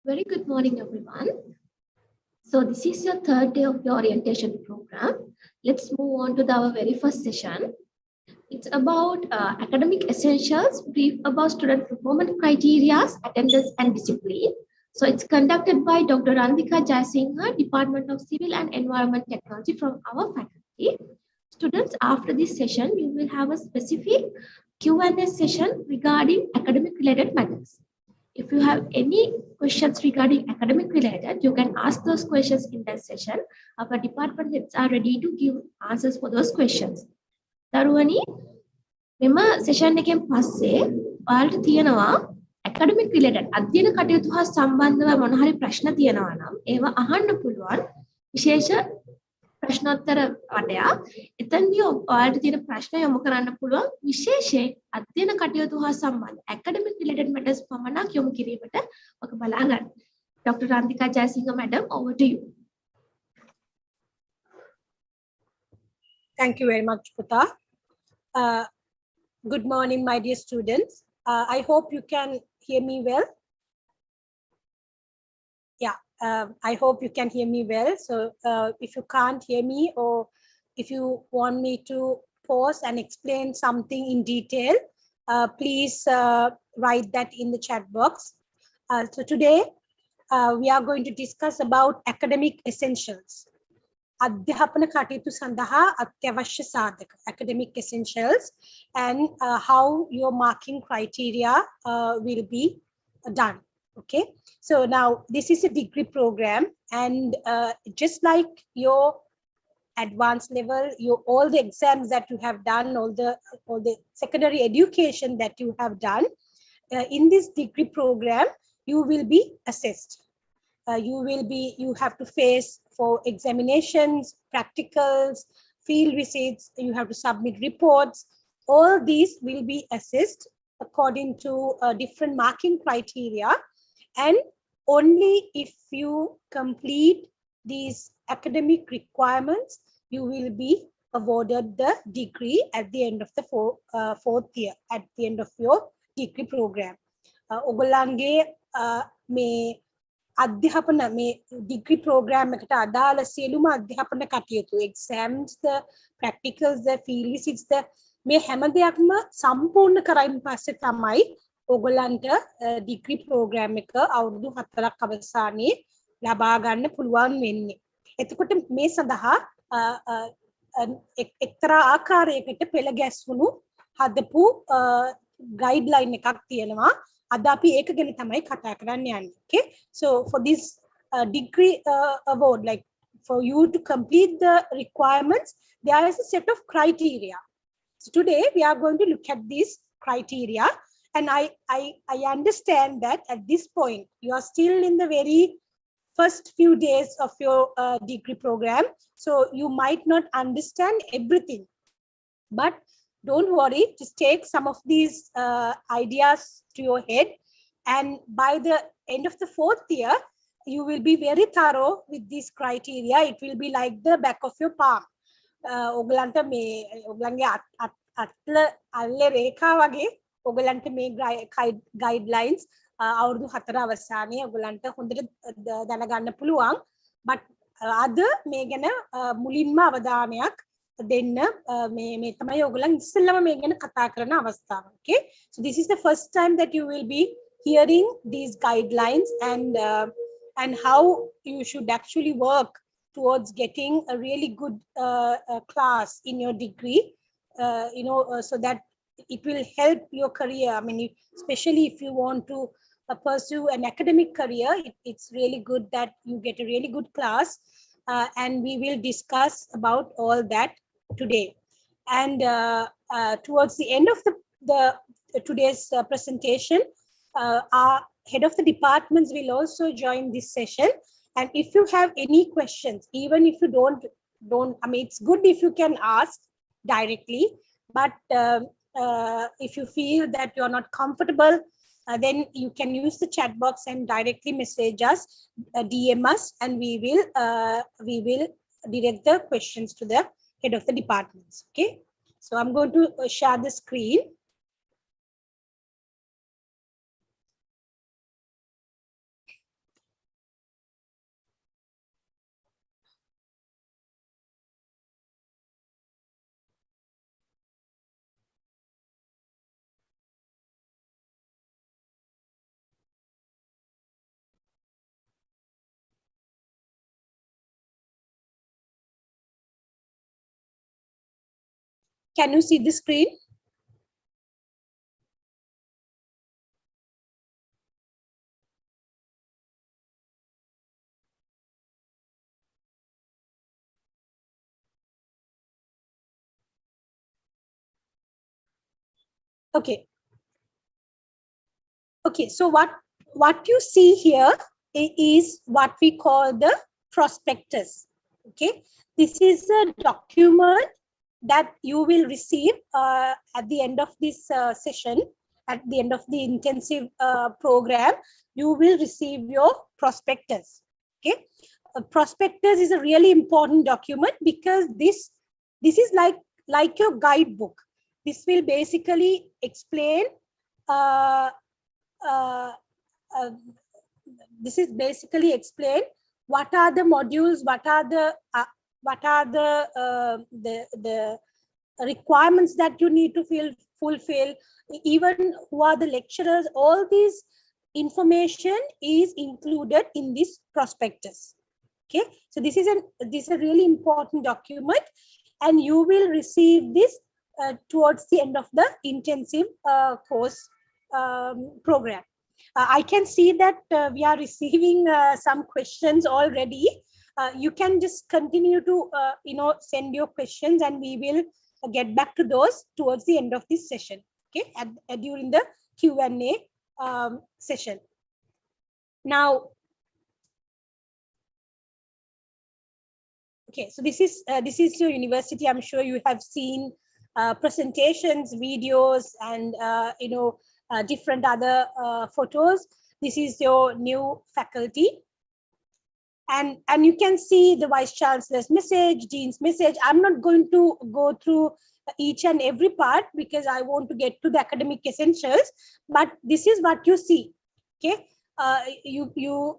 Very good morning, everyone. So this is your third day of your orientation program. Let's move on to our very first session. It's about academic essentials, brief about student performance criteria, attendance and discipline. So it's conducted by Dr. Randhika Jayasinghe, Department of Civil and Environment Technology from our faculty. Students, after this session, you will have a specific Q&A session regarding academic related matters. If you have any questions regarding academic related, you can ask those questions in that session. Our department heads are ready to give answers for those questions. දරුවනි මෙම session එකෙන් පස්සේ ඔයාලට තියෙනවා academic related අධ්‍යයන කටයුතු හා සම්බන්ධව මොන හරි ප්‍රශ්න තියෙනවා නම් ඒවා අහන්න පුළුවන් විශේෂ ප්‍රශ්නෝත්තර වටයක්. එතනදී ඔයාලට තියෙන ප්‍රශ්න යොමු කරන්න පුළුවන් විශේෂයෙන් අධ්‍යයන කටයුතු හා සම්බන්ධ academic related matters පමණක් යොමු කිරීමට ඔක බලා ගන්න. Dr. Randhika Jayasinghe madam, over to you. Thank you very much, Puta. Good morning, my dear students. I hope you can hear me well. Yeah, I hope you can hear me well. So if you can't hear me, or if you want me to pause and explain something in detail, please write that in the chat box. So today, we are going to discuss about academic essentials. අධ්‍යාපන කටයුතු සඳහා අත්‍යවශ්‍ය සාධක, academic essentials, and how your marking criteria will be done. Okay, so now this is a degree program, and just like your advanced level, all the exams that you have done, all the secondary education that you have done, in this degree program, you will be assessed. You have to face for examinations, practicals, field visits, you have to submit reports. All these will be assessed according to different marking criteria. And only if you complete these academic requirements, you will be awarded the degree at the end of the fourth year, at the end of your degree program. ඔගොල්ලන්ගේ මේ අධ්‍යාපන මේ degree program එකට අදාළ සියලුම අධ්‍යාපන කටයුතු, exams, the practicals, the field visits, the මේ හැම දෙයක්ම සම්පූර්ණ කරයින් පස්සේ තමයි ඔයගොල්ලන්ට degree program එක අවුරුදු 4ක් අවසානයේ ලබා ගන්න පුළුවන් වෙන්නේ. එතකොට මේ සඳහා එක්තරා ආකාරයකට පෙළ ගැස්වුණු හදපු guideline එකක් තියෙනවා. අද අපි ඒක ගැන තමයි කතා කරන්න යන්නේ. Okay, so for this degree award, like for you to complete the requirements, there is a set of criteria. So today we are going to look at these criteria, and I understand that at this point you are still in the very first few days of your degree program, so you might not understand everything, but don't worry, just take some of these ideas to your head, and by the end of the fourth year, you will be very thorough with these criteria. It will be like the back of your palm. ඔගලන්ට මේ ඔගලන්ගේ අත්ල අල්ල රේඛා වගේ ඔගලන්ට මේ guidelines අවුරුදු 4 අවසානයේ ඔගලන්ට හොඳට දැනගන්න පුළුවන්. but අද මේ ගැන මුලින්ම අවධානයක් දෙන්න මේ තමයි ඔයගොල්ලන් ඉස්සෙල්ලම මේ ගැන කතා කරන අවස්ථාව. Okay, so this is the first time that you will be hearing these guidelines, and how you should actually work towards getting a really good class in your degree, so that it will help your career. I mean, especially if you want to pursue an academic career, it's really good that you get a really good class, and we will discuss about all that today. And towards the end of the today's presentation, our head of the departments will also join this session. And if you have any questions, even if you don't, I mean, it's good if you can ask directly, but if you feel that you're not comfortable, then you can use the chat box and directly message us, DM us, and we will direct the questions to the head of the departments. Okay, so I'm going to share the screen. Can you see the screen? Okay. Okay, so what you see here is what we call the prospectus. Okay, this is a document that you will receive at the end of this session, at the end of the intensive program. You will receive your prospectus. Okay, a prospectus is a really important document because this is like your guidebook. This will basically explain uh, uh, uh, this is basically explain what are the modules, what are the requirements that you need to fulfill, even who are the lecturers. All these information is included in this prospectus. Okay, so this is a really important document, and you will receive this towards the end of the intensive course program. I can see that we are receiving some questions already. You can just continue to send your questions, and we will get back to those towards the end of this session. Okay, during the Q&A session. Now, okay, so this is your university. I'm sure you have seen presentations, videos, and different other photos. This is your new faculty, and you can see the vice chancellor's message, dean's message. I'm not going to go through each and every part because I want to get to the academic essentials, but this is what you see. Okay, you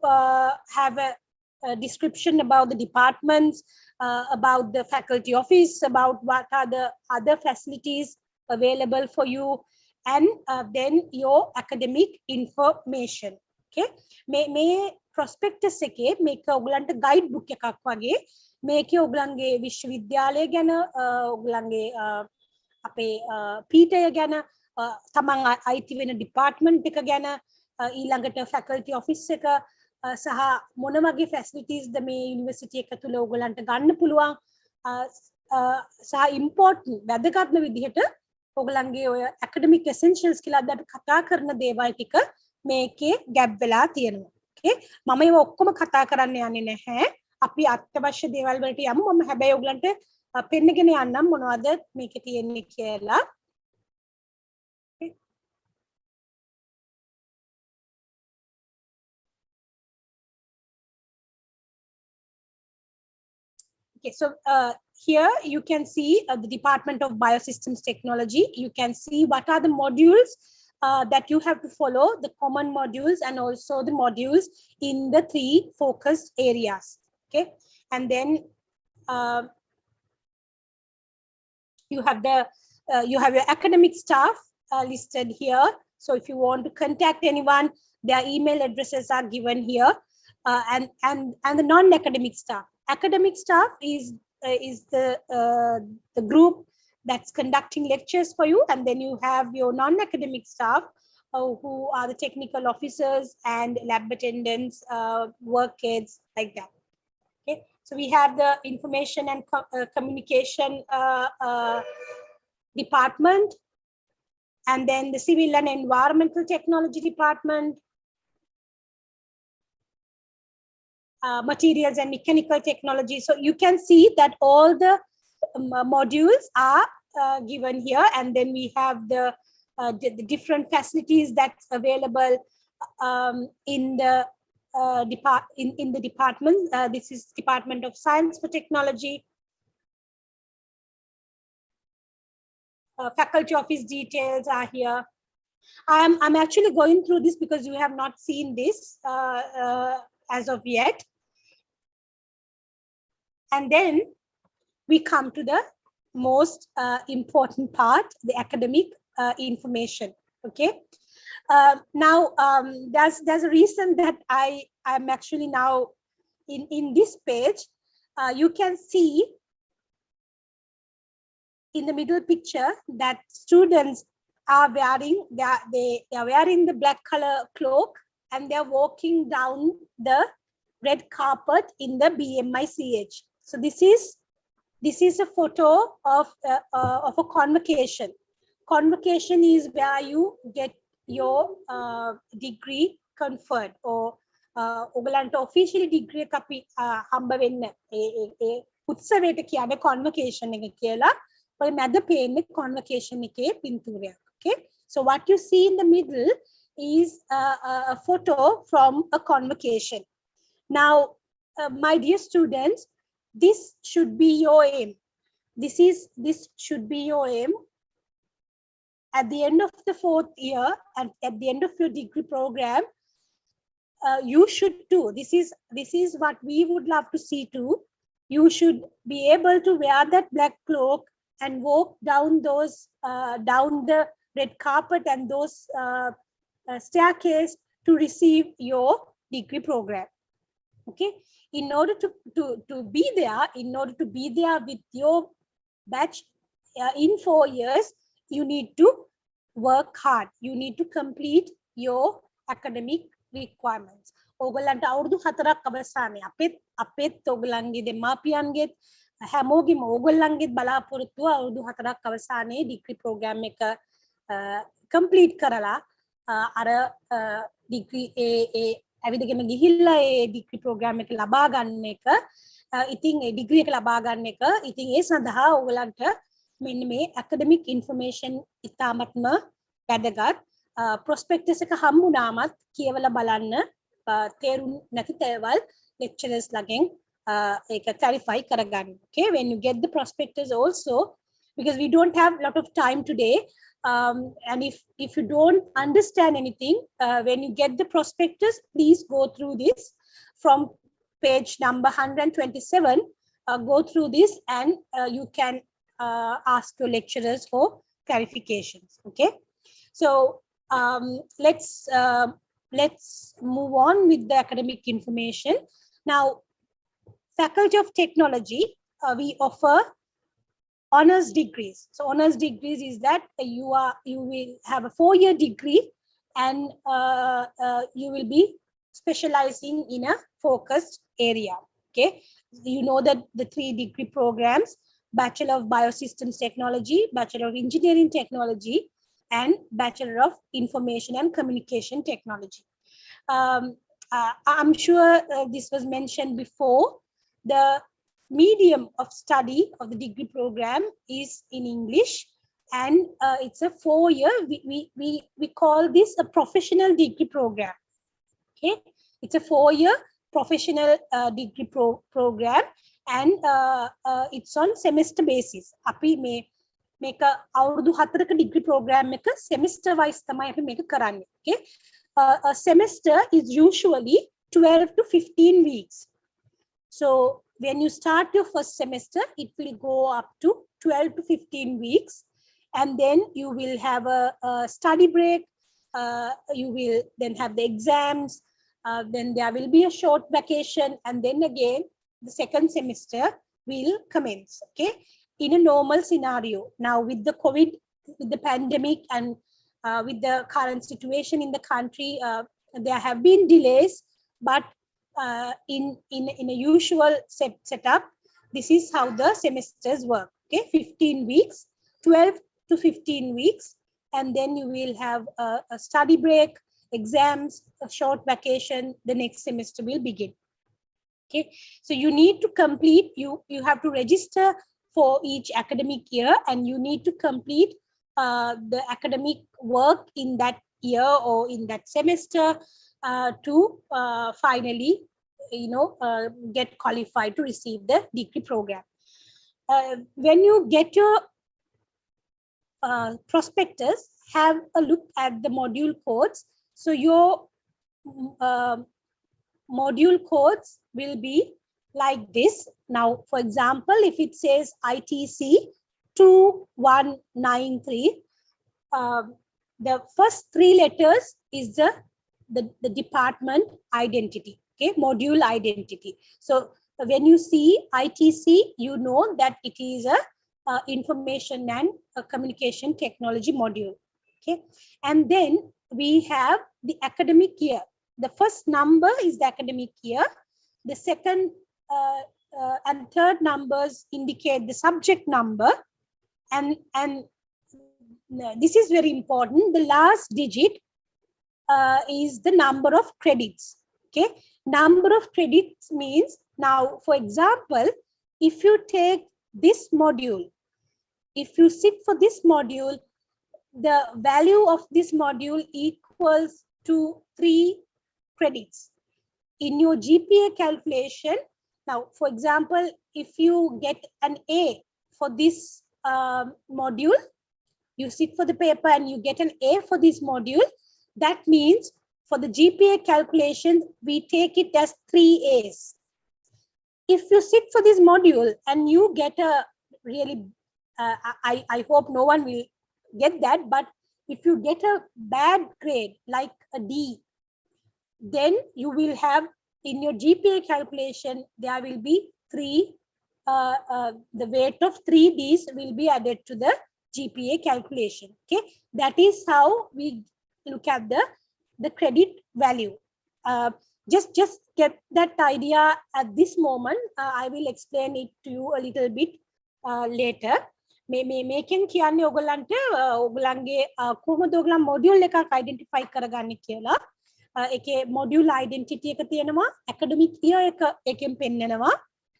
have a description about the departments, about the faculty office, about what are the other facilities available for you, and then your academic information. Okay, මේ prospectus එකේ මේක ඔයගලන්ට guide book එකක් වගේ. මේකේ ඔයගලන්ගේ විශ්වවිද්‍යාලය ගැන, ඔයගලන්ගේ අපේ පීඨය ගැන, තමන් අයිති වෙන department එක ගැන, ඊළඟට faculty office එක සහ මොන වගේ facilities ද මේ university එක තුල ඔයගලන්ට ගන්න පුළුවන්, සහ important වැදගත්ම විදිහට ඔයගලන්ගේ ඔය academic essentials කියලා අදට කතා කරන දේවල් ටික මේකේ ගැබ් වෙලා තියෙනවා. Okay, මම ඒව ඔක්කොම කතා කරන්න යන්නේ නැහැ. අපි අත්‍යවශ්‍ය දේවල් වලට යමු. මම හැබැයි ඔයගලන්ට පෙන්නගෙන යන්නම් මොනවද මේකේ තියෙන්නේ කියලා. Okay, so here you can see the Department of Biosystems Technology. You can see what are the modules that you have to follow, the common modules, and also the modules in the 3 focused areas. Okay, and then you have your academic staff listed here. So if you want to contact anyone, their email addresses are given here, and the non-academic staff. Academic staff is the group that's conducting lectures for you, and then you have your non-academic staff who are the technical officers and lab attendants, work aides, like that. Okay, so we have the information and communication department, and then the civil and environmental technology department, materials and mechanical technology. So you can see that all the modules are given here, and then we have the different facilities that's available in the department. This is Department of Science for Technology. Faculty office details are here. I'm actually going through this because you have not seen this as of yet. And then we come to the most important part, the academic information. Okay. Now there's a reason that I'm actually now in this page. You can see in the middle picture that students are wearing, they are wearing the black color cloak and they're walking down the red carpet in the BMICH. So this is a photo of a convocation. Convocation is where you get your degree conferred or ඔගලන්ට officially degree එක අපි හම්බ වෙන්න ඒ උත්සවයට කියන්නේ convocation එක කියලා. ඔය මැද පේන්නේ convocation එකේ පින්තූරයක්. Okay, so what you see in the middle is a photo from a convocation. Now my dear students, this should be your aim. This should be your aim at the end of the 4th year and at the end of your degree program. You should do this is what we would love to see too. You should be able to wear that black cloak and walk down those down the red carpet and those staircase to receive your degree program. Okay, in order to be there with your batch in 4 years, you need to work hard. You need to complete your academic requirements. ඕගොල්ලන්ට අවුරුදු 4ක් අවසානයේ අපෙත් ඕගොල්ලන්ගේ දෙමාපියන්ගෙත් හැමෝගෙම ඕගොල්ලන්ගෙත් බලාපොරොත්තුව අවුරුදු 4ක් අවසානයේ ඩිග්‍රී ප්‍රෝග්‍රෑම් එක කම්ප්ලීට් කරලා අර ඩිග්‍රී ඒ ඇවිදගෙන ගිහිල්ලා ඒ ඩිග්‍රී ප්‍රෝග්‍රෑම් එක ලබා ගන්න එක. ඉතින් ඒ ඩිග්‍රී එක ලබා ගන්න එක. ඉතින් ඒ සඳහා ඕගොල්ලන්ට මෙන්න මේ academic information ඉතාමත්ම වැදගත්. prospectus එක හම්බුනාමත් කියවලා බලන්න තේරුම් නැති තේවල් lecturers ළගෙන් ඒක clarify කරගන්න. Okay, when you get the prospectus also, because we don't have a lot of time today, and if you don't understand anything, when you get the prospectus, please go through this from page number 127. Go through this and you can ask your lecturers for clarifications. Okay, so let's move on with the academic information. Now, Faculty of Technology, we offer honors degrees. So honors degrees is that you will have a 4-year degree and you will be specializing in a focused area. Okay, you know that the 3 degree programs: Bachelor of Biosystems Technology, Bachelor of Engineering Technology, and Bachelor of Information and Communication Technology. I'm sure this was mentioned before. The medium of study of the degree program is in English, and it's a 4-year. We call this a professional degree program. Okay, it's a 4-year professional degree program, and it's on semester basis. Api මේක අවුරුදු 4ක degree program එක semester wise තමයි අපි මේක කරන්නේ. Okay, a semester is usually 12 to 15 weeks. So when you start your first semester, it will go up to 12 to 15 weeks, and then you will have a study break. You will then have the exams. Then there will be a short vacation, and then again the second semester will commence. Okay, in a normal scenario. Now with the COVID, with the pandemic, and with the current situation in the country, there have been delays, but in a usual setup, this is how the semesters work. Okay, 15 weeks, 12 to 15 weeks, and then you will have a study break, exams, a short vacation. The next semester will begin. Okay, so you need to complete, you have to register for each academic year, and you need to complete the academic work in that year or in that semester to finally get qualified to receive the degree program. When you get your prospectus, have a look at the module codes. So your module codes will be like this. Now, for example, if it says ITC 2193, the first 3 letters is the department identity. Okay, module identity. So when you see ITC, you know that it is information and communication technology module. Okay, and then we have the academic year. The first number is the academic year. The second and third numbers indicate the subject number, and this is very important. The last digit is the number of credits. Okay, number of credits means, now for example, if you take this module, if you sit for this module, the value of this module equals to 3 credits in your GPA calculation. Now, for example, if you get an A for this module, you sit for the paper and you get an A for this module, that means for the GPA calculation, we take it as 3 A's. If you sit for this module and you get a really, I hope no one will get that, but if you get a bad grade like a D, then you will have in your GPA calculation, there will be 3, the weight of 3 D's will be added to the GPA calculation. Okay, that is how we look at the credit value. Just get that idea at this moment. I will explain it to you a little bit later. මේකෙන් කියන්නේ ඔයගොල්ලන්ට ඔයගොල්ලන්ගේ කොහොමද ඔයගොල්ලන් module එකක් identify කරගන්නේ කියලා. ඒකේ module identity එක තියෙනවා, ඇකඩමික් ඉයර් එක එකෙන් පෙන්නනවා.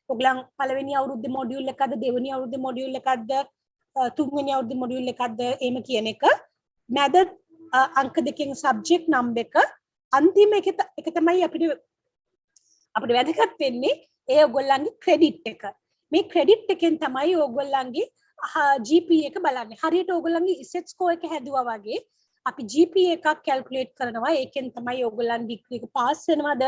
ඔයගොල්ලන් පළවෙනි අවුරුද්දේ මොඩියුල් එකක්ද, දෙවෙනි අවුරුද්දේ මොඩියුල් එකක්ද, තුන්වෙනි අවුරුද්දේ මොඩියුල් එකක්ද එහෙම කියන එක. මැද අංක දෙකෙන් සබ්ජෙක්ට් නම්බර් එක, අන්තිම එක තමයි අපිට වැදගත් වෙන්නේ ඒ ඔයගොල්ලන්ගේ ක්‍රෙඩිට් එක. මේ ක්‍රෙඩිට් එකෙන් තමයි ඔයගොල්ලන්ගේ GPA එක බලන්නේ. හරියට ඔයගොල්ලන්ගේ ඉසෙට් ස්කෝර් එක හැදුවා වගේ අපි GPA එකක් කැල්කියුලේට් කරනවා. ඒකෙන් තමයි ඔයගොල්ලන් ඩිග්‍රී එක පාස් වෙනවද,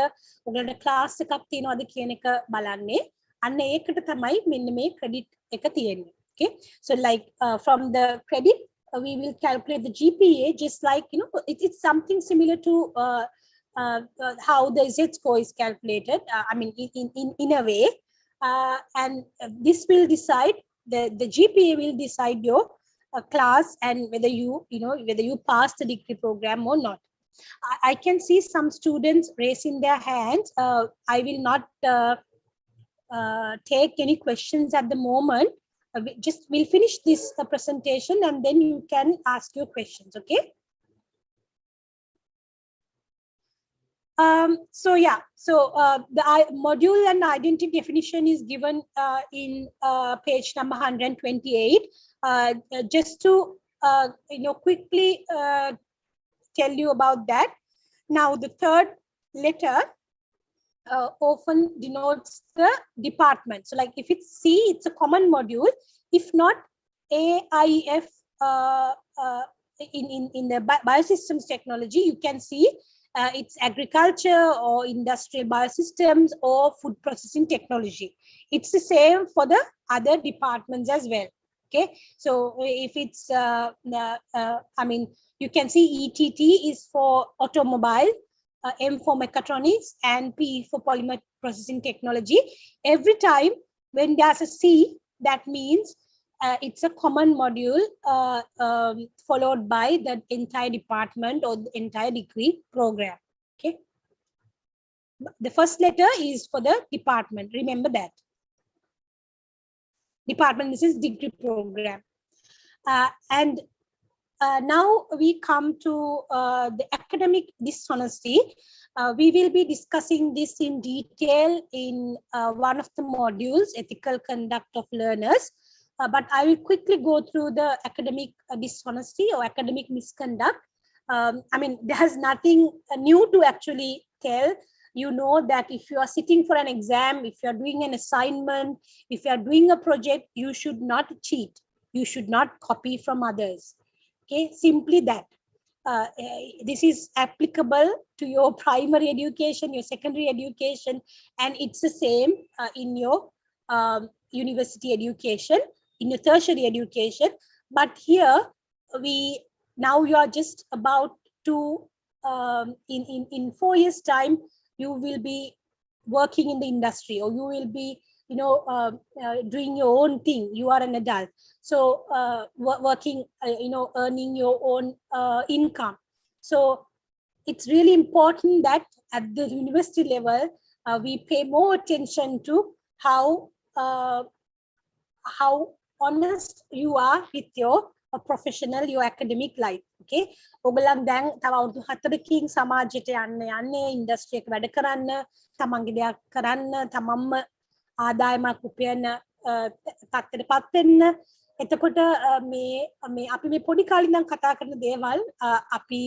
ඔයගොල්ලන්ට ක්ලාස් එකක් තියෙනවද කියන එක බලන්නේ. අන්න ඒකට තමයි මෙන්න මේ ක්‍රෙඩිට් එක තියෙන්නේ. Okay, so like from the credit we will calculate the GPA, just like, you know, it's something similar to how the Z score is calculated. I mean, in a way, and this will decide the GPA will decide your class and whether whether you pass the degree program or not. I can see some students raising their hands. I will not take any questions at the moment. We'll finish this presentation and then you can ask your questions. Okay. So yeah, so the module and identity definition is given in page number 128. Just to quickly tell you about that. Now the third letter often denotes the department. So like if it's C, it's a common module. If not, AIF in the biosystems technology, you can see it's agriculture or industrial biosystems or food processing technology. It's the same for the other departments as well. Okay, so if it's I mean, you can see ETT is for automobile, M for mechatronics, and P for polymer processing technology. Every time when there's a C, that means it's a common module followed by the entire department or the entire degree program. Okay, the first letter is for the department. Remember that. Department, this is degree program. And now we come to the academic dishonesty. We will be discussing this in detail in one of the modules, ethical conduct of learners. But I will quickly go through the academic dishonesty or academic misconduct. I mean, there's nothing new to actually tell. You know that if you are sitting for an exam, if you are doing an assignment, if you are doing a project, you should not cheat. You should not copy from others. Okay, simply that. This is applicable to your primary education, your secondary education, and it's the same in your university education, in your tertiary education. But here now you are just about to in 4 years time you will be working in the industry, or you will be doing your own thing. You are an adult, so working, earning your own income. So it's really important that at the university level, we pay more attention to uh, how honest you are with your professional, your academic life. Okay, ඔගලන් දැන් තව අවුරුදු 4කින් සමාජයට යන්නේ industry එක වැඩ කරන්න, තමන්ගේ දෙයක් කරන්න, තමන්ම ආදායමක් උපයන තත්ත්වයටපත් වෙන්න. එතකොට මේ අපි මේ පොඩි කාලේ ඉඳන් කතා කරන දේවල් අපි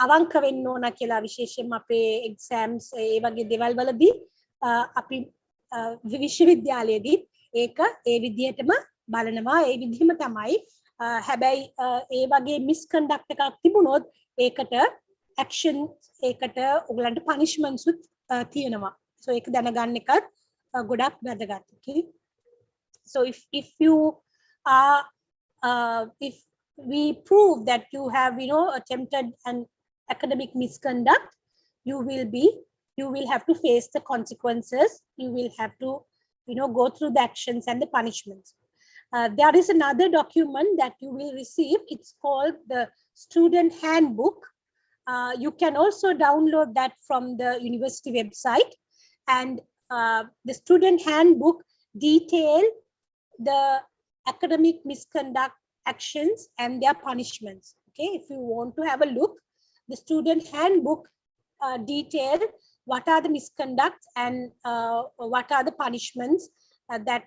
අවංක වෙන්න ඕන කියලා, විශේෂයෙන්ම අපේ එක්සෑම්ස් ඒ වගේ දේවල් වලදී අපි විශ්වවිද්‍යාලයේදී ඒක ඒ විදිහටම බලනවා, ඒ විදිහම තමයි. හැබැයි ඒ වගේ මිස්කන්ඩක්ට් එකක් තිබුණොත් ඒකට ඇක්ෂන්, ඒකට ඔයගලන්ට පනිෂ්මන්ට්ස් උත් තියෙනවා. So ඒක දැනගන්න එකත් ගොඩක් වැදගත්. Okay, so if you are if we prove that you have attempted an academic misconduct, you will have to face the consequences. You will have to go through the actions and the punishments. There is another document that you will receive. It's called the student handbook. You can also download that from the university website, and the student handbook detail the academic misconduct actions and their punishments. Okay, if you want to have a look, the student handbook detail what are the misconducts and what are the punishments that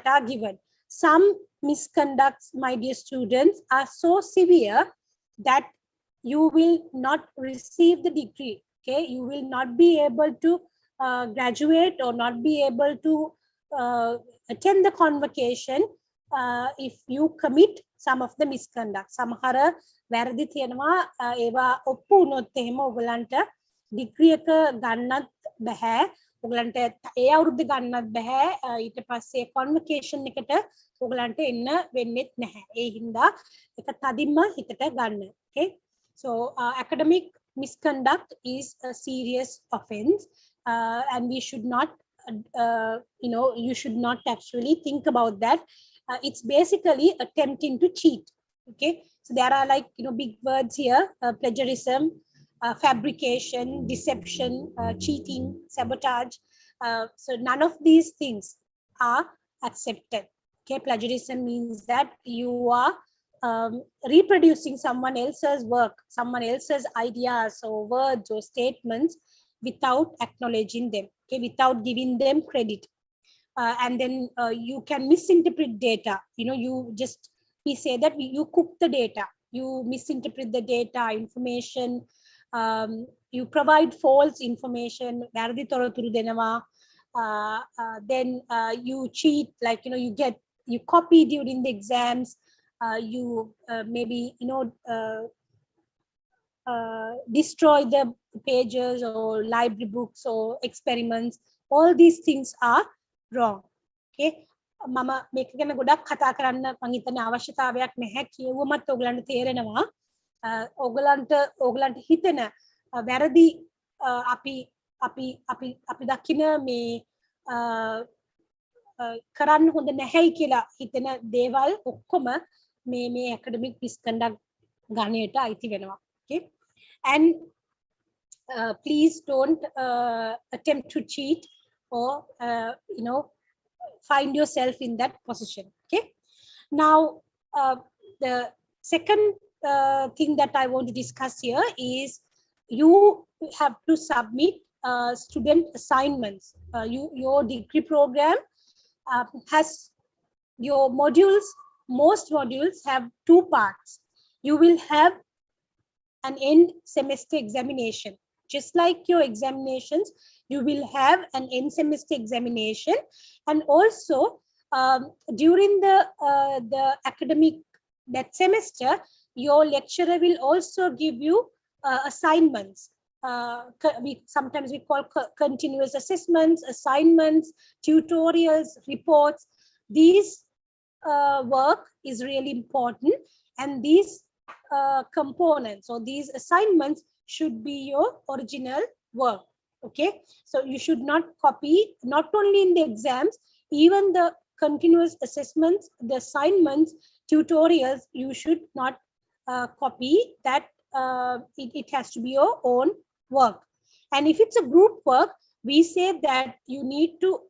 are given. Some misconducts, my dear students, are so severe that you will not receive the degree. Okay, you will not be able to graduate or not be able to attend the convocation if you commit some of the misconduct. සමහර වැරදි තියෙනවා, ඒවා ඔප්පු වුණොත් එහෙම ඔයගලන්ට degree එක ගන්නත් බෑ, ඔයගලන්ට ඒ අවුරුද්ද ගන්නත් බෑ, ඊට පස්සේ කන්වොකේෂන් එකට ඔයගලන්ට එන්න වෙන්නෙත් නැහැ. ඒ හින්දා ඒක තදින්ම හිතට ගන්න. Okay, so academic misconduct is a serious offense, and we should not you should not actually think about that. It's basically attempting to cheat. Okay, so there are like big words here: plagiarism, fabrication, deception, cheating, sabotage. So none of these things are accepted. Okay, plagiarism means that you are reproducing someone else's work, someone else's ideas or words or statements without acknowledging them. Okay, without giving them credit. And then you can misinterpret data. We say that you cook the data, you misinterpret the data, information, you provide false information, then you cheat, like you copy during the exams, you maybe destroy the pages or library books or experiments. All these things are wrong. Okay, මම මේක ගැන ගොඩක් කතා කරන්න මම හිතන්නේ අවශ්‍යතාවයක් නැහැ, කියවුවමත් ඔයගලන්ට තේරෙනවා. ඔයගලන්ට හිතෙන වැරදි අපි දකින මේ කරන්න හොඳ නැහැයි කියලා හිතෙන දේවල් ඔක්කොම මේ academic misconduct ගණයට අයිති වෙනවා. Okay, and please don't attempt to cheat or find yourself in that position. Okay, now the second thing that I want to discuss here is you have to submit student assignments. Your degree program has your modules. Most modules have two parts. You will have an end semester examination. Just like your examinations, you will have an end semester examination, and also during the academic that semester, your lecturer will also give you assignments. Sometimes we call continuous assessments, assignments, tutorials, reports. These work is really important, and these components or these assignments should be your original work. Okay, so you should not copy, not only in the exams, even the continuous assessments, the assignments, tutorials, you should not copy that. It has to be your own work. And if it's a group work, we say that you need to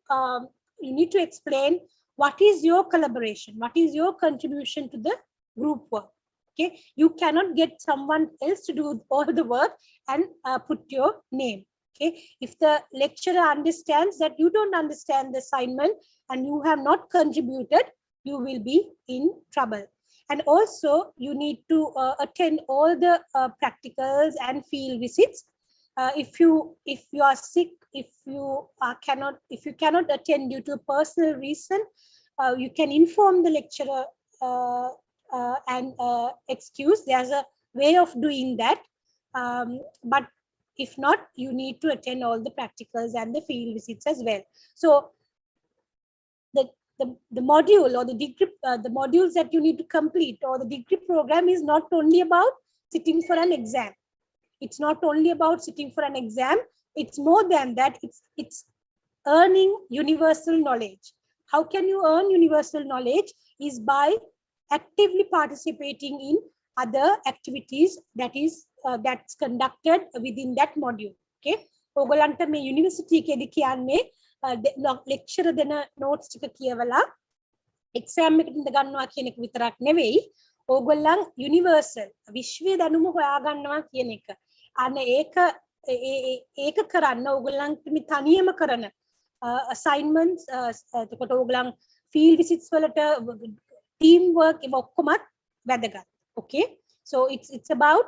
explain what is your collaboration, what is your contribution to the group work. Okay, you cannot get someone else to do all the work and put your name. Okay, if the lecturer understands that you don't understand the assignment and you have not contributed, you will be in trouble. And also you need to attend all the practicals and field visits. If you are sick, if you cannot attend due to a personal reason, you can inform the lecturer and excuse. There's a way of doing that, but if not, you need to attend all the practicals and the field visits as well. So the module or the degree, the modules that you need to complete, or the degree program, is not only about sitting for an exam. It's not only about sitting for an exam. It's more than that. It's earning universal knowledge. How can you earn universal knowledge? Is by actively participating in other activities that's conducted within that module. Okay, ඔයගොල්ලන්ට මේ university එකේදී කියන්නේ lecture දෙන notes ටික කියවලා exam එකට ඉඳ ගන්නවා කියන එක විතරක් නෙවෙයි, ඕගොල්ලන් universal විශ්වීය දැනුම හොයා ගන්නවා කියන එක. අන්න ඒක කරන්න ඕගොල්ලන්ට මේ තනියම කරන assignments, එතකොට ඕගොල්ලන් field visits වලට team work ඒව ඔක්කොමත් වැදගත්. Okay, so it's about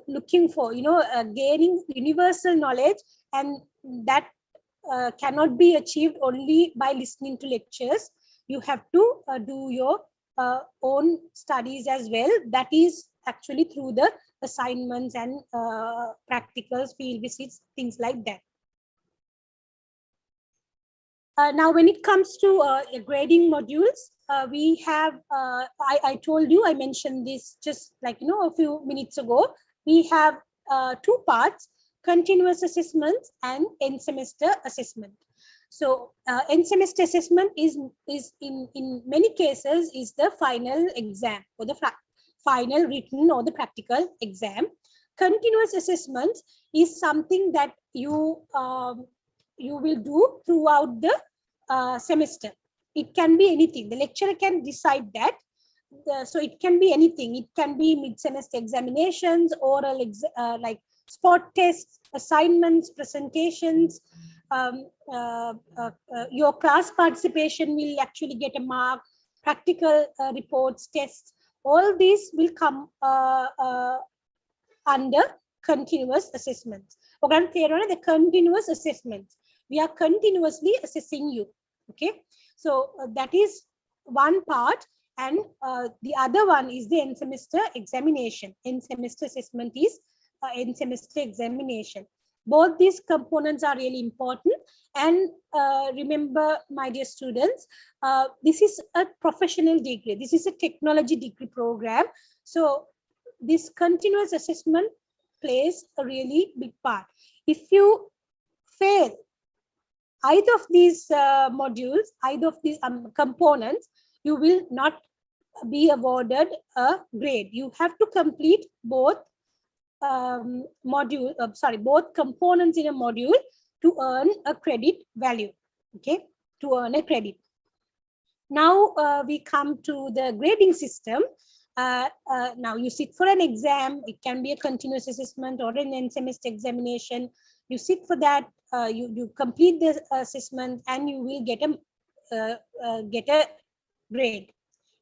looking for, gaining universal knowledge, and that cannot be achieved only by listening to lectures. You have to do your own studies as well. That is actually through the assignments and practicals, field visits, things like that. Now, when it comes to grading modules, we have, I told you, I mentioned this just like, a few minutes ago. We have two parts: continuous assessments and end semester assessment. So end semester assessment is in many cases is the final exam, or the final written or the practical exam. Continuous assessments is something that you will do throughout the semester. It can be anything. The lecturer can decide that. So it can be anything. It can be mid-semester examinations, oral like spot tests, assignments, presentations. Your class participation will actually get a mark. Practical reports, tests. All these will come under continuous assessments. The continuous assessments. We are continuously assessing you. Okay, so that is one part, and the other one is the end semester examination. End semester assessment is end semester examination. Both these components are really important. And remember, my dear students, this is a professional degree. This is a technology degree program. So this continuous assessment plays a really big part. If you fail either of these modules, either of these components, you will not be awarded a grade. You have to complete both both components in a module to earn a credit value. Okay, to earn a credit. Now we come to the grading system. Now you sit for an exam. It can be a continuous assessment or an end semester examination. You sit for that, you complete the assessment, and you will get a grade,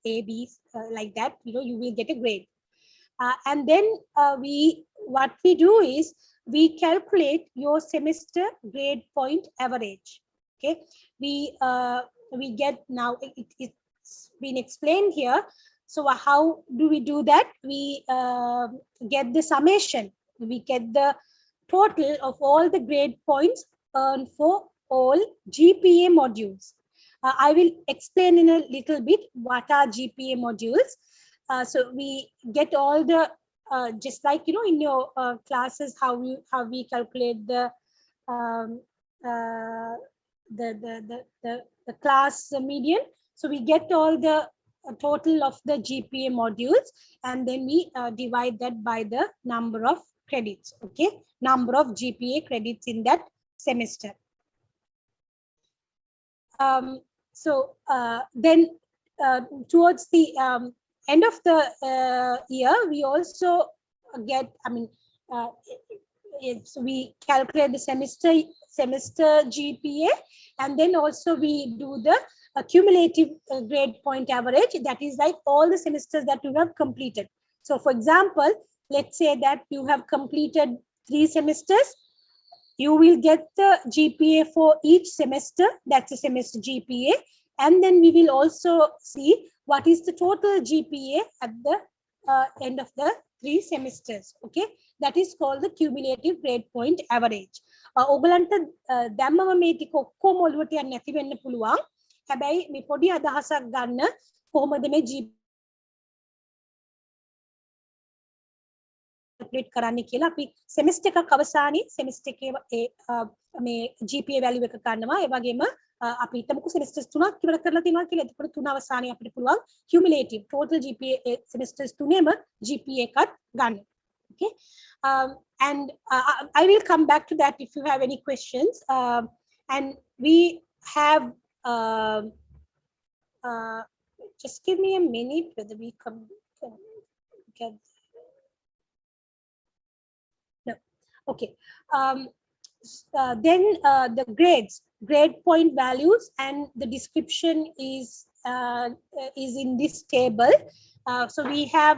A, B, like that. You will get a grade, and then what we do is we calculate your semester grade point average. Okay, we get, now it's been explained here. So how do we do that? We get the summation. We get the total of all the grade points earned for all GPA modules. I will explain in a little bit what are GPA modules. So we get all the just like in your classes, how we calculate the um, uh, the class median. So we get all the total of the GPA modules, and then we divide that by the number of credits, okay? Number of GPA credits in that semester. Then towards the end of the year, we also get, so we calculate the semester GPA, and then also we do the cumulative grade point average. That is like all the semesters that you have completed. So for example, let's say that you have completed 3 semesters, you will get the GPA for each semester, that's a semester GPA, and then we will also see what is the total GPA at the end of the 3 semesters, okay? That is called the cumulative grade point average. ඔගලන්ට දැම්මම මේ ටික ඔක්කොම ඔලුවට යන්නේ නැති වෙන්න පුළුවන්. හැබැයි මේ පොඩි අදහසක් ගන්න කොහොමද මේ GPA calculate කරන්නේ කියලා අපි semester එකක් අවසානයේ semester එකේ මේ GPA value එක ගන්නවා. ඒ වගේම අපි හිතමුකෝ semesters 3ක් ඉවර කරලා තියෙනවා කියලා. එතකොට 3 අවසානයේ අපිට පුළුවන් cumulative total GPA semesters 3ෙම GPA එකක් ගන්න. Okay, and I will come back to that if you have any questions. And we have just give me a minute whether we can get. No. Okay. Then the grade point values and the description is in this table. So we have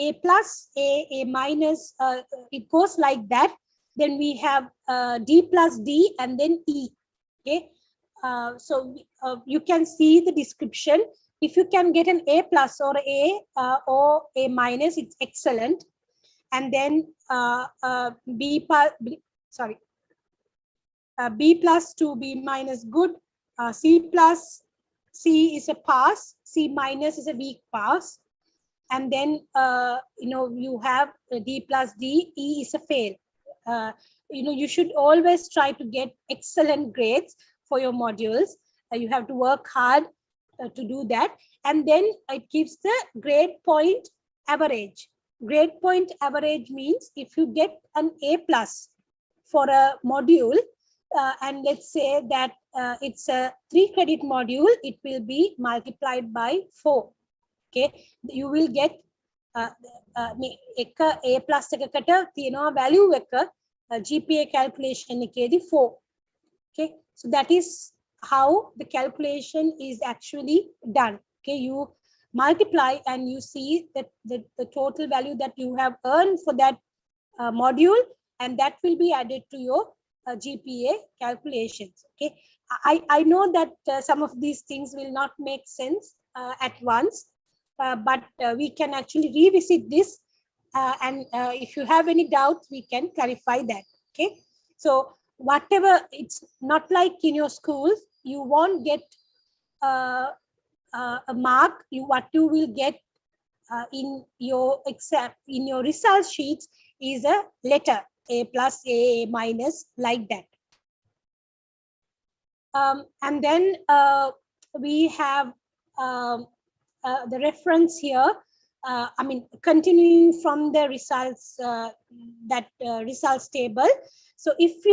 A plus, A minus, it goes like that. Then we have D plus D and then E. Okay. So you can see the description. If you can get an A plus or A minus, it's excellent. And then B plus to B minus, good. C plus, C is a pass. C minus is a weak pass. And then you have D plus D, E is a fail. You should always try to get excellent grades for your modules. You have to work hard to do that. And then it gives the grade point average. Grade point average means if you get an A plus for a module, and let's say that it's a 3 credit module, it will be multiplied by 4. Okay, you will get එක A plus එකකට තියෙනවා value එක GPA calculation එකේදී 4. Okay, so that is how the calculation is actually done. Okay, you multiply and you see that the total value that you have earned for that module, and that will be added to your GPA calculations. Okay, I know that some of these things will not make sense at once. But we can actually revisit this, and if you have any doubts, we can clarify that. Okay, so whatever, it's not like in your schools, you won't get a mark. What you will get in your exam, in your result sheets, is a letter, A plus, A minus, like that. And then we have the reference here, continuing from the results, results table. So if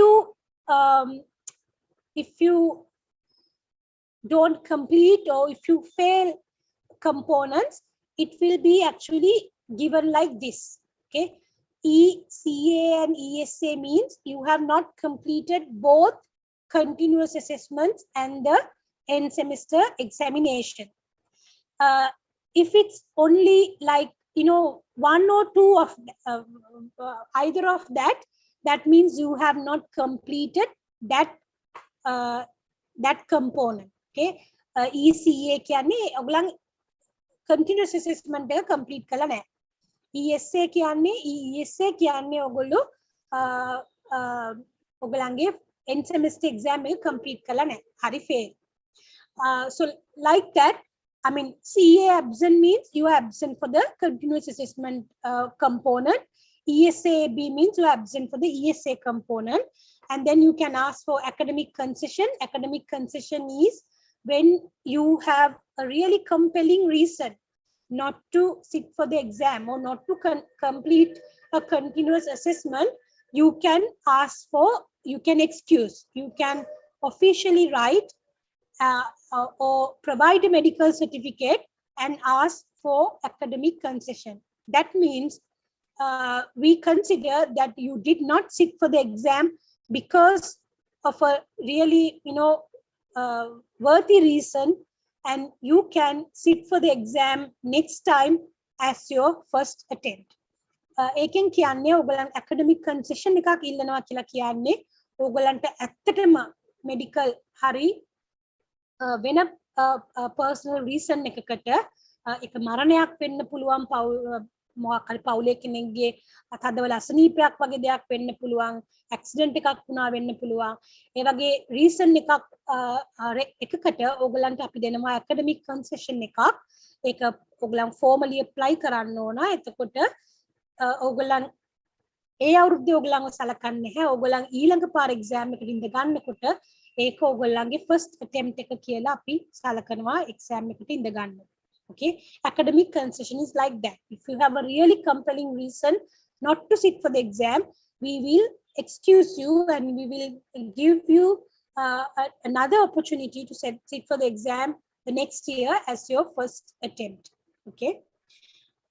you don't complete, or if you fail components, it will be actually given like this. Okay, ECA and ESA means you have not completed both continuous assessments and the end semester examination. If it's only like 1 or 2 of either of that, that means you have not completed that component. Okay, ECA කියන්නේ ඔයගොල්ලන් continuous assessment එක complete කළා නැහැ. ESA කියන්නේ ඔයගොල්ලෝ ඔයගොල්ලන්ගේ end semester exam එක complete කළා නැහැ. හරි fail. So like that, CA absent means you are absent for the continuous assessment component. ESA B means you are absent for the ESA component. And then you can ask for academic concession. Academic concession is when you have a really compelling reason not to sit for the exam or not to complete a continuous assessment. You can ask for, you can excuse, you can officially write or provide a medical certificate and ask for academic concession. That means we consider that you did not sit for the exam because of a really, worthy reason, and you can sit for the exam next time as your first attempt. ඒකෙන් කියන්නේ ඔයගලන් academic concession එකක් ඉල්ලනවා කියලා කියන්නේ ඔයගලන්ට ඇත්තටම medical හරි වෙන personal reason එකකට ඒක මරණයක් වෙන්න පුළුවන් මොකක් හරි පවුලේ කෙනෙක්ගේ අතදවල අසනීපයක් වගේ දෙයක් වෙන්න පුළුවන් ඇක්සිඩන්ට් එකක් වුණා වෙන්න පුළුවන් ඒ වගේ reason එකකට ඔයගලන්ට අපි දෙනවා academic concession එකක් ඒක ඔයගලන් formally apply කරන්න ඕන එතකොට ඔයගලන් ඒ අවුරුද්දේ ඔයගලන්ව සලකන්නේ නැහැ ඔයගලන් ඊළඟ පාර exam එකට ඉඳ ගන්නකොට ඒක ඔයගලන්ගේ first attempt එක කියලා අපි සලකනවා exam එකට ඉඳ ගන්න. Okay, academic concession is like that. If you have a really compelling reason not to sit for the exam, we will excuse you and we will give you another opportunity to sit for the exam the next year as your first attempt. Okay.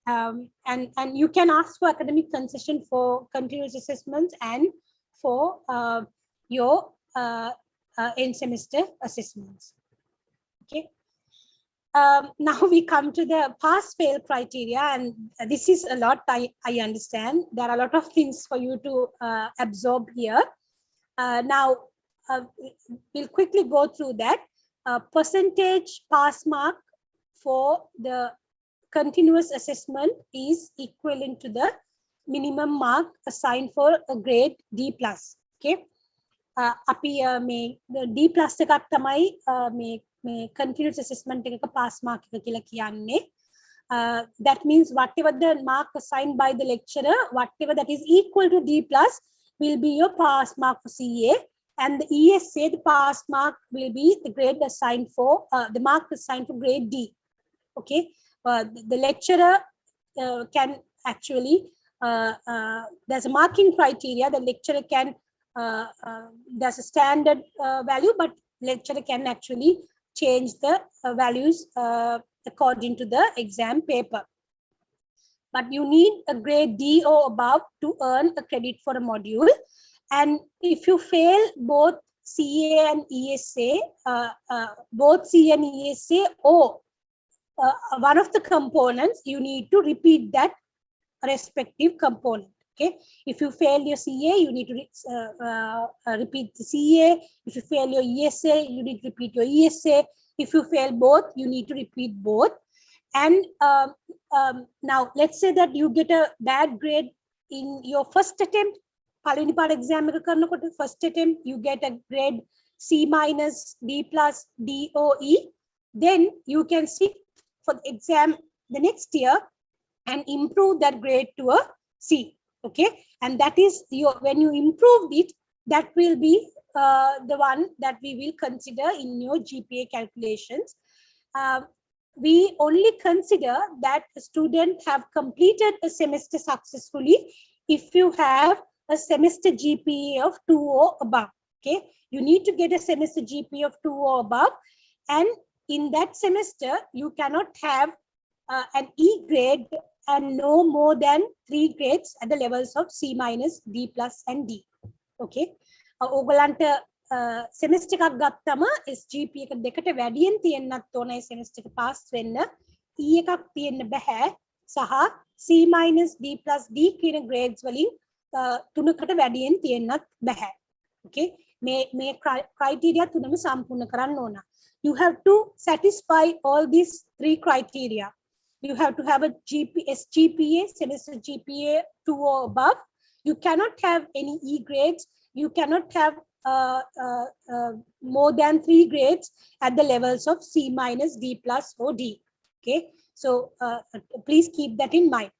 And you can ask for academic concession for continuous assessments and for your end semester assessments. Okay. Now we come to the pass-fail criteria, and this is a lot. I understand there are a lot of things for you to absorb here. Now we'll quickly go through that. Percentage pass mark for the continuous assessment is equivalent to the minimum mark assigned for a grade D+. Okay. අපි D+ එකක් තමයි මේ continuous assessment එකක pass mark එක කියලා කියන්නේ. That means whatever the mark assigned by the lecturer, whatever that is equal to D+ will be your pass mark for CA, and the ESA, the pass mark will be the grade assigned for the mark assigned for grade D. Okay, the lecturer can actually there's a marking criteria. The lecturer can there's a standard value, but lecturer can actually change the values according to the exam paper. But you need a grade D or above to earn a credit for a module. And if you fail both CA and ESA, both CA and ESA or one of the components, you need to repeat that respective component. Okay, if you fail your CA, you need to repeat the CA. If you fail your ESA, you need to repeat your ESA. If you fail both, you need to repeat both. And now let's say that you get a bad grade in your first attempt. පළවෙනි පාර exam එක කරනකොට first attempt you get a grade C-, D+, D or E. Then you can sit for the exam the next year and improve that grade to a C. Okay, and that is your, when you improve it, that will be the one that we will consider in your GPA calculations. We only consider that a student have completed a semester successfully if you have a semester GPA of 2 or above. Okay, you need to get a semester GPA of 2 or above, and in that semester you cannot have an E grade and no more than 3 grades at the levels of C-, D+, and D. Okay. ඔයගලන්ට semester එකක් ගත්තම SGP එක දෙකට වැඩියෙන් තියෙන්නත් ඕන ඒ semester එක pass වෙන්න. E එකක් තියෙන්න බෑ සහ C-, D+, D කියන grades වලින් තුනකට වැඩියෙන් තියෙන්නත් බෑ. Okay. මේ criteria තුනම සම්පූර්ණ කරන්න ඕන. You have to satisfy all these 3 criteria. You have to have a SGPA, semester GPA 2 or above. You cannot have any E grades. You cannot have more than 3 grades at the levels of C-, D+, or D. Okay, so please keep that in mind.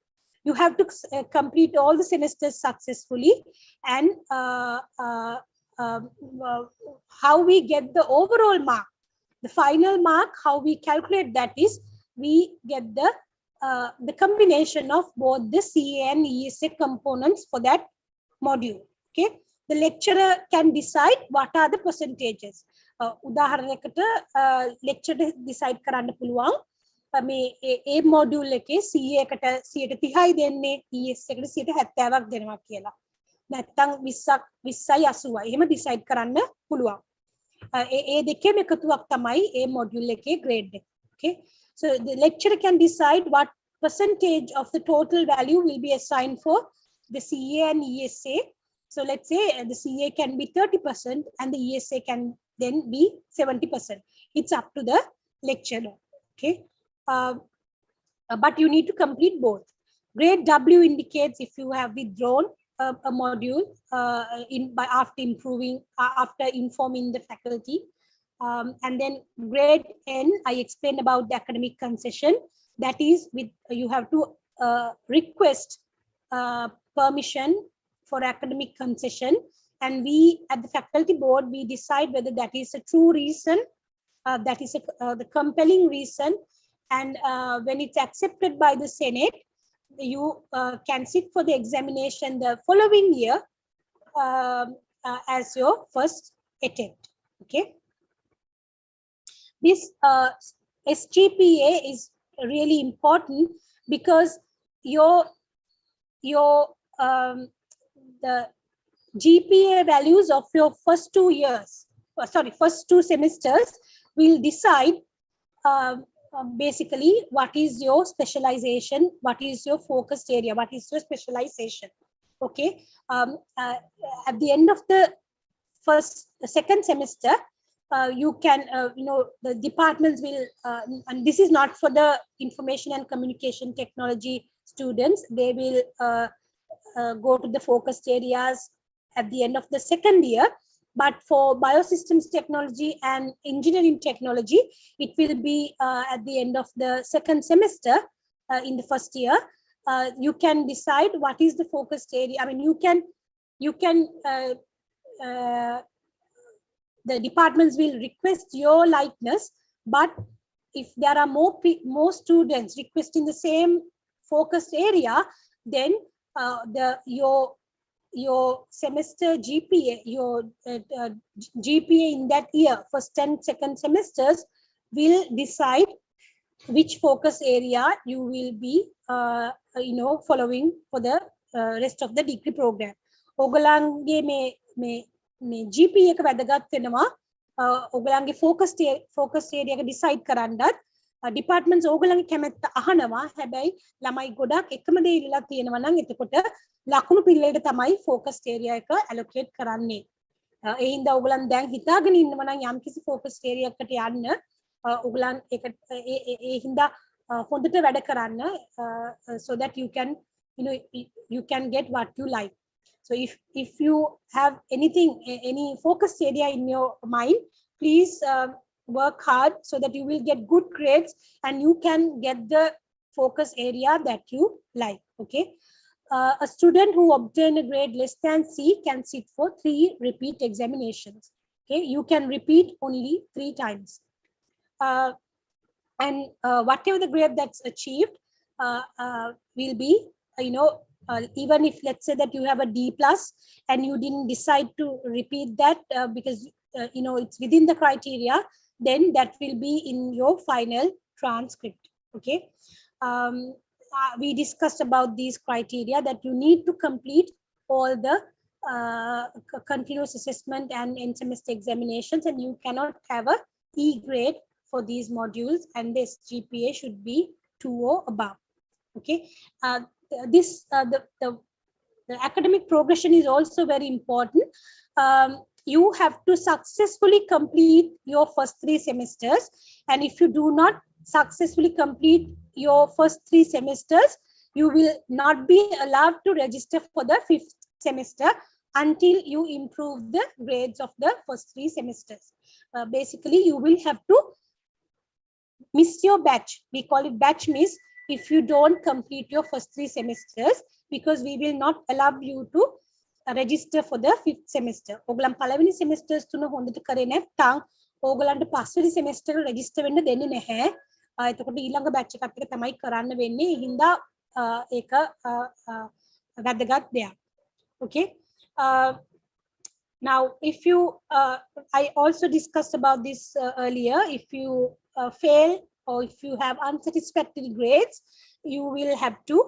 You have to complete all the semesters successfully, and how we get the overall mark, the final mark, how we calculate that is we get the combination of both the CA and ESA components for that module. Okay, the lecturer can decide what are the percentages. උදාහරණයකට lecture decide කරන්න පුළුවන් මේ ඒ module එකේ CA එකට 30යි දෙන්නේ, ES එකට 70ක් දෙනවා කියලා. නැත්තම් 20ක් 20යි 80යි එහෙම decide කරන්න පුළුවන්. ඒ දෙකේම එකතුවක් තමයි ඒ module එකේ grade එක. Okay, so the lecturer can decide what percentage of the total value will be assigned for the CA and ESA. So let's say the CA can be 30% and the ESA can then be 70%. It's up to the lecturer. Okay, but you need to complete both. Grade W indicates if you have withdrawn a module after informing the faculty. And then grade N, I explained about the academic concession. That is, you have to request permission for academic concession, and we at the faculty board we decide whether that is a true reason, that is the compelling reason, and when it's accepted by the Senate, you can sit for the examination the following year as your first attempt. Okay, this SGPA is really important because the GPA values of your first 2 years, first 2 semesters will decide basically what is your specialization, what is your focused area, what is your specialization. Okay, at the end of the second semester, you can the departments will and this is not for the information and communication technology students, they will go to the focused areas at the end of the second year. But for biosystems technology and engineering technology, it will be at the end of the second semester. In the first year, you can decide what is the focused area. I mean, you can the departments will request your likeness, but if there are more students requesting the same focused area, then your semester GPA, your GPA in that year, first and second semesters, will decide which focus area you will be following for the rest of the degree program. ඔගලන්ගේ මේ GPA එක වැදගත් වෙනවා. ඔගලන්ගේ focus area එක decide කරන්නත් departments ඕගලන්ගේ කැමැත්ත අහනවා. හැබැයි ළමයි ගොඩක් එකම දේ ඉල්ලලා තියෙනවා නම් එතකොට ලකුණු පිළිවෙලට තමයි focused area එක allocate කරන්නේ. ඒ හින්දා ඔගලන් දැන් හිතාගෙන ඉන්නවා නම් යම්කිසි focused area එකට යන්න ඔගලන් ඒක ඒ හින්දා හොඳට වැඩ කරන්න so that you can get what you like. So if you have any focus area in your mind, please work hard so that you will get good grades and you can get the focus area that you like. Okay, a student who obtain a grade less than C can sit for 3 repeat examinations. Okay, you can repeat only 3 times, and whatever the grade that's achieved will be even if let's say that you have a D+ and you didn't decide to repeat that because it's within the criteria, then that will be in your final transcript. Okay, we discussed about these criteria that you need to complete all the continuous assessment and end semester examinations, and you cannot have a E grade for these modules, and this GPA should be 2 or above. Okay, the academic progression is also very important. You have to successfully complete your first 3 semesters, and if you do not successfully complete your first 3 semesters, you will not be allowed to register for the 5th semester until you improve the grades of the first 3 semesters. Basically, you will have to miss your batch. We call it batch miss. if you don't complete your first 3 semesters, because we will not allow you to register for the 5th semester. ඔගලන් පළවෙනි semesters තුන හොඳට කරේ නැත්නම් ඕගලන්ට පස්වෙනි semester එක register වෙන්න දෙන්නේ නැහැ. එතකොට ඊළඟ batch එකත් එක තමයි කරන්න වෙන්නේ. ඒ හින්දා ඒක වැදගත් දෙයක්. Okay. Now, if you, I also discussed about this earlier. If you fail or if you have unsatisfactory grades, you will have to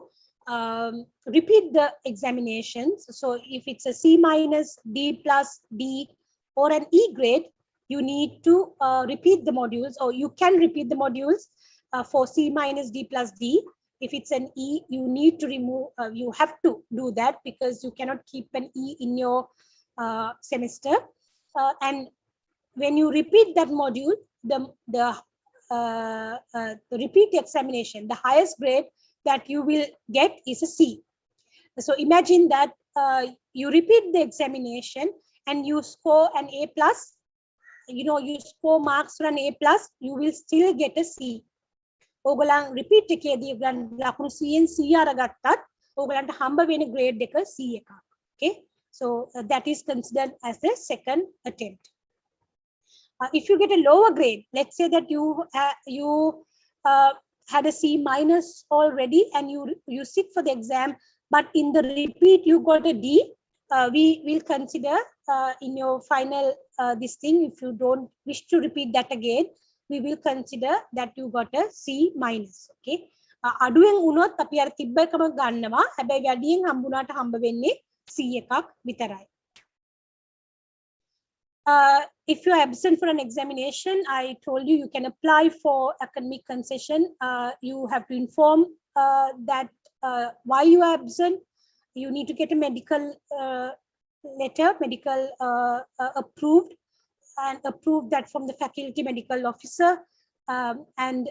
repeat the examinations. So if it's a C minus, D plus, D, or an E grade, you need to repeat the modules, or you can repeat the modules for C minus, D plus, D. If it's an E, you need to remove, you have to do that because you cannot keep an E in your semester. And when you repeat that module, the repeat examination, the highest grade that you will get is a C. So imagine that you repeat the examination and you score an A plus, you know, you score marks for an A plus, you will still get a C. ඕගලන් repeat එකේදී ඔයගලන් ලකුණු 100න් 100 අරගත්තත් ඕගලන්ට හම්බ වෙන grade එක C එකක්. Okay, so that is considered as the second attempt. If you get a lower grade, let's say that you had a C minus already and you sit for the exam, but in the repeat you got a D, we will consider in your final this thing, if you don't wish to repeat that again, we will consider that you got a C minus. Okay, අඩුවෙන් වුණොත් අපි අර තිබ්බ එකම ගන්නවා. හැබැයි වැඩියෙන් හම්බුණාට හම්බ වෙන්නේ C එකක් විතරයි. If you are absent for an examination, I told you you can apply for academic concession. You have to inform that why you are absent. You need to get a medical letter, medical approved, and approve that from the faculty medical officer, and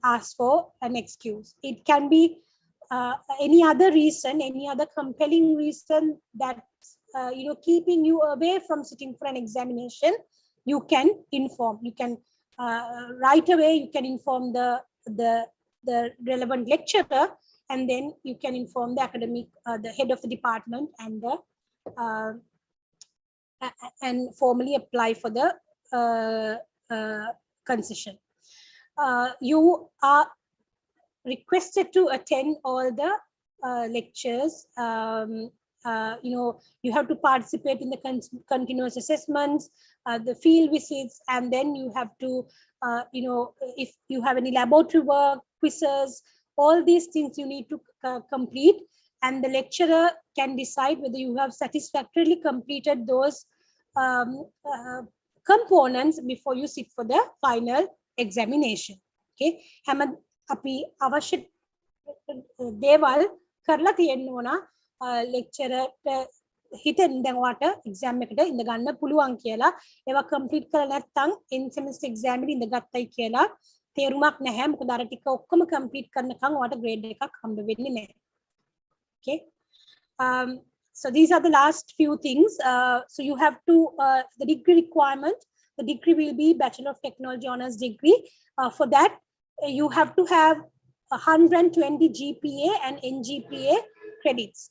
ask for an excuse. It can be any other reason, any other compelling reason that you know, keeping you away from sitting for an examination. You can inform. You can right away. You can inform the relevant lecturer, and then you can inform the academic, the head of the department, and the and formally apply for the concession. You are requested to attend all the lectures. You know, you have to participate in the continuous assessments, the field visits, and then you have to, you know, if you have any laboratory work, quizzes, all these things you need to complete, and the lecturer can decide whether you have satisfactorily completed those components before you sit for the final examination. Okay, හැම අපි අවශ්‍ය දේවල් කරලා තියෙන්න ඕන lecturer හිතෙන් දැන් ඔයාට exam එකට ඉඳ ගන්න පුළුවන් කියලා. ඒවා complete කරලා නැත්නම් end semester exam එකේ ඉඳ ගත්තයි කියලා තේරුමක් නැහැ. මොකද අර ටික ඔක්කොම complete කරනකම් ඔයාට grade එකක් හම්බ වෙන්නේ නැහැ. Okay. So these are the last few things. So you have to, the degree requirement, the degree will be Bachelor of Technology Honors degree. For that, you have to have 120 GPA and NGPA credits.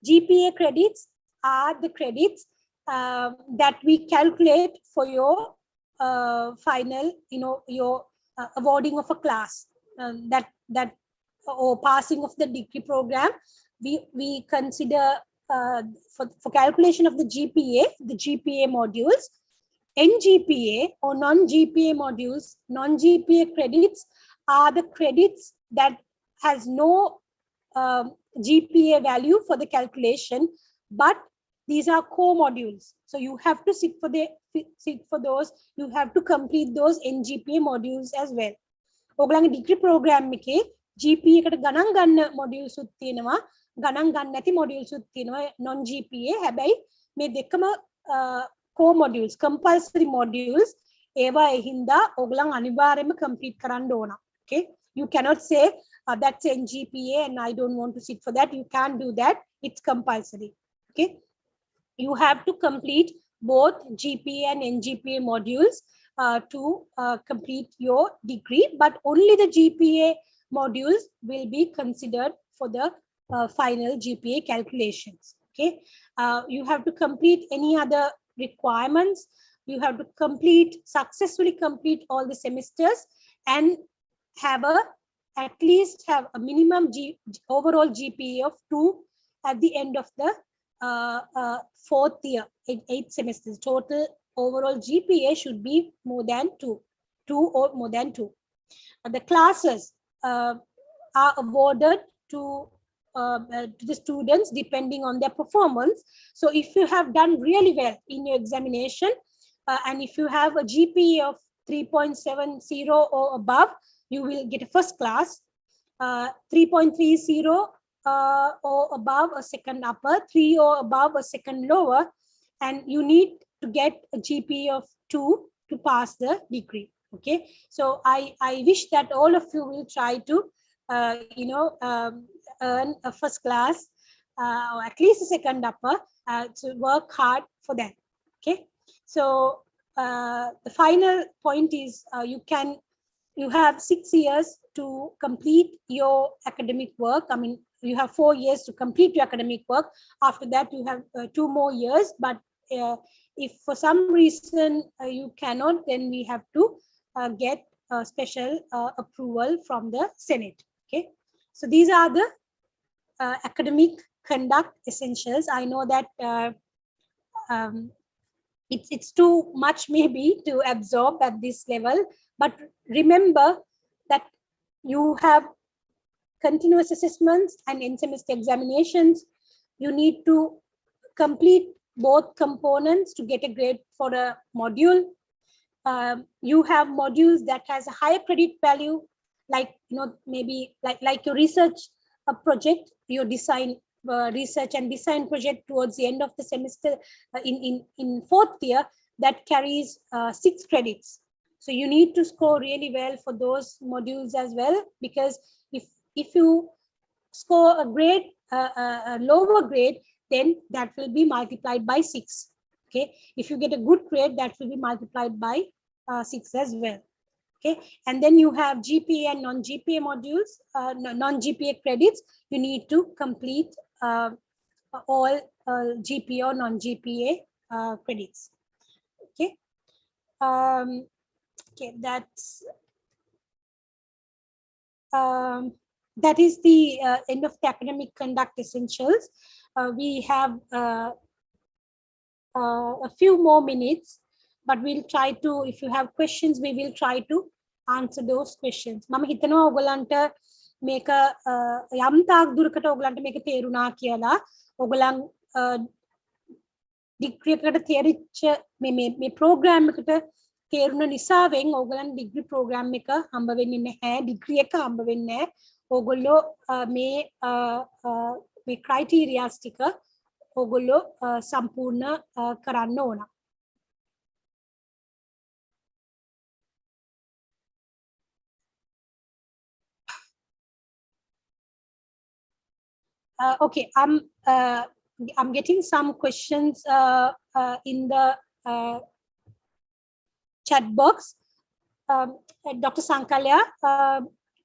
GPA credits are the credits that we calculate for your final, you know, your awarding of a class, that or passing of the degree program. We consider for calculation of the GPA modules, NGPA or non-GPA modules, non-GPA credits are the credits that has no GPA value for the calculation, but these are core modules. So you have to sit for those. You have to complete those NGPA modules as well. ඔයගලගේ degree program එකේ GPA එකට ගණන් ගන්න modules උත් තියෙනවා. ගණන් ගන්න නැති modules උත් තියෙනවා non GPA. හැබැයි මේ දෙකම core modules, compulsory modules. ඒවා හින්දා ඔයගලන් අනිවාර්යයෙන්ම complete කරන්න ඕන. Okay, you cannot say that's NGPA and I don't want to sit for that. You can't do that. It's compulsory. Okay, you have to complete both GPA and NGPA modules to complete your degree, but only the GPA modules will be considered for the final GPA calculations. Okay, you have to complete any other requirements. You have to successfully complete all the semesters and have at least have a minimum overall GPA of 2 at the end of the fourth year, 8 semesters. Total overall GPA should be more than 2 or more than 2. The classes are awarded to the students depending on their performance. So if you have done really well in your examination, and if you have a GPA of 3.70 or above, you will get a first class. 3.30 or above, a second upper, 3 or above, a second lower, and you need to get a GPA of 2 to pass the degree. Okay, so I wish that all of you will try to earn a first class or at least a second upper, to work hard for that. Okay, so the final point is you have 6 years to complete your academic work. I mean, you have 4 years to complete your academic work. After that, you have 2 more years. But if for some reason you cannot, then we have to get a special approval from the Senate. Okay, so these are the academic conduct essentials. I know that it's too much maybe to absorb at this level, but remember that you have continuous assessments and in-semester examinations. You need to complete both components to get a grade for a module. You have modules that has a higher credit value, like maybe like your research project, your design research and design project towards the end of the semester in fourth year, that carries 6 credits. So you need to score really well for those modules as well, because if you score a grade, a lower grade, then that will be multiplied by 6. Okay, if you get a good grade, that will be multiplied by 6 as well. Okay, and then you have GPA and non-GPA modules, non-GPA credits. You need to complete all GPA or non-GPA credits. Okay, okay, that is the end of the academic conduct essentials. We have a few more minutes, but we'll try to, if you have questions, we will try to answer those questions. මම හිතනවා ඔයගලන්ට මේක යම් තාක් දුරකට ඔයගලන්ට මේක තේරුණා කියලා. ඔයගලන් ඩිග්‍රී එකකට තේරිච්ච මේ ප්‍රෝග්‍රෑම් එකට තේරුණ නිසාවෙන් ඔයගලන් ඩිග්‍රී ප්‍රෝග්‍රෑම් එක හම්බ වෙන්නේ නැහැ, ඩිග්‍රී එක හම්බ වෙන්නේ නැහැ. ඔයගොල්ලෝ මේ ක්‍රයිටීරියාස් ටික ඔයගොල්ලෝ සම්පූර්ණ කරන්න ඕන. Okay, I'm getting some questions in the chat box. Dr. Sankalya,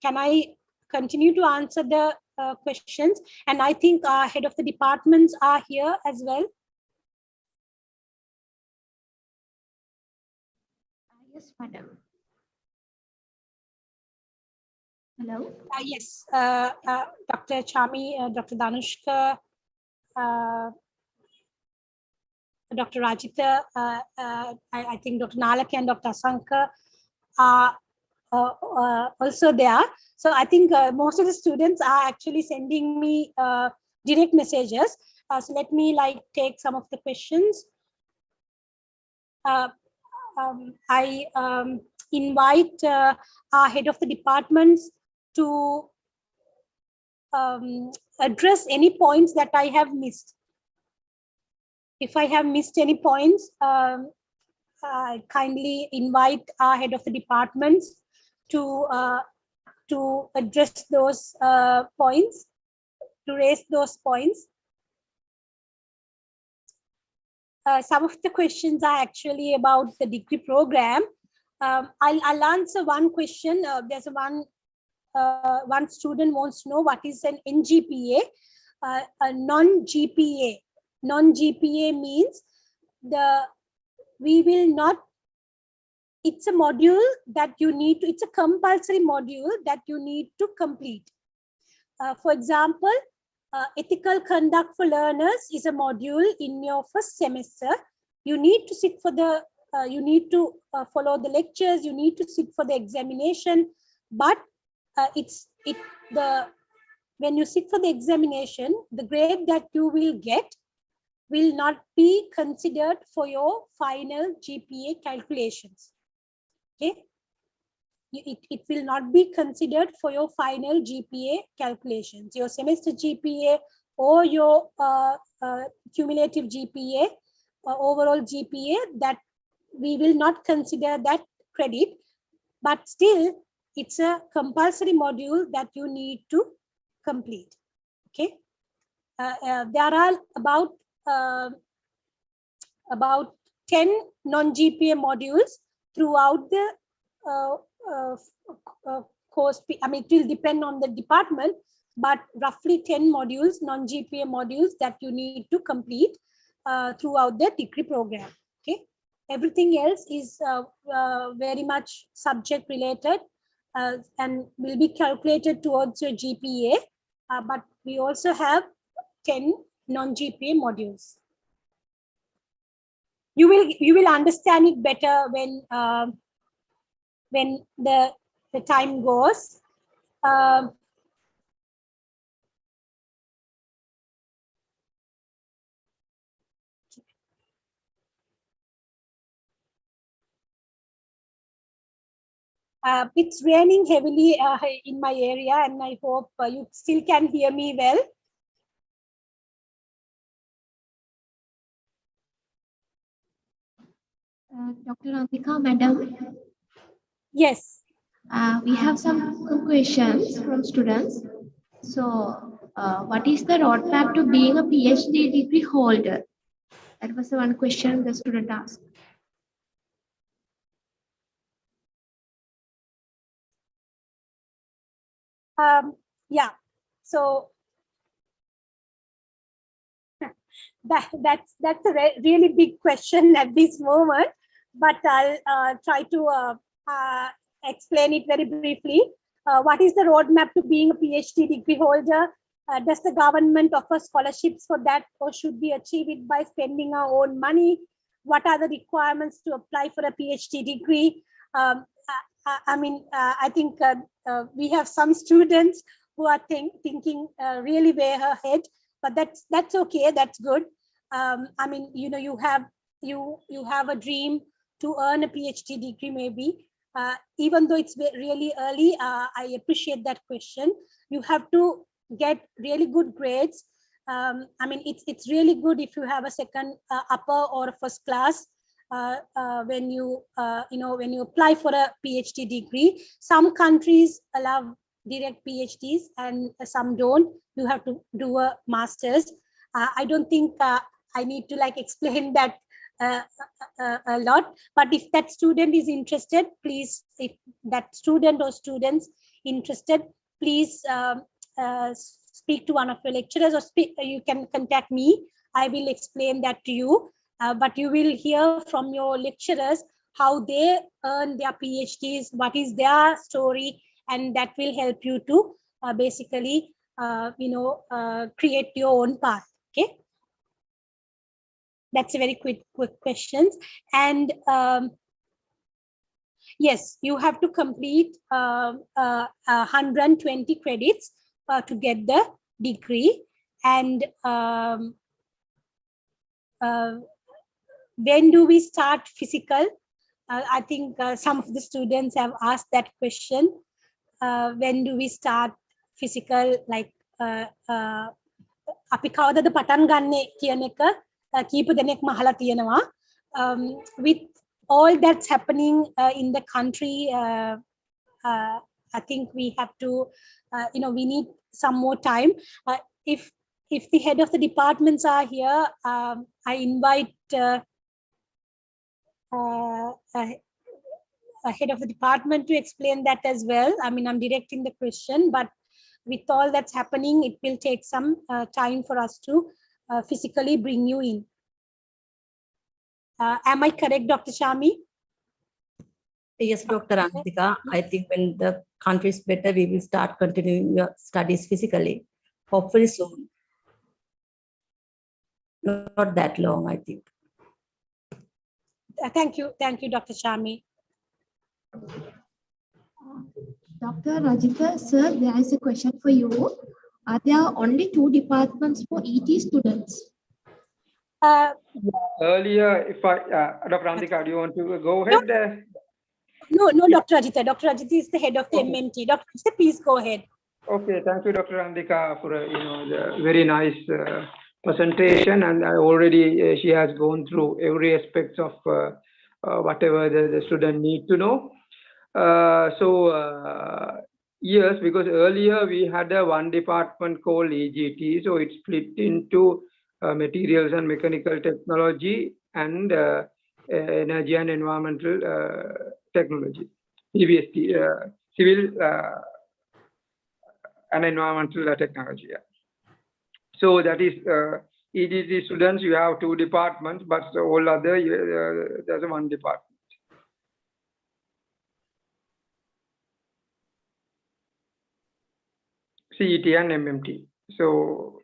can I continue to answer the questions? And I think our head of the departments are here as well. Yes, madam. Hello. Yes, Dr. Chami, Dr. Danushka, Dr. Rajita, I think Dr. Nalak and Dr. Asanka are also there. So I think most of the students are actually sending me direct messages. So let me take some of the questions. I invite our head of the departments to address any points that I have missed. If I have missed any points, I kindly invite our head of the departments to address those points, to raise those points. Some of the questions are actually about the degree program. I'll answer one question. There's one student wants to know what is an NGPA. A non-GPA. Non-GPA means we will not. It's a module that you need to. It's a compulsory module that you need to complete. For example, ethical conduct for learners is a module in your first semester. You need to sit for the. You need to follow the lectures. You need to sit for the examination, but when you sit for the examination, the grade that you will get will not be considered for your final GPA calculations. Okay, it will not be considered for your final GPA calculations. Your semester GPA or your cumulative GPA, overall GPA, that we will not consider that credit, but still it's a compulsory module that you need to complete. Okay, there are about 10 non-GPA modules throughout the course. I mean, it will depend on the department, but roughly 10 modules, non-GPA modules that you need to complete throughout the degree program. Okay, everything else is very much subject related and will be calculated towards your GPA, but we also have 10 non-GPA modules. You will understand it better when the time goes. It's raining heavily in my area, and I hope you still can hear me well. Dr. Antika, madam. Yes. We have some questions from students. So, what is the roadmap to being a PhD degree holder? That was the one question the student asked. Yeah. So that's a really big question at this moment, but I'll try to explain it very briefly. What is the roadmap to being a PhD degree holder? Does the government offer scholarships for that, or should we achieve it by spending our own money? What are the requirements to apply for a PhD degree? I think we have some students who are thinking really way ahead, but that's okay. That's good. I mean, you have a dream to earn a PhD degree, maybe. Even though it's really early, I appreciate that question. You have to get really good grades. I mean, it's really good if you have a second upper or a first class when you apply for a PhD degree. Some countries allow direct PhDs and some don't. You have to do a master's. I don't think I need to explain that a lot, but if that student is interested, please, if that student or students interested, please speak to one of your lecturers, or you can contact me. I will explain that to you, but you will hear from your lecturers how they earn their PhDs, what is their story, and that will help you to basically create your own path. Okay, that's a very quick question. And yes, you have to complete 120 credits to get the degree. And when do we start physical? I think some of the students have asked that question. When do we start physical? අපි කවදද පටන් ගන්නෙ කියන එක කීප දෙනෙක්ම අහලා තියෙනවා. With all that's happening in the country, I think we have to, we need some more time. If the head of the departments are here, I invite head of the department to explain that as well. I mean, I'm directing the question, but with all that's happening, it will take some time for us to physically bring you in. Am I correct, Dr. Shami? Yes, Dr. Antika. I think when the country is better, we will start continuing your studies physically. Hopefully soon. Not that long, I think. Thank you, Dr. Shami. Dr. Rajita, sir, there is a question for you. Are there only 2 departments for ET students? Earlier, if Dr. Antika, do you want to go ahead? No, Dr. Rajita. Dr. Rajita is the head of the MMT. Dr. Rajita, please go ahead. Okay, thank you, Dr. Andika, for the very nice presentation, and already she has gone through every aspect of whatever the student need to know. Yes, because earlier we had one department called EGT, so it's split into materials and mechanical technology and energy and environmental technology, CVST, civil and environmental technology. Yeah. So that is EGT students, you have 2 departments, but all other, there's one department. CET and MMT. So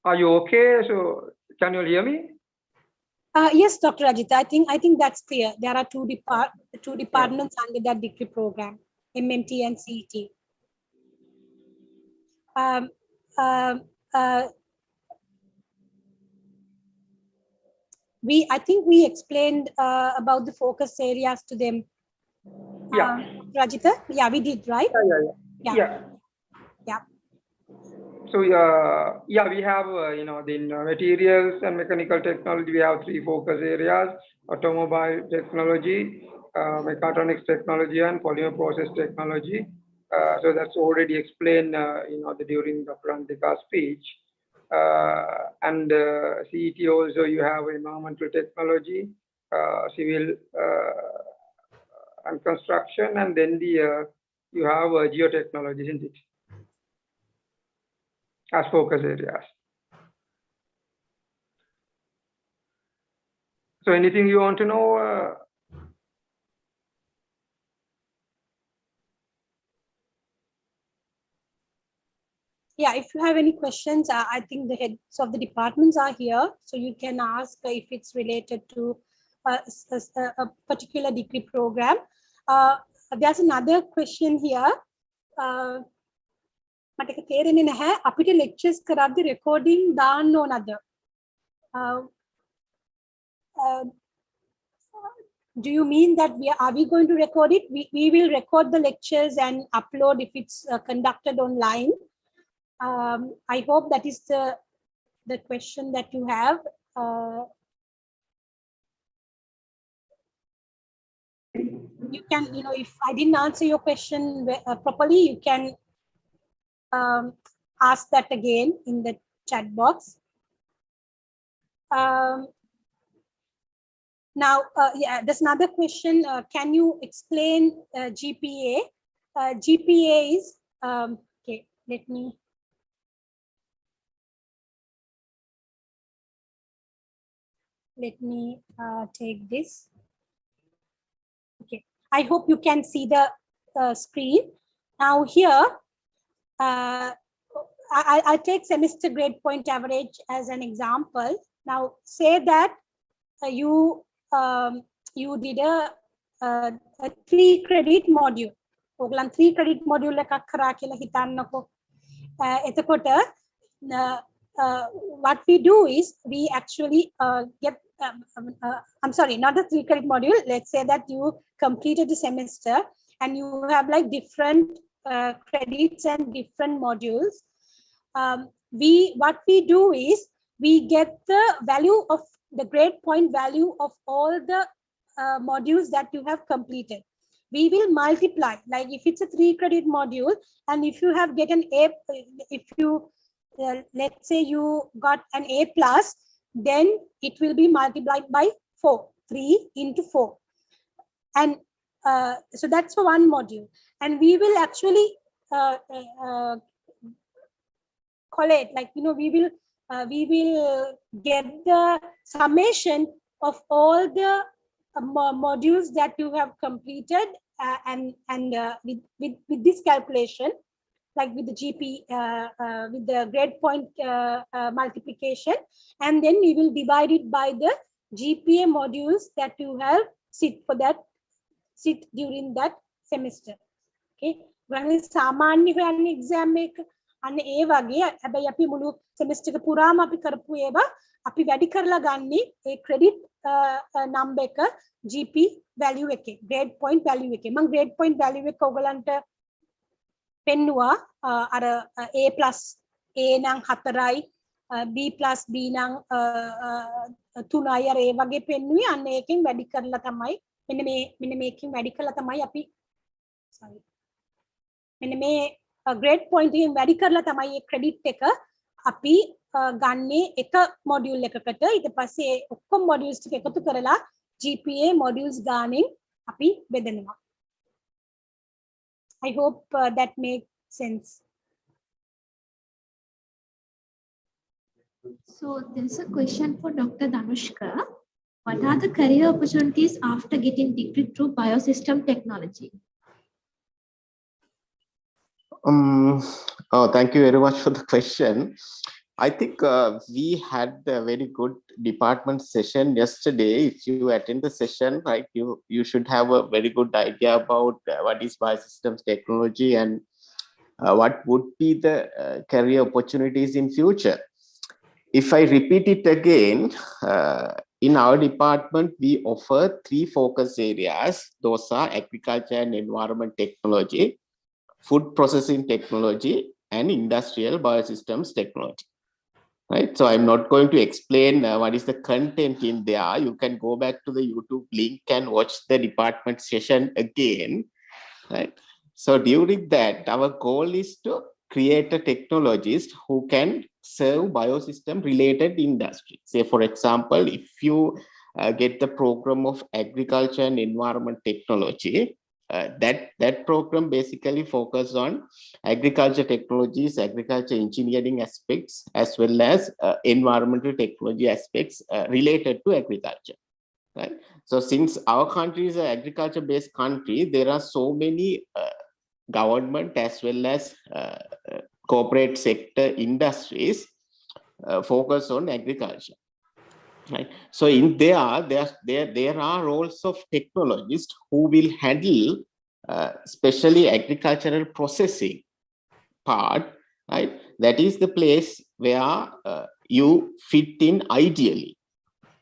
are you okay? So can you hear me? Yes, Dr. Rajita. I think that's clear. There are two departments under that degree program, MMT and CET. I think we explained about the focus areas to them. Yeah. Rajita, yeah, we did, right? Yeah. So yeah, we have the materials and mechanical technology. We have 3 focus areas: automobile technology, mechatronics technology, and polymer process technology. So that's already explained, during Dr. Andika's speech. And CET also, you have environmental technology, civil and construction, and then you have geotechnology, isn't it? As focus areas. So anything you want to know? Yeah, if you have any questions, I think the heads of the departments are here, so you can ask if it's related to a particular degree program. There's another question here. මට ඒක තේරෙන්නේ නැහැ අපිට lectures කරද්දි recording දාන්න ඕනද? Do you mean that are we going to record it? We will record the lectures and upload if it's conducted online. I hope that is the question that you have. You can, if I didn't answer your question properly, you can ask that again in the chat box. Now, yeah, there's another question. Can you explain GPA? GPA is, okay, let me. Take this. Okay, I hope you can see the screen. Now here, I take semester grade point average as an example. Now say that you did a 3-credit module. ඔයගලන් 3-credit module එකක් කරා කියලා හිතන්නකෝ. එතකොට what we do is we actually get I'm sorry, not the 3-credit module. Let's say that you completed the semester and you have like different credits and different modules. What we do is we get the value of the grade point value of all the modules that you have completed. We will multiply, like if it's a 3-credit module, and if you have get an A, if you let's say you got an A plus, then it will be multiplied by 4, 3 into 4. And so that's for one module. And we will actually collate, like, you know, we will get the summation of all the modules that you have completed, and with this calculation, like with the GP, with the grade point multiplication, and then we will divide it by the GPA modules that you have sit during that semester. Okay, when සාමාන්‍ය හොයන්නේ exam එක අන්න ඒ වගේ. හැබැයි අපි මුළු semester එක පුරාම අපි කරපු ඒවා අපි වැඩි කරලා ගන්නේ ඒ credit number එක GP value එකේ, grade point value එකේ. මම grade point value එක ඔයගලන්ට පෙන්නුවා. අර A plus A නම් 4යි, B plus B නම් 3යි, අර ඒ වගේ පෙන්නුවේ. අන්න ඒකෙන් වැඩි කරලා තමයි මෙන්න මේකෙන් වැඩි කරලා තමයි අපි sorry මෙන්න මේ grade point එකෙන් වැඩි කරලා තමයි මේ credit එක අපි ගන්නේ එක module එකකට. ඊට පස්සේ ඔක්කොම modules ටික එකතු කරලා GPA modules ගානෙන් අපි බෙදනවා. I hope that makes sense. So there's a question for Dr. Danushka. What are the career opportunities after getting degree through biosystem technology? Oh, thank you very much for the question. I think we had a very good department session yesterday. If you attend the session, right, you should have a very good idea about what is biosystems technology and what would be the career opportunities in future. If I repeat it again, in our department, we offer 3 focus areas. Those are agriculture and environment technology, food processing technology, and industrial biosystems technology. Right. So I'm not going to explain what is the content in there. You can go back to the YouTube link and watch the department session again. Right. So during that, our goal is to create a technologist who can serve biosystem related industry. Say, for example, if you get the program of agriculture and environment technology, that program basically focuses on agriculture technologies, agriculture engineering aspects, as well as environmental technology aspects related to agriculture. Right. So since our country is an agriculture-based country, there are so many government as well as corporate sector industries focus on agriculture. Right. So in there are roles of technologists who will handle especially agricultural processing part. Right. That is the place where you fit in ideally.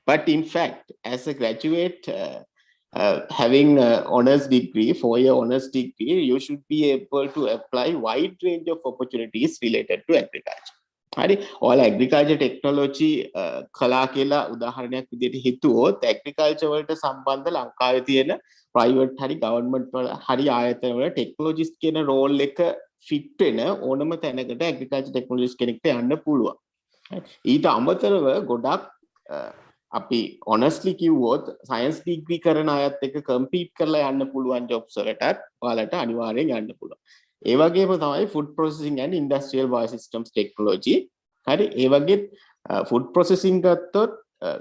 But in fact, as a graduate having an honors degree, 4-year honors degree, you should be able to apply wide range of opportunities related to agriculture. හරි ඔයාලා agriculture technology කලා කියලා උදාහරණයක් විදිහට හිතුවොත් agriculture වලට සම්බන්ධ ලංකාවේ තියෙන private හරි government වල හරි ආයතන වල technologist කියන role එක fit වෙන ඕනම තැනකට agriculture technologist කෙනෙක්ට යන්න පුළුවන්. ඊට අමතරව ගොඩක් අපි honestly කිව්වොත් science degree කරන අයත් එක්ක compete කරලා යන්න පුළුවන් jobs වලටත් ඔයාලට අනිවාර්යෙන් යන්න පුළුවන්. ඒ වගේම තමයි food processing and industrial biosystems technology. හරි ඒ වගේ food processing ගත්තොත්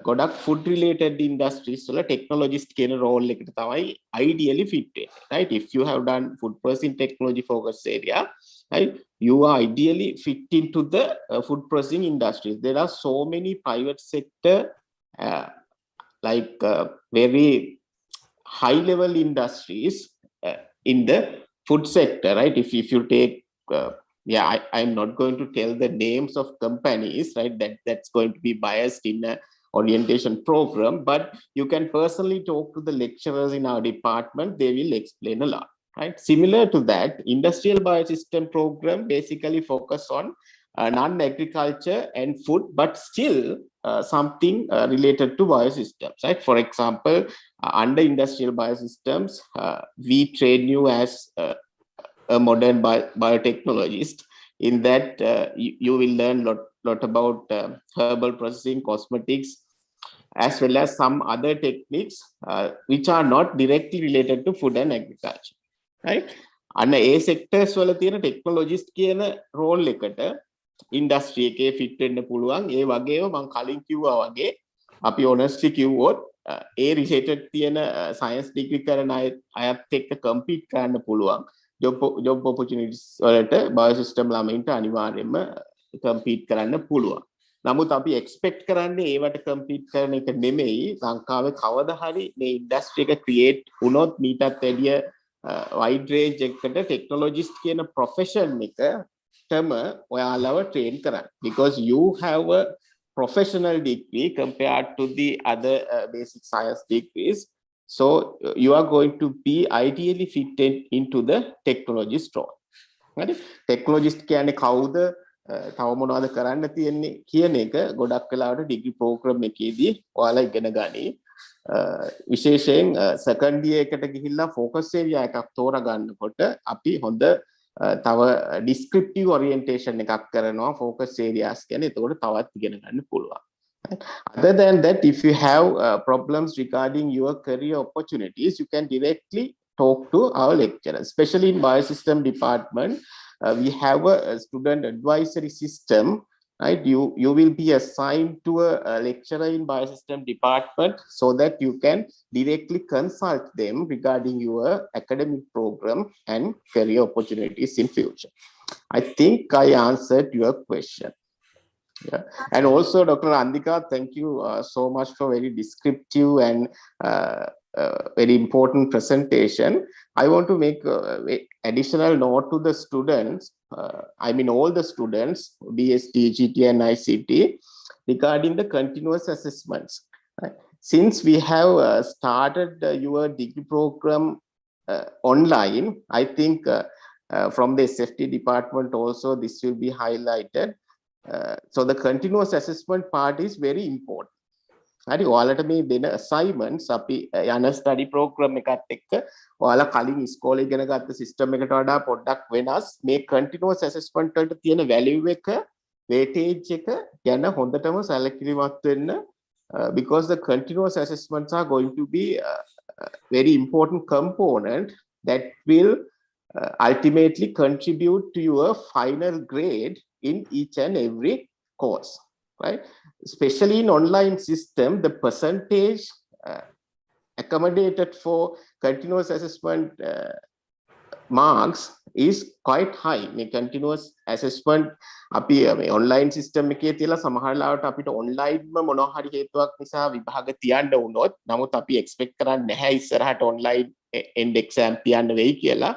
ගොඩක් food related industries වල technologist කියන role එකට තමයි ideally fit වෙන්නේ. Right, if you have done food processing technology focus area, right, you are ideally fit into the food processing industries. There are so many private sector very high level industries in the food sector, right? If you take I'm not going to tell the names of companies, right? That's going to be biased in a orientation program, but you can personally talk to the lecturers in our department. They will explain a lot, right? Similar to that, industrial biosystem program basically focus on non-agriculture and food, but still something related to biosystems, right? For example, under industrial biosystems, we train you as a modern biotechnologist. In that, you will learn lot about herbal processing, cosmetics, as well as some other techniques which are not directly related to food and agriculture, right? And A sectors වල තියෙන technologist කියන role එකට industry එකේ fit වෙන්න පුළුවන්. ඒ වගේම මම කලින් කිව්වා වගේ අපි honestly කිව්වොත් ඒ related තියෙන science degree කරන අයත් එක්ක compete කරන්න පුළුවන්. job opportunities වලට biosystem ළමයින්ට අනිවාර්යයෙන්ම compete කරන්න පුළුවන්. නමුත් අපි expect කරන්නේ ඒවට compete කරන එක නෙමෙයි. ලංකාවේ කවදා හරි මේ industry එක create වුණොත් මීටත් වැඩිය wide range එකට technologist කියන profession එකටම ඔයාලව train කරන්න. Because you have a professional degree compared to the other basic science degrees. So you are going to be ideally fitted into the technologist role. Right? Technologist කියන්නේ කවුද? තව මොනවද කරන්න තියෙන්නේ කියන එක ගොඩක් වෙලාවට ඩිග්‍රී ප්‍රෝග්‍රෑම් එකේදී ඔයාලා ඉගෙන ගනි. විශේෂයෙන් සෙකන්ඩ් ඉයර් එකට ගිහිල්ලා ෆෝකස් ඒරියා එකක් තෝරා ගන්නකොට අපි හොඳ තව ඩිස්ක්‍රිප්ටිව් ඔරියන්ටේෂන් එකක් කරනවා ෆෝකස් ඒරියාස් කියන්නේ. එතකොට තවත් ඉගෙන ගන්න පුළුවන්. Other than that, if you have problems regarding your career opportunities, you can directly talk to our lecturer, especially in biosystem department. We have a student advisory system, right? You will be assigned to a lecturer in biosystem department so that you can directly consult them regarding your academic program and career opportunities in future. I think I answered your question. Yeah. And also, Dr. Andika, thank you so much for very descriptive and very important presentation. I want to make additional note to the students, I mean all the students, BST, GT and ICT, regarding the continuous assessments. Since we have started your degree program online, I think from the SFT department also this will be highlighted. So the continuous assessment part is very important. හරි ඔයාලට මේ දෙන assignments අපි යන study program එකත් එක්ක ඔයාලා කලින් ඉස්කෝලේ ඉගෙන ගත්ත system එකට වඩා පොඩ්ඩක් වෙනස්. මේ continuous assessment වලට තියෙන value එක weightage එක ගැන හොඳටම සැලකිලිමත් වෙන්න, because the continuous assessments are going to be a very important component that will ultimately contribute to your final grade in each and every course, right? Especially in online system, the percentage accommodated for continuous assessment marks is quite high. මේ continuous assessment අපි මේ online system එකේ තියලා සමහර ලාවට අපිට online ම මොනවා හරි හේතුවක් නිසා විභාග තියන්න වුණොත්, නමුත් අපි expect කරන්නේ නැහැ ඉස්සරහට online end exam තියන්න වෙයි කියලා.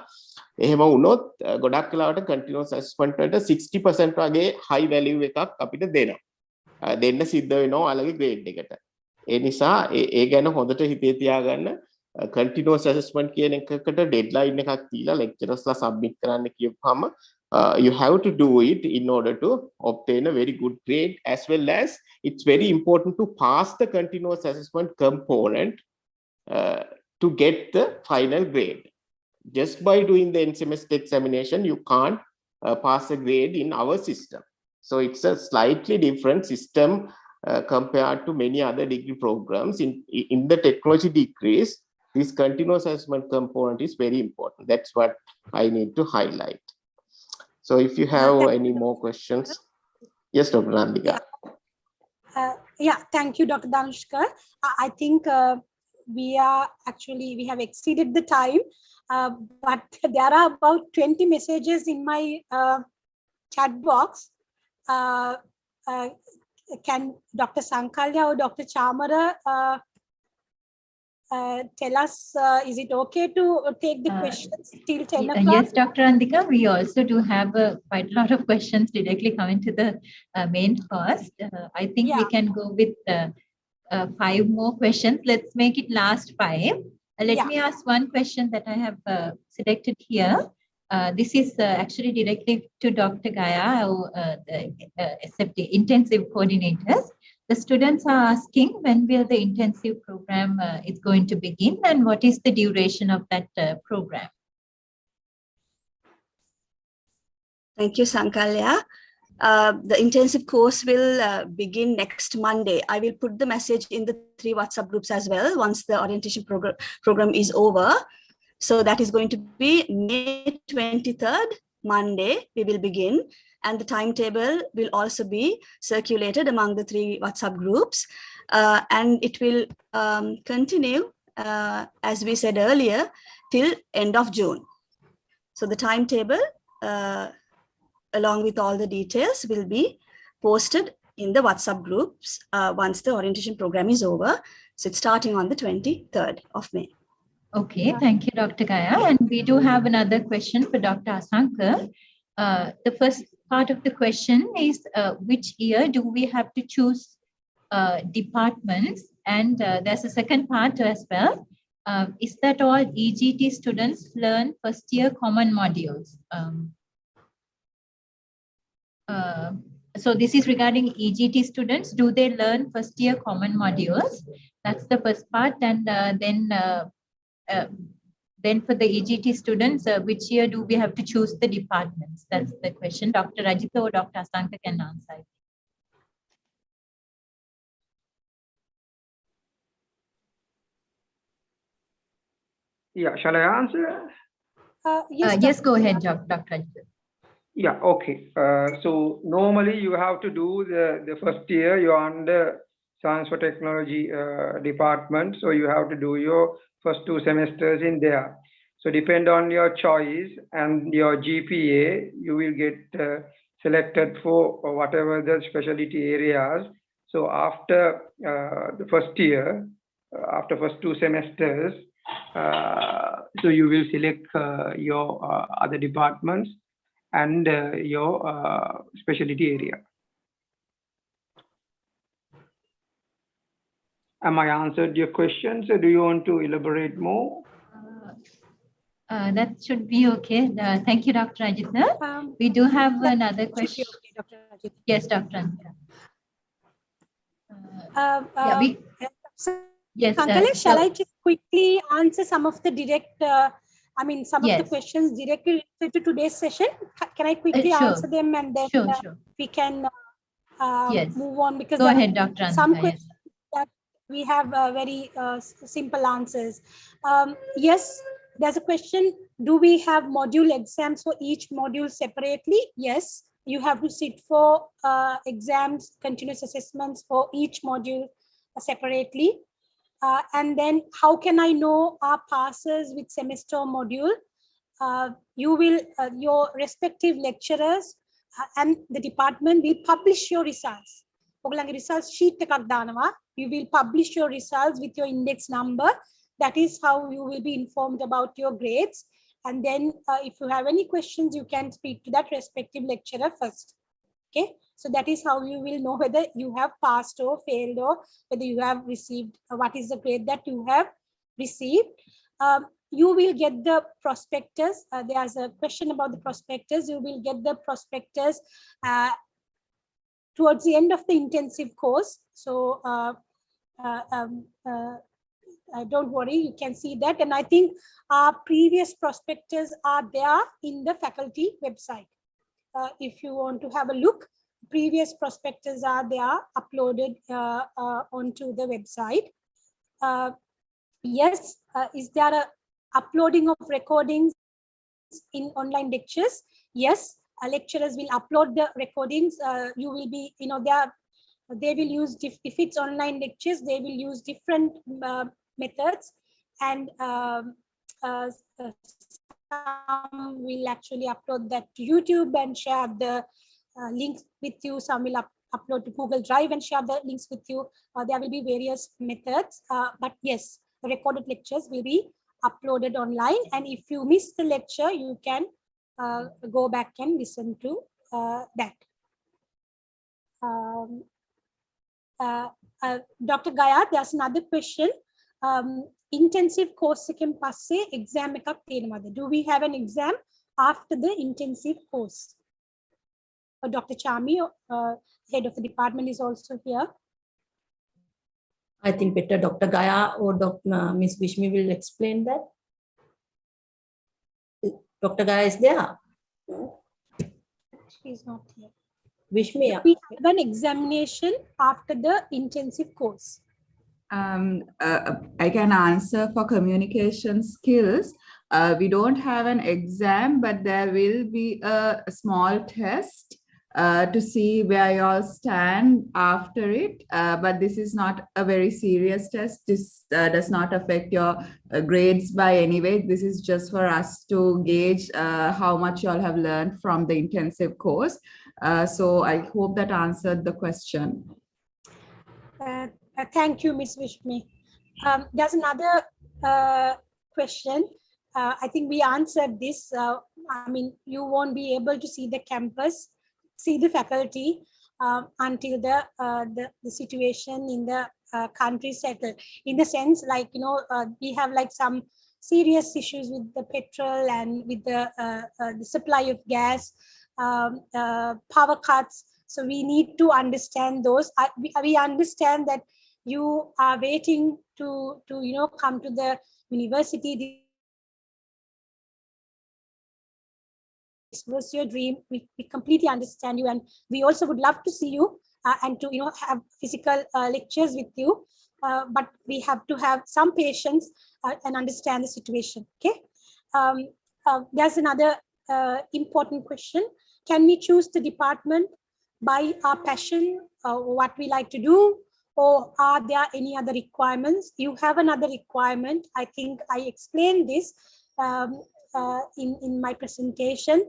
එහෙම වුණොත් ගොඩක් වෙලාවට continuous assessment වලට 60% වගේ high value එකක් අපිට දෙනවා. දෙන්න සිද්ධ වෙනවා ඔයාලගේ grade එකට. ඒ නිසා ඒ ගැන හොඳට හිතේ තියාගන්න. Continuous assessment කියන එකකට deadline එකක් තියලා lecturers ලා submit කරන්න කියපුවම you have to do it in order to obtain a very good grade, as well as it's very important to pass the continuous assessment component to get the final grade. Just by doing the end semester examination, you can't pass a grade in our system. So it's a slightly different system compared to many other degree programs. In the technology degrees, this continuous assessment component is very important. That's what I need to highlight. So if you have any more questions. Yes, Dr. Nandika. Yeah, thank you, Dr. Danushka. I think we have exceeded the time, but there are about 20 messages in my chat box. Can Dr. Sankalya or Dr. Chamara tell us, is it okay to take the questions till 10 o'clock? Yes, Dr. Andika, we also do have quite a lot of questions directly coming to the main course. I think we can go with 5 more questions. Let's make it last 5. Let me ask one question that I have selected here. This is actually directly to Dr. Gaya, the SFT intensive coordinators. The students are asking when will the intensive program is going to begin and what is the duration of that program? Thank you, Sankalya. The intensive course will begin next Monday. I will put the message in the 3 WhatsApp groups as well once the orientation program is over. So that is going to be May 23rd, Monday, we will begin. And the timetable will also be circulated among the 3 WhatsApp groups. And it will continue, as we said earlier, till end of June. So the timetable, along with all the details, will be posted in the WhatsApp groups once the orientation program is over. So it's starting on the 23rd of May. Okay, thank you, Dr. Gaya. And we do have another question for Dr. Asankar. The first part of the question is, which year do we have to choose departments? And there's a second part as well. Is that all EGT students learn first year common modules? So this is regarding EGT students. Do they learn first year common modules? That's the first part. And then for the EGT students, which year do we have to choose the departments? That's the question. Dr. Rajitha or Dr. Asankar can answer. Yeah, shall I answer? Yes, go ahead, Dr. Rajitha. Yeah, okay. So normally you have to do the first year, you're under Science for Technology department. So you have to do your first 2 semesters in there. So depend on your choice and your GPA, you will get selected for whatever the specialty areas. So after the first year, after first 2 semesters, so you will select your other departments and your specialty area. Am I answered your question? So do you want to elaborate more? That should be okay. Thank you, Dr. Rajitha. We do have another question. Okay, Dr. Rajitha. Yes, Dr. Rajitha. Yes. Ankale, shall I just quickly answer some of the direct, some of the questions directly related to today's session? Can I quickly answer them and then we can move on? Because go ahead, Dr. Rajitha. Some questions that we have very simple answers. Yes, there's a question, do we have module exams for each module separately? Yes, you have to sit for exams, continuous assessments for each module separately. And then how can I know our passes with semester module? You will, your respective lecturers and the department will publish your results. Results sheet you will publish your results with your index number. That is how you will be informed about your grades. And then if you have any questions, you can speak to that respective lecturer first. Okay, so that is how you will know whether you have passed or failed, or whether you have received, what is the grade that you have received. You will get the prospectus. There's a question about the prospectus. You will get the prospectus towards the end of the intensive course. So don't worry, you can see that. And I think our previous prospectus are there in the faculty website. If you want to have a look, previous prospectus are there uploaded onto the website. Yes, is there a uploading of recordings in online lectures? Yes, lecturers will upload the recordings. You will be, they will use, if it's online lectures, they will use different methods, and some will actually upload that to YouTube and share the links with you. Some will upload to Google Drive and share the links with you. There will be various methods, but yes, the recorded lectures will be uploaded online. And if you miss the lecture, you can go back and listen to that. Dr. Gaya, there's another question. Intensive course ekෙන් පස්සේ exam එකක් තියෙනවද? Do we have an exam after the intensive course? Dr. Chami, head of the department, is also here. I think better Dr. Gaya or Dr. Ms. Vishmi will explain that. Dr. Gaya is there? She's not here. Vishmiya. We have an examination after the intensive course. I can answer for communication skills. We don't have an exam, but there will be a small test to see where you all stand after it. But this is not a very serious test. This does not affect your grades by any way. This is just for us to gauge how much you all have learned from the intensive course. So I hope that answered the question. Thank you, Ms. Vishmi. There's another question. I think we answered this. I mean, you won't be able to see the campus, see the faculty until the situation in the country settle. In the sense, like, you know, we have like some serious issues with the petrol and with the supply of gas, power cuts. So we need to understand those. We understand that you are waiting to you know, come to the university. This was your dream. We completely understand you, and we also would love to see you and to, you know, have physical lectures with you. But we have to have some patience and understand the situation. Okay. There's another important question. Can we choose the department by our passion, what we like to do, or are there any other requirements? You have another requirement. I think I explained this in my presentation.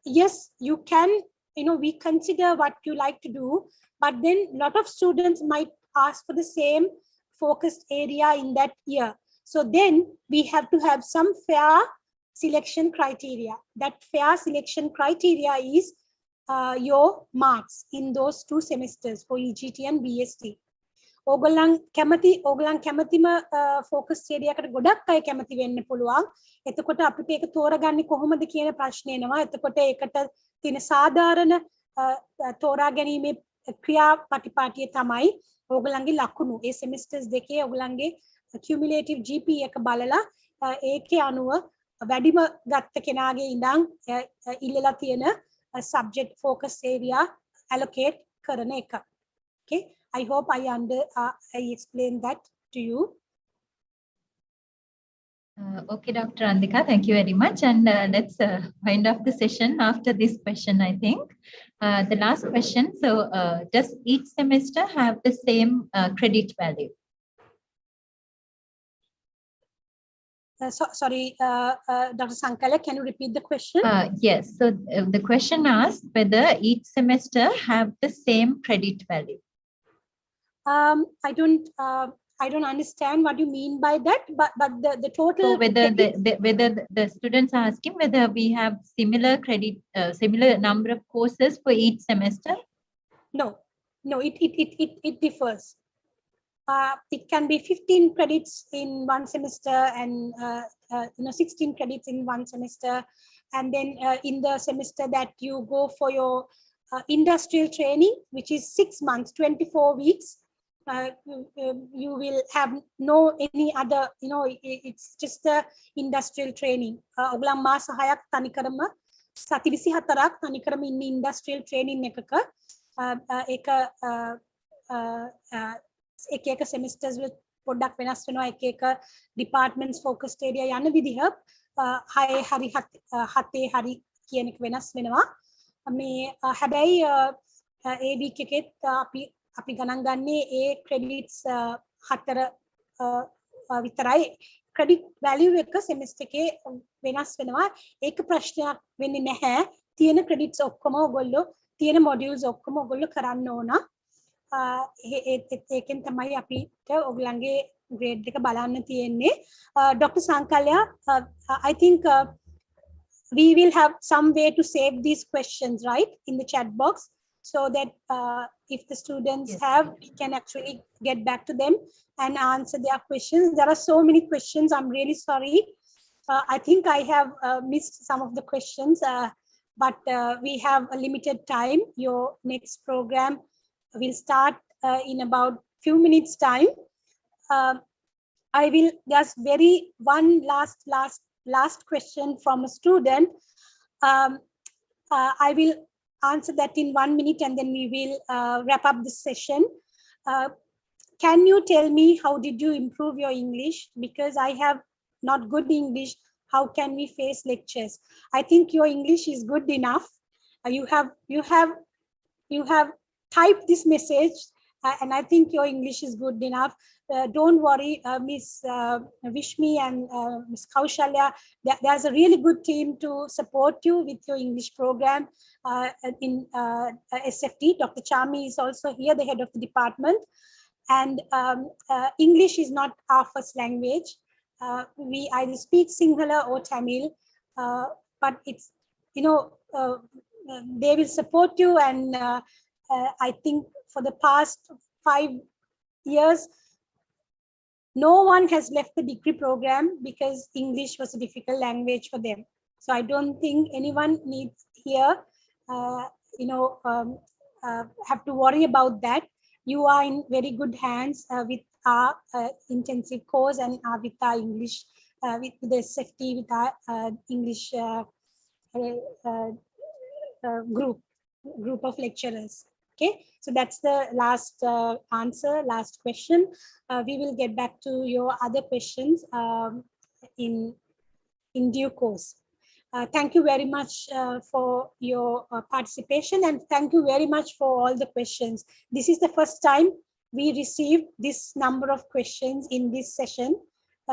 Yes, you can, you know, we consider what you like to do, but then a lot of students might ask for the same focused area in that year. So then we have to have some fair selection criteria. That fair selection criteria is your marks in those 2 semesters for EGT and BST. ඕගොල්ලන් කැමතිම focus area එකට ගොඩක් අය කැමති වෙන්න පුළුවන්. එතකොට අපිට ඒක තෝරගන්නේ කොහොමද කියන ප්‍රශ්නේ එනවා. එතකොට ඒකට තියෙන සාධාරණ තෝරා ගැනීමේ ක්‍රියාපටිපාටිය තමයි ඕගොල්ලන්ගේ ලකුණු. ඒ semesters දෙකේ ඕගොල්ලන්ගේ cumulative GPA එක බලලා ඒකේ අනුව වැඩිම ගත්ත කෙනාගේ ඉඳන් ඉල්ලලා තියෙන subject focus area allocate කරන එක. Okay, I hope I explained that to you. Okay, Dr. Andika, thank you very much. And let's wind up the session after this question, I think. The last question, so does each semester have the same credit value? Sorry, Dr. Sankala, can you repeat the question? Yes, so the question asked whether each semester have the same credit value. I don't understand what you mean by that, but the total. So whether the students are asking whether we have similar credit, similar number of courses for each semester. No, it differs. It can be 15 credits in one semester and 16 credits in one semester, and then in the semester that you go for your industrial training, which is 6 months, 24 weeks. You will have no any other, it's just the industrial training. ඔගලන් මාස 6ක් තනිකරම සති 24ක් තනිකරම ඉන්න industrial training එකක ඒක එක semesters වල පොඩ්ඩක් වෙනස් වෙනවා. එක departments focused area යන විදිහ 6 හරි 7 හරි කියන එක වෙනස් වෙනවා. මේ හැබැයි ඒ week එකෙත් අපි ගණන් ගන්නේ ඒ credits 4 විතරයි. credit value එක semester එකේ වෙනස් වෙනවා. ඒක ප්‍රශ්නයක් වෙන්නේ නැහැ. තියෙන credits ඔක්කොම ඔයගොල්ලෝ තියෙන modules ඔක්කොම ඔයගොල්ලෝ කරන්න ඕන. ඒකෙන් තමයි අපිට ඔයගලන්ගේ grade එක බලන්න තියෙන්නේ. Dr. Sankalya, I think we will have some way to save these questions, right, in the chat box, so that if the students have, we can actually get back to them and answer their questions. There are so many questions. I'm really sorry. I think I have missed some of the questions, but we have a limited time. Your next program will start in about few minutes time. I will just one last question from a student. I will answer that in 1 minute and then we will wrap up this session. Can you tell me how did you improve your English? Because I have not good English. How can we face lectures? I think your English is good enough. You have typed this message, and I think your English is good enough. Don't worry, Miss Vishmi and Miss Kaushalya. There's a really good team to support you with your English program in SFT. Dr. Chami is also here, the head of the department. And English is not our first language. We either speak Sinhala or Tamil, but it's, you know, they will support you. And I think for the past 5 years, no one has left the degree program because English was a difficult language for them. So I don't think anyone needs here, have to worry about that. You are in very good hands with our intensive course and with our English, with the SFT, with our English group of lecturers. Okay, so that's the last answer, last question. We will get back to your other questions in due course. Thank you very much for your participation, and thank you very much for all the questions. This is the first time we received this number of questions in this session.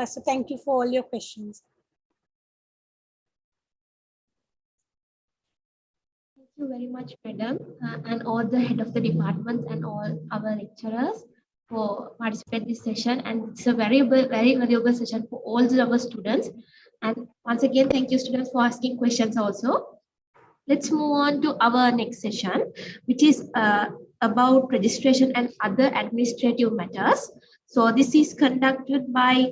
So thank you for all your questions. Thank you very much, Madam, and all the head of the departments and all our lecturers for participating in this session. And it's a very valuable session for all our students. And once again, thank you, students, for asking questions also. Let's move on to our next session, which is about registration and other administrative matters. So this is conducted by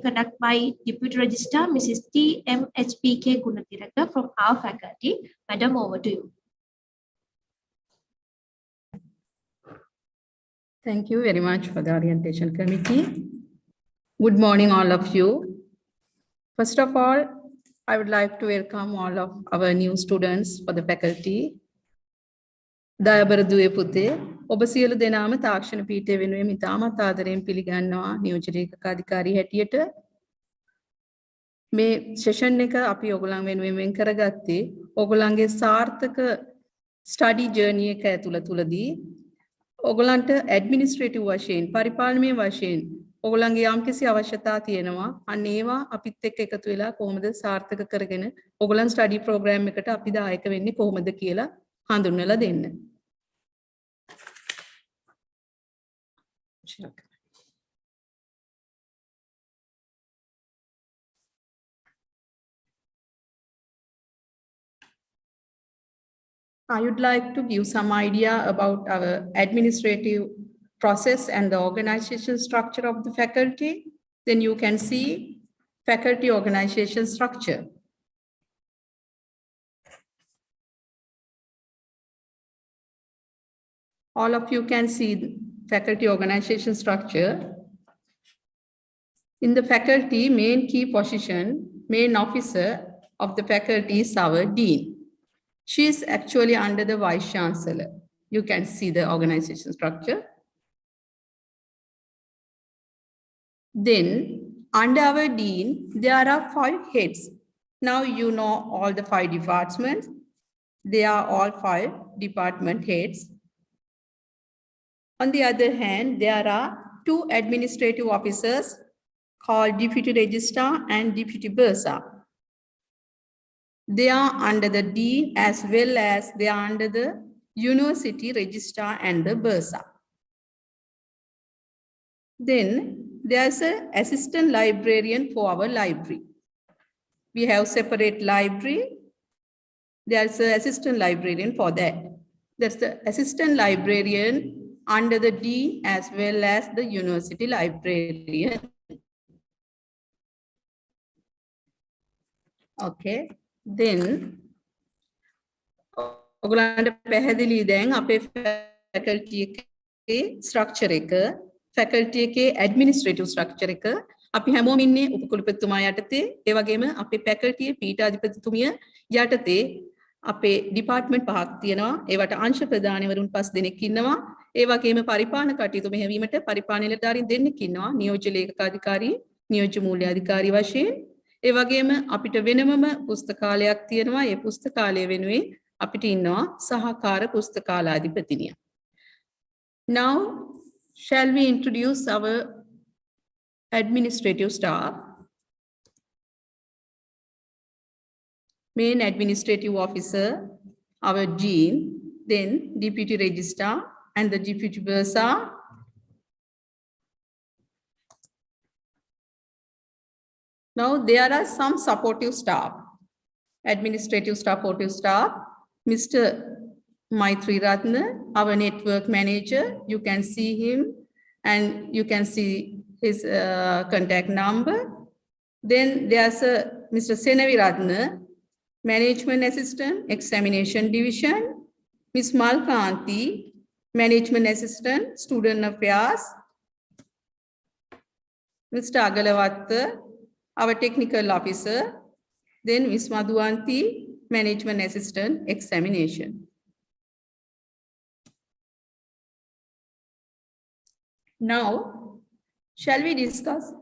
Deputy Registrar, Mrs. T.M.H.P.K. Gunathilaka from our faculty. Madam, over to you. Thank you very much for the orientation committee. Good morning, all of you. First of all, I would like to welcome all of our new students for the faculty. දයබරදුවේ පුතේ ඔබ සියලු දෙනාම තාක්ෂණ පීඨය වෙනුවෙන් ඉතාමත් ආදරයෙන් පිළිගන්නවා නියෝජ්‍ය ලේකක අධිකාරී හැටියට. මේ සෙෂන් එක අපි ඔයගොල්ලන් වෙනුවෙන් වෙන් කරගත්තේ ඔයගොල්ලන්ගේ සාර්ථක ස්ටඩි ජර්නි එක ඇතුළතදී ඔයගොල්ලන්ට ඇඩ්මිනිස්ට්‍රේටිව් වශයෙන් පරිපාලනීය වශයෙන් ඔයගොල්ලන්ගේ යම්කිසි අවශ්‍යතා තියෙනවා. අන්න ඒවා අපිත් එක්ක එකතු වෙලා කොහොමද සාර්ථක කරගෙන ඔයගොල්ලන් ස්ටඩි ප්‍රෝග්‍රෑම් එකට අපි දායක වෙන්නේ කොහොමද කියලා හඳුන්වලා දෙන්න. I would like to give some idea about our administrative process and the organization structure of the faculty. Then you can see faculty organization structure. All of you can see the faculty organization structure. In the faculty, main key position, main officer of the faculty is our dean. She is actually under the vice chancellor. You can see the organization structure. Then under our dean, there are 5 heads. Now you know all the 5 departments. They are all 5 department heads. On the other hand, there are 2 administrative officers called Deputy Registrar and Deputy Bursar. They are under the dean as well as they are under the university registrar and the bursar. Then there's an assistant librarian for our library. We have separate library. There's an assistant librarian for that. There's the assistant librarian under the dean as well as the university librarian. Okay. Then ඔගලන්ට පැහැදිලි දැන් අපේ faculty එකේ structure එක faculty එකේ administrative structure එක අපි හැමෝම ඉන්නේ උපකුලපතිතුමා යටතේ ඒ වගේම අපේ faculty පීඨාධිපතිතුමිය යටතේ අපේ ඩිපාර්ට්මන්ට් පහක් තියෙනවා. ඒවට අංශ ප්‍රධානීවරුන් 5 දෙනෙක් ඉන්නවා. ඒ වගේම පරිපාලන කටයුතු මෙහෙයවීමට පරිපාලන නිලධාරීන් දෙන්නෙක් ඉන්නවා. නියෝජ්‍ය ලේකකාධිකාරී, නියෝජ්‍ය මූල්‍ය අධිකාරී වශයෙන්. ඒ වගේම අපිට වෙනමම පුස්තකාලයක් තියෙනවා. ඒ පුස්තකාලය වෙනුවෙන් අපිට ඉන්නවා සහකාර පුස්තකාලාධිපතිනිය. Now, shall we introduce our administrative staff? Main administrative officer, our dean, then deputy registrar and the deputy bursar. Now there are some supportive staff, administrative supportive staff. Mr. Maitri Ratna, our network manager, you can see him and you can see his contact number. Then there's Mr. Senavi Ratna, management assistant, examination division. Ms. Malkanti, management assistant, student affairs. Mr. Agalavatta, our technical officer. Then Ms. Madhuanti, management assistant, examination. Now, shall we discuss?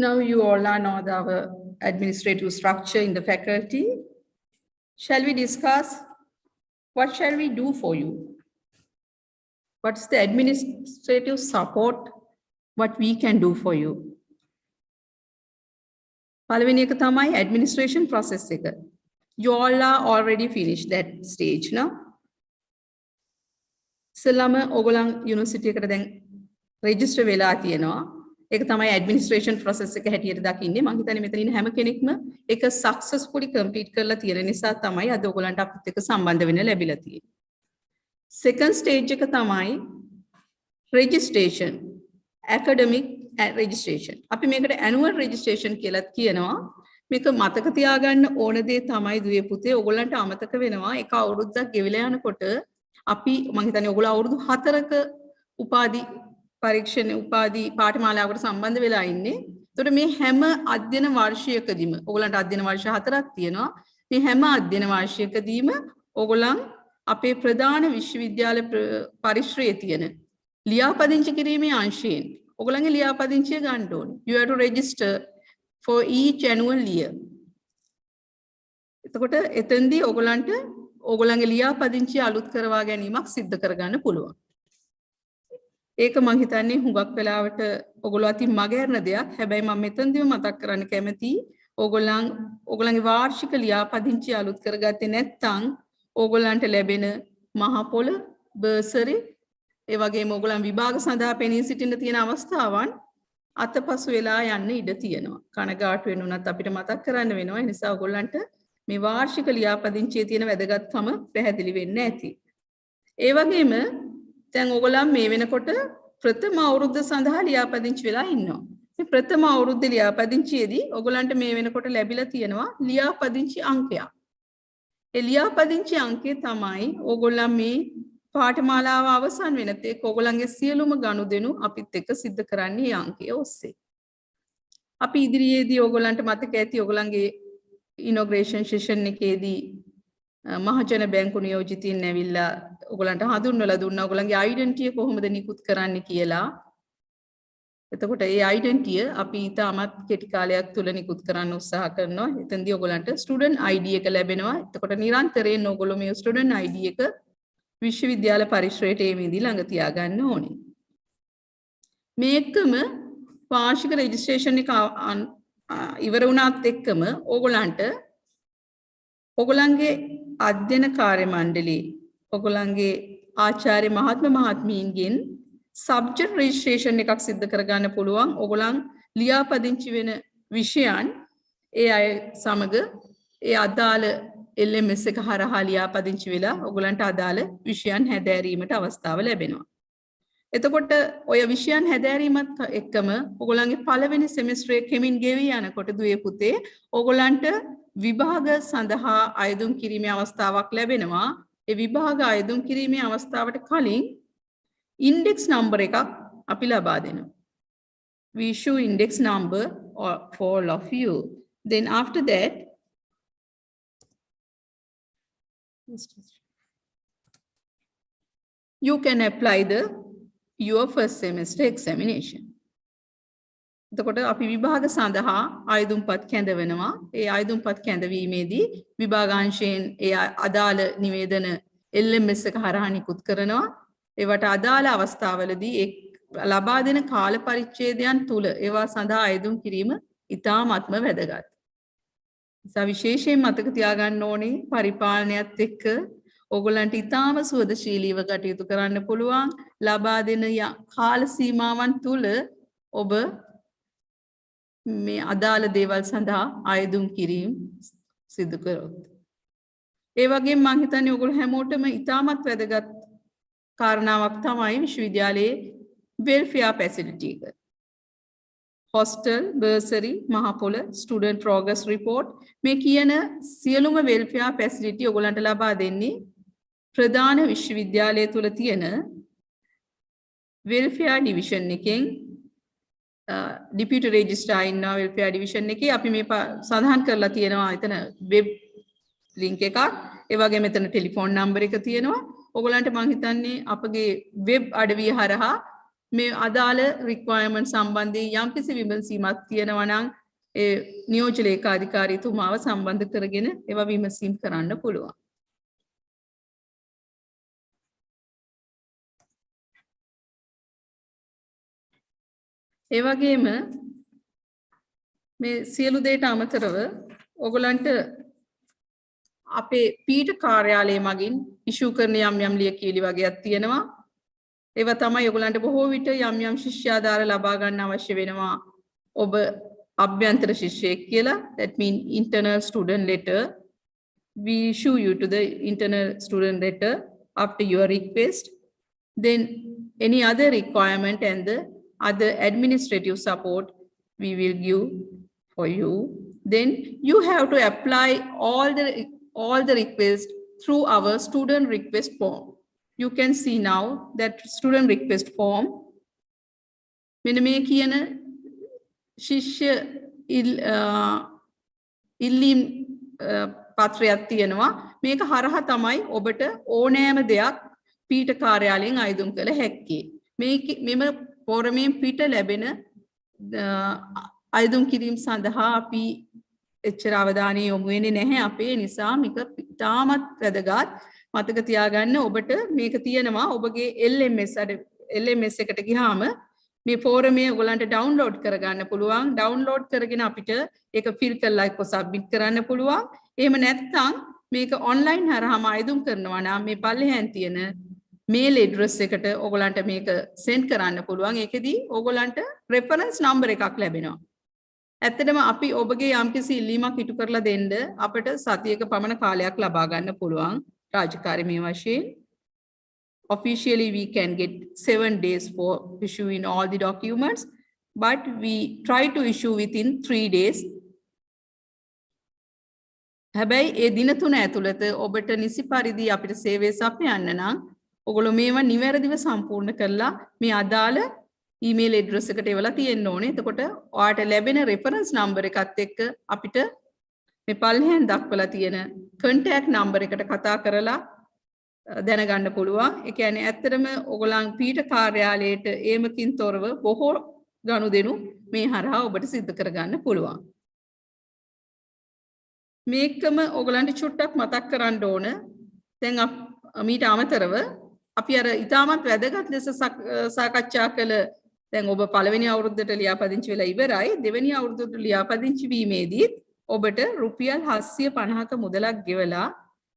Now you all know our administrative structure in the faculty. Shall we discuss what shall we do for you? What's the administrative support, what we can do for you? පළවෙනි එක තමයි administration process එක. You all are already finished that stage, no? ඉස්සෙල්ලාම ඕගොල්ලන් university එකට දැන් register වෙලා තියෙනවා. ඒක තමයි ඇඩ්මිනිස්ට්‍රේෂන් ප්‍රොසෙස් එක හැටියට දකින්නේ. මම හිතන්නේ මෙතන ඉන්න හැම කෙනෙක්ම ඒක සක්සස්ෆුලි කම්ප්ලීට් කරලා තියෙන නිසා තමයි අද ඔයගලන්ට අපිත් එක්ක සම්බන්ධ වෙන්න ලැබිලා තියෙන්නේ. සෙකන්ඩ් ස්ටේජ් එක තමයි රෙජිස්ට්‍රේෂන්, ඇකඩමික් රෙජිස්ට්‍රේෂන්. අපි මේකට ඇනුවල් රෙජිස්ට්‍රේෂන් කියලාත් කියනවා. මේක මතක තියාගන්න ඕන දේ තමයි දුවේ පුතේ ඔයගලන්ට අමතක වෙනවා. එක අවුරුද්දක් ගෙවිලා යනකොට අපි මම හිතන්නේ ඔයගොල්ලෝ අවුරුදු 4ක උපාධි පරීක්ෂණ උපාධි පාඨමාලාවකට සම්බන්ධ වෙලා ඉන්නේ. ඒතකොට මේ හැම අධ්‍යයන වර්ෂයකදීම ඕගලන්ට අධ්‍යයන වර්ෂ 4ක් තියෙනවා. මේ හැම අධ්‍යයන වර්ෂයකදීම ඕගලන් අපේ ප්‍රධාන විශ්වවිද්‍යාල පරිශ්‍රයේ තියෙන ලියාපදිංචි කිරීමේ අංශයෙන් ඕගලන්ගේ ලියාපදිංචිය ගන්න ඕනේ. You have to register for each annual year. එතකොට එතෙන්දී ඕගලන්ට ඕගලන්ගේ ලියාපදිංචිය අලුත් කරවා ගැනීමක් සිද්ධ කරගන්න පුළුවන්. ඒක මම හිතන්නේ හුඟක් වෙලාවට ඔයගොල්ලෝ අතින් මගහැරන දෙයක්. හැබැයි මම මෙතනදීම මතක් කරන්න කැමතියි ඕගොල්ලන්ගේ වාර්ෂික ලියාපදිංචිය අලුත් කරගත්තේ නැත්නම් ඕගොල්ලන්ට ලැබෙන මහ පොළ බර්සරි ඒ වගේම ඕගොල්ලන් විභාග සඳහා පෙනී සිටින්න තියෙන අවස්ථාවන් අතපසු වෙලා යන්න ඉඩ තියෙනවා. කනගාටු වෙනුනත් අපිට මතක් කරන්න වෙනවා. ඒ නිසා ඕගොල්ලන්ට මේ වාර්ෂික ලියාපදිංචියේ තියෙන වැදගත්කම පැහැදිලි වෙන්න ඇති. ඒ වගේම දැන් ඕගොල්ලන් මේ වෙනකොට ප්‍රථම අවුරුද්ද සඳහා ලියාපදිංචි වෙලා ඉන්නවා. මේ ප්‍රථම අවුරුද්ද ලියාපදිංචියේදී ඕගොල්ලන්ට මේ වෙනකොට ලැබිලා තියෙනවා ලියාපදිංචි අංකයක්. ඒ ලියාපදිංචි අංකය තමයි ඕගොල්ලන් මේ පාඨමාලාව අවසන් වෙනත් එක්ක ඔයගොල්ලන්ගේ සියලුම ගනුදෙනු අපිත් එක්ක සිද්ධ කරන්නේ මේ අංකය ඔස්සේ. අපි ඉදිරියේදී ඔයගොල්ලන්ට මතක ඇති ඔයගොල්ලන්ගේ ඉනොග්‍රේෂන් සෙෂන් එකේදී මහජන බැංකු නියෝජිතින් ඇවිල්ලා ඔයගොල්ලන්ට හඳුන්වලා දුන්නා ඔයගොල්ලන්ගේ අයිඩෙන්ටිටිය කොහොමද නිකුත් කරන්න කියලා. එතකොට ඒ අයිඩෙන්ටිටිය අපි ඊටමත් කෙටි කාලයක් තුල නිකුත් කරන්න උත්සාහ කරනවා. එතෙන්දී ඔයගොල්ලන්ට ස්ටුඩන්ට් ID එක ලැබෙනවා. එතකොට නිරන්තරයෙන් ඔයගොල්ලෝ මේ ස්ටුඩන්ට් ID එක විශ්වවිද්‍යාල පරිශ්‍රයට එමෙදී ළඟ තියාගන්න ඕනේ. මේකම වාර්ෂික රෙජිස්ට්‍රේෂන් එක ඉවර වුණාත් එක්කම ඕගොල්ලන්ට ඔයගොල්ලන්ගේ අධ්‍යයන කාර්ය මණ්ඩලයේ ඔයගොල්ලන්ගේ ආචාර්ය මහත්මීන්ගෙන් සබ්ජෙක්ට් රෙජිස්ට්‍රේෂන් එකක් සිදු කරගන්න පුළුවන්. ඔයගොල්ලන් ලියාපදිංචි වෙන විෂයන් ඒ අය සමග ඒ අදාළ LMS එක හරහා ලියාපදිංචි වෙලා ඔයගොල්ලන්ට අදාළ විෂයන් හැදෑරීමට අවස්ථාව ලැබෙනවා. එතකොට ඔය විෂයන් හැදෑරීමත් එක්කම ඔයගොල්ලන්ගේ පළවෙනි සෙමිස්ටරේ කෙමින් ගෙවි යනකොට දුවේ පුතේ ඔයගොල්ලන්ට විභාග සඳහා අයදුම් කිරීමේ අවස්ථාවක් ලැබෙනවා. ඒ විභාග අයදුම් කිරීමේ අවස්ථාවට කලින් index number එකක් අපි ලබා දෙනවා. We issue index number for all of you. Then after that you can apply your first semester examination. එතකොට අපි විභාග සඳහා ආයුධම්පත් කැඳවනවා. ඒ ආයුධම්පත් කැඳවීමේදී විභාගාංශයෙන් ඒ අදාළ නිවේදන LMS එක හරහා නිකුත් කරනවා. ඒවට අදාළ අවස්ථාවලදී ලබා දෙන කාල පරිච්ඡේදයන් තුල ඒවා සඳහා ආයුධම් කිරීම ඉතාමත්ම වැදගත්. නිසා විශේෂයෙන් මතක තියාගන්න ඕනේ පරිපාලනයත් එක්ක ඕගොල්ලන්ට ඉතාම සුවදශීලීව කටයුතු කරන්න පුළුවන්. ලබා දෙන කාල සීමාවන් තුල ඔබ මේ අදාළ දේවල් සඳහා ආයුධම් කිරීම සිදු කරොත්. ඒ වගේම මම හිතන්නේ ඔයගොල්ලෝ හැමෝටම ඉතාමත් වැදගත් කාරණාවක් තමයි විශ්වවිද්‍යාලයේ වෙල්ෆෙයාර් ෆැසිලිටි එක. Hostel, bursary, Mahapola, student progress report මේ කියන සියලුම වෙල්ෆෙයාර් ෆැසිලිටි ඔයගොල්ලන්ට ලබා දෙන්නේ ප්‍රධාන විශ්වවිද්‍යාලය තුල තියෙන වෙල්ෆෙයාර් ඩිවිෂන් එකෙන් ඩිපියුටි රෙජිස්ට්‍රාර් ඉන්නවා වෙල්ෆෙයාර් ඩිවිෂන් එකේ. අපි මේ සඳහන් කරලා තියෙනවා එතන වෙබ් ලින්ක් එකක්. ඒ වගේම එතන ටෙලිෆෝන් නම්බර් එක තියෙනවා. ඔයගොල්ලන්ට මම හිතන්නේ අපගේ වෙබ් අඩවිය හරහා මේ අදාළ රික්වයර්මන්ට් සම්බන්ධයෙන් යම්කිසි විමසීමක් තියෙනවා නම් ඒ නියෝජ්‍ය ලේකාධිකාරීතුමාව සම්බන්ධ කරගෙන ඒවා විමසීම් කරන්න පුළුවන්. ඒ වගේම මේ සියලු දේට අමතරව ඔයගොල්ලන්ට අපේ පීඨ කාර්යාලය මගින් ඉෂු කරන යම් ලියකියලි වගේක් තියෙනවා. ඒවා තමයි ඔයගොල්ලන්ට බොහෝ විට යම් ශිෂ්‍යාධාර ලබා ගන්න අවශ්‍ය වෙනවා. ඔබ අභ්‍යන්තර ශිෂ්‍යයෙක් කියලා, that mean internal student letter. We issue you to the internal student letter after your request. Then any other requirement and the other administrative support we will give for you. Then you have to apply all the requests through our student request form. You can see now that student request form. මෙන්න මේ කියන ශිෂ්‍ය ඉල්ලීම් පත්‍රයක් තියෙනවා. මේක හරහා තමයි ඔබට ඕනෑම දෙයක් පීඨ කාර්යාලයෙන් අයදුම් කළ හැක්කේ. මෙම පොරමෙන් පිට ලැබෙන අයදුම් කිරීම සඳහා අපි එච්චර අවධානය යොමු වෙන්නේ නැහැ. අපේ නිසා මේක ඉතාමත් වැදගත්. මතක තියාගන්න ඔබට මේක තියෙනවා ඔබගේ LMS එකට ගියාම මේ ෆෝරමේ ඔයගලන්ට ඩවුන්ලෝඩ් කරගන්න පුළුවන්. ඩවුන්ලෝඩ් කරගෙන අපිට ඒක ෆිල් කරලා එක්ක සබ්මිට් කරන්න පුළුවන්. එහෙම නැත්නම් මේක ඔන්ලයින් හරහාම අයදුම් කරනවා නම් මේ පල්ලෙහාන් තියෙන මේල් ඇඩ්‍රස් එකට ඔයගලන්ට මේක සෙන්ඩ් කරන්න පුළුවන්. ඒකෙදී ඔයගලන්ට රෙෆරන්ස් නම්බර් එකක් ලැබෙනවා. ඇත්තටම අපි ඔබගේ යම්කිසි ඉල්ලීමක් ඉටු කරලා දෙන්න අපිට සතියක පමණ කාලයක් ලබා ගන්න පුළුවන්. රාජකාරී මේ වශයෙන් officially we can get 7 days for issuing all the documents, but we try to issue within 3 days. හැබැයි ඒ දින තුන ඇතුළත ඔබට නිසි පරිදි අපිට සේවය සපයන්න නම් ඔගොල්ලෝ මේවා නිවැරදිව සම්පූර්ණ කරලා මේ අදාළ ඊමේල් ඇඩ්‍රස් එකට එවලා තියෙන්න ඕනේ. එතකොට ඔයාට ලැබෙන රෙෆරන්ස් නම්බර් එකත් එක්ක අපිට මේ පල්ලෙහෙන් දක්වලා තියෙන contact number එකට කතා කරලා දැනගන්න පුළුවන්. ඒ කියන්නේ ඇත්තටම ඔයගොල්ලන් පීඨ කාර්යාලයට ඒමකින් තොරව බොහෝ ගනුදෙනු මේ හරහා ඔබට සිදු කරගන්න පුළුවන්. මේකම ඔයගොල්ලන්ට චුට්ටක් මතක් කරන්න ඕන. දැන් මීට අමතරව අපි අර ඉතාමත් වැදගත් ලෙස සාකච්ඡා කළ දැන් ඔබ පළවෙනි අවුරුද්දට ලියාපදිංචි වෙලා ඉවරයි. දෙවෙනි අවුරුද්දට ලියාපදිංචි වීමේදී ඔබට රුපියල් 750ක මුදලක් ගෙවලා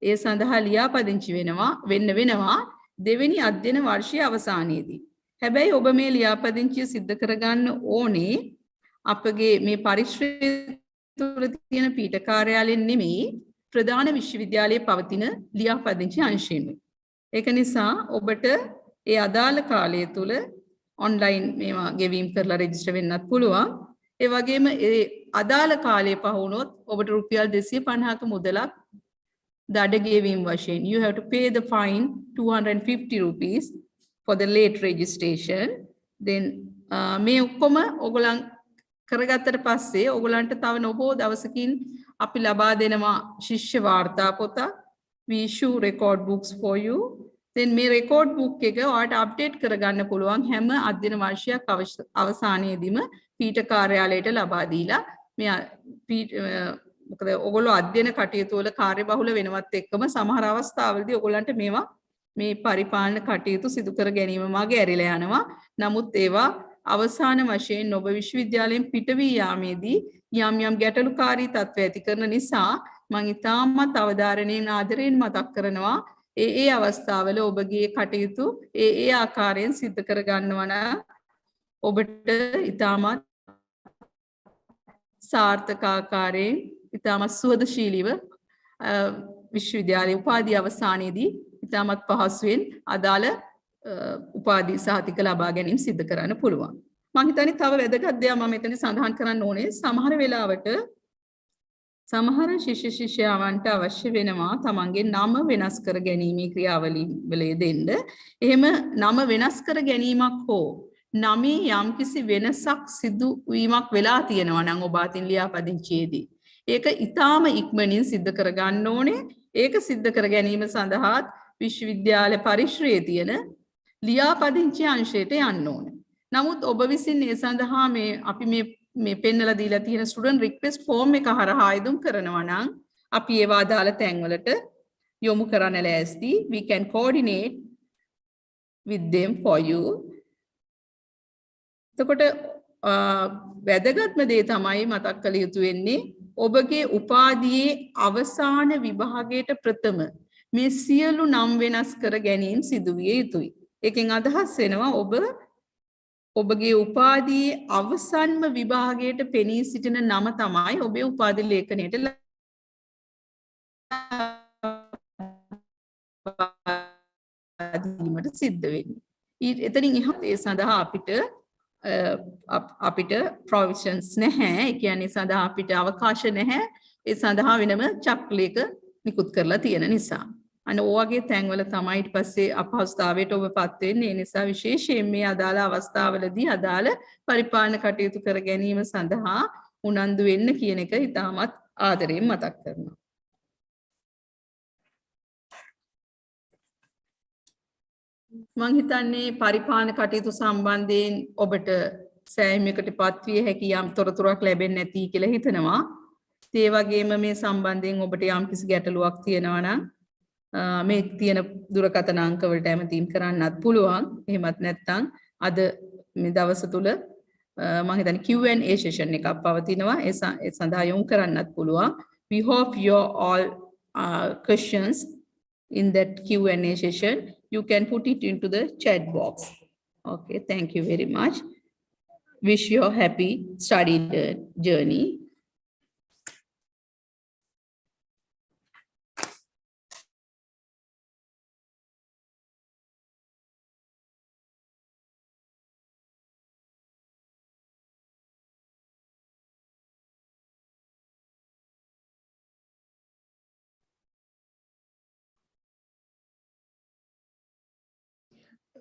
ඒ සඳහා ලියාපදිංචි වෙනවා දෙවෙනි අධ්‍යයන වර්ෂයේ අවසානයේදී. හැබැයි ඔබ මේ ලියාපදිංචිය සිද්ධ කරගන්න ඕනේ අපගේ මේ පරිශ්‍රය තුළ තියෙන පීඨ කාර්යාලයෙන් නෙමෙයි ප්‍රධාන විශ්වවිද්‍යාලයේ පවතින ලියාපදිංචි අංශයෙන්. ඒක නිසා ඔබට ඒ අදාළ කාලය තුළ ඔන්ලයින් මේවා ගෙවීම් කරලා රෙජිස්ටර් වෙන්නත් පුළුවන්. ඒ වගේම ඒ අදාළ කාලය පහ වුණොත් ඔබට රුපියල් 250ක මුදලක් දඩ ගෙවීම් වශයෙන් you have to pay the fine 250 rupees for the late registration. then මේ ඔක්කොම ඔයගොල්ලන් කරගත්තට පස්සේ ඔයගොල්ලන්ට තව නොබෝ දවසකින් අපි ලබා දෙනවා ශිෂ්‍ය වාර්තා පොත. we issue record books for you. then මේ record book එක ඔයාලට අප්ඩේට් කරගන්න පුළුවන් හැම අධ්‍යයන වර්ෂයක් අවසානයේදීම පීඨ කාර්යාලයට ලබා දීලා මේ මොකද ඔයගොල්ලෝ අධ්‍යයන කටයුතු වල කාර්යබහුල වෙනවත් එක්කම සමහර අවස්ථාවලදී ඔයගොල්ලන්ට මේවා මේ පරිපාලන කටයුතු සිදු කර ගැනීම මාගේ ඇරිලා යනවා. නමුත් ඒවා අවසාන වශයෙන් ඔබ විශ්වවිද්‍යාලයෙන් පිට වී යාමේදී යම් ගැටලුකාරී තත්ත්ව ඇති කරන නිසා මම ඉතාමත් අවධාරණයෙන් ආදරයෙන් මතක් කරනවා ඒ අවස්ථාවල ඔබගේ කටයුතු ඒ ආකාරයෙන් සිද්ධ කර ගන්නවා නම් ඔබට ඉතාමත් සාර්ථක ආකාරයෙන් ඉතාමත් සුවදශීලීව විශ්වවිද්‍යාලයේ උපාධිය අවසානයේදී ඉතාමත් පහසුවෙන් අදාළ උපාධි සහතික ලබා ගැනීම සිදු කරන්න පුළුවන්. මම හිතන්නේ තව වැදගත් දෙයක් මම මෙතන සඳහන් කරන්න ඕනේ. සමහර වෙලාවට සමහර ශිෂ්‍ය ශිෂ්‍යාවන්ට අවශ්‍ය වෙනවා තමන්ගේ නම වෙනස් කර ගැනීමේ ක්‍රියාවලිය දෙන්න. එහෙම නම වෙනස් කර ගැනීමක් හෝ නමේ යම්කිසි වෙනසක් සිදු වීමක් වෙලා තියෙනවා නම් ඔබ අතින් ලියාපදිංචියේදී ඒක ඊටාම ඉක්මනින් සිද්ධ කර ගන්න ඕනේ. ඒක සිද්ධ කර ගැනීම සඳහා විශ්වවිද්‍යාල පරිශ්‍රයේ තියෙන ලියාපදිංචි අංශයට යන්න ඕනේ. නමුත් ඔබ විසින් ඒ සඳහා අපි මේ පෙන්නලා දීලා තියෙන ස්ටුඩන්ට් රික්වෙස්ට් ෆෝම් එක හරහා ආයුම් කරනවා නම් අපි ඒවා අදාළ තැන්වලට යොමු කරන්න ලෑස්ති. we can coordinate with them for you. එතකොට වැදගත්ම දේ තමයි මතක් කළ යුතු වෙන්නේ ඔබගේ උපාධියේ අවසාන විභාගයට ප්‍රථම මේ සියලු නම් වෙනස් කර ගැනීම සිදු විය යුතුයි. ඒකෙන් අදහස් වෙනවා ඔබගේ උපාධියේ අවසන්ම විභාගයට පෙනී සිටින නම තමයි ඔබේ උපාධි ලේඛනයට දීමට සිද්ධ වෙන්නේ. එතනින් එහාට ඒ සඳහා අපිට ප්‍රොවිෂන්ස් නැහැ. ඒ කියන්නේ සඳහා අපිට අවකාශ නැහැ. ඒ සඳහා වෙනම චක්‍රයක නිකුත් කරලා තියෙන නිසා. අන්න ඔයගේ තැන්වල තමයි ඊට පස්සේ අපහසුතාවයට ඔබපත් වෙන්නේ. ඒ නිසා විශේෂයෙන් මේ අදාළ අවස්ථාවලදී අදාළ පරිපාලන කටයුතු කර ගැනීම සඳහා උනන්දු වෙන්න කියන එක ඉතාමත් ආදරයෙන් මතක් කරනවා. මම හිතන්නේ පරිපාලන කටයුතු සම්බන්ධයෙන් ඔබට සෑහීමකට පත්විය හැකි යම් තොරතුරක් ලැබෙන්නේ නැති කියලා හිතනවා. ඒ වගේම මේ සම්බන්ධයෙන් ඔබට යම්කිසි ගැටලුවක් තියෙනවා නම් මේ තියෙන දුරකථන අංක වලට ඇමතීම් කරන්නත් පුළුවන්. එහෙමත් නැත්නම් අද මේ දවස් තුල මම හිතන්නේ Q&A session එකක් පවතිනවා. ඒ සඳහා යොමු කරන්නත් පුළුවන්. We hope your all questions in that Q&A session. You can put it into the chat box. Okay, thank you very much. Wish you a happy study journey.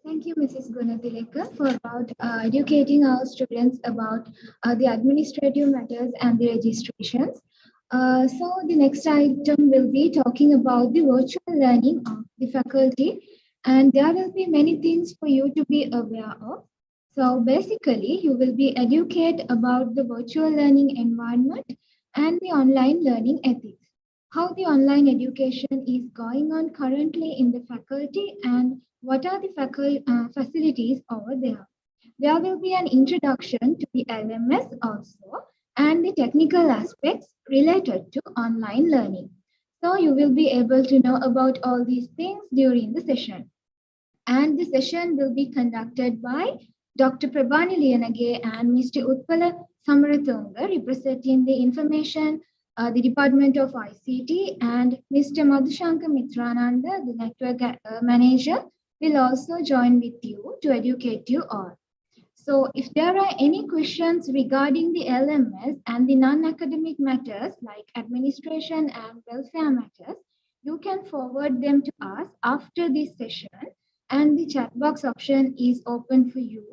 Thank you, Mrs. Gunatileka, for educating our students about the administrative matters and the registrations. So the next item will be talking about the virtual learning of the faculty, and there will be many things for you to be aware of. So basically, you will be educated about the virtual learning environment and the online learning ethics, how the online education is going on currently in the faculty, and what are the facilities over there. There will be an introduction to the LMS also and the technical aspects related to online learning. So you will be able to know about all these things during the session. And the session will be conducted by Dr. Prabhani Liyanage and Mr. Utpala Samarathunga, representing the information, the Department of ICT, and Mr. Madhushankar Mitrananda, the network manager, will also join with you to educate you all. So if there are any questions regarding the LMS and the non-academic matters like administration and welfare matters, you can forward them to us after this session, and the chat box option is open for you,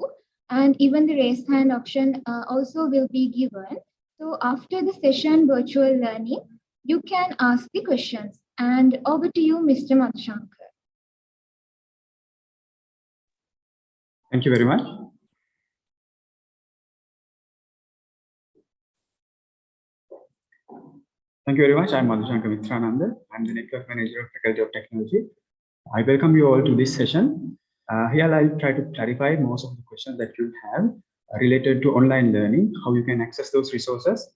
and even the raise hand option also will be given. So after the session virtual learning, you can ask the questions. And over to you, Mr. Madhushankar. Thank you very much. Thank you very much. I'm Madhushankar Mitrananda. I'm the Network Manager of Faculty of Technology. I welcome you all to this session. Here I'll try to clarify most of the questions that you have related to online learning, how you can access those resources,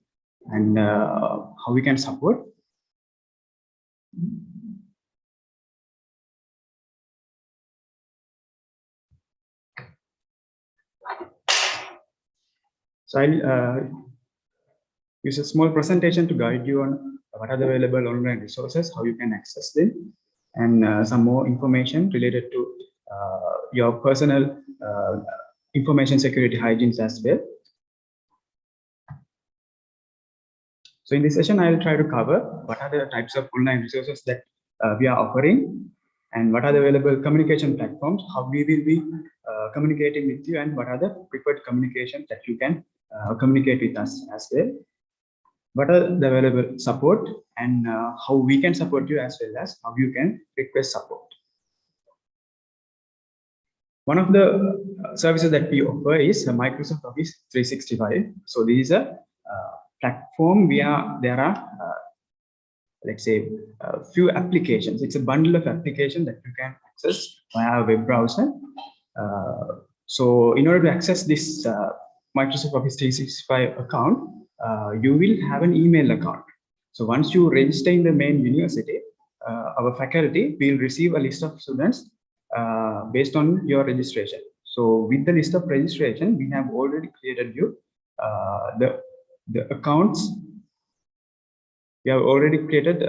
and how we can support. So I'll use a small presentation to guide you on what are the available online resources, how you can access them, and some more information related to your personal information security hygienes as well. So in this session, I'll try to cover what are the types of online resources that we are offering, and what are the available communication platforms, how we will be communicating with you, and what are the preferred communications that you can communicate with us as well. What are the available support, and how we can support you, as well as how you can request support. One of the services that we offer is Microsoft Office 365. So this is a platform where there are, let's say, a few applications. It's a bundle of applications that you can access via a web browser. So in order to access this Microsoft Office 365 account, you will have an email account. So once you register in the main university, our faculty will receive a list of students based on your registration. So with the list of registration, we have already created you the accounts. We have already created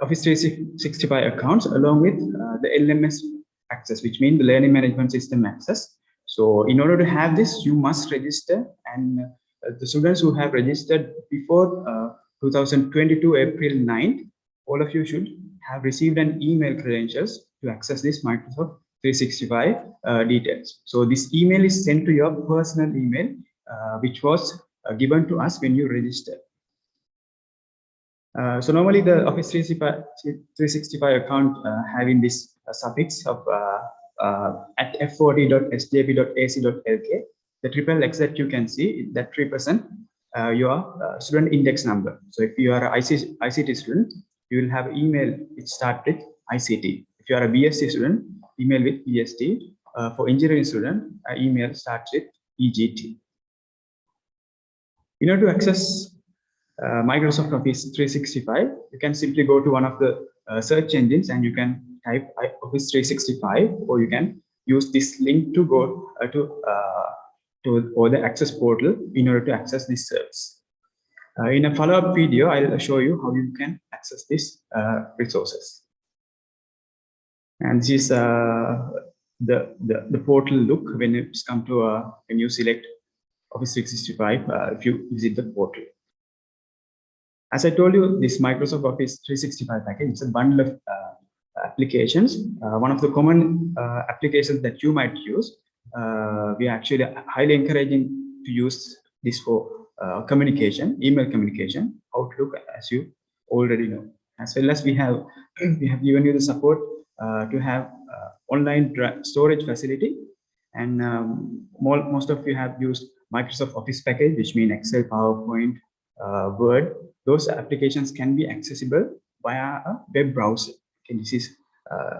Office 365 accounts along with the LMS access, which means the Learning Management System access. So in order to have this, you must register, and the students who have registered before 2022 April 9th, all of you should have received an email credentials to access this Microsoft 365 details. So this email is sent to your personal email, which was given to us when you registered. So normally the Office 365 account having this suffix of at f40.sjp.ac.lk, the triple X that you can see that represent your student index number. So if you are an ICT student, you will have email which start with ICT. If you are a BSc student, email with BST. For engineering student, email starts with EGT. In order to access Microsoft Office 365, you can simply go to one of the search engines and you can type Office 365, or you can use this link to go to the access portal in order to access this service. In a follow-up video, I'll show you how you can access these resources. And this is the portal look when it's come to when you select Office 365, if you visit the portal. As I told you, this Microsoft Office 365 package, it's a bundle of applications. One of the common applications that you might use, we are actually highly encouraging to use this for communication, email communication, Outlook, as you already know. As well as we have given you the support to have online storage facility, and most of you have used Microsoft Office package, which means Excel, PowerPoint, Word. Those applications can be accessible via a web browser. Okay, this is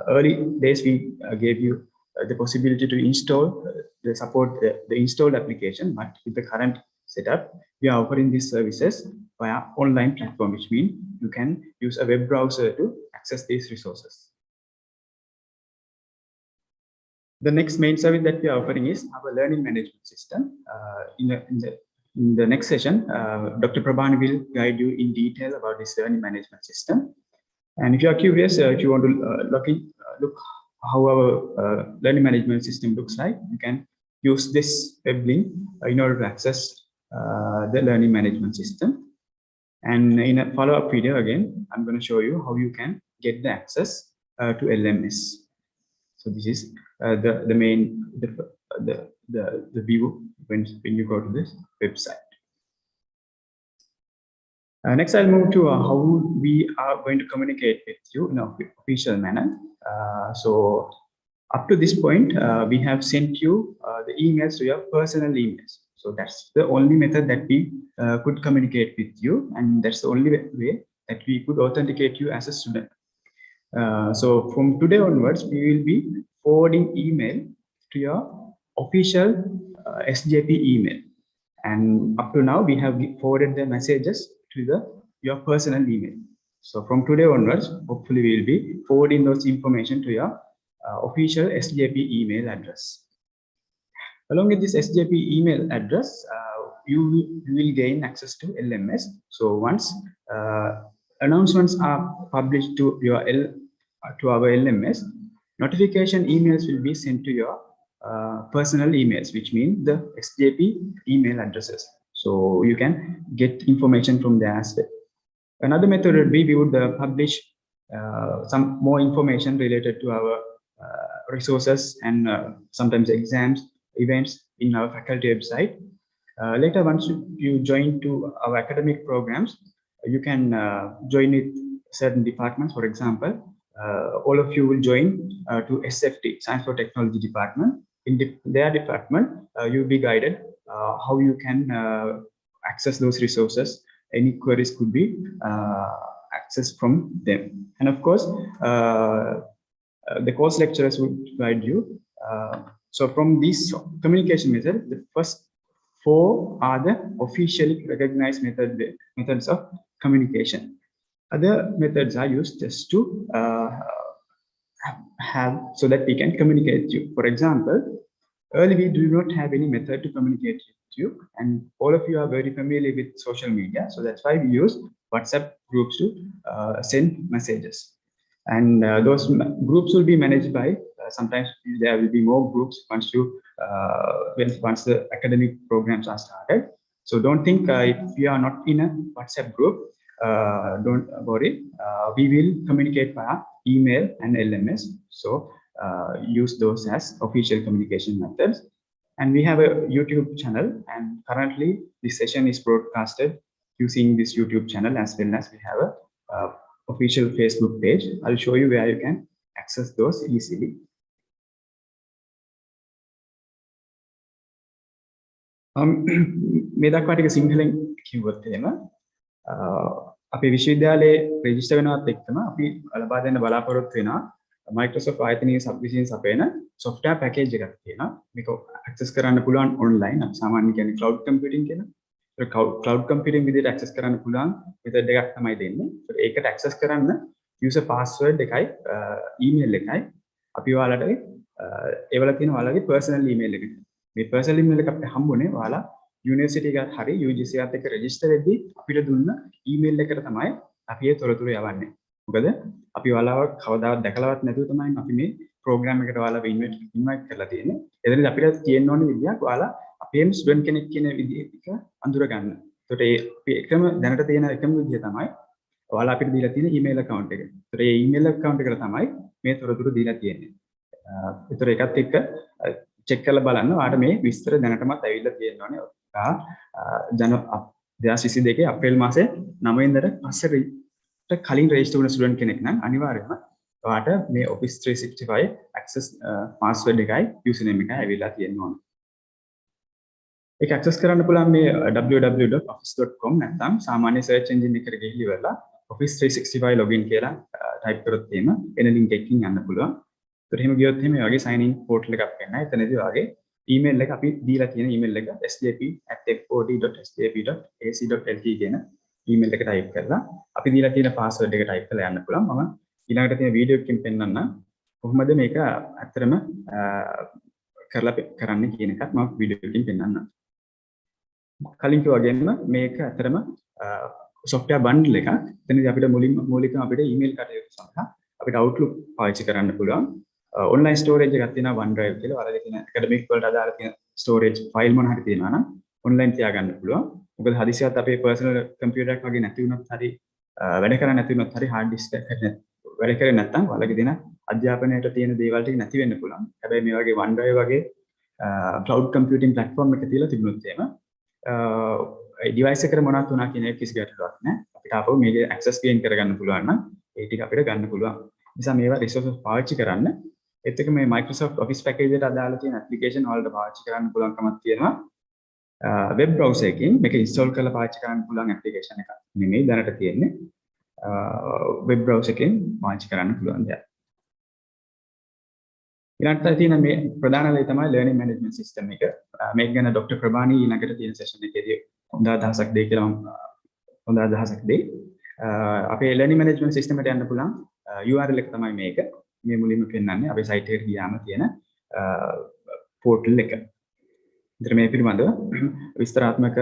early days we gave you the possibility to install the installed application, but with the current setup, we are offering these services via online platform, which means you can use a web browser to access these resources. The next main service that we are offering is our learning management system. In the next session, Dr. Prabhan will guide you in detail about this learning management system. And if you are curious, if you want to look how our learning management system looks like, you can use this web link in order to access the learning management system. And in a follow-up video, again, I'm going to show you how you can get the access to LMS. So this is the main the view when you go to this website. Next, I'll move to how we are going to communicate with you in an official manner. So up to this point, we have sent you the emails to your personal emails. So that's the only method that we could communicate with you, and that's the only way that we could authenticate you as a student. So from today onwards, we will be forwarding email to your official SJP email. And up to now, we have forwarded the messages to your personal email. So from today onwards, hopefully we will be forwarding those information to your official SJP email address. Along with this SJP email address, you will gain access to LMS. So once announcements are published to our LMS, notification emails will be sent to your personal emails, which means the SJP email addresses. So you can get information from there as well. Another method would be we would publish some more information related to our resources and sometimes exams, events in our faculty website. Later, once you join to our academic programs, you can join with certain departments. For example, all of you will join to SFT, Science for Technology Department. In their department, you'll be guided how you can access those resources. Any queries could be accessed from them. And of course, the course lecturers would guide you. So from this communication method, the first 4 are the officially recognized methods of communication. Other methods are used just to have so that we can communicate with you. For example, early we do not have any method to communicate with you, and all of you are very familiar with social media. So that's why we use WhatsApp groups to send messages. And those groups will be managed by, sometimes there will be more groups once the academic programs are started. So don't think if you are not in a WhatsApp group, don't worry. We will communicate via email and LMS. So use those as official communication methods. And we have a YouTube channel, and currently this session is broadcasted using this YouTube channel, as well as we have a official Facebook page. I'll show you where you can access those easily. මේ දක්වා ටික සිංහලෙන් කිව්වොත් එහෙම අපේ විශ්වවිද්‍යාලයේ register වෙනවත් එක්කම අපි ලබා දෙන්න බලාපොරොත්තු වෙනවා Microsoft ආයතනයේ සබ්විසින් සපයන software package එකක් තියෙනවා. මේක access කරන්න පුළුවන් online. අපි සාමාන්‍යයෙන් කියන්නේ cloud computing කියන. ඒක cloud computing විදිහට access කරන්න පුළුවන් method එකක් තමයි දෙන්නේ. ඒකට access කරන්න user password එකයි email එකයි අපි ඔයාලට ඒවල තියෙන ඔයාලගේ personal email එක. මේ personal email එක අපිට හම්බුනේ ඔයාලා යුනිවර්සිටි එකත් හරි UGC එකත් එක්ක රෙජිස්ටර් වෙද්දී අපිට දුන්න ඊමේල් එකට තමයි අපි ඒ තොරතුරු යවන්නේ. මොකද අපි ඔයාලව කවදාවත් දැකලවත් නැතුව තමයි අපි මේ ප්‍රෝග්‍රෑම් එකට ඔයාලව ඉන්වයිට් කරලා තියෙන්නේ. එතනදී අපිට තියෙන්න ඕනේ විදියක් ඔයාලා අපේම ස්ටුඩන්ට් කෙනෙක් කියන විදිහට අඳුර ගන්න. ඒකට ඒ අපි එකම දැනට තියෙන එකම විදිය තමයි ඔයාලා අපිට දීලා තියෙන ඊමේල් account එක. ඒතර මේ ඊමේල් account එකට තමයි මේ තොරතුරු දීලා තියෙන්නේ. ඒතර ඒකත් එක්ක චෙක් කරලා බලන්න ඔයාලට මේ විස්තර දැනටමත් ඇවිල්ලා තියෙනවානේ. ජන 2022 අප්‍රේල් මාසේ 9 වෙනිදාට පස්සේ කලින් රෙජිස්ටර් වුණ ස්ටුඩන්ට් කෙනෙක් නම් අනිවාර්යයෙන්ම ඔයාට මේ Office 365 access password එකයි username එකයි ඇවිල්ලා තියෙන්න ඕනේ. ඒක access කරන්න පුළුවන් මේ www.office.com නැත්නම් සාමාන්‍ය search engine එකට ගිහිලි වෙලා Office 365 login කියලා type කරොත් එහෙම එන link එකකින් යන්න පුළුවන්. ඒතර එහෙම ගියොත් එහෙම මේ වගේ sign in portal එකක් එනවා. එතනදී ඔයාගේ email එක අපි දීලා තියෙන email එක sjp@fod.sjp.ac.lk කියන email එක type කරලා අපි දීලා තියෙන password එක type කරලා යන්න පුළුවන්. මම ඊළඟට තියෙන වීඩියෝ එකකින් පෙන්නන්න කොහොමද මේක ඇත්තටම කරලා කරන්න කියන එකත් මම වීඩියෝ එකකින් පෙන්නන්නම්. කලින් කිව්වා වගේම මේක ඇත්තටම software bundle එකක්. එතනදී අපිට මූලිකව අපිට email කටයුතු සඳහා අපිට Outlook පාවිච්චි කරන්න පුළුවන්. online storage එකක් තියෙනවා OneDrive කියලා. ඔයාලගේ තියෙන academic වලට අදාළ තියෙන storage file මොන හරි තියෙනවා නම් online තියාගන්න පුළුවන්. මොකද හදිසියත් අපේ personal computer එකක් වගේ නැති වුණොත් හරි වැඩ කරන්නේ නැති වුණොත් හරි hard disk එකක් වැඩ කරේ නැත්නම් ඔයාලගේ තියෙන අධ්‍යාපනයට තියෙන දේවල් ටික නැති වෙන්න පුළුවන්. හැබැයි මේ වගේ OneDrive වගේ cloud computing platform එක තියලා තිබුණොත් එහෙම device එකට මොනවත් වුණා කියන එක කිසි ගැටලුවක් නැහැ. අපිට ආපහු මේක access gain කරගන්න පුළුවන් නම් ඒ ටික අපිට ගන්න පුළුවන්. නිසා මේවා resources පාවිච්චි කරන්න. ඒත් එක්ක මේ Microsoft Office package එකට අදාළ තියෙන application වලට පාවිච්චි කරන්න පුළුවන්කමක් තියෙනවා. web browser එකකින් මේක install කරලා පාවිච්චි කරන්න පුළුවන් application එකක් නෙමෙයි දැනට තියෙන්නේ. web browser එකෙන් පාවිච්චි කරන්න පුළුවන් දෙයක්. ඊළඟට තියෙන මේ ප්‍රධාන දේ තමයි learning management system එක. මේක ගැන Dr. ප්‍රභානී ඊළඟට තියෙන session එකේදී හොඳ අදහසක් දෙයි කියලා මම හොඳ අදහසක් දෙයි. අපේ learning management system එකට යන්න පුළුවන් URL එක තමයි මේක. මේ මුලින්ම පෙන්නන්නේ අපේ site එකට ගියාම තියෙන portal එක. ඉතින් මේ පිළිබඳව විස්තරාත්මක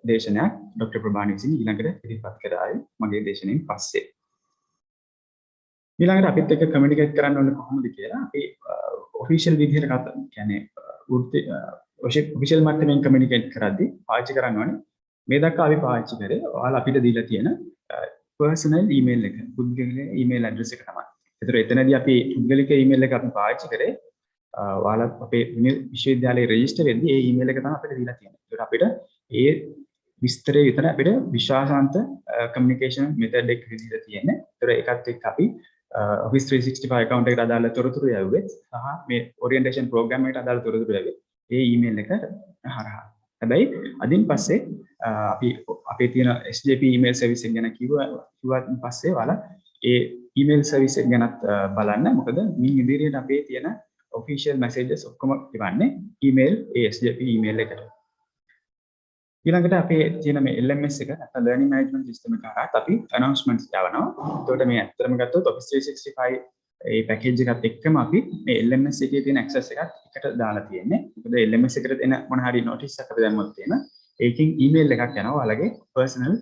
දේශනයක් Dr. ප්‍රභානී විසින් ඊළඟට ඉදිරිපත් කරායි මගේ දේශනෙන් පස්සේ. ඊළඟට අපිත් එක්ක කමියුනිකේට් කරන්න ඕනේ කොහොමද කියලා අපි ඔෆිෂියල් විදිහට කතා කියන්නේ ඔෆිෂියල් මට්ටමින් කමියුනිකේට් කරද්දී පාවිච්චි කරන්න ඕනේ මේ දක්වා අපි පාවිච්චි කරේ ඔයාලා අපිට දීලා තියෙන personal email එක පුද්ගලික email address එක තමයි. ඒතර එතනදී අපි පුද්ගලික email එක අපි පාවිච්චි කරේ ඔයාලා අපේ විශ්වවිද්‍යාලයේ රෙජිස්ටර් වෙද්දී ඒ email එක තමයි අපිට දීලා තියෙන්නේ. ඒතර අපිට ඒ විස්තරය විතර අපිට විශ්වාසාන්ත communication method එක විදිහට තියෙන්නේ. ඒතර ඒකත් එක්ක අපි Office 365 account එකට අදාළ තොරතුරු යවුවෙත් සහ මේ orientation program එකට අදාළ තොරතුරු යවුවෙත් ඒ email එක හරහා. හැබැයි අදින් පස්සේ අපි අපේ තියෙන SJP email service එක ගැන කිව්වත් පස්සේ ඔයාලා ඒ email service එක ගැනත් බලන්න. මොකද මේ ඉදිරියට අපේ තියෙන official messages ඔක්කොම එවන්නේ email ඒ SJP email එකට. ඊළඟට අපේ තියෙන මේ LMS එක නැත්නම් learning management system එක හරහා අපි announcements යවනවා. ඒකට මේ ඇත්තටම ගත්තොත් Office 365 ඒ package එකත් එක්කම අපි මේ LMS එකේ තියෙන access එකත් එකට දාලා තියෙන්නේ. මොකද LMS එකට එන මොන හරි notice එකක් අපි දැම්මොත් තියෙන ඒකෙන් email එකක් යනවා ඔයාලගේ personal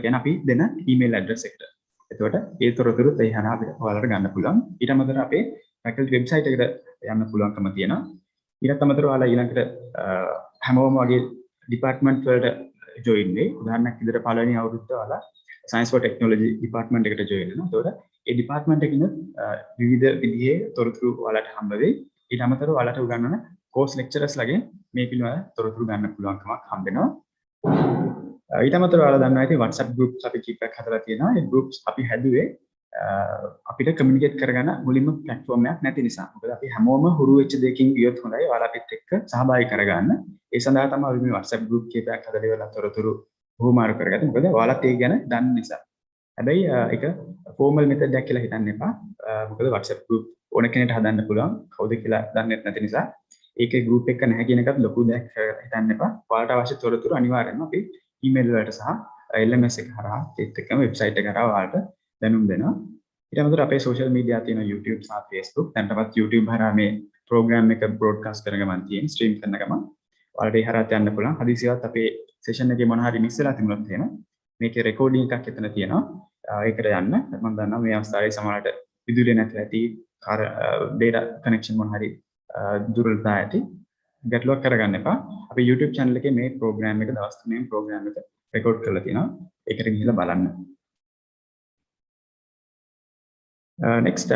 කියන අපි දෙන email address එකට. එතකොට ඒ තොරතුරුත් ඒ හරහා අපිට ඔයාලට ගන්න පුළුවන්. ඊට අමතරව අපේ faculty website එකට යන්න පුළුවන්කම තියෙනවා. ඊට අමතරව ඔයාලා ඊළඟට හැමෝම වගේ department වලට join වෙයි. උදාහරණයක් විදිහට පළවෙනි අවුරුද්ද ඔයාලා science for technology department එකට join වෙනවා. එතකොට ඒ department එකකින් විවිධ විදිහේ තොරතුරු ඔයාලට හම්බ වෙයි. ඊට අමතරව ඔයාලට උගන්වන course lecturers ලගෙන් මේ පිළිවෙල තොරතුරු ගන්න පුළුවන්කමක් හම්බ වෙනවා. ඊට අමතරව ඔයාලා දන්නවා ඉතින් WhatsApp groups අපි කීපයක් හදලා තියෙනවා. ඒ groups අපි හැදුවේ අපිට communicate කරගන්න මුලින්ම platform එකක් නැති නිසා. මොකද අපි හැමෝම හුරු වෙච්ච දෙයකින් ගියොත් හොඳයි ඔයාලා අපිත් එක්ක සහභාගී කරගන්න. ඒ සඳහා තමයි අපි මේ WhatsApp group කීපයක් හදලා ඉවරලා තොරතුරු බහුමාරු කරගත්තේ. මොකද ඔයාලත් ඒක ගැන දන්න නිසා. හැබැයි ඒක formal method එකක් කියලා හිතන්න එපා. මොකද WhatsApp group ඕන කෙනෙක්ට හදන්න පුළුවන්. කවුද කියලා දන්නේ නැති නිසා. ඒකේ group එක නැහැ කියන එකත් ලොකු දෙයක් හිතන්න එපා. ඔයාලට අවශ්‍ය තොරතුරු අනිවාර්යෙන්ම අපි email වලට සහ LMS එක හරහා ඒත් එක්කම website එක හරහා ඔයාලට දැනුම් දෙනවා. ඊට අමතරව අපේ social media තියෙන YouTube සහ Facebook. දැන්ටමත් YouTube හරහා මේ program එක broadcast කරගමන් තියෙන stream කරන ගමන් ඔයාලට ඒ හරහාත් යන්න පුළුවන්. හදිසියවත් අපේ session එකේ මොන හරි miss වෙලා තිබුණොත් එහෙම මේකේ recording එකක් එතන තියෙනවා. ඒකට යන්න. මම දන්නවා මේ අවස්ථාවේ සමහරට විදුලිය නැතිලා ඇති data connection මොන හරි දුර්වලතා ඇති. ගැටලුවක් කරගන්න එපා. අපේ YouTube channel එකේ මේ program එක දවස් 3 program එක record කරලා තියෙනවා. ඒකට ගිහිල්ලා බලන්න. Next,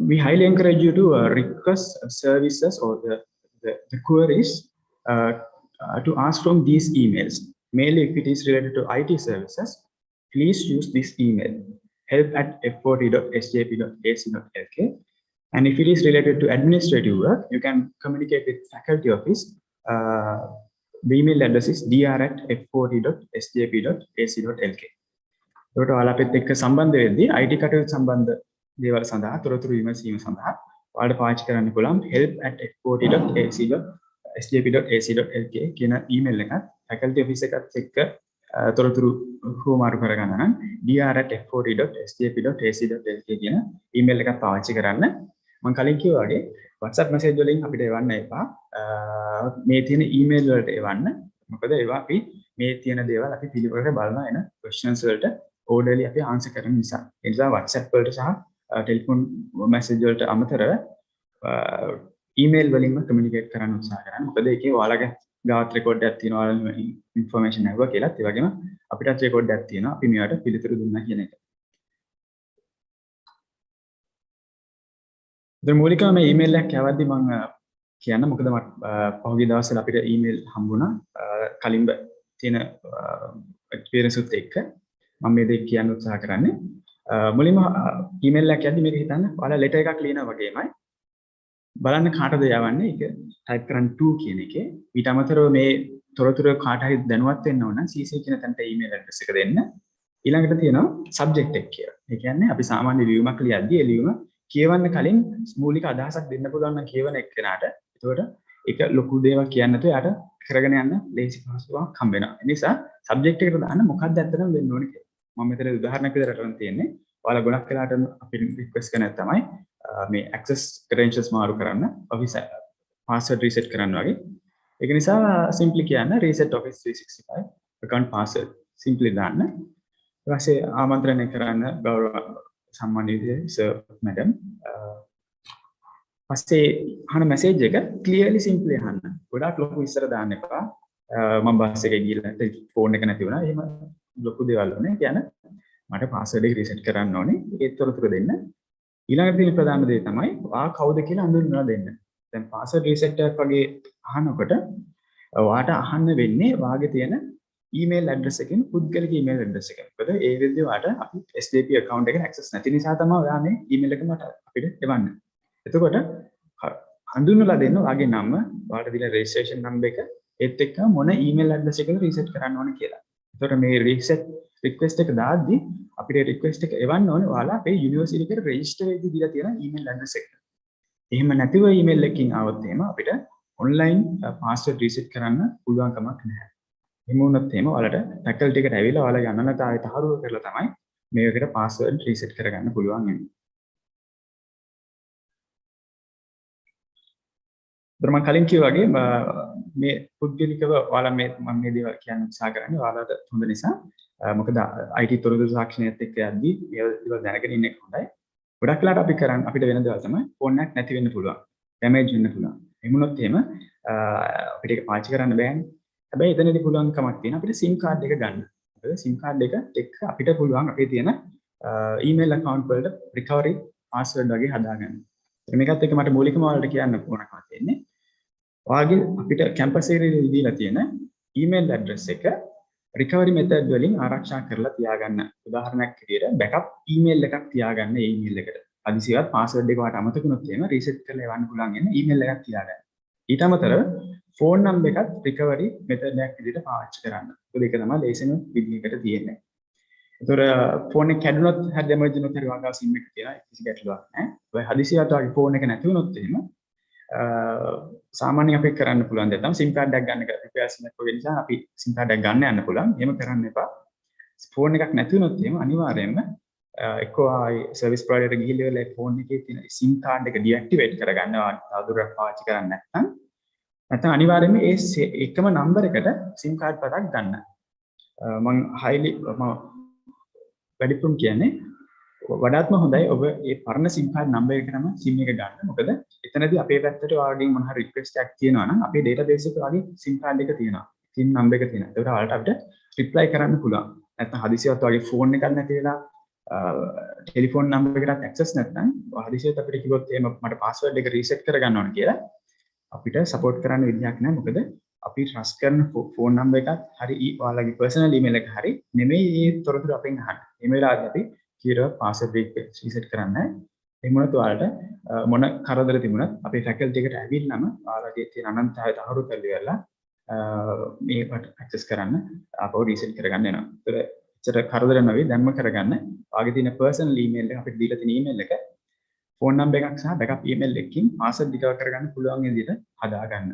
we highly encourage you to request services or the queries to ask from these emails. Mainly, if it is related to IT services, please use this email, help@f40.sjp.ac.lk. And if it is related to administrative work, you can communicate with faculty office. The email address is dr@f40.sjp.ac.lk. ඒකට ඔයාලා අපිත් එක්ක සම්බන්ධ වෙද්දී IT කටයුතු සම්බන්ධ දේවල් සඳහා තොරතුරු විමසීම සඳහා ඔයාලට පාවිච්චි කරන්න පුළුවන් help@f40.ac.sjp.ac.lk කියන ඊමේල් එකත් faculty office එකත් එක්ක තොරතුරු හුවමාරු කරගන්න නම් dr@f40.sjp.ac.lk කියන ඊමේල් එකත් පාවිච්චි කරන්න. මම කලින් කිව්වා වගේ WhatsApp message වලින් අපිට එවන්න එපා. මේ තියෙන ඊමේල් වලට එවන්න. මොකද ඒවා අපි මේ තියෙන දේවල් අපි පිළිවෙලට බලනවා එන questions වලට orderly අපි answer කරන නිසා. ඒ නිසා WhatsApp වලට සහ telephone message වලට අමතරව email වලින්ම communicate කරන්න උත්සාහ කරන්න. මොකද ඒකේ ඔයාලගේ ගාවත් record එකක් තියෙනවා, ඔයාලා information නැවුවා කියලාත් ඒ වගේම අපිටත් record එකක් තියෙනවා අපි මෙයාට පිළිතුරු දුන්නා කියන එක. දැන් මූලිකව මේ email එකක් යවද්දි මම කියන්න මොකද මට පහුගිය දවස්වල අපිට email හම්බුණා කලින් තියෙන experience උත් එක්ක මම මේ දෙක කියන්න උත්සාහ කරන්නේ. මුලින්ම email එකක් යද්දි මේක හිතන්න ඔයාලා letter එකක් ලියනවා වගේමයි බලන්න කාටද යවන්නේ ඒක type කරන්න to කියන එකේ ඊට අමතරව මේ තොරතුරු කාට හරි දැනුවත් වෙන්න ඕන නම් CC කියන තැනට email address එක දෙන්න. ඊළඟට තියෙනවා subject එක කියලා. ඒ කියන්නේ අපි සාමාන්‍ය ලියුමක් ලියද්දී ඒ ලියුම කියවන්න කලින් මූලික අදහසක් දෙන්න පුළුවන් නම් කියවන එක්කෙනාට එතකොට ඒක ලොකු දේවල් කියන්න නැතුව යාට කරගෙන යන්න ලේසි පහසුවක් හම්බ වෙනවා. ඒ නිසා subject එකට දාන්න මොකක්ද ඇත්තටම වෙන්න ඕනේ කියලා. මම මෙතන උදාහරණයක් විදිහට අරන් තියෙන්නේ. ඔයාලා ගොඩක් වෙලාට අපි රික්වෙස්ට් කරන තමයි මේ access credentials මාරු කරන්න, office password reset කරන්න වගේ. ඒක නිසා simply කියන්න reset office 365 account password simply දාන්න. ඊට පස්සේ ආමන්ත්‍රණය කරන්න ගෞරව සම්මානීය සර් මැඩම් පස්සේ අහන මැසේජ් එක clearly simply අහන්න. ගොඩාක් ලොකු ඉස්සර දාන්න එපා. මම බස් එකේ ගිහලා ෆෝන් එක නැති වුණා. එහෙම ලොකු දේවල් වුණේ. කියන්නේ මට පාස්වර්ඩ් එක රීසෙට් කරන්න ඕනේ. ඒත් තොරතුරු දෙන්න. ඊළඟට තියෙන ප්‍රධාන දේ තමයි ඔයා කවුද කියලා අඳුරනවා දෙන්න. දැන් පාස්වර්ඩ් රීසෙට් එකක් වගේ අහනකොට ඔයාට අහන්න වෙන්නේ වාගේ තියෙන ඊමේල් ඇඩ්‍රස් එකෙන් පුද්ගලික ඊමේල් ඇඩ්‍රස් එක. මොකද ඒ විදිහට ඔයාට අපි SJP account එකට access නැති නිසා තමයි ඔයා මේ ඊමේල් එක මට අපිට එවන්නේ. එතකොට හඳුන්වලා දෙන්න ඔයාගේ නම, ඔයාලට දීලා registration number එක ඒත් එක්ක මොන ඊමේල් ඇඩ්‍රස් එකකට රීසෙට් කරන්න ඕනේ කියලා. එතකොට මේ රීසෙට් රික්වෙස්ට් එක දාද්දි අපිට රික්වෙස්ට් එක එවන්න ඕනේ ඔයාලා අපේ යුනිවර්සිටි එකට රෙජිස්ටර් වෙද්දී දීලා තියෙන ඊමේල් ඇඩ්‍රස් එක. එහෙම නැතිව ඊමේල් එකකින් ආවොත් එහෙම අපිට ඔන්ලයින් පාස්වර්ඩ් රීසෙට් කරන්න පුළුවන් කමක් නැහැ. එහෙම වුණොත් එහෙම ඔයාලට ෆැකල්ටි එකට ඇවිල්ලා ඔයාලගේ අනන්‍යතාවය තහවුරු කරලා තමයි මේකට පාස්වර්ඩ් රීසෙට් කරගන්න පුළුවන් වෙන්නේ. මම කලින් කිව්වා වගේ මේ පුද්ගලිකව ඔයාලා මම මේ දේවල් කියන්න උත්සාහ කරන්නේ ඔයාලට හොඳ නිසා. මොකද IT තොරතුරු තාක්ෂණයත් එක්ක යද්දී මේ දේවල් දැනගෙන ඉන්න එක හොඳයි. ගොඩක් වෙලාවට අපි කරන්නේ අපිට වෙන දේවල් තමයි ෆෝන් එකක් නැති වෙන්න පුළුවන්. ඩැමේජ් වෙන්න පුළුවන්. එමුණොත් එහෙම අපිට ඒක පාවිච්චි කරන්න බෑනේ. හැබැයි එතනදී පුළුවන් කමක් තියෙනවා අපිට SIM කාඩ් එක ගන්න. මොකද SIM කාඩ් එක එක්ක අපිට පුළුවන් අපේ තියෙන ඊමේල් account වලට recovery password වගේ හදාගන්න. මේකත් එක්ක මට මූලිකම ඔයාලට කියන්න ඕනකම තියෙන්නේ ඔයාගේ අපිට කැම්පස් එකේ දීලා තියෙන ඊමේල් ඇඩ්‍රස් එක recovery method වලින් ආරක්ෂා කරලා තියාගන්න. උදාහරණයක් විදියට backup email එකක් තියාගන්න ඒ email එකට. අදිසියවත් password එක වාට අමතක වුණොත් එහෙම reset කරලා එවන්න පුළුවන් වෙන email එකක් තියාගන්න. ඊට අමතරව phone number එකත් recovery method එකක් විදියට පාවිච්චි කරන්න. ඒක දෙක තමයි ලේසිම විදිහකට තියෙන්නේ. ඒතර phone එක කැඩුනොත් හරි damage වුණොත් හරි වාගාව SIM එක තියෙනවා. කිසි ගැටලුවක් නැහැ. ඔය හදිසියවත් වාගේ phone එක නැති වුණොත් එහෙම සාමාන්‍යයෙන් අපි කරන්න පුළුවන් දේ තමයි SIM card එකක් ගන්න එක රිපෙයාර්ස් නැති වෙන නිසා අපි SIM card එකක් ගන්න යන්න පුළුවන්. එහෙම කරන්න එපා. ෆෝන් එකක් නැති වුණොත් එහෙම අනිවාර්යයෙන්ම එක්කෝ ආයි සර්විස් ප්‍රොවයිඩර් එකට ගිහිල්ලා ඒ ෆෝන් එකේ තියෙන SIM card එක ඩිඇක්ටිවේට් කරගන්න තවදුරටත් පාවිච්චි කරන්නේ නැත්නම් අනිවාර්යයෙන්ම ඒ එකම නම්බර් එකට SIM card පතක් ගන්න. මම වැඩිපුරම කියන්නේ වඩාත්ම හොඳයි ඔබ ඒ පරණ SIM card number එකටම SIM එක ගන්න. මොකද එතනදී අපේ පැත්තට ඔයාගෙන් මොන හරි request එකක් තියෙනවා නම් අපේ database එකේ ඔයාගේ SIM card එක තියෙනවා. SIM number එක තියෙනවා. ඒකට ඔයාලට අපිට reply කරන්න පුළුවන්. නැත්නම් හදිසියවත් ඔයාගේ phone එකක් නැති වෙලා ටෙලිෆෝන් නම්බර් එකකට ඇක්සස් නැත්නම් හදිසියෙත් අපිට කිව්වොත් එහෙම මට පාස්වර්ඩ් එක රීසෙට් කරගන්න ඕන කියලා අපිට සපෝට් කරන්න විදිහක් නැහැ. මොකද අපි ට්‍රස්ට් කරන ෆෝන් නම්බර් එකත් හරි ඔයාලගේ පර්සනල් ඊමේල් එක හරි නෙමෙයි මේ තොරතුරු අපෙන් අහන්න. මේ වෙලාවදී අපි කීරව පාස්වර්ඩ් එක රීසෙට් කරන්න. එහෙම වුණොත් ඔයාලට මොන කරදර තිබුණත් අපේ ෆැකල්ටි එකට ඇවිල්ලාම ඔයාලගේ තියෙන අනන්තය තහවුරු කරලා මේකට ඇක්සස් කරන්න අපව රීසෙට් කරගන්න වෙනවා. ඒතර එච්චර කරදර නෙවෙයි දැම්ම කරගන්න. ඔයාගේ තියෙන පර්සනල් ඊමේල් එක අපිට දීලා තියෙන ඊමේල් එක ෆෝන් නම්බර් එකක් සහ බෑකප් ඊමේල් එකකින් පාස්වර්ඩ් රිකවර් කරගන්න පුළුවන් විදිහට හදාගන්න.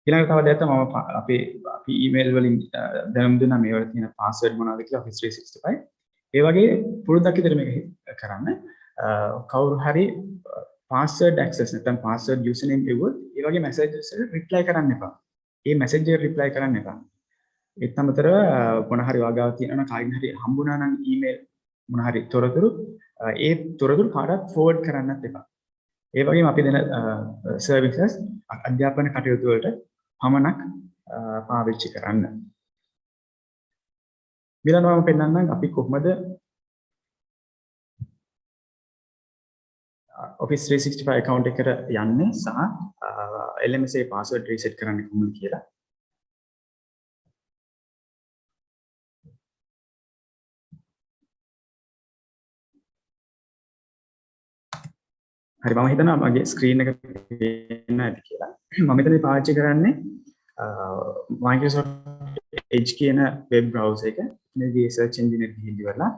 ඊළඟ තව දෙයක් තමයි අපි ඊමේල් වලින් දැනුම් දුන්නා මේ වල තියෙන පාස්වර්ඩ් මොනවද කියලා Office 365. ඒ වගේ පුරුද්දක් විතර මේක කරන්න. කවුරු හරි password access නැත්නම් password username එවුවොත් ඒ වගේ messages වලට reply කරන්න එපා. ඒ message එකට reply කරන්න එපා. ඒත් අමතරව මොන හරි වගාවක් තියෙනවා නම් කාගෙන් හරි හම්බුණා නම් email මොන හරි තොරතුරු ඒ තොරතුරු කාටවත් forward කරන්නත් එපා. ඒ වගේම අපි දෙන services අධ්‍යාපන කටයුතු වලට පමණක් පාවිච්චි කරන්න. ඊළඟට මම පෙන්නන්නම් අපි කොහොමද Office 365 account එකට යන්නේ සහ LMSA password reset කරන්න කොහොමද කියලා. හරි මම හිතනවා මගේ ස්ක්‍රීන් එක පේන්න ඇති කියලා. මම මෙතනදී පාවිච්චි කරන්නේ Microsoft Edge කියන web browser එක. මේකේ search engine එක ගිහින් ඉවරලා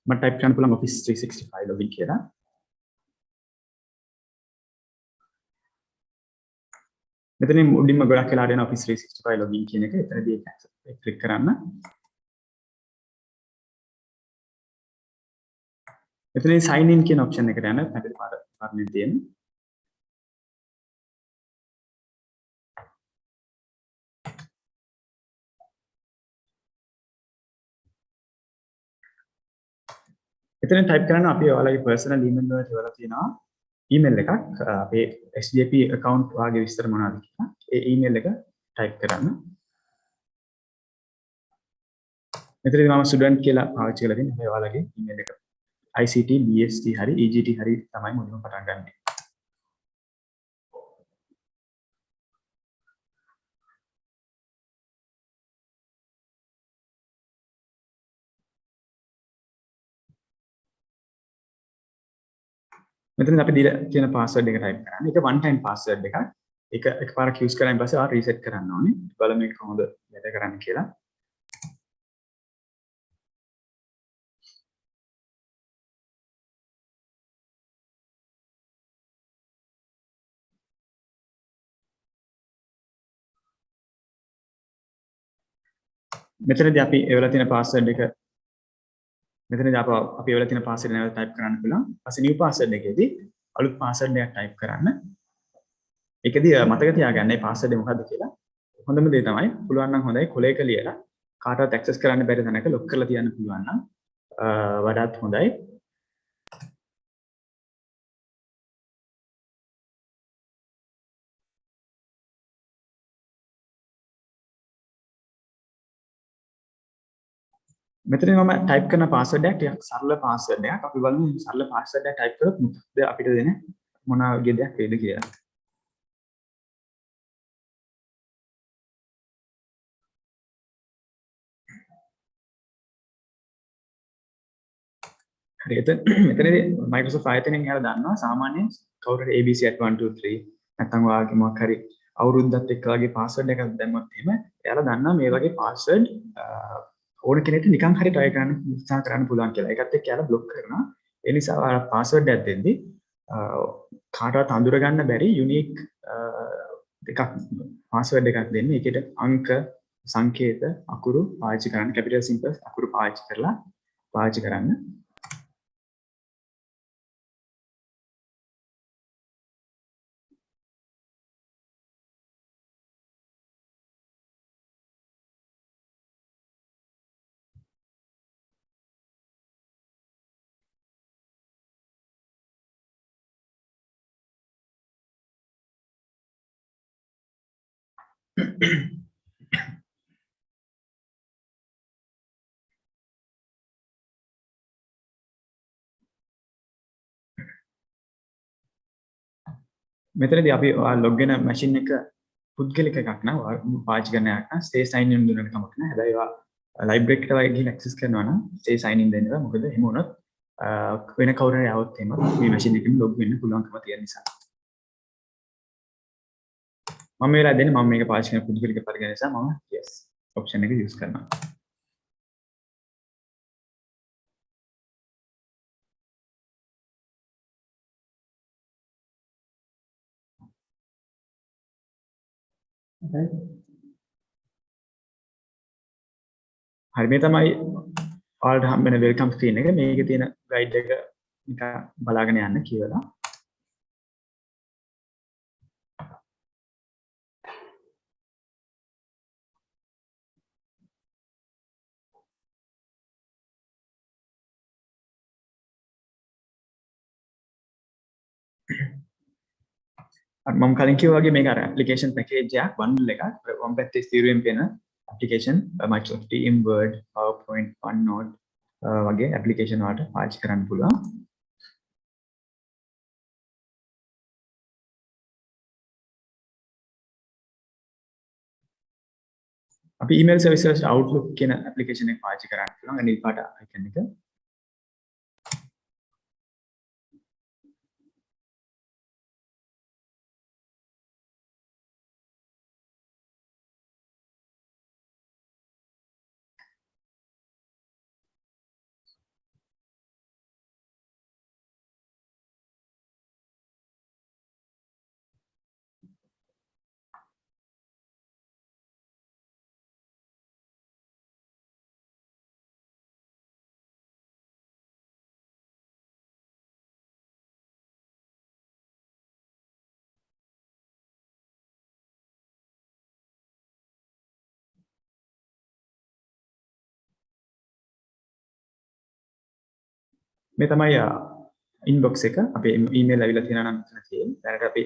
මම type කරන්න පුළුවන් Office 365 login කියලා. මෙතනින් මුලින්ම ගොඩක් වෙලාට එන Office 365 login කියන එක. එතනදී ඒක ක්ලික් කරන්න. මෙතනින් sign in කියන option එකට යන්න පැහැදිලි පාරමිතිය තියෙනවා. එතන type කරන්න අපි ඔයාලගේ personal email වලට ඉවලා තියෙනවා email එකක් අපේ SJP account වාගේ විස්තර මොනවද කියලා. ඒ email එක type කරන්න. මෙතනදී මම student කියලා පාවිච්චි කරලා තියෙනවා. මේ ඔයාලගේ email එක. ICT, BSc හරි EGT හරි තමයි මුලින්ම පටන් ගන්න. මෙතන අපි දීලා තියෙන password එක type කරන්න. ඒක one time password එකක්. ඒක එකපාරක් use කරායින් පස්සේ ආ reset කරන්න ඕනේ. බලමු මේක කොහොමද වැඩ කරන්නේ කියලා. මෙතනදී අපි එවලා තියෙන password එක මෙතනදී අපි එවලා තියෙන password එක නැවත type කරන්න පුළුවන්. ඊපස්සේ new password එකේදී අලුත් password එකක් type කරන්න. ඒකදී මතක තියාගන්න මේ password එක මොකද්ද කියලා. හොඳම දේ තමයි පුළුවන් නම් හොඳයි කොලයක ලියලා කාටවත් access කරන්න බැරි තැනක lock කරලා තියන්න පුළුවන් නම් වඩාත් හොඳයි. මෙතන මම type කරන password එක ටිකක් සරල password එකක්. අපි බලමු සරල password එක type කරොත් මොකද අපිට දෙන මොන වගේ දෙයක් වේද කියලා. හරි මෙතනදී Microsoft ආයතනයෙන් එයාලා දන්නවා සාමාන්‍යයෙන් කවුරු හරි ABC at 123 නැත්නම් ඔයාගේ මොකක් හරි අවුරුද්දත් එක්ක වගේ password එකක් දැම්මොත් එහෙම එයාලා දන්නවා මේ වගේ password ඕන කෙනෙක්ට නිකන් හරි try කරන්න උත්සාහ කරන්න පුළුවන් කියලා. ඒකත් එක්ක එයාලා block කරනවා. ඒ නිසා ඔයාලා password එකක් දෙද්දී කාටවත් අඳුර ගන්න බැරි unique එකක් password එකක් දෙන්න. ඒකට අංක සංකේත අකුරු පාවිච්චි කරන්න capital symbols අකුරු පාවිච්චි කරලා පාවිච්චි කරන්න. මෙතනදී අපි log වෙන machine එක පුද්ගලික එකක් නම් පාවිච්චි කරන එකක් නම් stay sign in දුන්නට කමක් නැහැ. හැබැයි ඒවා library එකට වගේ ගිහින් access කරනවා නම් stay sign in දෙන්න බෑ. මොකද එහෙම වුණොත් වෙන කවුරු හරි આવොත් එහෙම මේ machine එකෙන් log වෙන්න පුළුවන්කම තියෙන නිසා. මම මේ වෙලාවේ දෙන්නේ මම මේක පාවිච්චි කරන පුද්ගලික පරිගණක නිසා මම yes option එක use කරනවා. හරි මේ තමයි ඔයාලට හම්බ වෙන වෙල්කම් ස්ක්‍රීන් එක. මේකේ තියෙන ගයිඩ් එක නිකන් බලාගෙන යන්න කියලා. මම කලින් කිව්වා වගේ මේක අර ඇප්ලිකේෂන් පැකේජ් එකක් බන්ඩල් එකක්. වම් පැත්තේ ස්ථිරයෙන් පේන application Microsoft Team, Word, PowerPoint, OneNote වගේ ඇප්ලිකේෂන් වලට පාවිච්චි කරන්න පුළුවන්. අපි email services Outlook කියන ඇප්ලිකේෂන් එක පාවිච්චි කරන්න පුළුවන්. අනිත් පාට icon එක. මේ තමයි inbox එක. අපේ email ඇවිල්ලා තියෙනවා නම් මෙතන තියෙන්නේ. දැනට අපි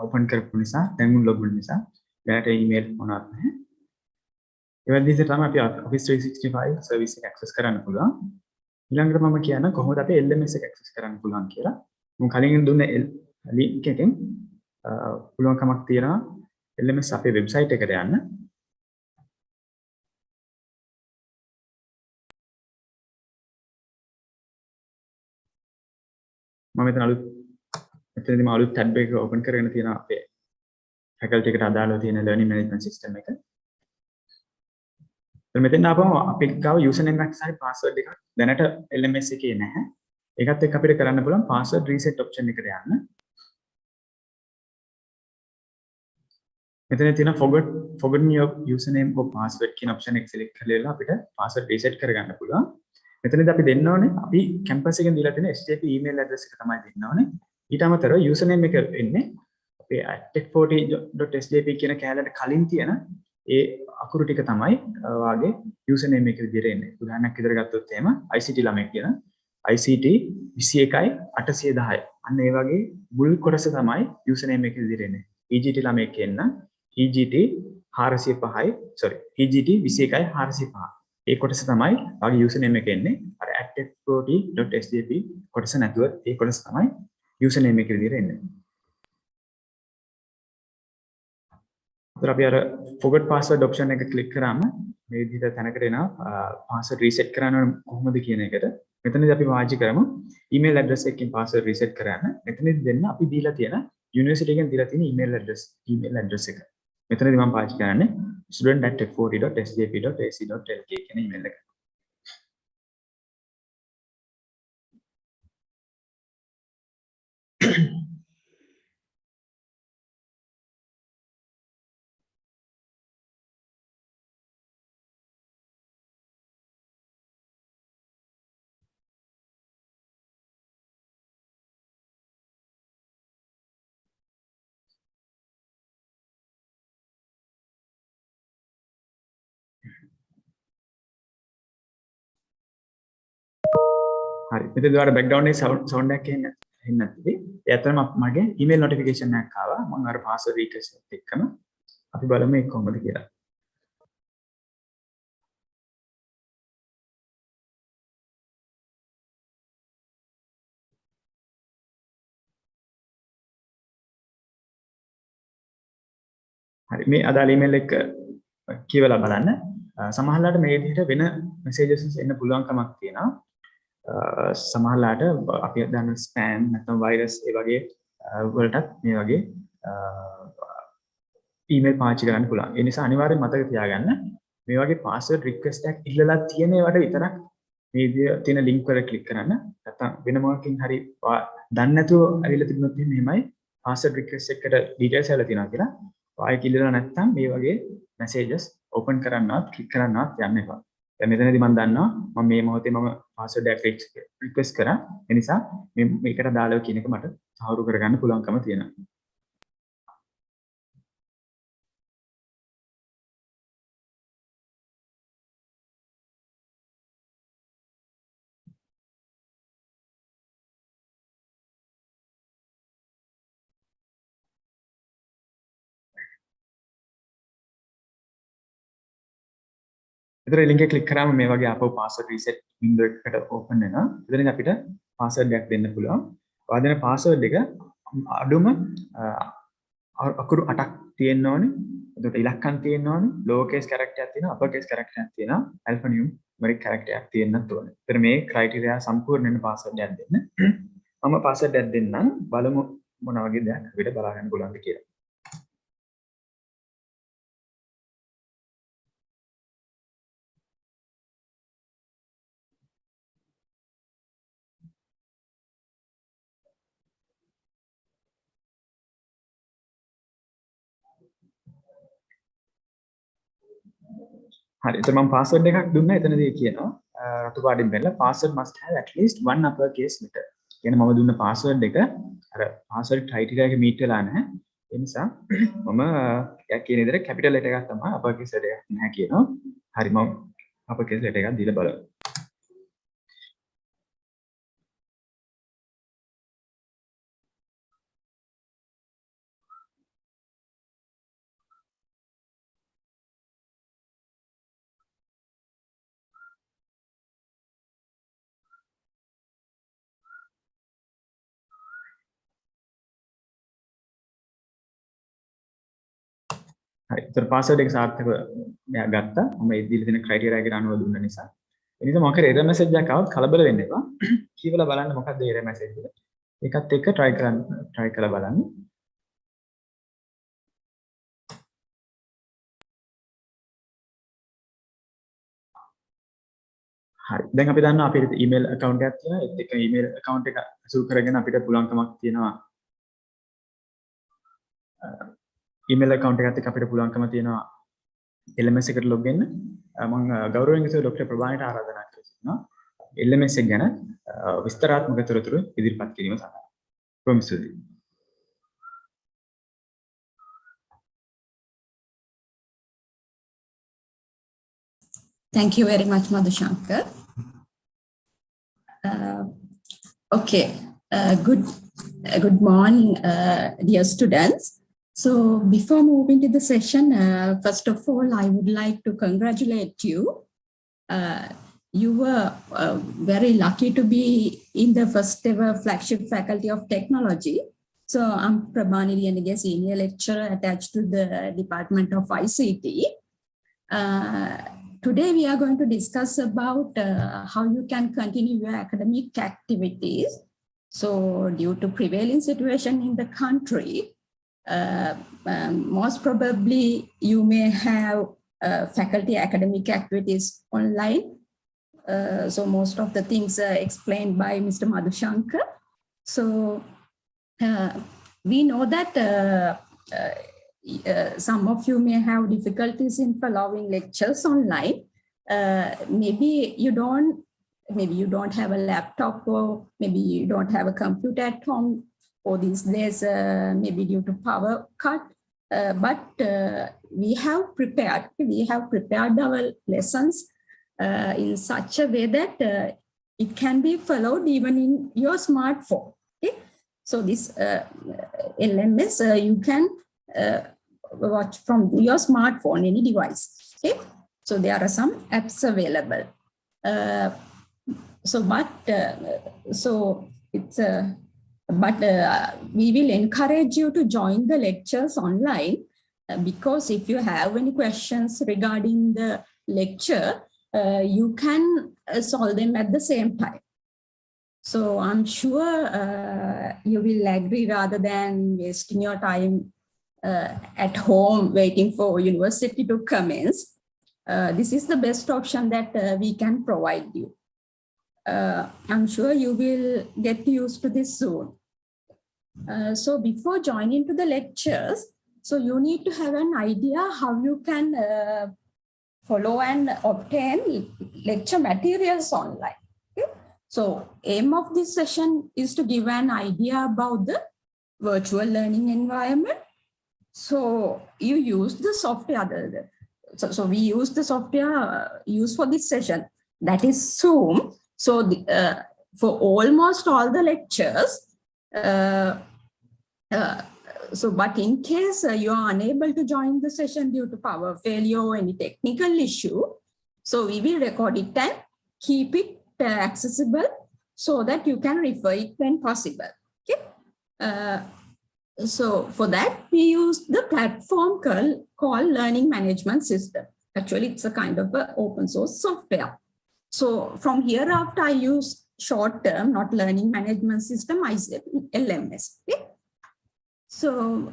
open කරපු නිසා, දැන් log වෙන නිසා දැනට email මොනවත් නැහැ. ඒ වගේ විදිහට තමයි අපි Office 365 service එක access කරන්න පුළුවන්. ඊළඟට මම කියන්න කොහොමද අපි LMS එක access කරන්න පුළුවන් කියලා. මම කලින් දුන්න link එකෙන් පුළුවන්කමක් තියෙනවා LMS අපේ website එකට යන්න. මම මෙතනදී මම අලුත් tab එක open කරගෙන තියෙනවා අපේ faculty එකට අදාළව තියෙන learning management system එක. දැන් මෙතෙන් ආපුවම අපි ගාව username එකක් සහ password එකක් දැනට LMS එකේ නැහැ. ඒකත් එක්ක අපිට කරන්න පුළුවන් password reset option එකට යන්න. මෙතන තියෙන forgot your username or password කියන option එක select කරලා අපිට password reset කරගන්න පුළුවන්. මෙතනදී අපි දෙන්න ඕනේ අපි campus එකෙන් දීලා තියෙන STP email address එක තමයි දෙන්න ඕනේ. ඊට අමතරව username එක වෙන්නේ අපේ tech40.sjp කියන කැලේට කලින් තියෙන ඒ අකුරු ටික තමයි වාගේ username එක විදිහට එන්නේ. උදාහරණයක් විදිහට ගත්තොත් එහෙම ICT ළමයි කියන ICT 21810. අන්න ඒ වගේ මුල් කොටස තමයි username එක විදිහට එන්නේ. EGT ළමයි කියන EGT 405යි EGT 21405. ඒ කොටස තමයි වාගේ username එක එන්නේ. අර tech40.sjp කොටස නැතුව ඒ කොටස තමයි username එක විදිහට එන්නේ. අපි අර forgot password option එක click කරාම මේ විදිහට තැනකට එනවා password reset කරන්න කොහොමද කියන එකට. මෙතනදී අපි වාචි කරමු email address එකකින් password reset කරන්න. මෙතනදී දෙන්න අපි දීලා තියෙන university එකෙන් දීලා තියෙන email address එක. මෙතනදී මම පාවිච්චි කරන්නේ student@tech40.sjp.ac.lk කියන email එක. හරි. මෙතන දුවාට බෑග්ග්‍රවුන්ඩ් එකේ සවුන්ඩ් එකක් එන්නේ නැත්නම් ඒ අතරම මගේ ඊමේල් නොටිෆිකේෂන් එකක් ආවා. මම අර පාස්වර්ඩ් රීකෙස්ට් එක්කම අපි බලමු ඒක කොහොමද කියලා. හරි මේ අදාළ ඊමේල් එක කියවලා බලන්න. සමහරවිට මේ විදිහට වෙන messages එන්න පුළුවන් කමක් තියෙනවා. සමහරවිට අපි දන්න spam නැත්නම් virus ඒ වගේ වලටත් මේ වගේ ඊමේල් පාවිච්චි කරන්න පුළුවන්. ඒ නිසා අනිවාර්යෙන් මතක තියාගන්න මේ වගේ password request එකක් ඉල්ලලා තියෙන ඒවාට විතරක් මේ තියෙන link වල click කරන්න. නැත්නම් වෙන මොකකින් හරි දන්නේ නැතුව ඇවිල්ලා තිබුණොත් මෙහෙමයි password request එකට details ඇවිල්ලා තියෙනවා කියලා. ඔය කිල්ලලා නැත්නම් මේ වගේ messages open කරන්නවත් click කරන්නවත් යන්න එපා. දැන් මෙතනදී මම දන්නවා මම මේ මොහොතේ මම password එක request කරා. ඒ නිසා මේකට දාලා කියන එක මට සාහරු කරගන්න පුළුවන්කම තියෙනවා. ඉතින් link එක click කරාම මේ වගේ ආපහු password reset window එකකට open වෙනවා. එතනින් අපිට password එකක් දෙන්න පුළුවන්. ඔයා දෙන password එක අඩුම අකුරු 8ක් තියෙන්න ඕනේ. එතකොට ඉලක්කම් තියෙන්න ඕනේ. lower case character එකක් තියෙනවා, upper case character එකක් තියෙනවා, alphanumeric character එකක් තියෙන්නත් ඕනේ. ඒතර මේ criteria සම්පූර්ණ වෙන password එකක් දෙන්න. මම password එකක් දෙන්නම්. බලමු මොන වගේ දෙයක් අපිට බලා ගන්න පුළුවන්ද කියලා. හරි එතකොට මම password එකක් දුන්නා එතනදී කියනවා රතු පාටින් බැලලා password must have at least one uppercase letter. කියන්නේ මම දුන්න password එක අර password criteria එක meet වෙලා නැහැ. ඒ නිසා මම එයා කියන විදිහට capital letter එකක් තමයි uppercase letter එකක් නැහැ කියනවා. හරි මම uppercase letter එකක් දීලා බලමු. හරි ඒතර password එක සාර්ථකව මෙයා ගත්තා. මම ඒ දීලා තියෙන criteria එකට අනුව දුන්න නිසා. ඒ නිසා මොකද error message එකක් ආවොත් කලබල වෙන්න එපා. කියවලා බලන්න මොකක්ද error message එක. ඒකත් එක්ක try කරලා බලන්න. හරි දැන් අපි දන්නවා අපේ email account එකක් තියෙනවා. ඒත් එක්ක email account එක අසුරු කරගෙන අපිට පුළුවන්කමක් තියෙනවා email account එකත් එක්ක අපිට පුළුවන්කම තියෙනවා LMS එකට log වෙන්න. මම ගෞරවයෙන් යුතුව ડોક્ટર ප්‍රභාණිට ආරාධනා කරනවා LMS එක ගැන විස්තරාත්මක තොරතුරු ඉදිරිපත් කිරීම සඳහා. ප්‍රොමිසුදී. Thank you very much, Madhushankar. Okay, good morning, dear students. So before moving to the session, first of all, I would like to congratulate you. You were very lucky to be in the first ever flagship faculty of technology. So I'm Prabhani Riyanige, senior lecturer attached to the Department of ICT. Today we are going to discuss about how you can continue your academic activities. So due to prevailing situation in the country, most probably you may have faculty academic activities online. So most of the things are explained by Mr. Madhushankar. So we know that some of you may have difficulties in following lectures online. Maybe you don't have a laptop, or maybe you don't have a computer at home, or these days maybe due to power cut. But we have prepared our lessons in such a way that it can be followed even in your smartphone. Okay? So this LMS you can watch from your smartphone, any device. Okay, so there are some apps available. But we will encourage you to join the lectures online because if you have any questions regarding the lecture, you can solve them at the same time. So I'm sure you will agree rather than wasting your time at home waiting for university to commence. This is the best option that we can provide you. I'm sure you will get used to this soon. So before joining to the lectures, so you need to have an idea how you can follow and obtain lecture materials online. Okay? So aim of this session is to give an idea about the virtual learning environment. So you use the software, so we use the software used for this session, that is Zoom. So for almost all the lectures, but in case you are unable to join the session due to power failure or any technical issue, so we will record it and keep it accessible so that you can refer it when possible. Okay. So for that, we use the platform called Learning Management System. Actually, it's a kind of a open source software. So from here after, I use short term, not Learning Management System, I say LMS. Okay? So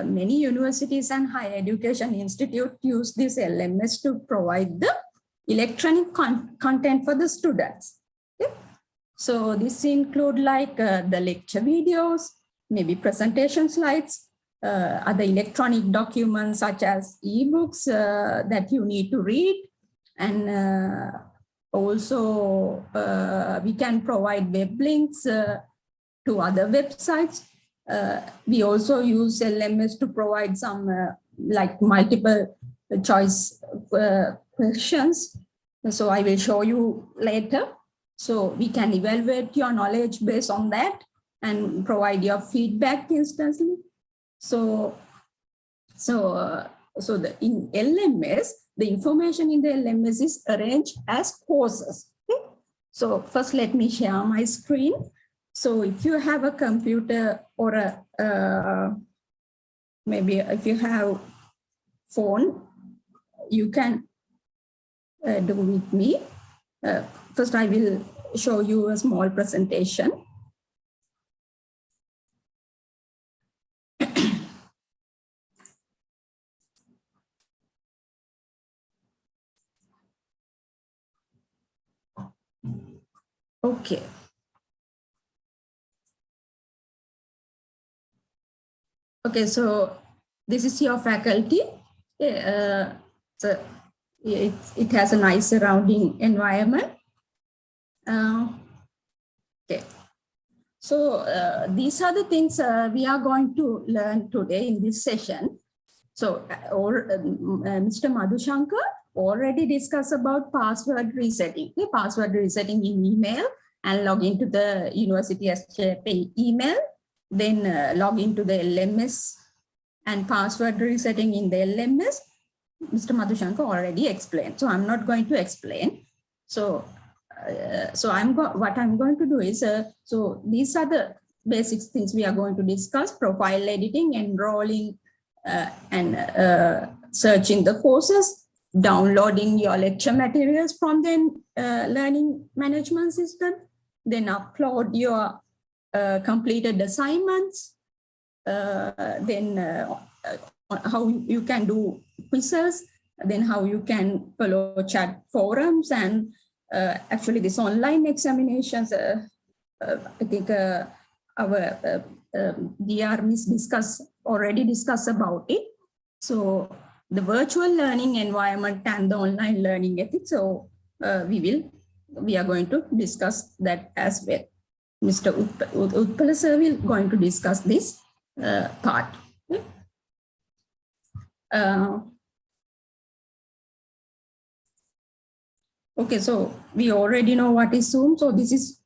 many universities and higher education institutes use this LMS to provide the electronic content for the students. Okay? So this include like the lecture videos, maybe presentation slides, other electronic documents such as ebooks that you need to read, and also we can provide web links to other websites. We also use LMS to provide some like multiple choice questions. So I will show you later. So we can evaluate your knowledge based on that and provide your feedback instantly. So in LMS, the information in the LMS is arranged as courses. Okay? So first, let me share my screen. So if you have a computer or maybe if you have phone, you can do with me. First, I will show you a small presentation. Okay. Okay, so this is your faculty. So it has a nice surrounding environment. Okay. So these are the things we are going to learn today in this session. So Mr. Madhushankar already discussed about password resetting. Okay, password resetting in email and log into the University USJ email, then log into the LMS and password resetting in the LMS. Mr. Madhushankar already explained, so I'm not going to explain. So what I'm going to do is, so these are the basic things we are going to discuss: profile editing, enrolling, and searching the courses, downloading your lecture materials from the learning management system, then upload your completed assignments, then how you can do quizzes, then how you can follow chat forums, and actually this online examinations, I think our DR Miss already discussed about it. So the virtual learning environment and the online learning ethics. So we are going to discuss that as well. Mr. Utpala sir will going to discuss this part. Okay, so we already know what is Zoom. So this is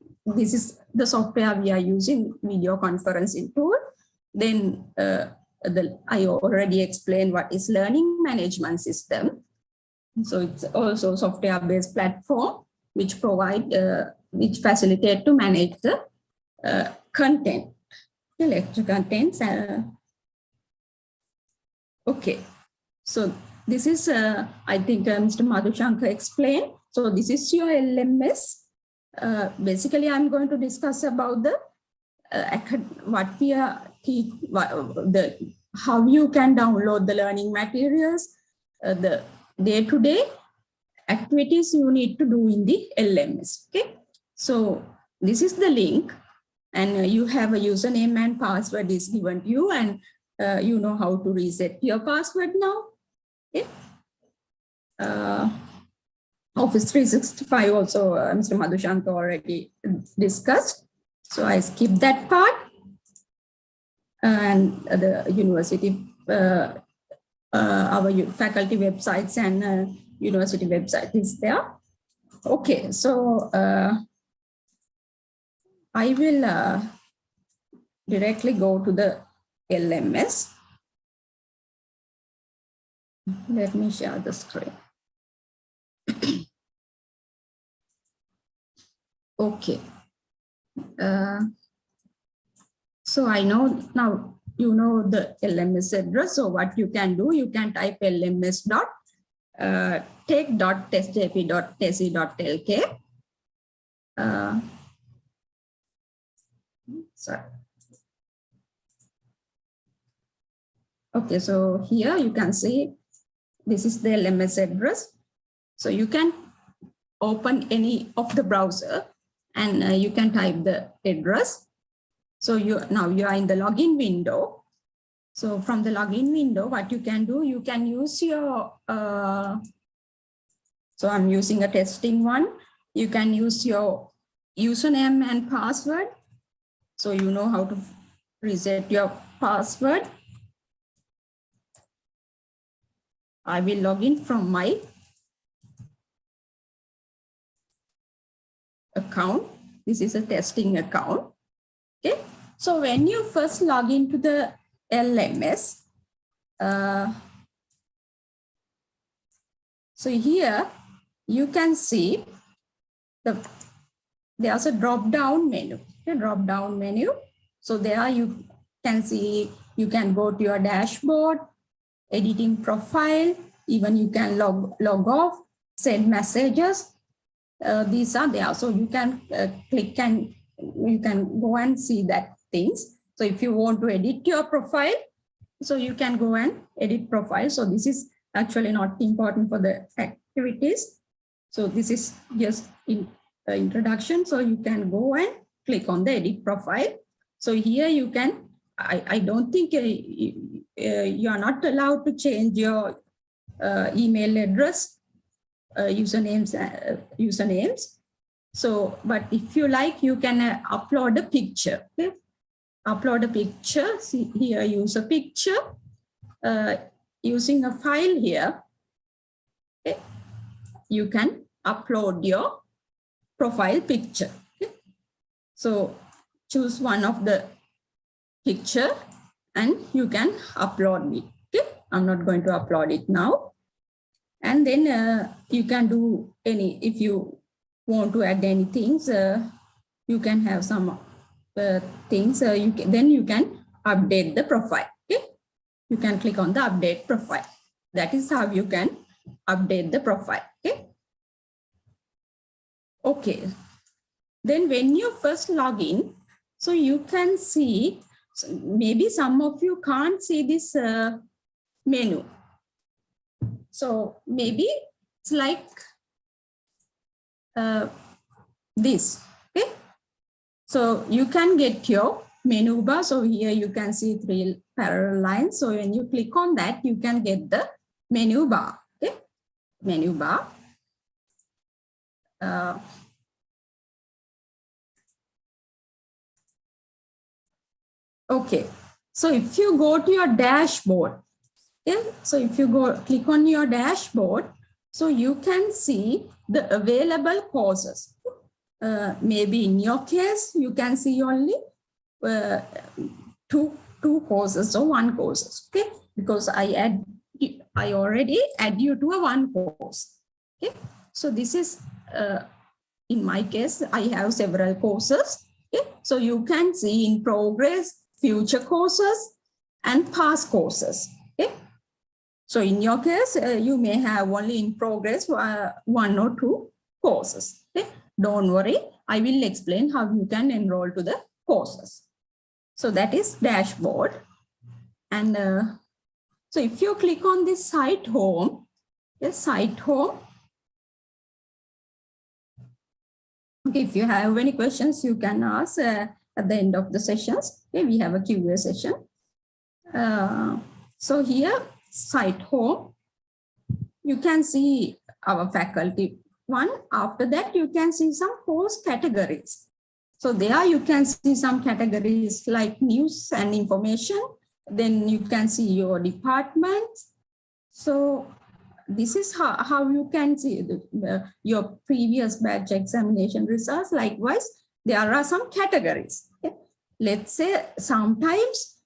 the software we are using, video conferencing tool. Then I already explained what is learning management system. So it's also software-based platform which provide which facilitate to manage the content, the lecture contents. Okay. So this is, I think Mr. Madhushankar explained. So this is your LMS. Basically, I'm going to discuss about the what we are how you can download the learning materials, the day-to-day activities you need to do in the LMS. Okay, so this is the link, and you have a username and password is given to you, and you know how to reset your password now. Okay. Office 365 also Mr. Madhushankar already discussed. So I skipped that part. And the university, our faculty websites and university website is there. Okay, so I will directly go to the LMS. Let me share the screen. Okay. So I know now you know the LMS address. So what you can do, you can type lms.take.testjp.tc.lk. Sorry. Okay, so here you can see this is the LMS address. So you can open any of the browser and you can type the address. So now you are in the login window. So from the login window, what you can do, you can use your, so I'm using a testing one. You can use your username and password. So you know how to reset your password. I will log in from my account. This is a testing account. Okay. So when you first log into the LMS, so here you can see there's a drop-down menu. Okay, drop-down menu. So there you can see, you can go to your dashboard, editing profile, even you can log off, send messages. These are there. So you can click and you can go and see that things. So if you want to edit your profile, so you can go and edit profile. So this is actually not important for the activities. So this is just in introduction. So you can go and click on the edit profile. So here you can, I don't think you are not allowed to change your email address, usernames. So, but if you like, you can upload a picture. Okay? Upload a picture. See here, use a picture using a file here. Okay? You can upload your profile picture. Okay? So choose one of the picture and you can upload it. Okay? I'm not going to upload it now. And then you can do any, if you want to add any things, you can have some things, then you can update the profile. Okay? You can click on the update profile. That is how you can update the profile. Okay? Okay. Then when you first log in, so you can see, maybe some of you can't see this menu. So maybe it's like this. Okay? So you can get your menu bar. So here you can see 3 parallel lines. So when you click on that, you can get the menu bar. Okay? Menu bar. Okay. So if you go to your dashboard, yeah, so if you go click on your dashboard, so you can see the available courses. Maybe in your case, you can see only two courses or 1 course. Okay, because I already add you to a 1 course. Okay, so this is in my case, I have several courses. Okay, so you can see in progress, future courses, and past courses. Okay, So in your case, you may have only in progress 1 or 2 courses. Okay? Don't worry, I will explain how you can enroll to the courses. So that is dashboard. And so if you click on this site home, yes, site home. Okay, if you have any questions, you can ask at the end of the sessions. Okay, we have a Q&A session. So here, site home, you can see our faculty one. After that, you can see some course categories. So there you can see some categories like news and information. Then you can see your departments. So this is how you can see your previous batch examination results. Likewise, there are some categories. Okay? Let's say sometimes,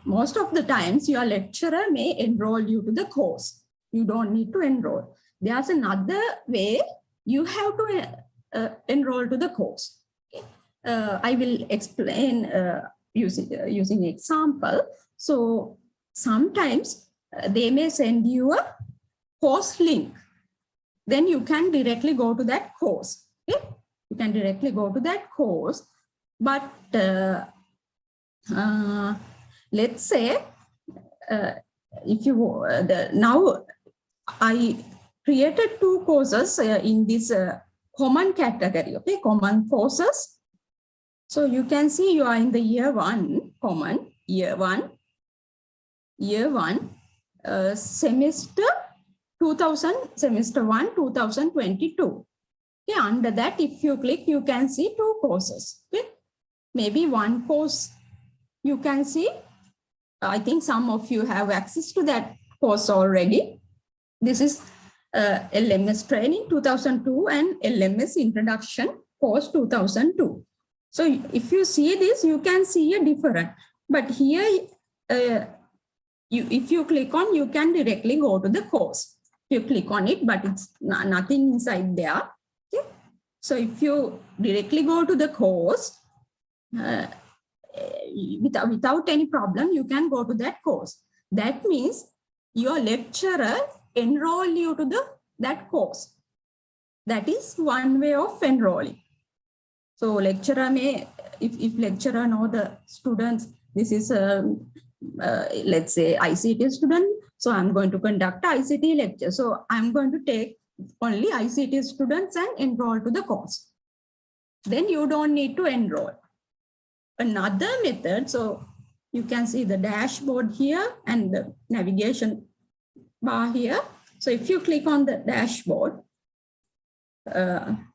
most of the times, your lecturer may enroll you to the course. You don't need to enroll. There's another way you have to enroll to the course. Okay? I will explain using example. So sometimes they may send you a course link. Then you can directly go to that course. Okay? You can directly go to that course. But let's say if you now I created 2 courses in this common category. Okay, common courses. So you can see you are in the year 1 common, year 1 semester 1 2022. Okay, under that, if you click, you can see 2 courses. Okay, maybe 1 course you can see. I think some of you have access to that course already. This is LMS training 2002 and LMS introduction course 2002. So if you see this, you can see a difference. But here, if you click on, you can directly go to the course. You click on it, but it's nothing inside there. Okay? So if you directly go to the course, without any problem, you can go to that course. That means your lecturer enroll you to that course. That is one way of enrolling. So lecturer may, if lecturer know the students, this is let's say ICT student, so I'm going to conduct ICT lecture. So I'm going to take only ICT students and enroll to the course. Then you don't need to enroll. Another method, so you can see the dashboard here and the navigation bar here. So if you click on the dashboard,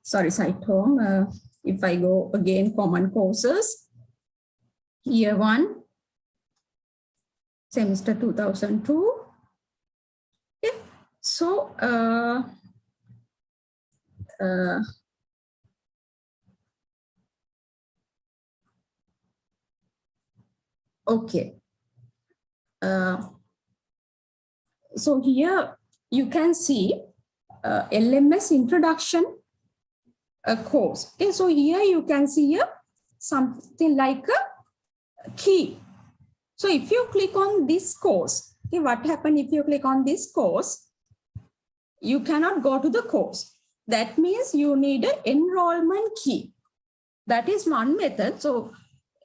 site home, if I go again, common courses, year 1, semester 2002. Okay. So, okay. So here you can see LMS introduction course. Okay, so here you can see something like a key. So if you click on this course, okay, what happens if you click on this course? You cannot go to the course. That means you need an enrollment key. That is one method. So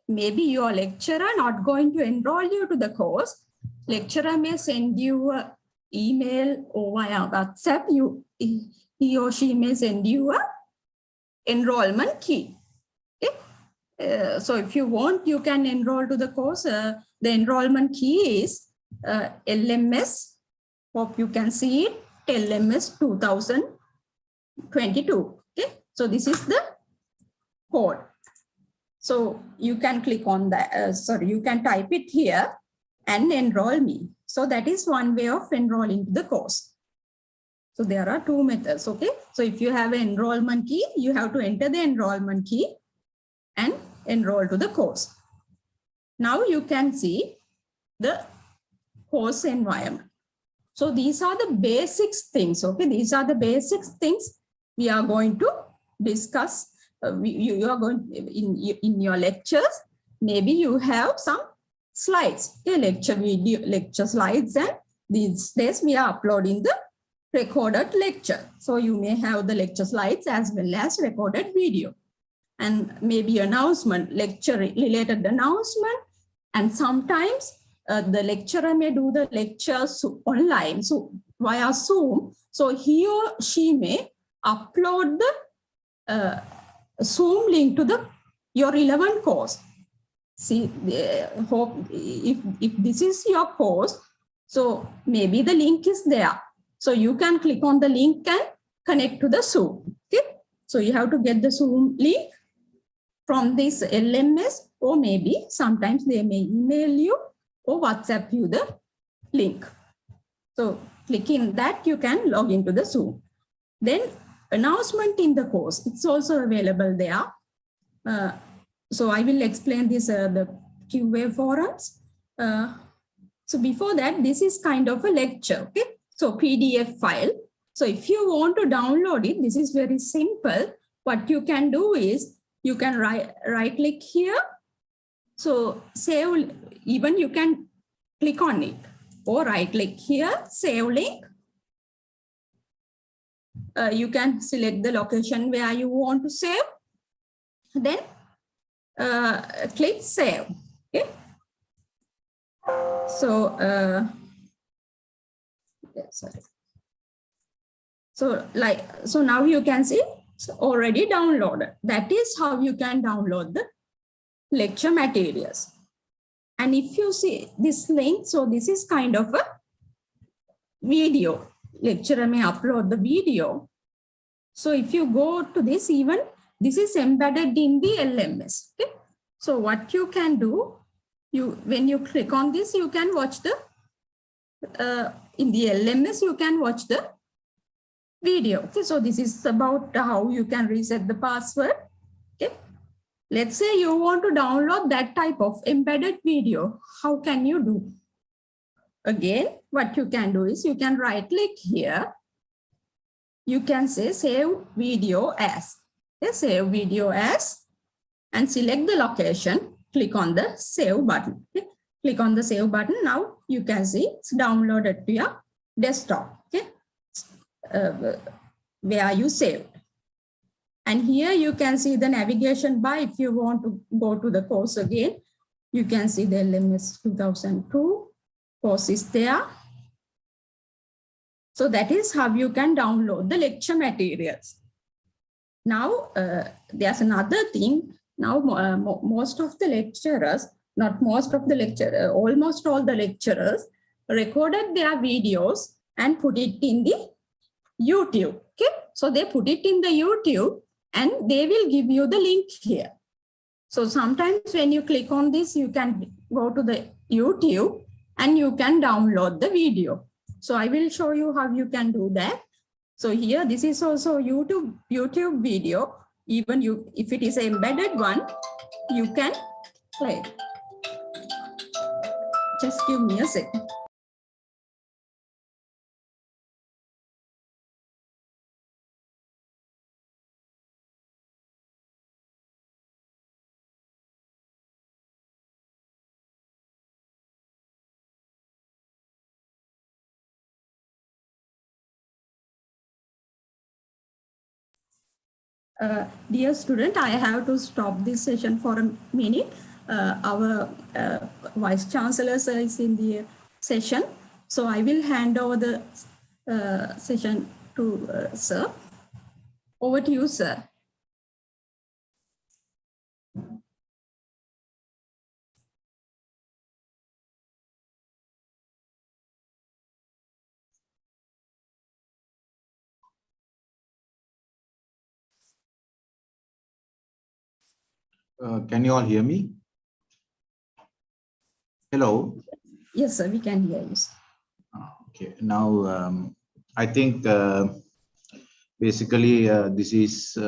maybe your lecturer not going to enroll you to the course. Lecturer may send you an email or via WhatsApp. He or she may send you a enrollment key. Okay? So if you want, you can enroll to the course. The enrollment key is LMS. Hope you can see it. LMS 2022. Okay, so this is the code. So you can click on that. You can type it here and enroll me. So that is one way of enrolling to the course. So there are 2 methods. Okay, so if you have an enrollment key, you have to enter the enrollment key and enroll to the course. Now you can see the course environment. So these are the basic things. Okay, these are the basic things we are going to discuss. You are going in your lectures. Maybe you have some slides, okay, lecture video, lecture slides and these days we are uploading the recorded lecture. So you may have the lecture slides as well as recorded video. And maybe announcement, lecture related announcement. And sometimes the lecturer may do the lectures online, so via Zoom. So he or she may upload the Zoom link to your relevant course. See, hope if this is your course, so maybe the link is there. So you can click on the link and connect to the Zoom. Okay? So you have to get the Zoom link from this LMS, or maybe sometimes they may email you or WhatsApp you the link. So clicking that, you can log into the Zoom. Then announcement in the course, it's also available there. So I will explain this, the QA forums. So before that, this is kind of a lecture, okay? So PDF file. So if you want to download it, this is very simple. What you can do is, you can right click here. So save, even you can click on it, or right click here, save link. You can select the location where you want to save. Then click save. Okay. So sorry. So now you can see it's already downloaded. That is how you can download the lecture materials. And if you see this link, so this is kind of a video. Lecturer may upload the video. So if you go to this, even this is embedded in the LMS. Okay? So what you can do, when you click on this, you can watch the, in the LMS, you can watch the video. Okay, so this is about how you can reset the password. Okay, let's say you want to download that type of embedded video. How can you do? Again, what you can do is, you can right click here. You can say save video as. Okay, save video as, and select the location. Click on the save button. Okay, click on the save button. Now you can see it's downloaded to your desktop. Okay. Where you saved. And here you can see the navigation bar. If you want to go to the course again, you can see the LMS 2002 course is there. So that is how you can download the lecture materials. Now, there's another thing. Now, most of the lecturers, not most of the lecturers, almost all the lecturers recorded their videos and put it in the YouTube. Okay, so they put it in the YouTube and they will give you the link here. So sometimes when you click on this, you can go to the YouTube and you can download the video. So I will show you how you can do that. So here, this is also YouTube video. Even if it is an embedded one, you can play. Just give me a second. Dear student, I have to stop this session for a minute. Our Vice Chancellor sir is in the session. So I will hand over the session to sir. Over to you, sir. Can you all hear me? Hello? Yes, sir, we can hear you. Okay, now I think basically this is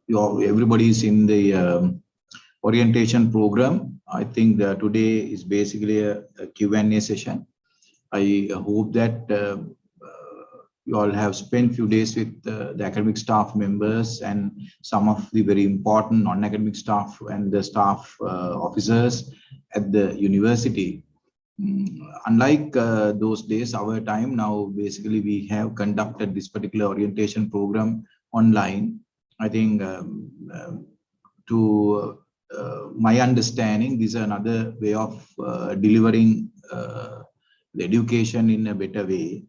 everybody is in the orientation program. I think today is basically a Q&A session. I hope that you all have spent few days with the academic staff members and some of the very important non-academic staff and the staff officers at the university. unlike those days, our time now, basically we have conducted this particular orientation program online. I think to my understanding, this is another way of delivering the education in a better way.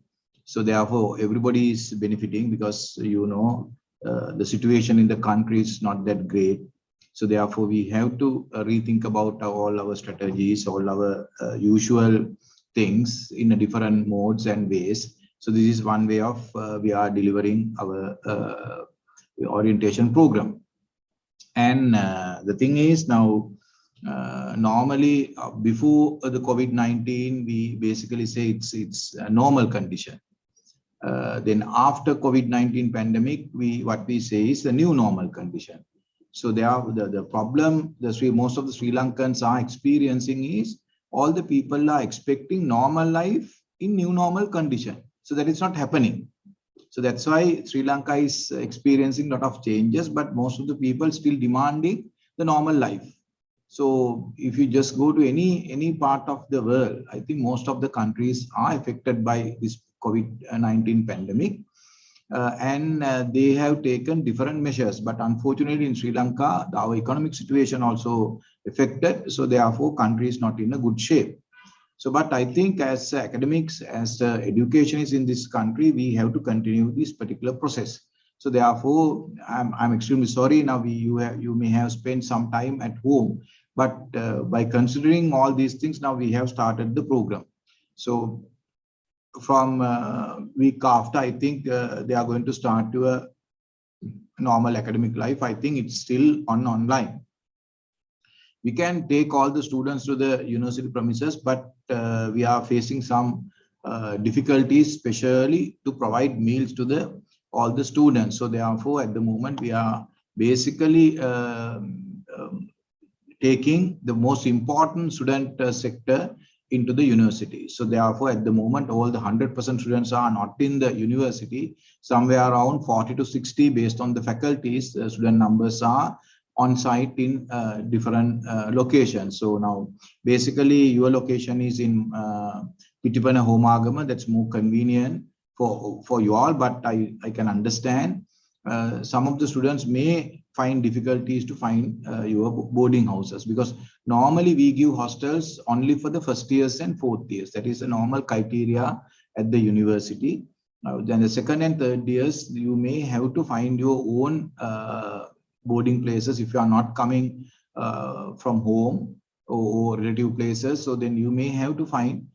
So therefore, everybody is benefiting because, you know, the situation in the country is not that great. So therefore, we have to rethink about all our strategies, all our usual things in a different modes and ways. So this is one way of we are delivering our orientation program. And the thing is now, normally before the COVID-19, we basically say it's a normal condition. Then after COVID-19 pandemic, what we say is the new normal condition. So the problem most of the Sri Lankans are experiencing is all the people are expecting normal life in new normal condition. So that is not happening. So that's why Sri Lanka is experiencing a lot of changes, but most of the people still demanding the normal life. So if you just go to any part of the world, I think most of the countries are affected by this COVID-19 pandemic. And they have taken different measures, but unfortunately in Sri Lanka, our economic situation also affected. So therefore, country is not in a good shape. So, but I think as academics, as education is in this country, we have to continue this particular process. So therefore, I'm extremely sorry. Now you may have spent some time at home, but by considering all these things, now we have started the program. So from week after, I think they are going to start to a normal academic life. I think it's still online. We can take all the students to the university premises, but we are facing some difficulties, especially to provide meals to all the students. So therefore, at the moment, we are basically taking the most important student sector into the university. So therefore, at the moment, all the 100% students are not in the university. Somewhere around 40 to 60, based on the faculties, student numbers are on site in different locations. So now, basically, your location is in Pitipana Homagama. That's more convenient for you all, but I can understand some of the students may find difficulties to find your boarding houses, because normally we give hostels only for the first years and fourth years. That is a normal criteria at the university. Then the second and third years, you may have to find your own boarding places if you are not coming from home or relative places. So then you may have to find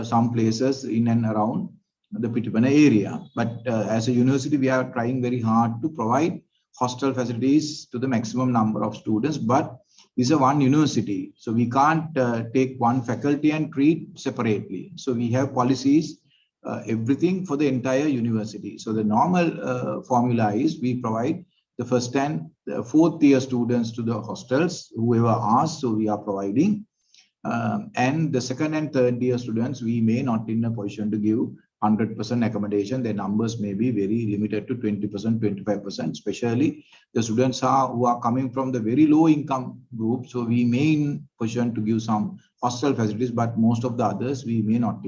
some places in and around the Pitipana area. But as a university, we are trying very hard to provide hostel facilities to the maximum number of students, but this is a one university. So we can't take one faculty and treat separately. So we have policies, everything for the entire university. So the normal formula is we provide the first and the fourth year students to the hostels, whoever asks, so we are providing. And the second and third year students, we may not in a position to give 100% accommodation. Their numbers may be very limited to 20%, 25%, especially the students who are coming from the very low income group. So we may in position to give some hostel facilities, but most of the others we may not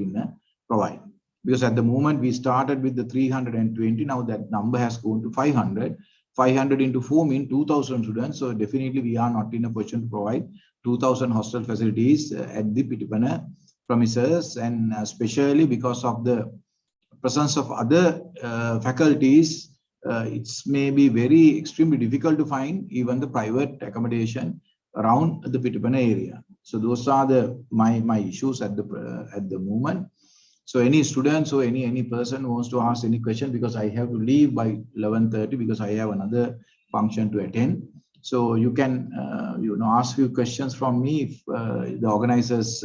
provide. Because at the moment we started with the 320, now that number has gone to 500. 500 into 4 means 2,000 students. So definitely we are not in a position to provide 2,000 hostel facilities at the Pitipana premises, and especially because of the presence of other faculties, it's may be very extremely difficult to find even the private accommodation around the Pitipana area. So those are my issues at the moment. So any students or any person who wants to ask any question, because I have to leave by 11:30 because I have another function to attend. So you can ask few questions from me if the organizers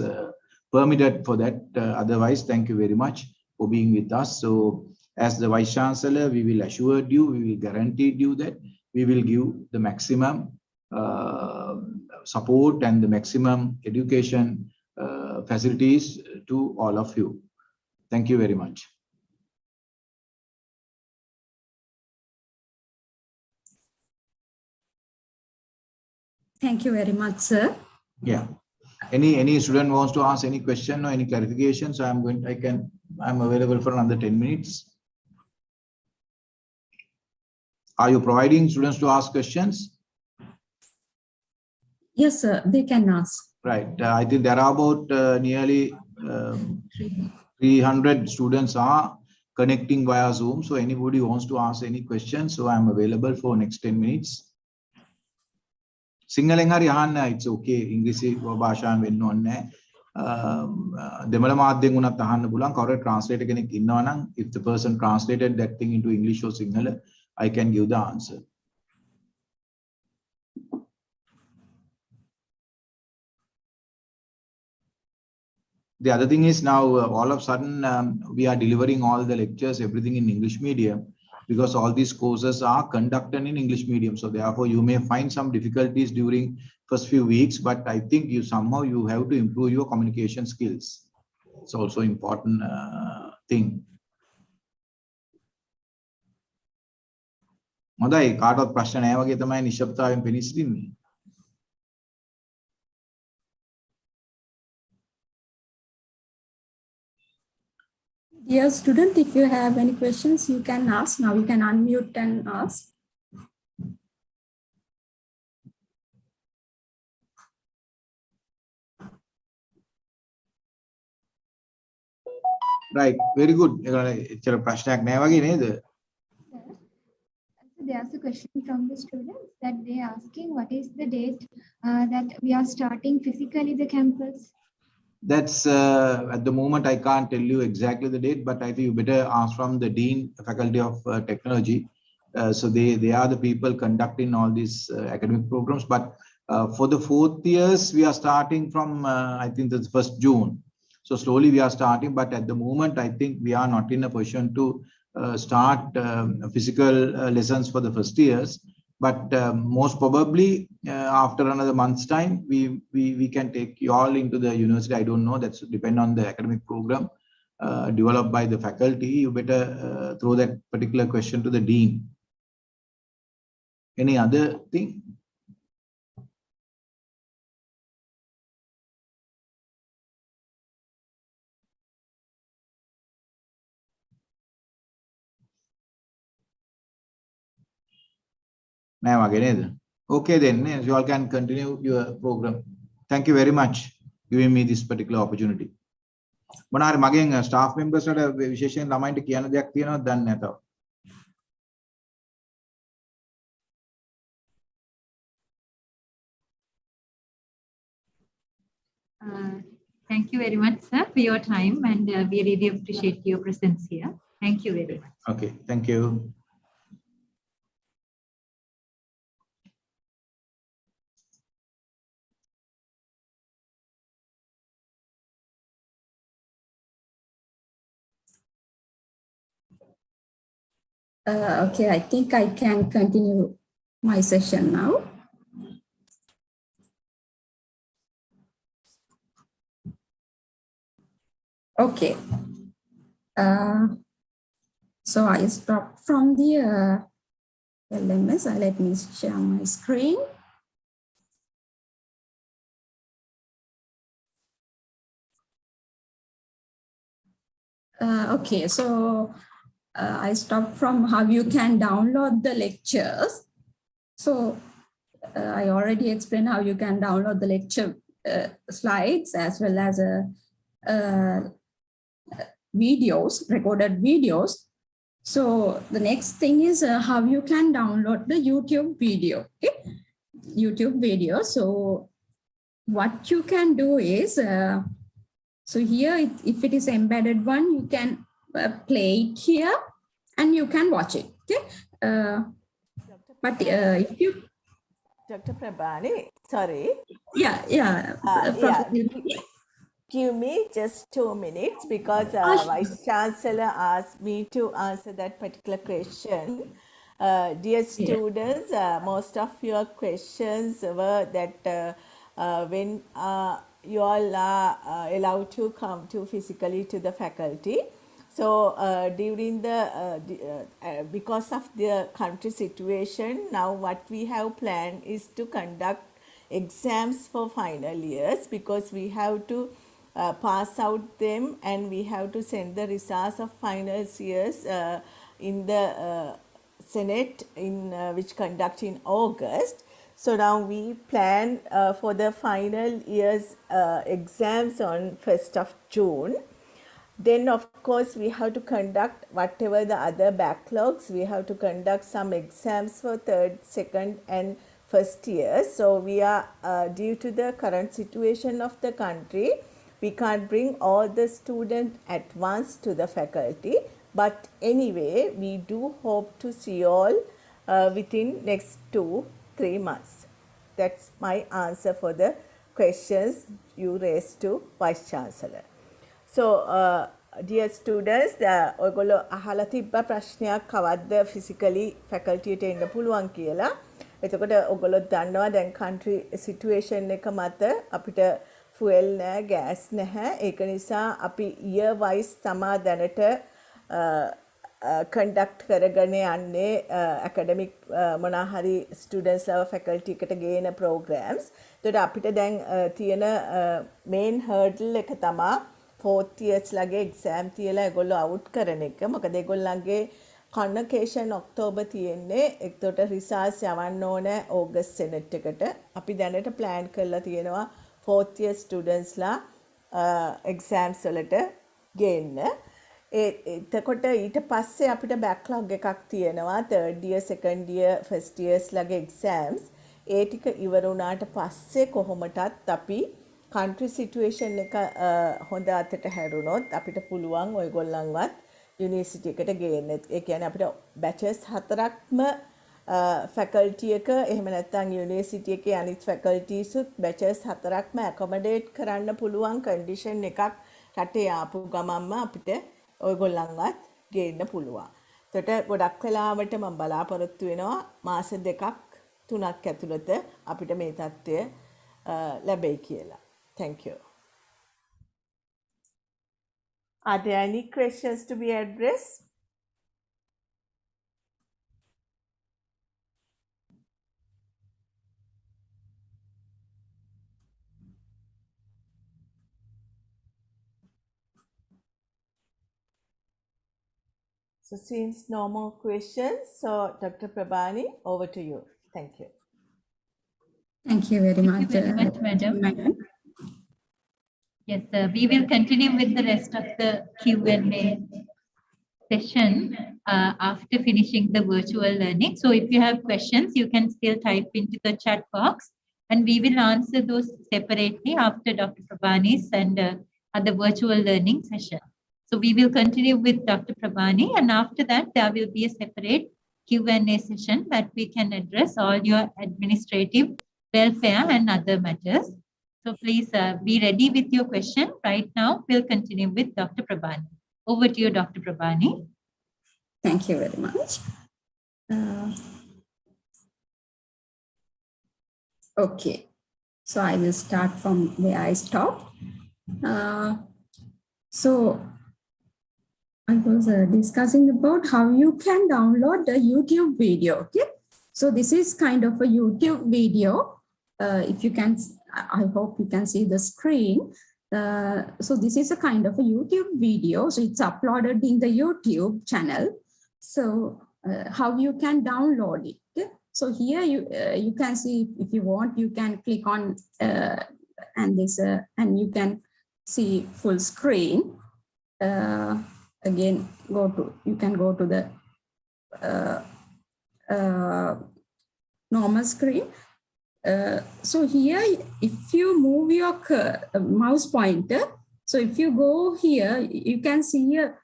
permitted for that. Otherwise, thank you very much for being with us. So as the Vice Chancellor, we will assure you, we will guarantee you that we will give the maximum support and the maximum education facilities to all of you. Thank you very much. Thank you very much, sir. Yeah. Any student wants to ask any question or any clarification, so I'm available for another 10 minutes. Are you providing students to ask questions? Yes, sir, they can ask. Right. I think there are about nearly 300 students are connecting via Zoom. So anybody who wants to ask any questions, so I'm available for next 10 minutes. සිංහලෙන් හරි අහන්න, it's okay. ඉංග්‍රීසි භාෂාවෙන් වෙන්න ඕනේ නැහැ. දෙමළ මාධ්‍යයෙන් උනත් අහන්න පුළුවන්. කවුරු translator කෙනෙක් ඉන්නවා නම්, if the person translated that thing into English or Sinhala, I can give the answer. The other thing is now all of a sudden we are delivering all the lectures, everything in English medium, because all these courses are conducted in English medium. So therefore you may find some difficulties during first few weeks, but I think you somehow you have to improve your communication skills. It's also important thing. හොඳයි, කාටවත් ප්‍රශ්න නැහැ වගේ තමයි නිශ්ශබ්දතාවයෙන් පෙනී සිටින්නේ. Dear student, if you have any questions, you can ask. Now you can unmute and ask. Right, very good. එච්චර ප්‍රශ්නයක් නැහැ වගේ නේද? There's a question from the students that they're asking what is the date that we are starting physically the campus? That's at the moment I can't tell you exactly the date, but I think you better ask from the Dean, Faculty of Technology. So they are the people conducting all these academic programs. But for the 4th years, we are starting from I think the 1st June. So slowly we are starting, but at the moment I think we are not in a position to start physical lessons for the first years. But most probably after another month's time, we can take you all into the university. I don't know. That's depend on the academic program developed by the faculty. You better throw that particular question to the dean. Any other thing? Okay, then you all can continue your program. Thank you very much giving me this particular opportunity. මොනාරි මගෙන් staff members වල විශේෂයෙන් ළමයින්ට කියන දෙයක් තියෙනවද දන්නේ නැහැ තව. Thank you very much, sir, for your time, and we really appreciate your presence here. Thank you very much. Okay, thank you. Okay, I think I can continue my session now. Okay. So I stop from the LMS. Let me share my screen. Okay, so I stopped from how you can download the lectures. So I already explained how you can download the lecture slides as well as videos, recorded videos. So the next thing is how you can download the YouTube video. Okay? YouTube video. So what you can do is, so here, if it is embedded one, you can play it here and you can watch it. Okay. But if you, Dr. Prabhani, sorry. Yeah. Give me just 2 minutes because Vice Chancellor asked me to answer that particular question. Dear students, most of your questions were that when you all are allowed to come to physically to the faculty. So during the because of the country situation, now what we have planned is to conduct exams for final years, because we have to pass out them and we have to send the results of final years in the Senate which conduct in August. So now we plan for the final year's exams on 1st of June. Then of course we have to conduct whatever the other backlogs. We have to conduct some exams for third, second and first years. So we are due to the current situation of the country, we can't bring all the students at once to the faculty. But anyway, we do hope to see all within next 2-3 months. That's my answer for the questions you raised to Vice Chancellor. So, dear students, ඔයගොල්ලෝ අහලා තිබ්බ ප්‍රශ්නයක් කවද්ද physically faculty එට එන්න පුළුවන් කියලා. එතකොට ඔයගොල්ලෝ දන්නවා දැන් country situation එක මත අපිට fuel නැහැ, gas නැහැ. ඒක නිසා අපි year wise තමා දැනට conduct කරගෙන යන්නේ academic මොනවා හරි students ලව faculty එකට ගේන programs. එතකොට අපිට දැන් තියෙන main hurdle එක තමා 4th years ලගේ exam තියලා ඒගොල්ලෝ out කරන එක. මොකද ඒගොල්ලන්ගේ convocation ඔක්තෝබර් තියෙන්නේ. එතකොට results යවන්න ඕන ඕගස්ට් සෙනෙට් එකට. අපි දැනට plan කරලා තියෙනවා 4th year students ලා exams වලට ගේන්න. එතකොට ඊට පස්සේ අපිට backlog එකක් තියෙනවා 3rd year, 2nd year, 1st years ලගේ exams. ඒ ටික ඉවර වුණාට පස්සේ කොහොමටත් අපි country situation එක හොඳ අතට හැරුණොත් අපිට පුළුවන් ඔයගොල්ලන්වත් යුනිවර්සිටි එකට ගේන්න. ඒ කියන්නේ අපිට batches 4ක්ම faculty එක එහෙම නැත්නම් යුනිවර්සිටි එකේ අනිත් faculties උත් batches 4ක්ම accommodate කරන්න පුළුවන් condition එකක් රටේ ආපු ගමන්ම අපිට ඔයගොල්ලන්වත් ගේන්න පුළුවන්. ඒකට ගොඩක් වෙලාවට මම බලාපොරොත්තු වෙනවා මාස 2-3ක් ඇතුළත අපිට මේ තත්ත්වය ලැබෙයි කියලා. Thank you. Are there any questions to be addressed? So since no more questions, so Dr. Prabhani, over to you. Thank you. Thank you very much. Thank you very much, Madam. Yes, we will continue with the rest of the Q&A session after finishing the virtual learning. So if you have questions, you can still type into the chat box and we will answer those separately after Dr. Prabhani's and other virtual learning session. So we will continue with Dr. Prabhani and after that there will be a separate Q&A session that we can address all your administrative, welfare and other matters. So please be ready with your question. Right now, we'll continue with Dr. Prabhani. Over to you, Dr. Prabhani. Thank you very much. Okay, so I will start from where I stopped. So I was discussing about how you can download the YouTube video. Okay, so this is kind of a YouTube video. If you can, I hope you can see the screen. So this is a kind of a YouTube video. So it's uploaded in the YouTube channel. So how you can download it. Okay? So here you can see, if you want, you can click on and you can see full screen. Again, you can go to the normal screen. So here, if you move your mouse pointer, so if you go here, you can see here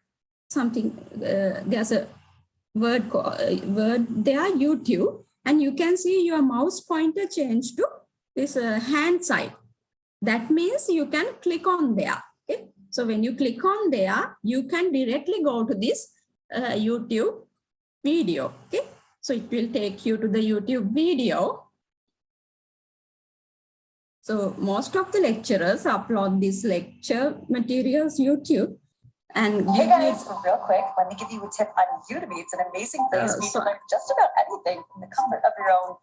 something, there's a word there, YouTube, and you can see your mouse pointer change to this hand side. That means you can click on there. Okay? So when you click on there, you can directly go to this YouTube video. Okay? So it will take you to the YouTube video. So most of the lecturers upload these lecture materials YouTube. And hey guys, real quick, let me give you a tip on Udemy. It's an amazing place for you to learn just about anything from the comfort of your own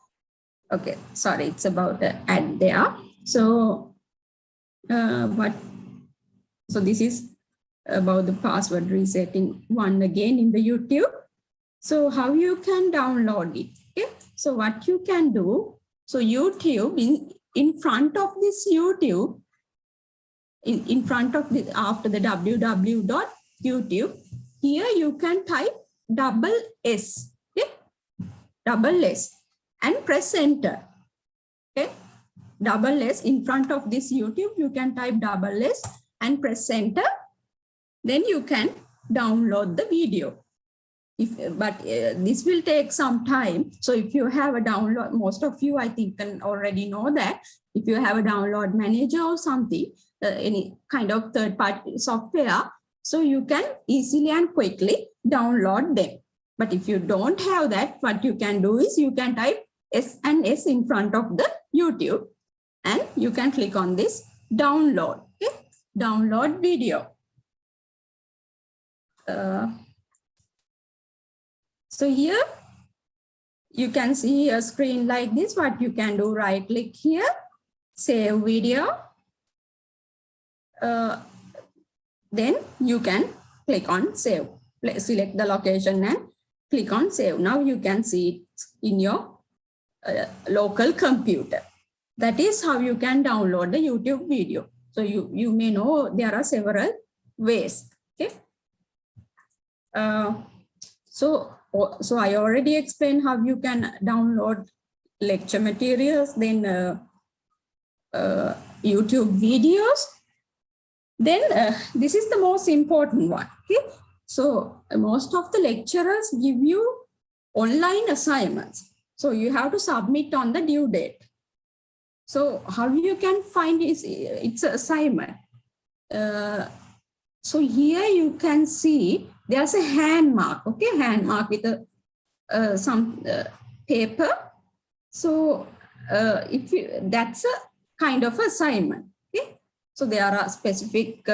Okay, sorry, it's about the ad there. So, so this is about the password resetting one again in the YouTube. So how you can download it? Okay, so what you can do, so YouTube, in front of this YouTube, in front of the, after the www.youtube, here you can type SS, okay, SS, and press enter. Okay, SS in front of this YouTube, you can type SS and press enter. Then you can download the video. But this will take some time. So if you have a download, most of you I think can already know that if you have a download manager or something, any kind of third-party software, so you can easily and quickly download them. But if you don't have that, what you can do is you can type S and S in front of the YouTube, and you can click on this download. Okay? Download video. So here you can see a screen like this. What you can do, right click here, save video. Then you can click on save. Select the location and click on save. Now you can see it in your local computer. That is how you can download the YouTube video. So you may know there are several ways. Okay. So I already explained how you can download lecture materials, then YouTube videos. Then this is the most important one. Okay? So most of the lecturers give you online assignments. So you have to submit on the due date. So how you can find its assignment? So here you can see there's a hand mark, okay? Hand mark with some paper. So if you, that's a kind of assignment, okay? So there are specific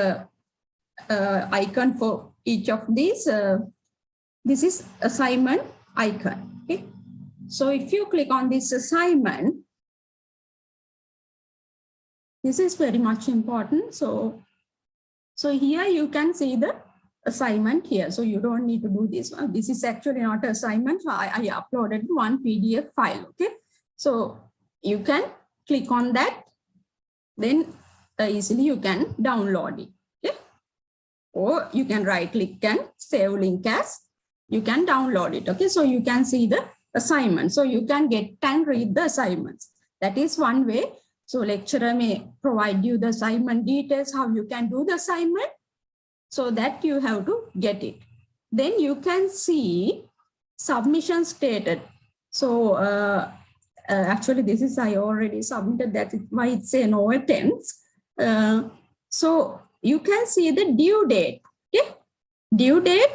icon for each of these. This is assignment icon, okay? So if you click on this assignment, this is very much important. So here you can see the assignment here. So you don't need to do this one. This is actually not an assignment. So I uploaded one PDF file, okay? So you can click on that, then easily you can download it, okay? Or you can right click and save link as, you can download it, okay? So you can see the assignment. So you can get and read the assignments. That is one way. So lecturer may provide you the assignment details, how you can do the assignment, so that you have to get it. Then you can see submission stated. So actually this is, I already submitted, that is why it's a no attempts. So you can see the due date, okay? Due date,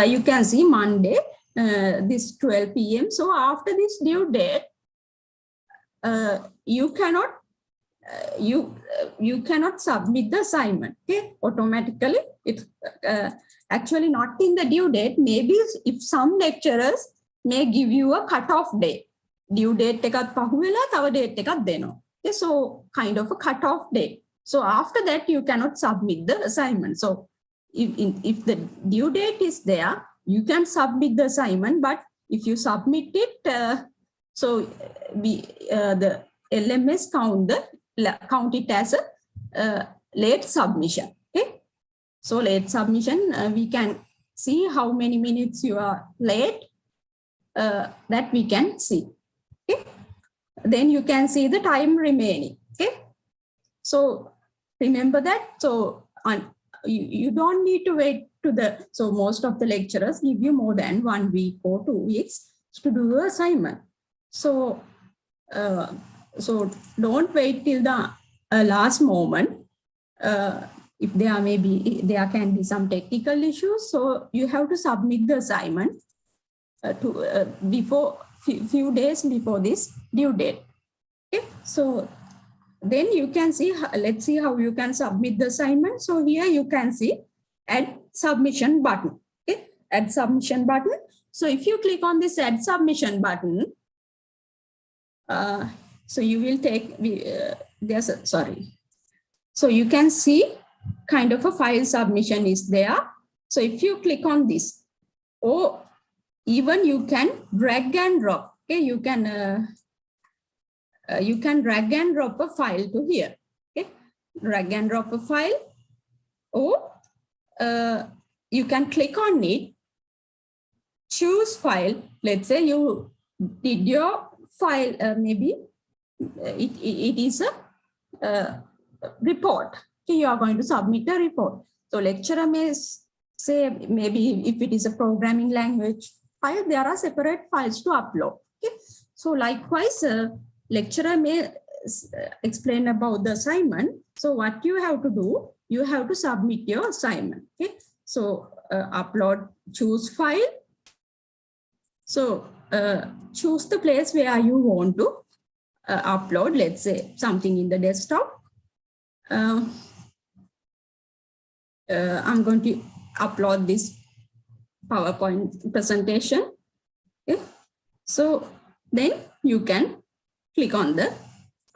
you can see Monday, this 12 p.m. So after this due date, you cannot submit the assignment, okay? Automatically. It's actually not in the due date. Maybe if some lecturers may give you a cutoff date, due date එකත් පහුවෙලා තව date එකක් දෙනවා. Okay, so kind of a cutoff date. So after that you cannot submit the assignment. So if the due date is there, you can submit the assignment, but if you submit it, so the LMS count it as a late submission. Okay, so late submission, we can see how many minutes you are late. That we can see. Okay, then you can see the time remaining. Okay, so remember that. So you don't need to wait to the. So most of the lecturers give you more than 1 week or 2 weeks to do the assignment. So so don't wait till the last moment. If there can be some technical issues, so you have to submit the assignment before few days before this due date. Okay, so then you can see, let's see how you can submit the assignment. So here you can see add submission button. Okay, add submission button. So if you click on this add submission button, so you will take, So you can see kind of a file submission is there. So if you click on this, or even you can drag and drop, okay, you can drag and drop a file to here, okay, drag and drop a file, or you can click on it, choose file. Let's say you did your file, maybe it is a report. Okay, you are going to submit a report. So lecturer may say, maybe if it is a programming language file, there are separate files to upload. Okay, so likewise, lecturer may explain about the assignment. So what you have to do, you have to submit your assignment. Okay, so upload, choose file. So choose the place where you want to upload, let's say something in the desktop. I'm going to upload this PowerPoint presentation. Okay. So then you can click on the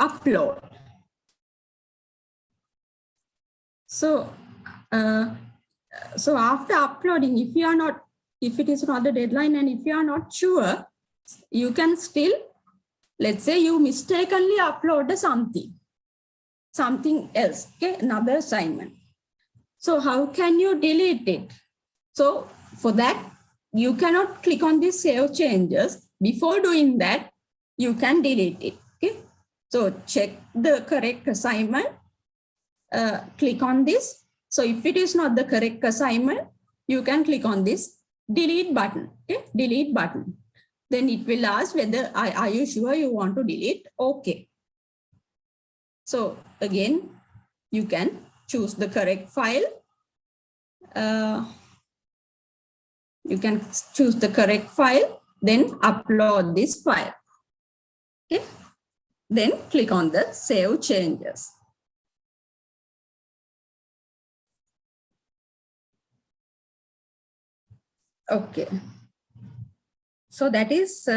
upload. So, so after uploading, if it is not the deadline and if you are not sure, you can still, let's say you mistakenly upload something else, okay, another assignment. So how can you delete it? So for that, you cannot click on this save changes. Before doing that, you can delete it, okay? So check the correct assignment, click on this. So if it is not the correct assignment, you can click on this delete button, okay, delete button. Then it will ask whether, are you sure you want to delete? Okay. So again, you can choose the correct file. You can choose the correct file, then upload this file. Okay. Then click on the save changes. Okay. So that is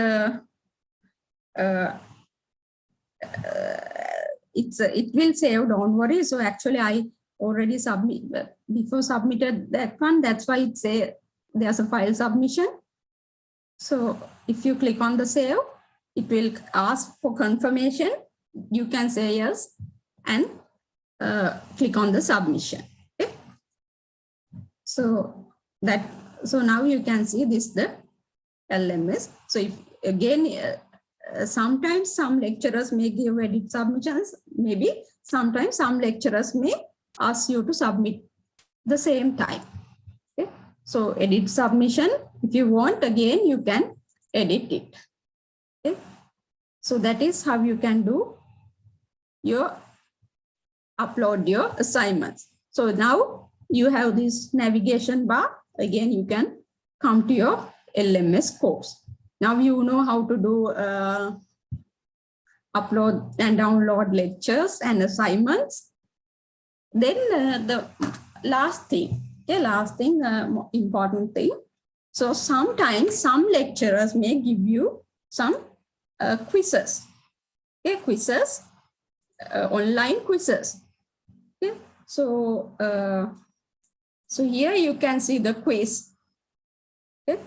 it will save, don't worry. So actually I already submitted that one. That's why it say there's a file submission. So if you click on the save, it will ask for confirmation. You can say yes and click on the submission. Okay. So now you can see this, the LMS. So if again, sometimes some lecturers may give edit submissions, maybe sometimes some lecturers may ask you to submit the same time. Okay. So edit submission, if you want, again, you can edit it. Okay. So that is how you can do upload your assignments. So now you have this navigation bar. Again, you can come to your LMS course. Now you know how to do upload and download lectures and assignments. Then the last thing, important thing. So sometimes some lecturers may give you some quizzes. Okay, quizzes, online quizzes. Okay, so so here you can see the quiz. Okay,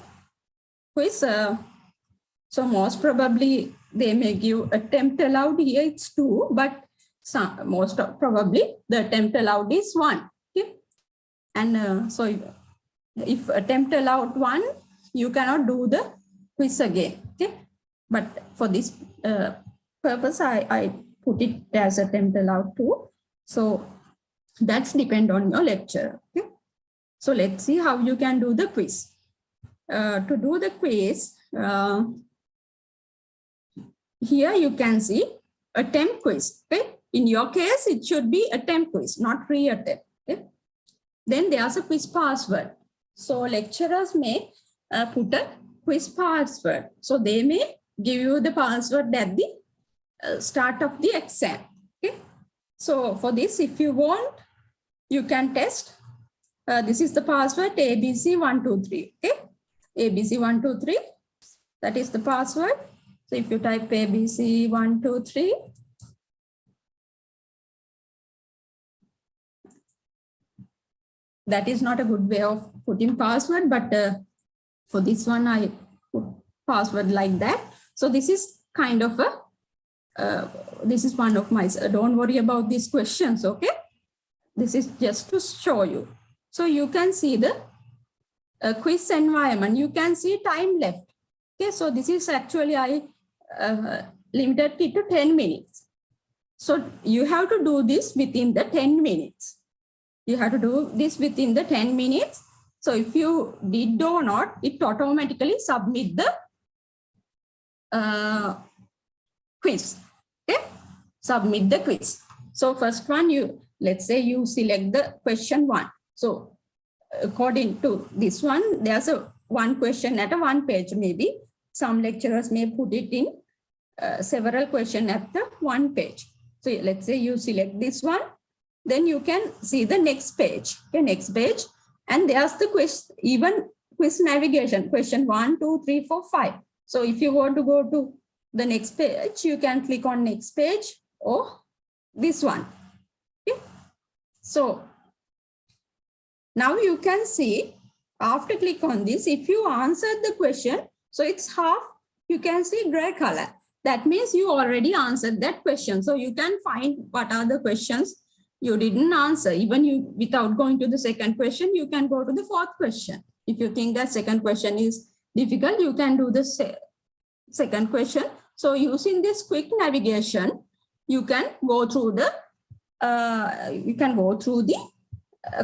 quiz. So most probably they may give attempt allowed. Here it's 2, but most probably the attempt allowed is 1. Okay, and so if attempt allowed 1, you cannot do the quiz again. Okay, but for this purpose, I put it as attempt allowed 2. So that's depend on your lecturer. Okay, so let's see how you can do the quiz. To do the quiz, here you can see attempt quiz. Okay, in your case, it should be attempt quiz, not re-attempt. Okay, then there's a quiz password. So lecturers may put a quiz password. So they may give you the password at the start of the exam. Okay, so for this, if you want, you can test. This is the password ABC123. Okay, ABC123. That is the password. So if you type ABC123, that is not a good way of putting password, but for this one, I put password like that. So this is kind of a, this is one of my, don't worry about these questions, okay? This is just to show you. So you can see the quiz environment. You can see time left. Okay, so this is actually, I limited it to 10 minutes. So you have to do this within the 10 minutes. You have to do this within the 10 minutes. So if you did or not, it automatically submit the quiz. Okay, submit the quiz. So first one, let's say you select the question 1. So according to this one, there's one question at a 1 page. Maybe some lecturers may put it in several questions at the 1 page. So let's say you select this one, then you can see the next page. Okay, next page, and there's the quiz, even quiz navigation, question 1, 2, 3, 4, 5. So if you want to go to the next page, you can click on next page or this one. Okay. So now you can see, after click on this, if you answered the question, so it's half, you can see gray color. That means you already answered that question. So you can find what are the questions you didn't answer. Even you, without going to the second question, you can go to the 4th question. If you think that second question is difficult, you can do the second question. So using this quick navigation, you can go through the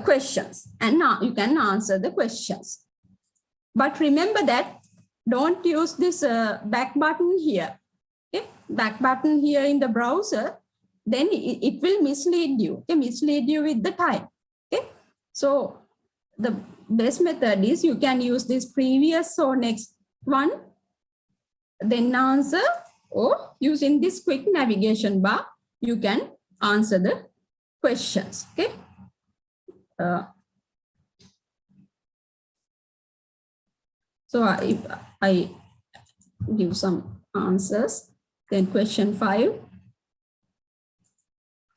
questions, and now you can answer the questions. But remember that don't use this back button here. Okay, back button here in the browser, then it will mislead you. Okay, mislead you with the time. Okay, so the best method is you can use this previous or next one, then answer, or using this quick navigation bar, you can answer the questions. Okay. So if I give some answers, then question 5.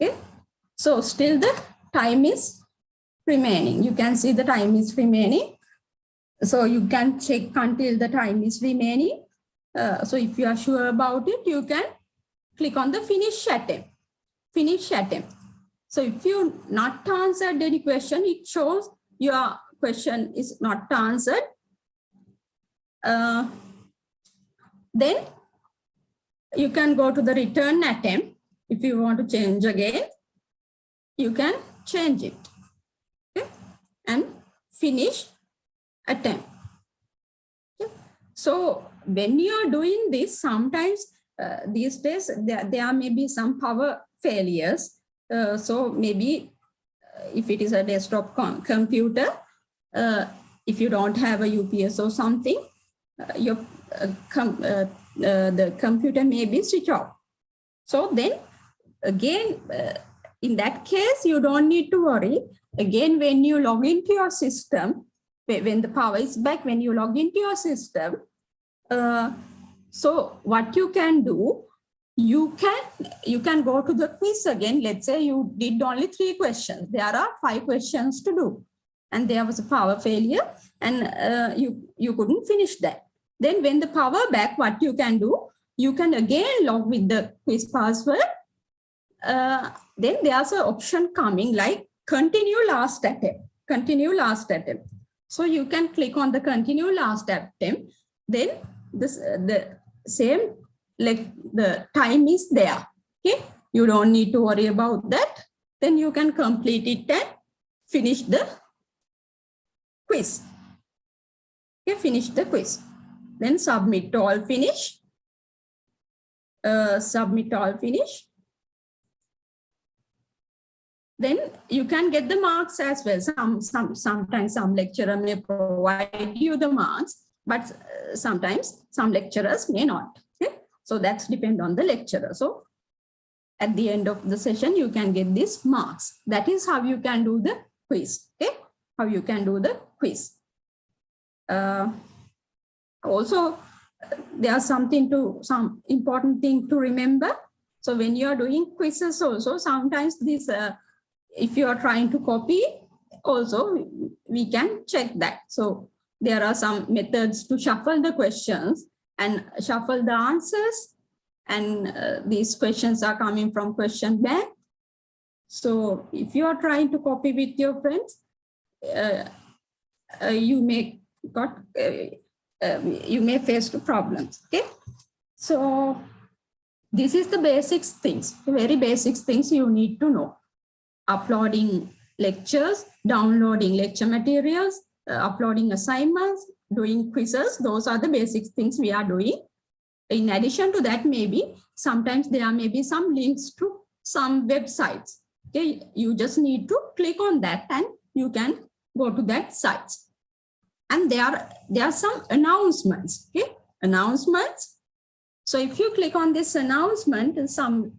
Okay. So still the time is remaining. You can see the time is remaining. So you can check until the time is remaining. So if you are sure about it, you can click on the finish attempt. Finish attempt. So if you not answered any question, it shows your question is not answered. Then you can go to the return attempt. If you want to change again, you can change it. Okay? And finish attempt. Okay? So when you are doing this, sometimes these days there may be some power failures. So maybe if it is a desktop computer, if you don't have a UPS or something, the computer may be switched off. So then again, in that case, you don't need to worry. Again, when you log into your system, when the power is back, when you log into your system, so what you can do, you can go to the quiz again. Let's say you did only 3 questions. There are 5 questions to do, and there was a power failure, and you couldn't finish that. Then when the power back, what you can do, you can again log with the quiz password. Then there's an option coming like continue last attempt. Continue last attempt. So you can click on the continue last attempt. Then this the same, like the time is there. Okay, you don't need to worry about that. Then you can complete it and finish the quiz. Okay, finish the quiz. Then submit all finish. Submit all finish. Then you can get the marks as well. Sometimes some lecturer may provide you the marks, but sometimes some lecturers may not. Okay? So that's depend on the lecturer. So at the end of the session, you can get these marks. That is how you can do the quiz. Okay? How you can do the quiz. Also, there's some important thing to remember. So when you are doing quizzes also, sometimes this, if you are trying to copy, also we can check that. So there are some methods to shuffle the questions and shuffle the answers. And these questions are coming from question bank. So if you are trying to copy with your friends, you may face the problems. Okay, so this is the basics things, very basic things you need to know. Uploading lectures, downloading lecture materials, uploading assignments, doing quizzes. Those are the basic things we are doing. In addition to that, maybe sometimes there may be some links to some websites. Okay, you just need to click on that and you can go to that site. And there are some announcements. Okay, announcements. So if you click on this announcement, some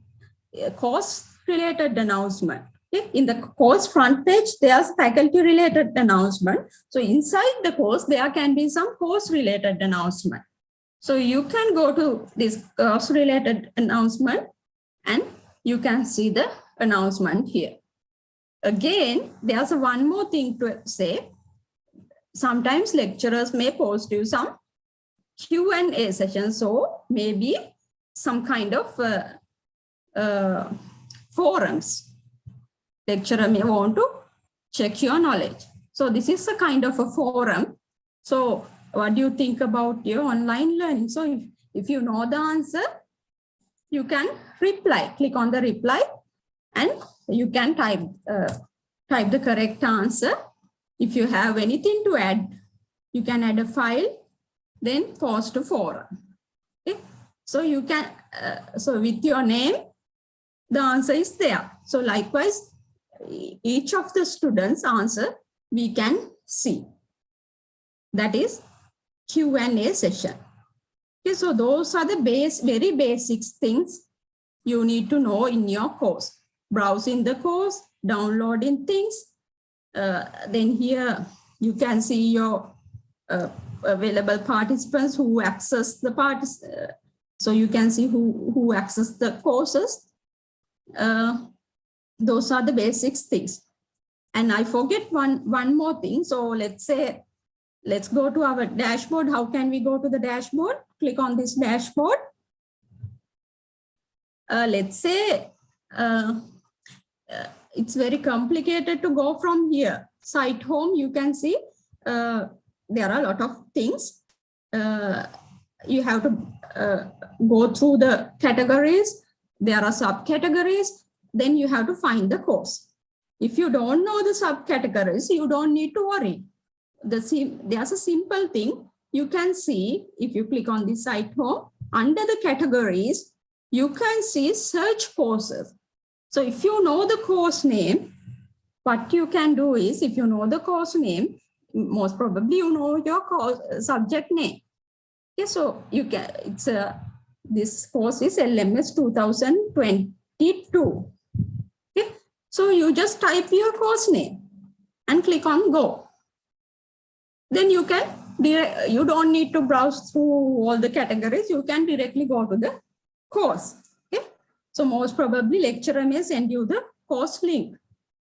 course-related announcement. Okay? In the course front page, there's faculty-related announcement. So inside the course, there can be some course-related announcement. So you can go to this course-related announcement and you can see the announcement here. Again, there's one more thing to say. Sometimes lecturers may post you some Q&A session, so maybe some kind of forums. Lecturer may want to check your knowledge. So this is a kind of a forum. So what do you think about your online learning? So if you know the answer, you can reply, click on the reply, and you can type the correct answer. If you have anything to add, you can add a file, then post to forum. Okay? So you can, so with your name, the answer is there. So likewise, each of the students' answer we can see. That is Q&A session. Okay, so those are the very basic things you need to know in your course. Browsing the course, downloading things. Then here you can see your available participants who access the so you can see who access the courses. Those are the basic things. And I forget one more thing. So let's go to our dashboard. How can we go to the dashboard? Click on this dashboard. Let's say it's very complicated to go from here. Site home, you can see there are a lot of things. You have to go through the categories. There are subcategories. Then you have to find the course. If you don't know the subcategories, you don't need to worry. There's a simple thing. You can see, if you click on the site home, under the categories, you can see search courses. So if you know the course name, what you can do is, if you know the course name, most probably you know your course subject name. Okay, so you can, this course is LMS 2022. Okay, so you just type your course name and click on go. Then you can, you don't need to browse through all the categories. You can directly go to the course. Okay, so most probably lecturer may send you the course link.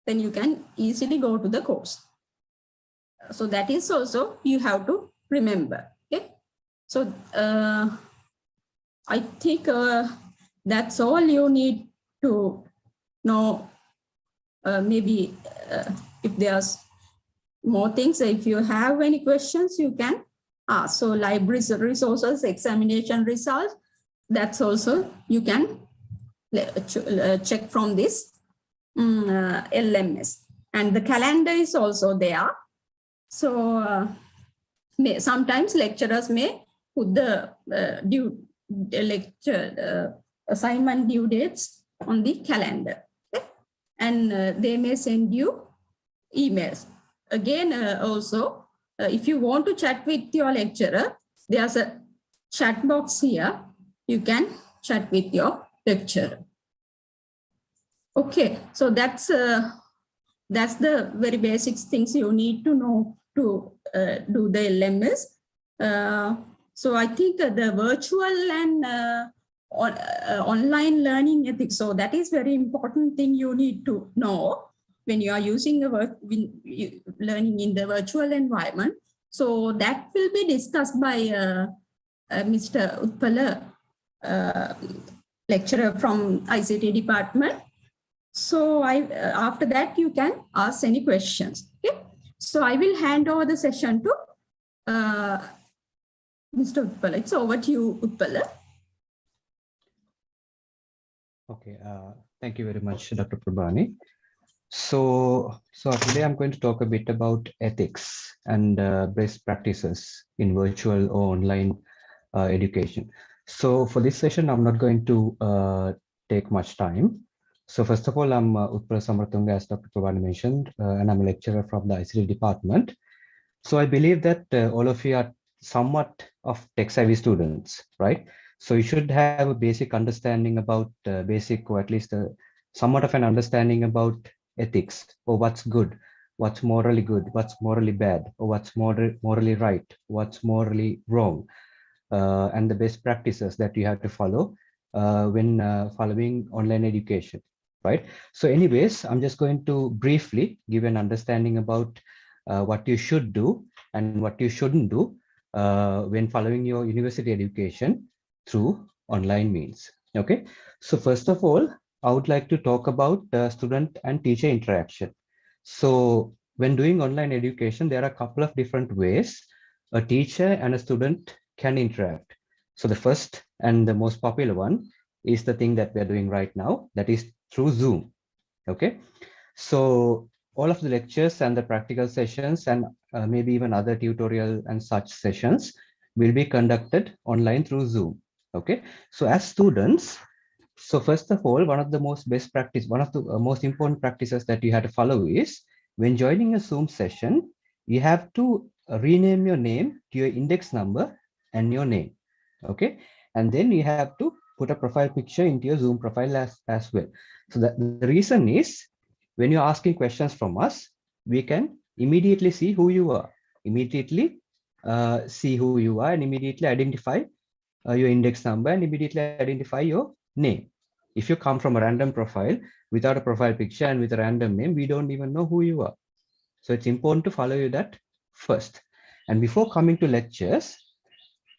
Then you can easily go to the course. So that is also you have to remember. Okay, so I think that's all you need to know. Maybe if there's more things, if you have any questions, you can ask. So library resources, examination results, that's also you can check from this LMS. And the calendar is also there. So sometimes lecturers may put the lecture assignment due dates on the calendar. Okay? And they may send you emails. Again, also, if you want to chat with your lecturer, there's a chat box here. You can chat with your lecturer. Okay, so that's the very basic things you need to know to do the LMS. So I think the virtual and online learning ethics. So that is very important thing you need to know when you are using learning in the virtual environment. So that will be discussed by Mr. Utpala, lecturer from ICT department. So after that, you can ask any questions. Okay. So I will hand over the session to Mr. Utpala. It's over to you, Utpala. Okay, thank you very much, Dr. Prabhani. So today I'm going to talk a bit about ethics and best practices in virtual or online education. So for this session, I'm not going to take much time. So first of all, I'm Utpala Samarthunga, as Dr. Prabhani mentioned, and I'm a lecturer from the ICT department. So I believe that all of you are somewhat of tech-savvy students, right? So you should have a basic understanding about basic, or at least somewhat of an understanding about ethics, or what's good, what's morally good, what's morally bad, or what's morally right, what's morally wrong, and the best practices that you have to follow when following online education, right? So anyways, I'm just going to briefly give an understanding about what you should do and what you shouldn't do when following your university education through online means. Okay, so first of all, I would like to talk about student and teacher interaction. So when doing online education, there are a couple of different ways a teacher and a student can interact. So the first and the most popular one is the thing that we're doing right now, that is through Zoom. Okay, so all of the lectures and the practical sessions and maybe even other tutorial and such sessions will be conducted online through Zoom. Okay, so as students, so first of all, one of the most important practices that you have to follow is when joining a Zoom session, you have to rename your name to your index number and your name. Okay, and then you have to put a profile picture into your Zoom profile as well. So the reason is, when you're asking questions from us, we can immediately see who you are, immediately see who you are, and immediately identify your index number and immediately identify your name. If you come from a random profile without a profile picture and with a random name, we don't even know who you are. So it's important to follow you that first. And before coming to lectures,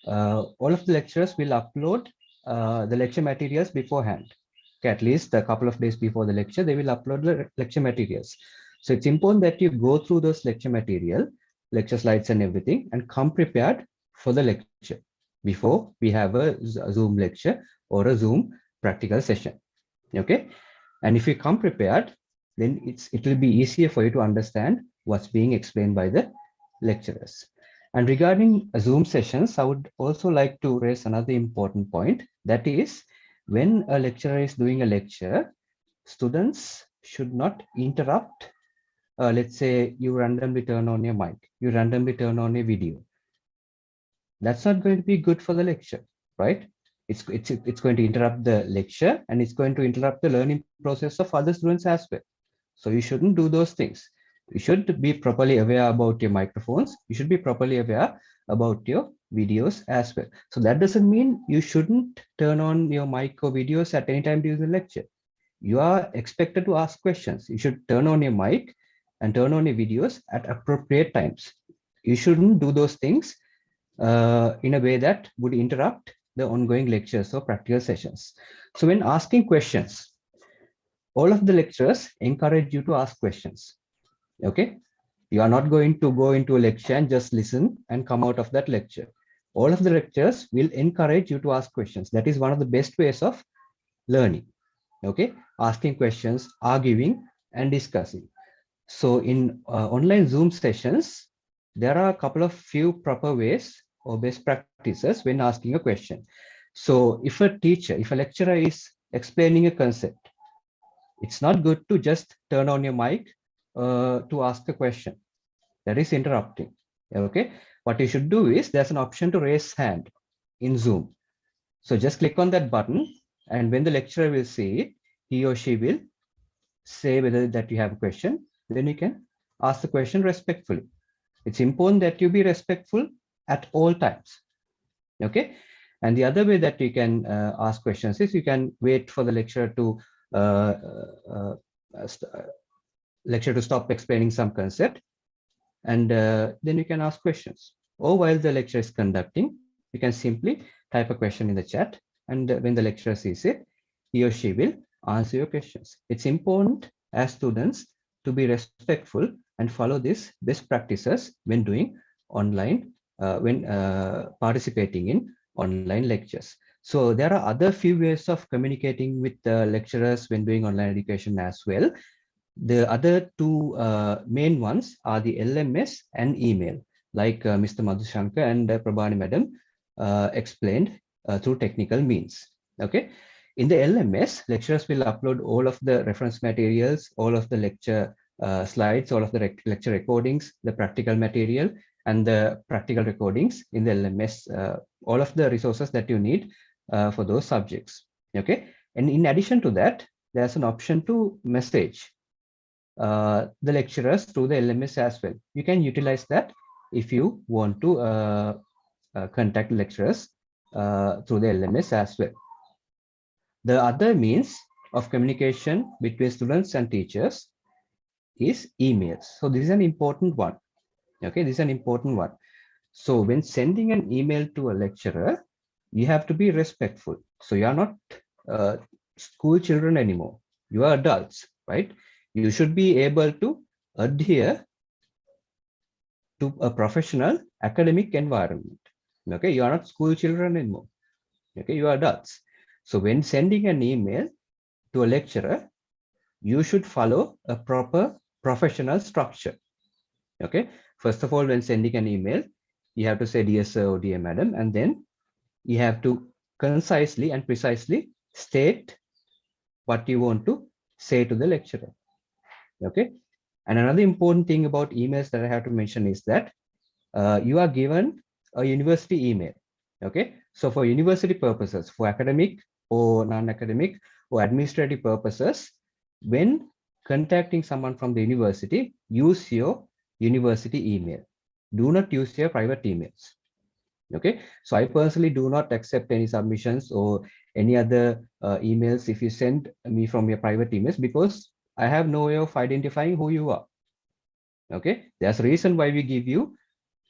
all of the lecturers will upload the lecture materials beforehand. Okay, at least a couple of days before the lecture, they will upload the lecture materials. So it's important that you go through those lecture slides and everything, and come prepared for the lecture before we have a Zoom lecture or a Zoom practical session. Okay, and if you come prepared, then it will be easier for you to understand what's being explained by the lecturers. And regarding Zoom sessions, I would also like to raise another important point. That is, when a lecturer is doing a lecture, students should not interrupt. Let's say you randomly turn on your mic, you randomly turn on a video. That's not going to be good for the lecture, right? It's going to interrupt the lecture, and it's going to interrupt the learning process of other students as well. So you shouldn't do those things. You should be properly aware about your microphones. You should be properly aware about your videos as well. So that doesn't mean you shouldn't turn on your mic or videos at any time during the lecture. You are expected to ask questions. You should turn on your mic and turn on your videos at appropriate times. You shouldn't do those things in a way that would interrupt the ongoing lectures or practical sessions. So when asking questions, all of the lecturers encourage you to ask questions. Okay, you are not going to go into a lecture and just listen and come out of that lecture. All of the lecturers will encourage you to ask questions. That is one of the best ways of learning. Okay, asking questions, arguing, and discussing. So in online Zoom sessions, there are a couple of few proper ways or best practices when asking a question. So if a lecturer is explaining a concept, it's not good to just turn on your mic to ask a question. That is interrupting. Okay, what you should do is, there's an option to raise hand in Zoom. So just click on that button, and when the lecturer will see it, he or she will say whether that you have a question. Then you can ask the question respectfully. It's important that you be respectful at all times. Okay. And the other way that you can ask questions is you can wait for the lecturer to stop explaining some concept, and then you can ask questions. Or while the lecture is conducting, you can simply type a question in the chat, and when the lecturer sees it, he or she will answer your questions. It's important as students to be respectful and follow these best practices when doing online, when participating in online lectures. So there are other few ways of communicating with the lecturers when doing online education as well. The other two main ones are the LMS and email, like Mr. Madhushankar and Prabhani Madam explained through technical means. Okay. In the LMS, lecturers will upload all of the reference materials, all of the lecture slides, all of the lecture recordings, the practical material, and the practical recordings in the LMS, all of the resources that you need for those subjects. Okay. And in addition to that, there's an option to message the lecturers through the LMS as well. You can utilize that if you want to contact lecturers through the LMS as well. The other means of communication between students and teachers is emails. So this is an important one. Okay, this is an important one. So when sending an email to a lecturer, you have to be respectful. So you are not school children anymore. You are adults, right? You should be able to adhere to a professional academic environment. Okay, you are not school children anymore. Okay, you are adults. So when sending an email to a lecturer, you should follow a proper professional structure. Okay, first of all, when sending an email, you have to say dear sir or dear madam, and then you have to concisely and precisely state what you want to say to the lecturer. Okay. And another important thing about emails that I have to mention is that you are given a university email. Okay. So for university purposes, for academic or non-academic or administrative purposes, when contacting someone from the university, use your university email. Do not use your private emails. Okay. So I personally do not accept any submissions or any other emails if you send me from your private emails, because I have no way of identifying who you are. Okay, there's a reason why we give you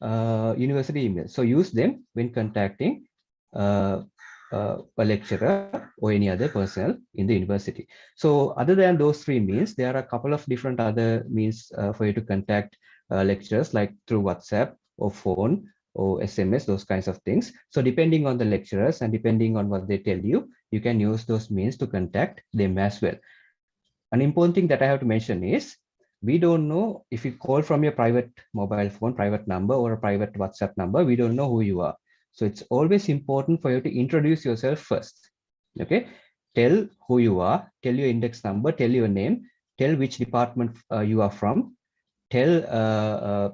university emails. So use them when contacting a lecturer or any other personnel in the university. So other than those three means, there are a couple of different other means for you to contact lecturers, like through WhatsApp or phone or SMS, those kinds of things. So depending on the lecturers and depending on what they tell you, you can use those means to contact them as well. An important thing that I have to mention is, we don't know if you call from your private mobile phone, private number, or a private WhatsApp number, we don't know who you are. So it's always important for you to introduce yourself first. Okay, tell who you are, tell your index number, tell your name, tell which department you are from, tell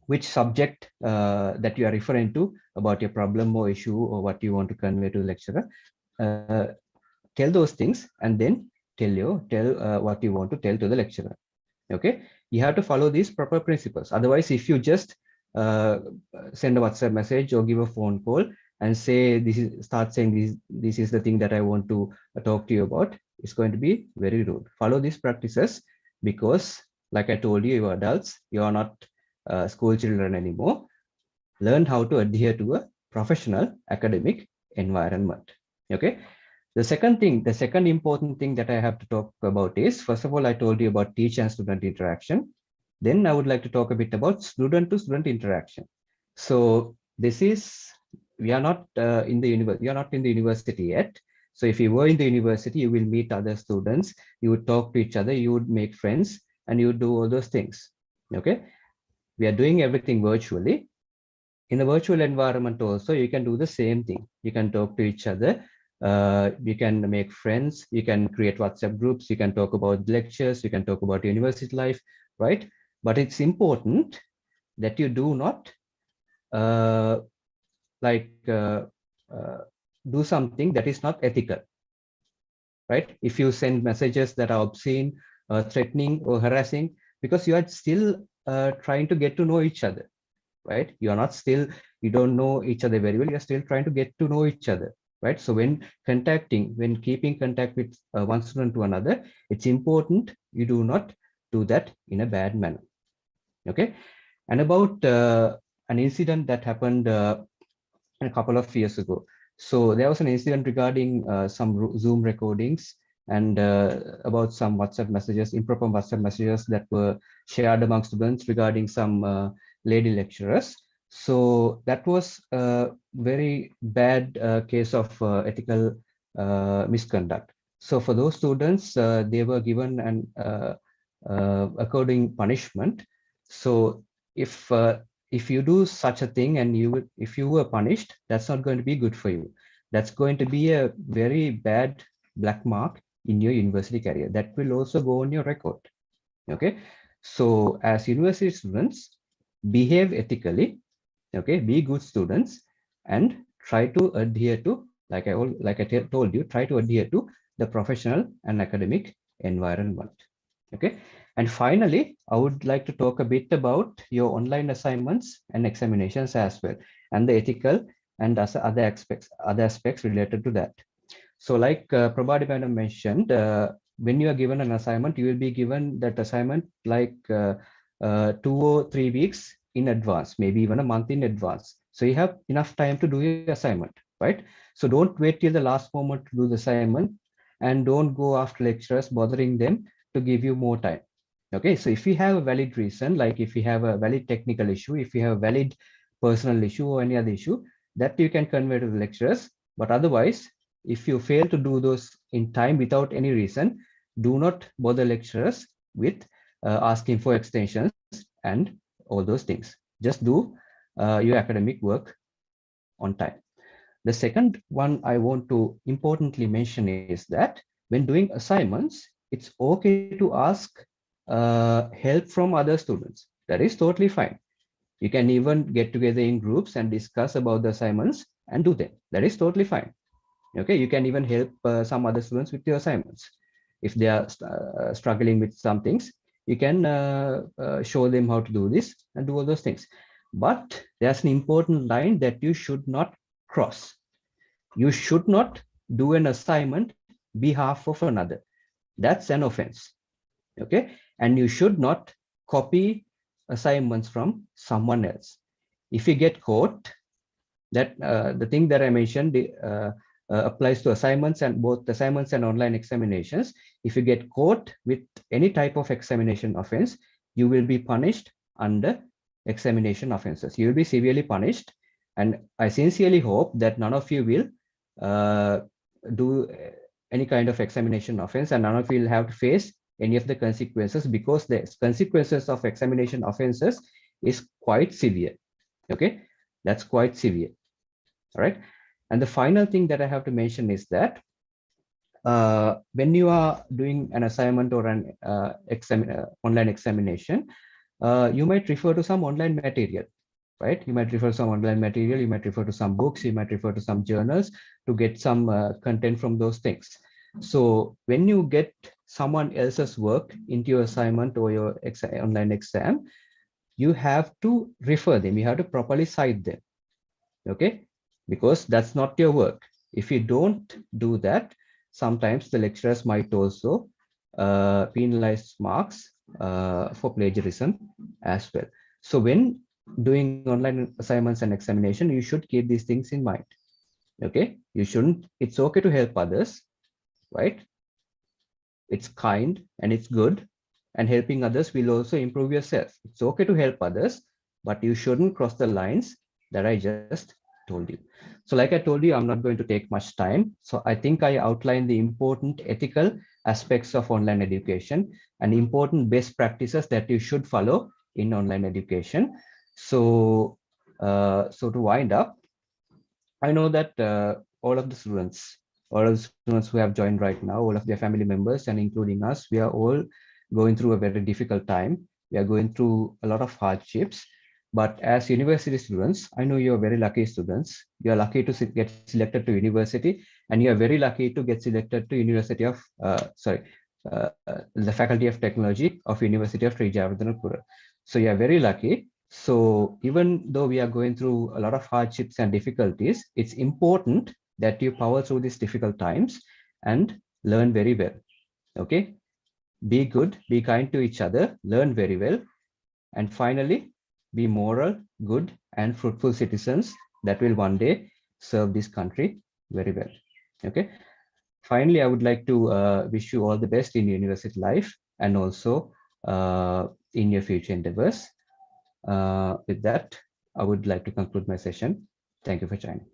which subject that you are referring to about your problem or issue or what you want to convey to the lecturer. Tell those things, and then tell what you want to tell to the lecturer. Okay, you have to follow these proper principles. Otherwise, if you just send a WhatsApp message or give a phone call and say start saying this is the thing that I want to talk to you about, it's going to be very rude. Follow these practices, because like I told you, you are adults, you are not school children anymore. Learn how to adhere to a professional academic environment. Okay. The second important thing that I have to talk about is, first of all, I told you about teacher and student interaction. Then I would like to talk a bit about student to student interaction. So this is, we are not in the university, you are not in the university yet. So if you were in the university, you will meet other students, you would talk to each other, you would make friends, and you would do all those things. Okay. We are doing everything virtually. In a virtual environment also, you can do the same thing. You can talk to each other. You can make friends, you can create WhatsApp groups, you can talk about lectures, you can talk about university life, right? But it's important that you do not do something that is not ethical, right? If you send messages that are obscene, threatening or harassing, because you are still trying to get to know each other, right? You are not still you don't know each other very well, you're still trying to get to know each other, right? So when keeping contact with one student to another, it's important you do not do that in a bad manner. Okay. And about an incident that happened a couple of years ago. So there was an incident regarding some Zoom recordings and about some WhatsApp messages, improper WhatsApp messages that were shared among students regarding some lady lecturers. So that was a very bad case of ethical misconduct. So for those students, they were given an according punishment. So if you do such a thing and if you were punished, that's not going to be good for you. That's going to be a very bad black mark in your university career. That will also go on your record. Okay. So as university students, behave ethically. Okay. Be good students and try to adhere to, like I told you, try to adhere to the professional and academic environment. Okay. And finally, I would like to talk a bit about your online assignments and examinations as well, and the ethical and other aspects related to that. So like Prabhati Madam mentioned, when you are given an assignment, you will be given that assignment like 2 or 3 weeks in advance, maybe even a month in advance. So you have enough time to do your assignment, right? So don't wait till the last moment to do the assignment, and don't go after lecturers bothering them to give you more time. Okay, so if you have a valid reason, like if you have a valid technical issue, if you have a valid personal issue or any other issue, that you can convey to the lecturers. But otherwise, if you fail to do those in time without any reason, do not bother lecturers with asking for extensions and all those things. Just do your academic work on time. The second one I want to importantly mention is that when doing assignments, it's okay to ask help from other students. That is totally fine. You can even get together in groups and discuss about the assignments and do them. That is totally fine. Okay, you can even help some other students with your assignments. If they are struggling with some things, you can show them how to do this and do all those things. But there's an important line that you should not cross. You should not do an assignment behalf of another. That's an offense. Okay, and you should not copy assignments from someone else. If you get caught, that the thing that I mentioned applies to assignments and both assignments and online examinations. If you get caught with any type of examination offense, you will be punished under examination offenses. You will be severely punished. And I sincerely hope that none of you will do any kind of examination offense, and none of you will have to face any of the consequences, because the consequences of examination offenses is quite severe. Okay, that's quite severe. All right. And the final thing that I have to mention is that when you are doing an assignment or an online examination, you might refer to some online material, right? You might refer to some online material, you might refer to some books, you might refer to some journals to get some content from those things. So when you get someone else's work into your assignment or your online exam, you have to refer them, you have to properly cite them, okay? Because that's not your work. If you don't do that, sometimes the lecturers might also penalize marks for plagiarism as well. So when doing online assignments and examination, you should keep these things in mind. Okay, you shouldn't, it's okay to help others, right? It's kind and it's good, and helping others will also improve yourself. It's okay to help others, but you shouldn't cross the lines that I just told you. So like I told you, I'm not going to take much time. So I think I outlined the important ethical aspects of online education and important best practices that you should follow in online education. So, so to wind up, I know that all of the students who have joined right now, all of their family members and including us, we are all going through a very difficult time. We are going through a lot of hardships. But as university students, I know you're very lucky students. You're lucky to get selected to university, and you're very lucky to get selected to University of, the Faculty of Technology of University of Trijavatanapura. So you're very lucky. So even though we are going through a lot of hardships and difficulties, it's important that you power through these difficult times and learn very well. Okay, be good, be kind to each other, learn very well, and finally be moral, good and fruitful citizens that will one day serve this country very well. Okay, finally I would like to wish you all the best in university life and also in your future endeavors. With that, I would like to conclude my session. Thank you for joining.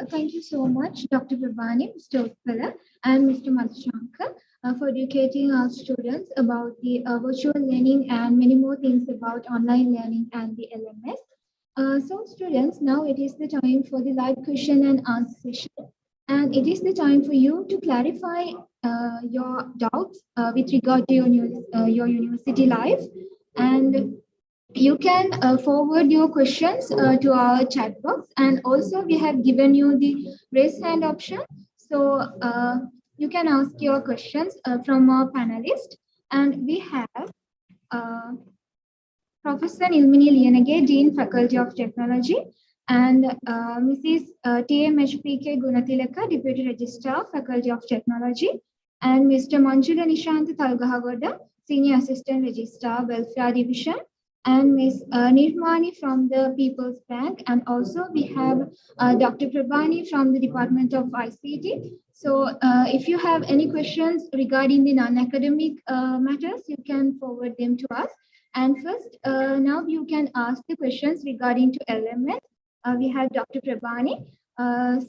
Thank you so much, Dr. Prabhani, Mr. Utpala, and Mr. Madhushankar for educating our students about the virtual learning and many more things about online learning and the LMS. So students, now it is the time for the live question and answer session. And it is the time for you to clarify your doubts with regard to your university life. And you can forward your questions to our chat box. And also we have given you the raise hand option. So you can ask your questions from our panelists. And we have Professor Nilmini Liyanage, Dean, Faculty of Technology, and Mrs. TMHPK Gunatilaka, Deputy Registrar, Faculty of Technology, and Mr. Manjula Nishant Talgahagoda, Senior Assistant Registrar, Welfare Division, and Ms. Nirmani from the People's Bank, and also we have Dr. Prabhani from the Department of ICT. So if you have any questions regarding the non-academic matters, you can forward them to us. And first, now you can ask the questions regarding to LMS. We have Dr. Prabhani.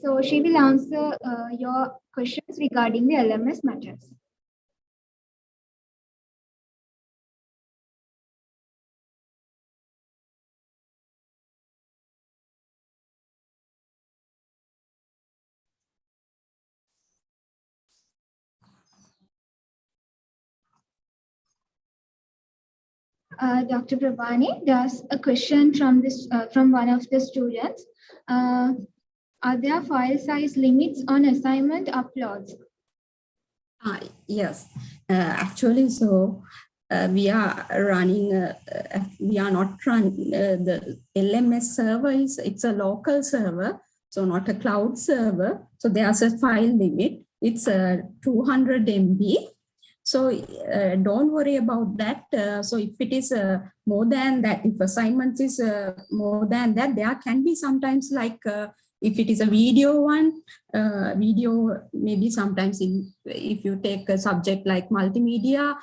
So she will answer your questions regarding the LMS matters. Dr. Prabhani, there's a question from from one of the students. Are there file size limits on assignment uploads? Yes, actually, so we are running, we are not running the LMS server it's a local server, so not a cloud server. So there's a file limit. It's 200 MB. So don't worry about that. So if it is more than that, if assignment is more than that, there can be sometimes like if it is a video one, video maybe sometimes if you take a subject like multimedia,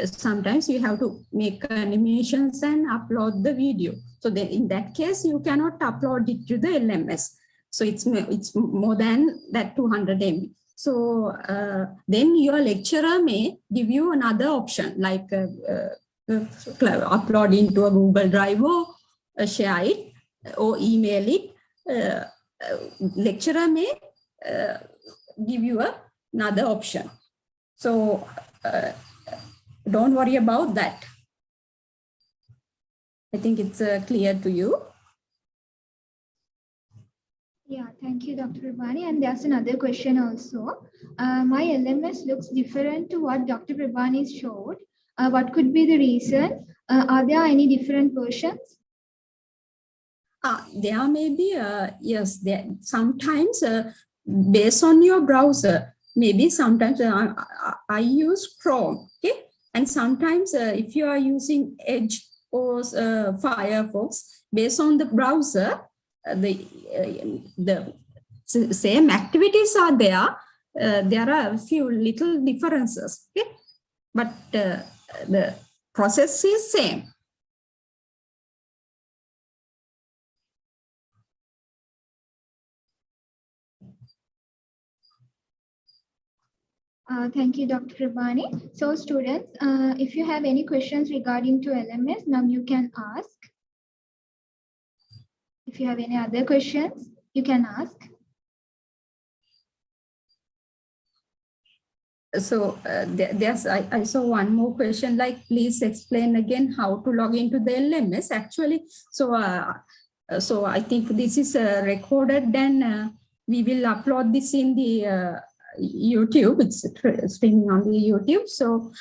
sometimes you have to make animations and upload the video. So then in that case, you cannot upload it to the LMS. So it's more than that 200 MB. So then your lecturer may give you another option like upload into a Google Drive or share it or email it. Lecturer may give you another option. So don't worry about that. I think it's clear to you. Yeah, thank you, Dr. Prabhani. And there's another question also. My LMS looks different to what Dr. Prabhani showed. What could be the reason? Are there any different versions? There may be, yes, there, sometimes based on your browser, maybe sometimes I use Chrome, okay? And sometimes if you are using Edge or Firefox, based on the browser, the same activities are there. There are a few little differences, okay? But the process is same. Thank you, Dr. Prabhani. So students, if you have any questions regarding to LMS, now you can ask. If you have any other questions, you can ask. So there's, I saw one more question, like, please explain again how to log into the LMS actually. So, so I think this is recorded, then we will upload this in the YouTube. It's streaming on the YouTube. So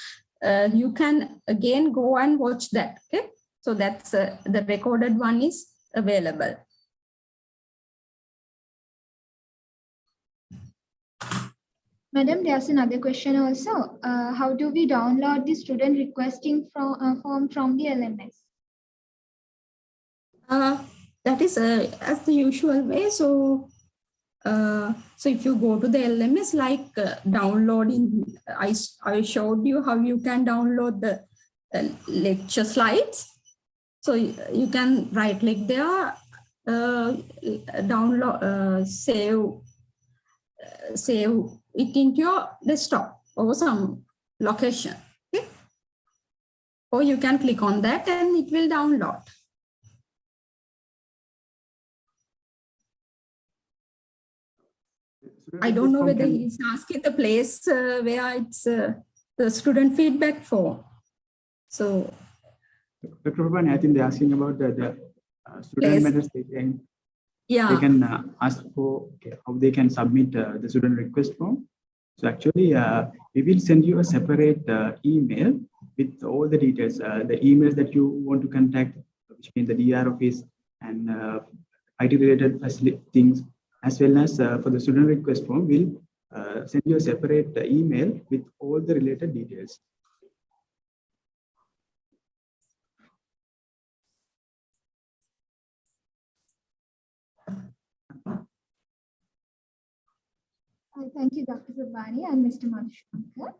you can again go and watch that. Okay. So that's the recorded one is available. Madam, there's another question also. How do we download the student requesting form from the LMS? That is as the usual way. So, so if you go to the LMS, like downloading, I showed you how you can download the lecture slides. So you can right click there, download, save it into your desktop or some location. Okay? Or you can click on that and it will download. I don't know whether he's asking the place where it's the student feedback form. So, Dr. Prabhan, I think they're asking about the student matters. They can ask for how they can submit the student request form. So actually, we will send you a separate email with all the details, the emails that you want to contact, which means the DR office and IT related facility things, as well as for the student request form, we'll send you a separate email with all the related details. Thank you, Dr. Prabhani and Mr. Madhushankar.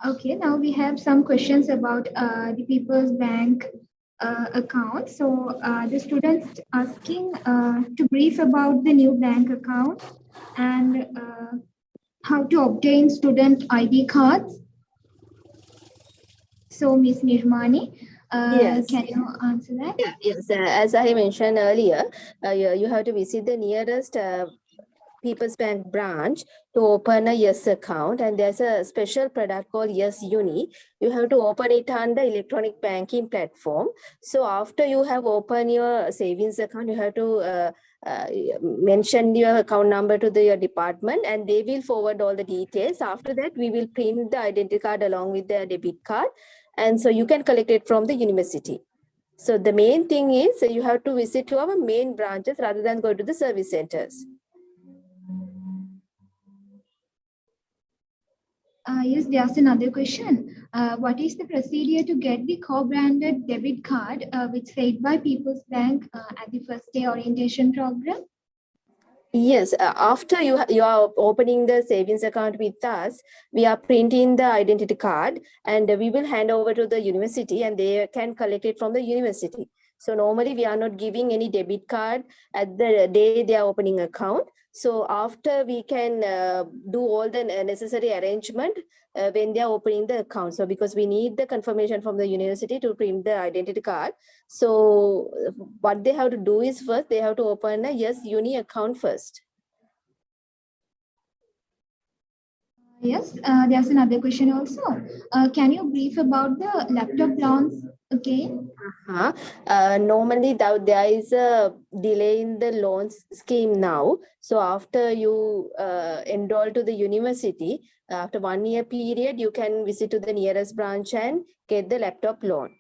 Okay, now we have some questions about the People's Bank account. So the students asking to brief about the new bank account and how to obtain student ID cards. So Ms. Nirmani, Yes. can you answer that? Yeah, yes, as I mentioned earlier, you have to visit the nearest People's Bank branch to open a Yes account, and there's a special product called Yes Uni. You have to open it on the electronic banking platform. So after you have opened your savings account, you have to mention your account number to your department, and they will forward all the details. After that, we will print the identity card along with the debit card, and so you can collect it from the university. So the main thing is you have to visit to our main branches rather than go to the service centers. Yes, there's another question. What is the procedure to get the co-branded debit card which paid by People's Bank at the first day orientation program? Yes, after you are opening the savings account with us, we are printing the identity card and we will hand over to the university and they can collect it from the university. So normally we are not giving any debit card at the day they are opening account. So after we can do all the necessary arrangement when they are opening the account. So because we need the confirmation from the university to print the identity card. So what they have to do is first they have to open a Yes Uni account first. Yes, there's another question also. Can you brief about the laptop loans again? Normally there is a delay in the loans scheme now. So after you enroll to the university, after 1 year period, you can visit to the nearest branch and get the laptop loan.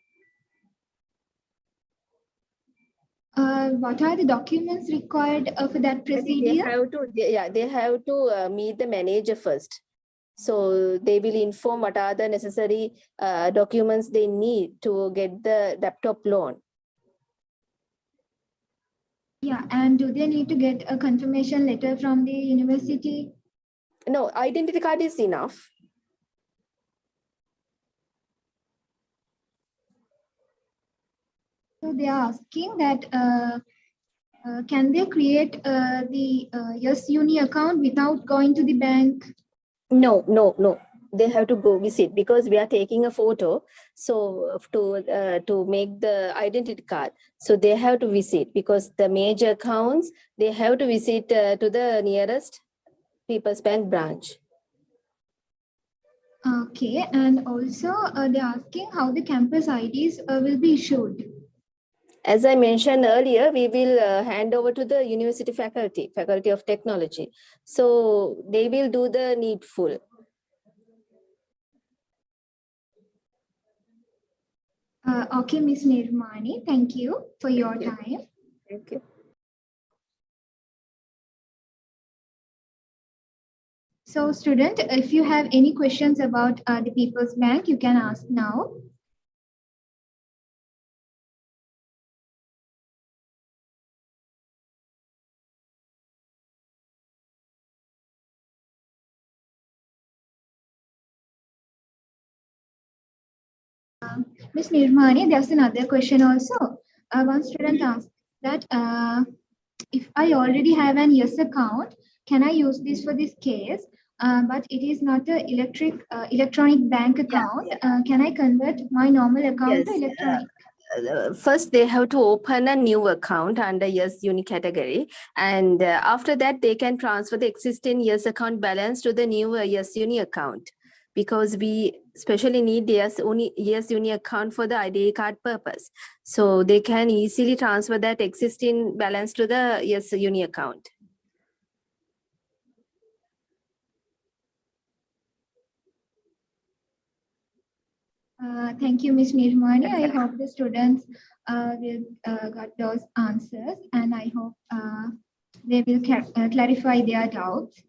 What are the documents required for that procedure? They have to meet the manager first. So they will inform what are the necessary documents they need to get the laptop loan. Yeah, and do they need to get a confirmation letter from the university? No, identity card is enough. So they are asking that can they create the Yes Uni account without going to the bank? No. They have to go visit because we are taking a photo. So to make the identity card, so they have to visit because the major accounts, they have to visit to the nearest People's Bank branch. Okay, and also they're asking how the campus IDs will be issued. As I mentioned earlier, we will hand over to the university faculty of technology. So they will do the needful. Okay, Ms. Nirmani, thank you for your time. Thank you. So student, if you have any questions about the People's Bank, you can ask now. Ms. Nirmani, there's another question also. One student asked that if I already have an yes account, can I use this for this case? But it is not an electronic bank account. Can I convert my normal account to electronic? First, they have to open a new account under Yes Uni category. And after that, they can transfer the existing Yes account balance to the new Yes Uni account. Because we especially need Yes Uni account for the ID card purpose. So they can easily transfer that existing balance to the Yes Uni account. Thank you, Ms. Nirmani. I hope the students will got those answers, and I hope they will clarify their doubts.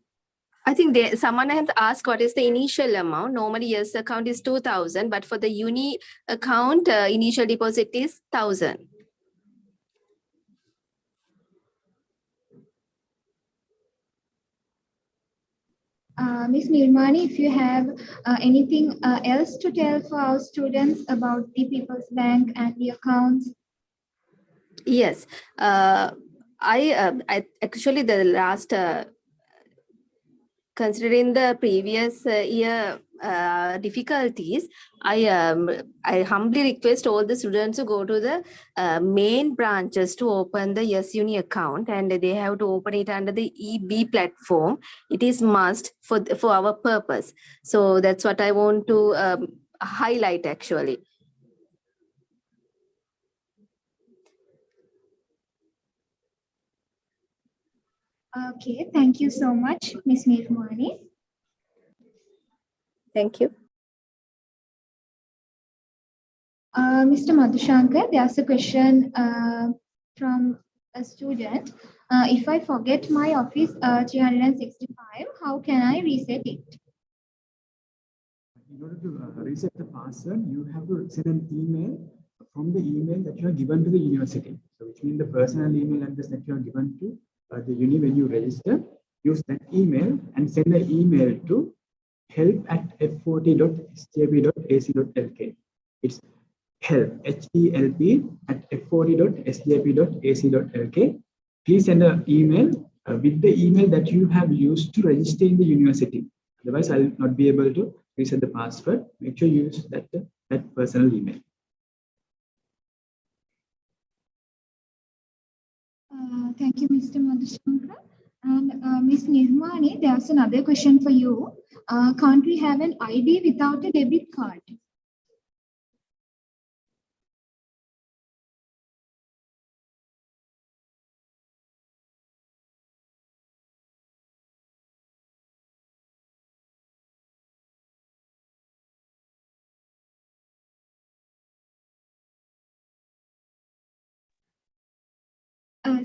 I think someone has asked what is the initial amount. Normally, yes, account is 2,000, but for the uni account, initial deposit is 1,000. Ms. Nirmani, if you have anything else to tell for our students about the People's Bank and the accounts. Yes, I actually the last considering the previous year difficulties, I humbly request all the students to go to the main branches to open the Yes Uni account, and they have to open it under the EB platform. It is must for our purpose. So that's what I want to highlight actually. Okay, thank you so much, Ms. Nirmani. Thank you. Mr. Madhushankar, there's a question from a student. If I forget my Office 365, how can I reset it? In order to reset the password, you have to send an email from the email that you have given to the university. So which means the personal email address that you have given to the uni when you register, use that email and send the email to help@f40.sjp.ac.lk. It's help, HELP at f40.sjp.ac.lk. Please send an email with the email that you have used to register in the university. Otherwise, I'll not be able to reset the password. Make sure you use that personal email. Thank you, Mr. Madhushankar. And Ms. Nirmani, there's another question for you. Can't we have an ID without a debit card?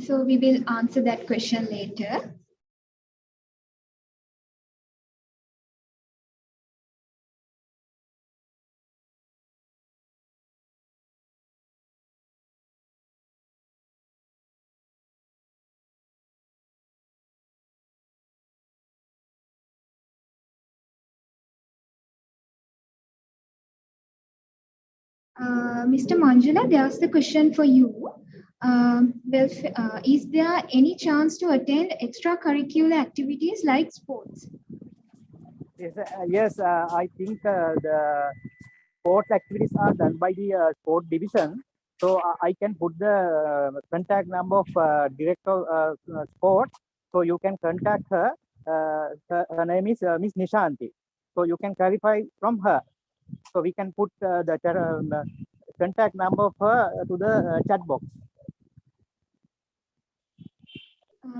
So we will answer that question later. Mr. Manjula, there's the question for you. Is there any chance to attend extracurricular activities like sports? Yes, I think the sports activities are done by the sport division. So I can put the contact number of director sports. So you can contact her. Her name is Miss Nishanti. So you can clarify from her. So we can put the contact number of her to the chat box.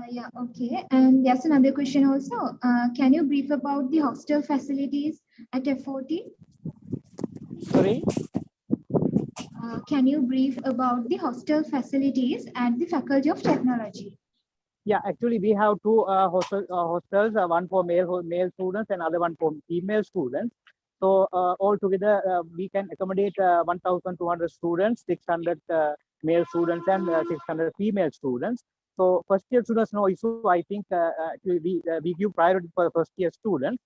Yeah, okay. And there's another question also. Can you brief about the hostel facilities at F40? Sorry? Can you brief about the hostel facilities at the Faculty of Technology? Yeah, actually we have two hostels, one for male students and other one for female students. So altogether we can accommodate 1,200 students, 600 male students and 600 female students. So first year students, no issue. I think actually we give priority for first year students.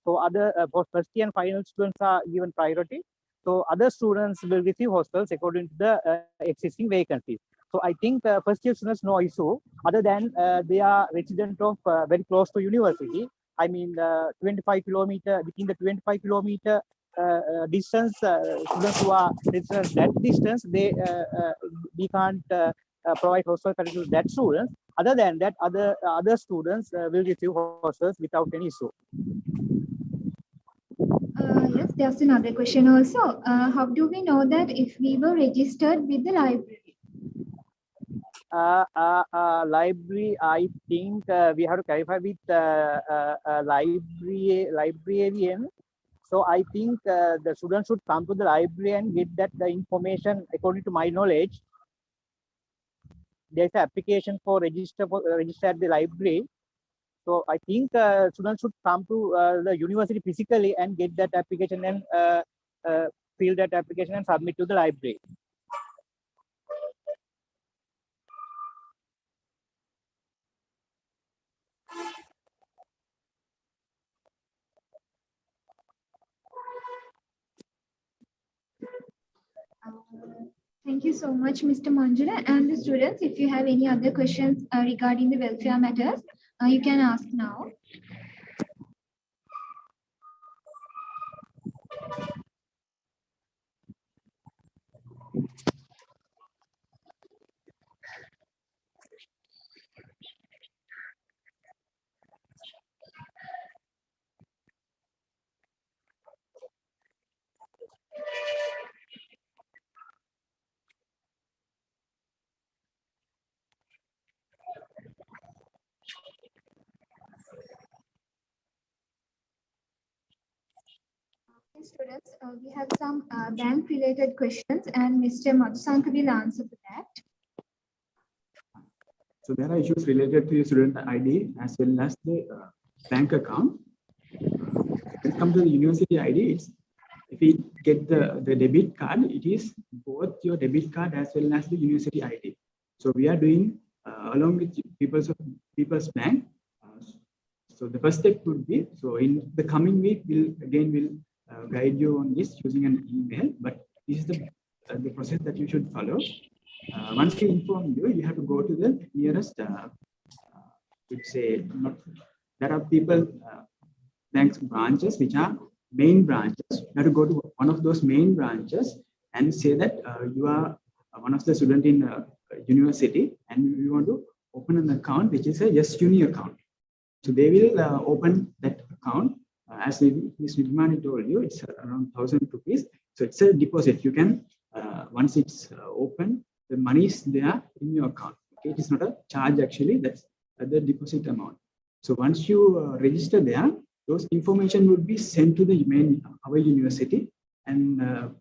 So other for first year and final students are given priority. So other students will receive hostels according to the existing vacancies. So I think first year students no issue other than they are resident of very close to university. I mean 25 kilometer within the 25 kilometer distance students who are resident that distance we can't provide hostel facilities to that students. Other than that, other students will receive hostels without any issue. Yes, there's another question also. How do we know that if we were registered with the library? Library, I think we have to clarify with librarian. So I think the students should come to the library and get that the information. According to my knowledge, there's an application for register at the library. So I think students should come to the university physically and get that application and fill that application and submit to the library. Thank you so much, Mr. Manjula. And the students, if you have any other questions regarding the welfare matters, you can ask now. Students, we have some bank related questions and Mr. Madhusanka will answer to that. So there are issues related to your student ID as well as the bank account. When it comes to the university ID, if we get the debit card, it is both your debit card as well as the university ID. So we are doing along with People's Bank. So the first step would be, so in the coming week, we'll guide you on this using an email, but this is the process that you should follow. Once we inform you, you have to go to the nearest, there are banks branches, which are main branches. You have to go to one of those main branches and say that you are one of the student in university and you want to open an account, which is a Yes Uni account. So they will open that account. As Ms. Vidmani told you, it's around 1,000 rupees. So it's a deposit. You can, once it's open, the money is there in your account. Okay? It is not a charge actually, that's the deposit amount. So once you register there, those information would be sent to the our university, and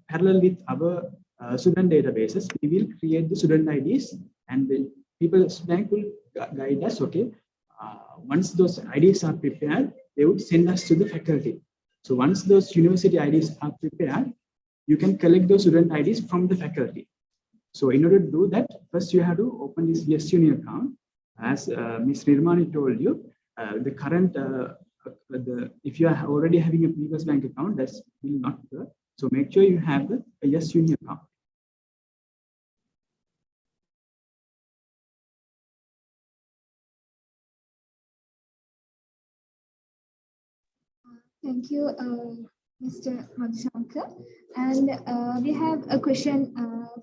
parallel with our student databases, we will create the student IDs and the People's Bank will guide us. Okay, once those IDs are prepared, they would send us to the faculty. So once those university IDs are prepared, you can collect those student IDs from the faculty. So in order to do that, first you have to open this Yes Uni account. As Ms. Nirmani told you, the current, if you are already having a People's Bank account, that will not work. So make sure you have a Yes Uni account. Thank you, Mr. Madhusanka. And we have a question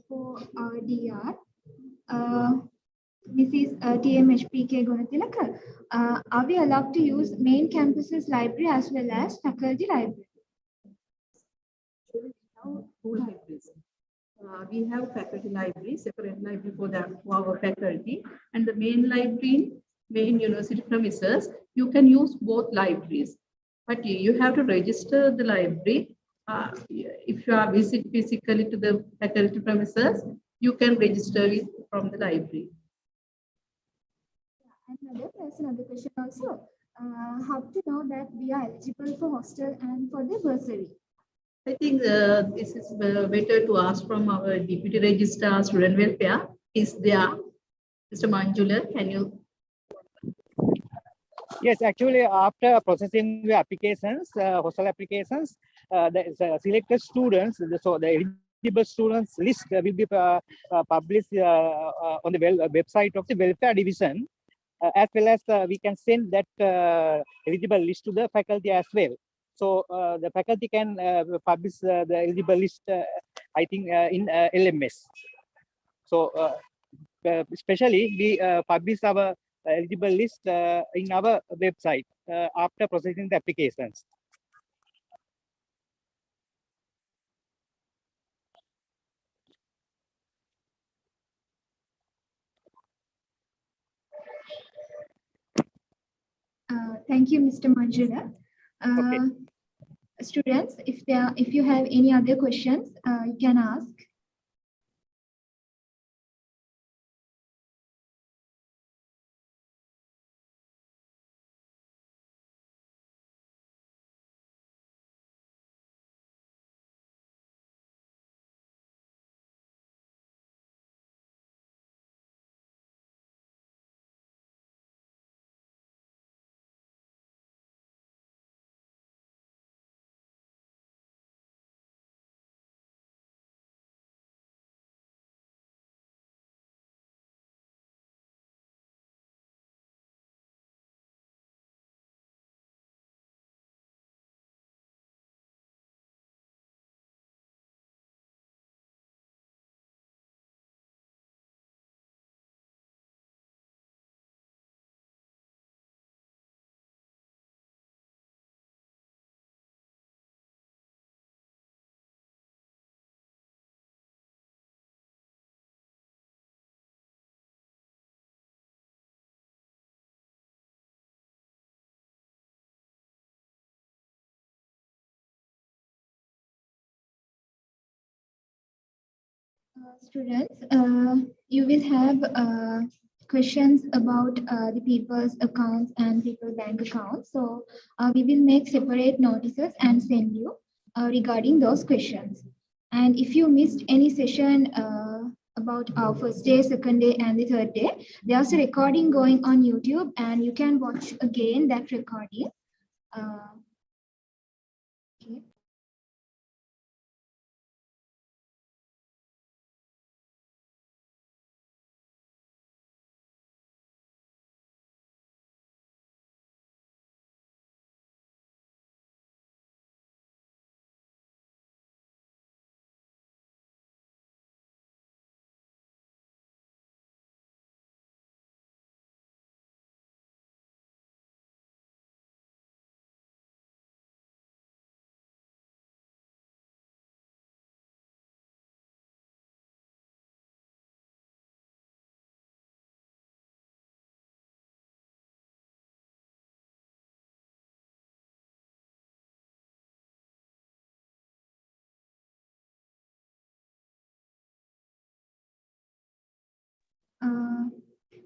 for our DR. This is TMHPK Gunatilaka. Are we allowed to use main campus's library as well as faculty library? Two libraries. We have faculty library, separate library for our faculty, and the main library, main university premises, you can use both libraries. But you have to register the library. If you are visit physically to the faculty premises, you can register it from the library. Another question also. How to know that we are eligible for hostel and for the bursary? I think this is better to ask from our Deputy Registrar Student Welfare. Is there, Mr. Manjula? Can you? Yes, actually, after processing the applications, hostel applications, the selected students, so the eligible students list will be published on the website of the welfare division, as well as we can send that eligible list to the faculty as well. So the faculty can publish the eligible list, I think, in LMS. So especially we publish our eligible list in our website after processing the applications. Thank you, Mr. Manjula. Students, if you have any other questions, you can ask. Students, you will have questions about the people's accounts and people bank accounts. So we will make separate notices and send you regarding those questions. And if you missed any session about our first day, second day, and the third day, there's a recording going on YouTube, and you can watch again that recording. Okay.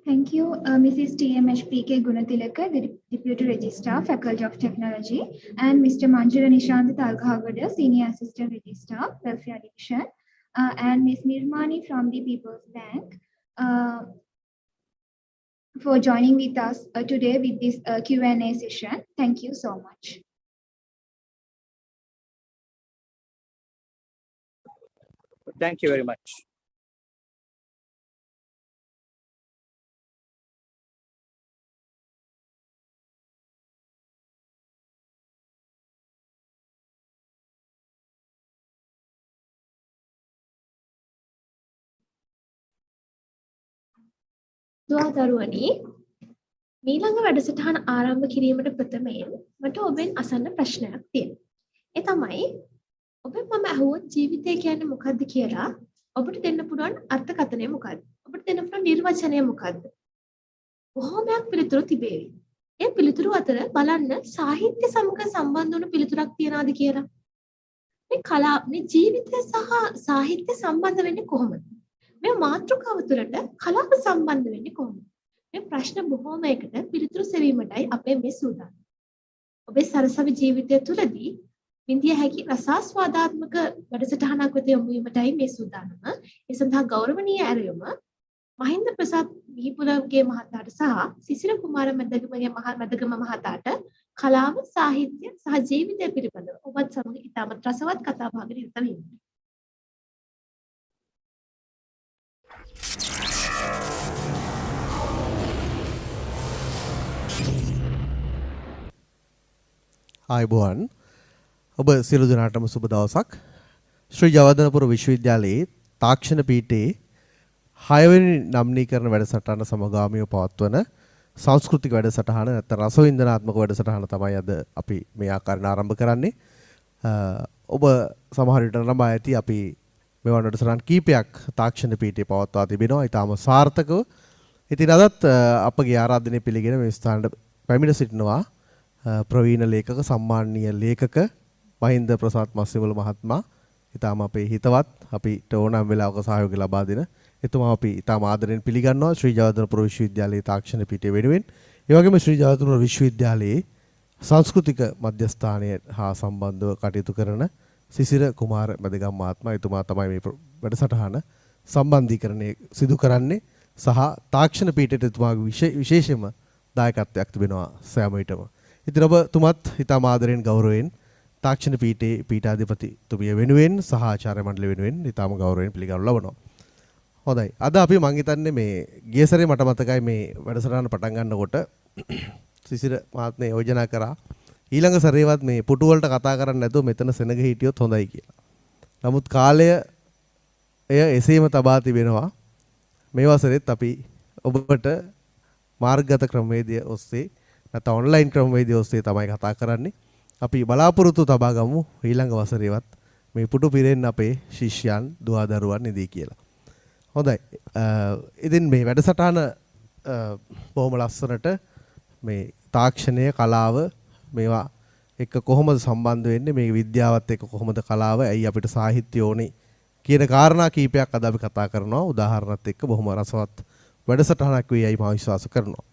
Thank you, Mrs. TMHPK Gunatilaka, the Deputy Registrar, Faculty of Technology, and Mr. Manjula Nishant Talgahagada, Senior Assistant Registrar, Welfare Division, and Ms. Nirmani from the People's Bank for joining with us today with this Q&A session. Thank you so much. Thank you very much. දුවදරුවනි මීළඟ වැඩසටහන ආරම්භ කිරීමට ප්‍රථමයෙන් මට ඔබෙන් අසන්න ප්‍රශ්නයක් තියෙනවා. ඒ තමයි ඔබ මම අහුවොත් ජීවිතය කියන්නේ මොකක්ද කියලා ඔබට දෙන්න පුළුවන් අර්ථකථනය මොකක්ද? ඔබට දෙන්න පුළුවන් නිර්වචනය මොකක්ද? බොහෝමයක් පිළිතුරු තිබේවි. ඒ පිළිතුරු අතර බලන්න සාහිත්‍ය සමග සම්බන්ධ වුණු පිළිතුරක් තියනවාද කියලා. මේ ජීවිතය සහ සාහිත්‍ය සම්බන්ධ වෙන්නේ කොහොමද? මේ මාතෘකාව තුළට කලාව සම්බන්ධ වෙන්නේ කොහොමද? මේ ප්‍රශ්න බොහෝමයකට පිළිතුරු සෙවීමටයි අපේ මේ සූදානම්. ඔබේ සරසවි ජීවිතය තුළදී විඳිය හැකි රසාස්වාදාත්මක වැඩසටහනක් වෙත යොමු වීමටයි මේ සූදානම. ඒ සඳහා ගෞරවනීය ඇරයුම මහින්ද ප්‍රසාද් මිහිපුලගේ මහතාට සහ සිසිර කුමාර මැදගම මහතාට කලාව, සාහිත්‍ය සහ ජීවිතය පිළිබඳව ඔබත් සමග ඉතාමත් රසවත් කතා බහකට නිරත වීමට. ආයුබෝවන්. ඔබ සියලු දෙනාටම සුබ දවසක්. ශ්‍රී ජයවර්ධනපුර විශ්වවිද්‍යාලයේ තාක්ෂණ පීඨයේ 6 වෙනි නම්නීකරණ වැඩසටහන සමගාමීව පවත්වන සංස්කෘතික වැඩසටහන නැත්නම් රසවින්දනාත්මක වැඩසටහන තමයි අද අපි මේ ආකාරයෙන් ආරම්භ කරන්නේ. ඔබ සමහර විට නම්බා ඇති අපි මෙවන් වැඩසටහන් කීපයක් තාක්ෂණ පීඨයේ පවත්වා තිබෙනවා. ඊටාම සාර්ථකව. ඉතින් අදත් අපගේ ආරාධනය පිළිගෙන මේ ස්ථානට පැමිණ සිටිනවා ප්‍රවීණ ලේඛක සම්මානීය ලේඛක මහින්ද ප්‍රසාද් මස්සිමුල මහත්මයා. ඊටාම අපේ හිතවත් අපිට ඕනෑම වෙලාවක සහයෝගය ලබා දෙන එතුමා අපි ඊටාම ආදරෙන් පිළිගන්නවා ශ්‍රී ජයවර්ධනපුර විශ්වවිද්‍යාලයේ තාක්ෂණ පීඨය වෙනුවෙන්. ඒ වගේම ශ්‍රී ජයවර්ධනපුර විශ්වවිද්‍යාලයේ සංස්කෘතික මධ්‍යස්ථානය හා සම්බන්ධව කටයුතු කරන සිසිර කුමාර මැදගම් මහත්මයා. එතුමා තමයි මේ වැඩසටහන සම්බන්ධීකරණය සිදු කරන්නේ සහ තාක්ෂණ පීඨයට එතුමාගේ විශේෂම දායකත්වයක් තිබෙනවා සෑම විටම. ඉතින් ඔබ තුමත් ඊටාම ආදරෙන් ගෞරවයෙන් තාක්ෂණ පීඨයේ පීඨාධිපතිතුමිය වෙනුවෙන් සහ ආචාර්ය මණ්ඩලය වෙනුවෙන් ඊටාම ගෞරවයෙන් පිළිගනු ලබනවා. හොඳයි. අද අපි මං හිතන්නේ මේ ගිය සැරේ මට මතකයි මේ වැඩසටහන පටන් ගන්නකොට සිසිර මහත්මයා යෝජනා කරා ඊළඟ සැරේවත් මේ පුටු වලට කතා කරන්නේ නැතුව මෙතන සෙනග හිටියොත් හොඳයි කියලා. නමුත් කාලය එය එසේම තබා තිබෙනවා. මේ වසරෙත් අපි ඔබට මාර්ගගත ක්‍රමවේදය ඔස්සේ නැත්නම් ඔන්ලයින් ක්‍රමවේදය ඔස්සේ තමයි කතා කරන්නේ. අපි බලාපොරොත්තු තබා ගමු ඊළඟ වසරේවත් මේ පුටු පිරෙන්න අපේ ශිෂ්‍යයන් දුවදරුවන් ඉදී කියලා. හොඳයි. ඉතින් මේ වැඩසටහන බොහොම ලස්සනට මේ තාක්ෂණය කලාව මේවා එක්ක කොහොමද සම්බන්ධ වෙන්නේ, මේ විද්‍යාවත් එක්ක කොහොමද කලාව, ඇයි අපිට සාහිත්‍ය ඕනේ කියන කාරණා කීපයක් අද අපි කතා කරනවා. උදාහරණත් එක්ක බොහොම රසවත් වැඩසටහනක් වෙයි මම විශ්වාස කරනවා.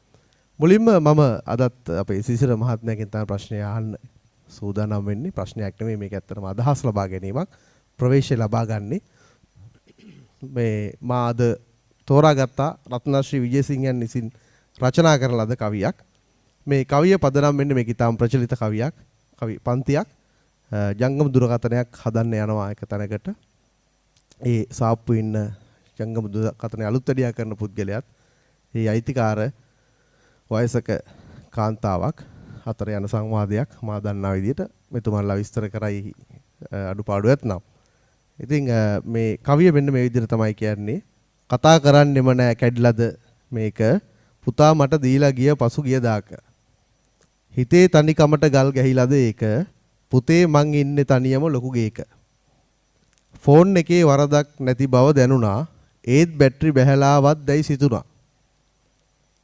මුලින්ම මම අදත් අපේ සිසිර මහත්මයාගෙන් තමයි ප්‍රශ්නය අහන්න සූදානම් වෙන්නේ. ප්‍රශ්නයක් නෙමෙයි මේක ඇත්තටම අදහස් ලබා ගැනීමක්, ප්‍රවේශය ලබා ගන්නේ. මේ මා අද තෝරාගත්ත රත්නශ්‍රී විජේසිංහයන් විසින් රචනා කරන ලද කවියක්. මේ කවිය පදනම් වෙන්නේ මේක ඉතාම ප්‍රචලිත කවියක්, කවි පන්තියක්. ජංගම දුරකථනයක් හදන්න යනවා එක තැනකට. ඒ සාප්පු ඉන්න ජංගම දුරකථනය අලුත් වැඩියා කරන පුද්ගලයාත් ඒ අයිතිකාර වයසක කාන්තාවක් අතර යන සංවාදයක් මා දන්නා විදිහට මෙතුමන්ලා විස්තර කරයි අඩුපාඩු ඇතනම්. ඉතින් මේ කවිය මෙන්න මේ විදිහට තමයි කියන්නේ. කතා කරන්නෙම නෑ කැඩිලාද මේක, පුතා මට දීලා ගිය පසු ගිය දාක. හිතේ තනිකමට ගල් ගැහිලාද ඒක, පුතේ මං ඉන්නේ තනියම ලොකු ගේක. ෆෝන් එකේ වරදක් නැති බව දැනුණා, ඒත් බැටරි බැහැලාවත් දැයි සිතුණා.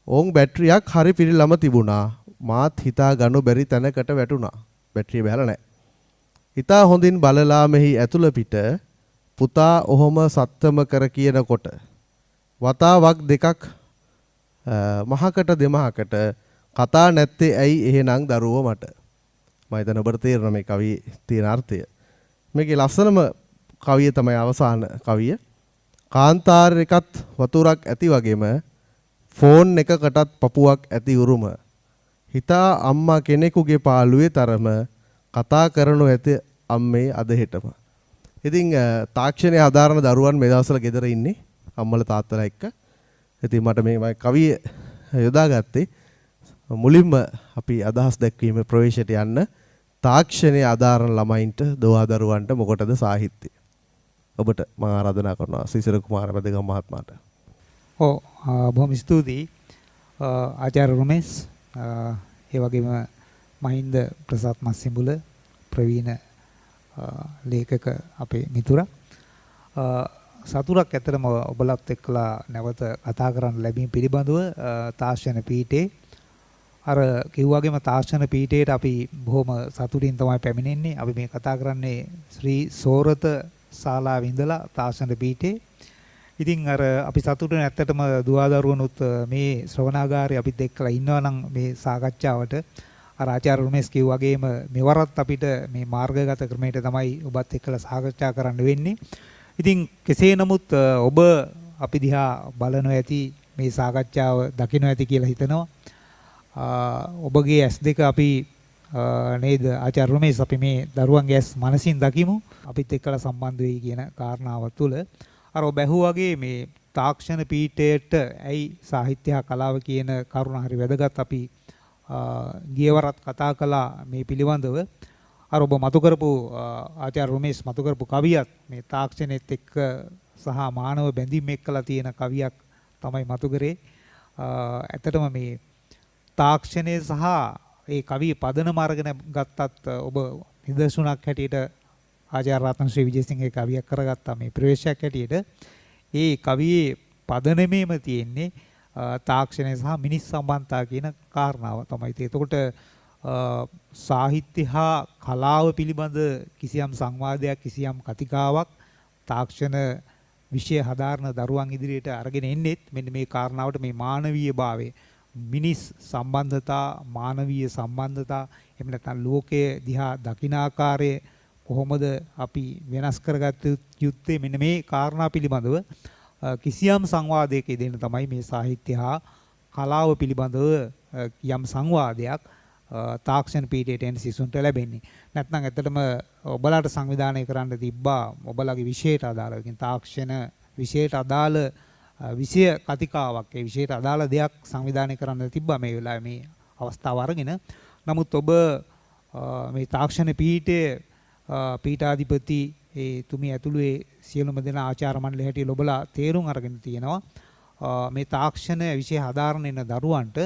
ඕන් බැටරියක් හරි පිරිලම තිබුණා, මාත් හිතා ගනු බැරි තැනකට වැටුණා. බැටරිය බැහැලා නැහැ. හිතා හොඳින් බලලා මෙහි ඇතුළ පිට, පුතා ඔහොම සත්තම කර කියනකොට වතාවක් දෙකක් මහකට දෙමහකට කතා නැත්තේ ඇයි එහෙනම් දරුවෝ මට. මම හිතන ඔබට තේරෙනවා මේ කවියේ තියෙන අර්ථය. මේකේ ලස්සනම කවිය තමයි අවසාන කවිය. කාන්තාර එකත් වතුරක් ඇති වගේම ෆෝන් එකකටත් පපුවක් ඇති උරුම, හිතා අම්මා කෙනෙකුගේ පාළුවේ තරම, කතා කරනු ඇත අම්මේ අද හෙටම. ඉතින් තාක්ෂණයේ ආධාරණ දරුවන් මේ දවස්වල ගෙදර ඉන්නේ අම්මලා තාත්තලා එක්ක. ඉතින් මට මේ කවිය යොදාගත්තේ මුලින්ම අපි අදහස් දැක්වීමේ ප්‍රවේශයට යන්න තාක්ෂණයේ ආධාරණ ළමයින්ට දරුවන්ට මොකටද සාහිත්‍යය. ඔබට මම ආරාධනා කරනවා සිසිර කුමාර මැදගම් මහත්මයාට. බොහොම ස්තුතියි ආචාර්ය රමේෂ්, ඒ වගේම මහින්ද ප්‍රසාද් මස්සිඹුල ප්‍රවීණ ලේඛක අපේ මිතුරා. සතුටක් ඇත්තටම ඔබලත් එක්කලා නැවත කතා කරන්න ලැබීම පිළිබඳව තාක්ෂණ පීඨේ අර කිව්වාගේම තාක්ෂණ පීඨයට අපි බොහොම සතුටින් තමයි පැමිණෙන්නේ. අපි මේ කතා කරන්නේ ශ්‍රී සෝරත ශාලාවේ ඉඳලා තාක්ෂණ පීඨේ. ඉතින් අර අපි සතුටින් ඇත්තටම දුවදරුවනුත් මේ ශ්‍රවණාගාරේ අපිත් එක්කලා ඉන්නවා නම් මේ සාකච්ඡාවට අර ආචාර්ය රමේෂ් කිව්වා වගේම මෙවරත් අපිට මේ මාර්ගගත ක්‍රමයට තමයි ඔබත් එක්කලා සාකච්ඡා කරන්න වෙන්නේ. ඉතින් කෙසේ නමුත් ඔබ අපි දිහා බලනවා ඇති මේ සාකච්ඡාව දකින්න ඇති කියලා හිතනවා. ඔබගේ S2 අපි නේද ආචාර්ය රමේෂ් අපි මේ දරුවන්ගේ S මනසින් දකිමු. අපිත් එක්කලා සම්බන්ධ වෙයි කියන කාරණාව තුළ අර ඔබ ඇහුවාගේ මේ තාක්ෂණ පීඨයට ඇයි සාහිත්‍ය හා කලාව කියන කරුණ හරි වැදගත් අපි ගියවරත් කතා කළා මේ පිළිබඳව අර ඔබ මතු කරපු ආචාර්ය රමේෂ් මතු කරපු කවියත් මේ තාක්ෂණෙත් එක්ක සහ මානව බැඳීම් එක්කලා තියෙන කවියක් තමයි මතු කරේ. ඇත්තටම මේ තාක්ෂණය සහ ඒ කවිය පදනම අරගෙන ගත්තත් ඔබ නිදර්ශනයක් හැටියට ආචාර්ය රත්න ශ්‍රී විජේසිංහගේ කවියක් කරගත්තා මේ ප්‍රවේශයක් හැටියට. ඒ කවියේ පදනමේම තියෙන්නේ තාක්ෂණය සහ මිනිස් සම්බන්ධතා කියන කාරණාව තමයි. එතකොට සාහිත්‍ය හා කලාව පිළිබඳ කිසියම් සංවාදයක් කිසියම් කතිකාවක් තාක්ෂණ විෂය හදාරන දරුවන් ඉදිරියට අරගෙන එන්නේත් මෙන්න මේ කාරණාවට මේ මානවීය භාවය මිනිස් සම්බන්ධතා මානවීය සම්බන්ධතා එහෙම නැත්නම් ලෝකයේ දිහා දකිනාකාරය කොහොමද අපි වෙනස් කරගත යුත්තේ මෙන්න මේ කාරණා පිළිබඳව කිසියම් සංවාදයක දෙන්න තමයි මේ සාහිත්‍ය හා කලාව පිළිබඳව යම් සංවාදයක් තාක්ෂණ පීඨයට එන සිසුන්ට ලැබෙන්නේ. නැත්නම් ඇත්තටම ඔබලාට සංවිධානය කරන්න තිබ්බා ඔබලාගේ විෂයට අදාළ තාක්ෂණ විෂයට අදාළ විෂය කතිකාවක් ඒ විෂයට අදාළ දෙයක් සංවිධානය කරන්න තිබ්බා මේ වෙලාවේ මේ අවස්ථාව අරගෙන. නමුත් ඔබ මේ තාක්ෂණ පීඨයේ පීඨාධිපති ඒ තුමි ඇතුළු ඒ සියලුම දෙනා ආචාර්ය මණ්ඩලය හැටියට ඔබලා තේරුම් අරගෙන තියෙනවා මේ තාක්ෂණ විෂය හදාරන එන දරුවන්ට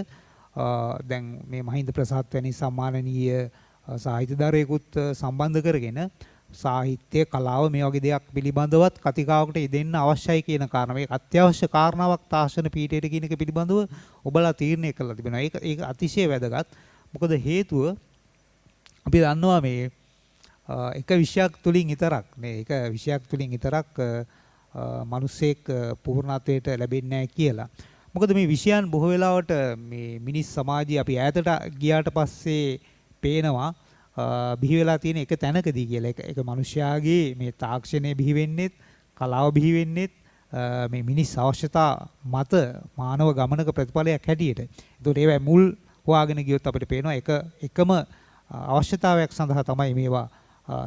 දැන් මේ මහින්ද ප්‍රසාද් වැනි සම්මානනීය සාහිත්‍යධාරයෙකුත් සම්බන්ධ කරගෙන සාහිත්‍ය කලාව මේ වගේ දෙයක් පිළිබඳවත් කතිකාවකට යෙදෙන්න අවශ්‍යයි කියන කාරණා මේක අත්‍යවශ්‍ය කාරණාවක් තාක්ෂණ පීඨයට කියන එක පිළිබඳව ඔබලා තීරණය කළා තිබෙනවා. ඒක අතිශය වැදගත්. මොකද හේතුව අපි දන්නවා මේ එක විෂයක් තුලින් විතරක් මේ එක විෂයක් තුලින් විතරක් මිනිස්සෙක් පූර්ණත්වයට ලැබෙන්නේ නැහැ කියලා. මොකද මේ විෂයන් බොහෝ වෙලාවට මේ මිනිස් සමාජය අපි ඈතට ගියාට පස්සේ පේනවා බිහි වෙලා තියෙන එක තැනකදී කියලා. ඒක මිනිස්යාගේ මේ තාක්ෂණය බිහි වෙන්නේත් කලාව බිහි වෙන්නේත් මේ මිනිස් අවශ්‍යතා මත මානව ගමනක ප්‍රතිඵලයක් හැටියට. ඒතකොට ඒවා මුල් හොයාගෙන ගියොත් අපිට පේනවා එකම අවශ්‍යතාවයක් සඳහා තමයි මේවා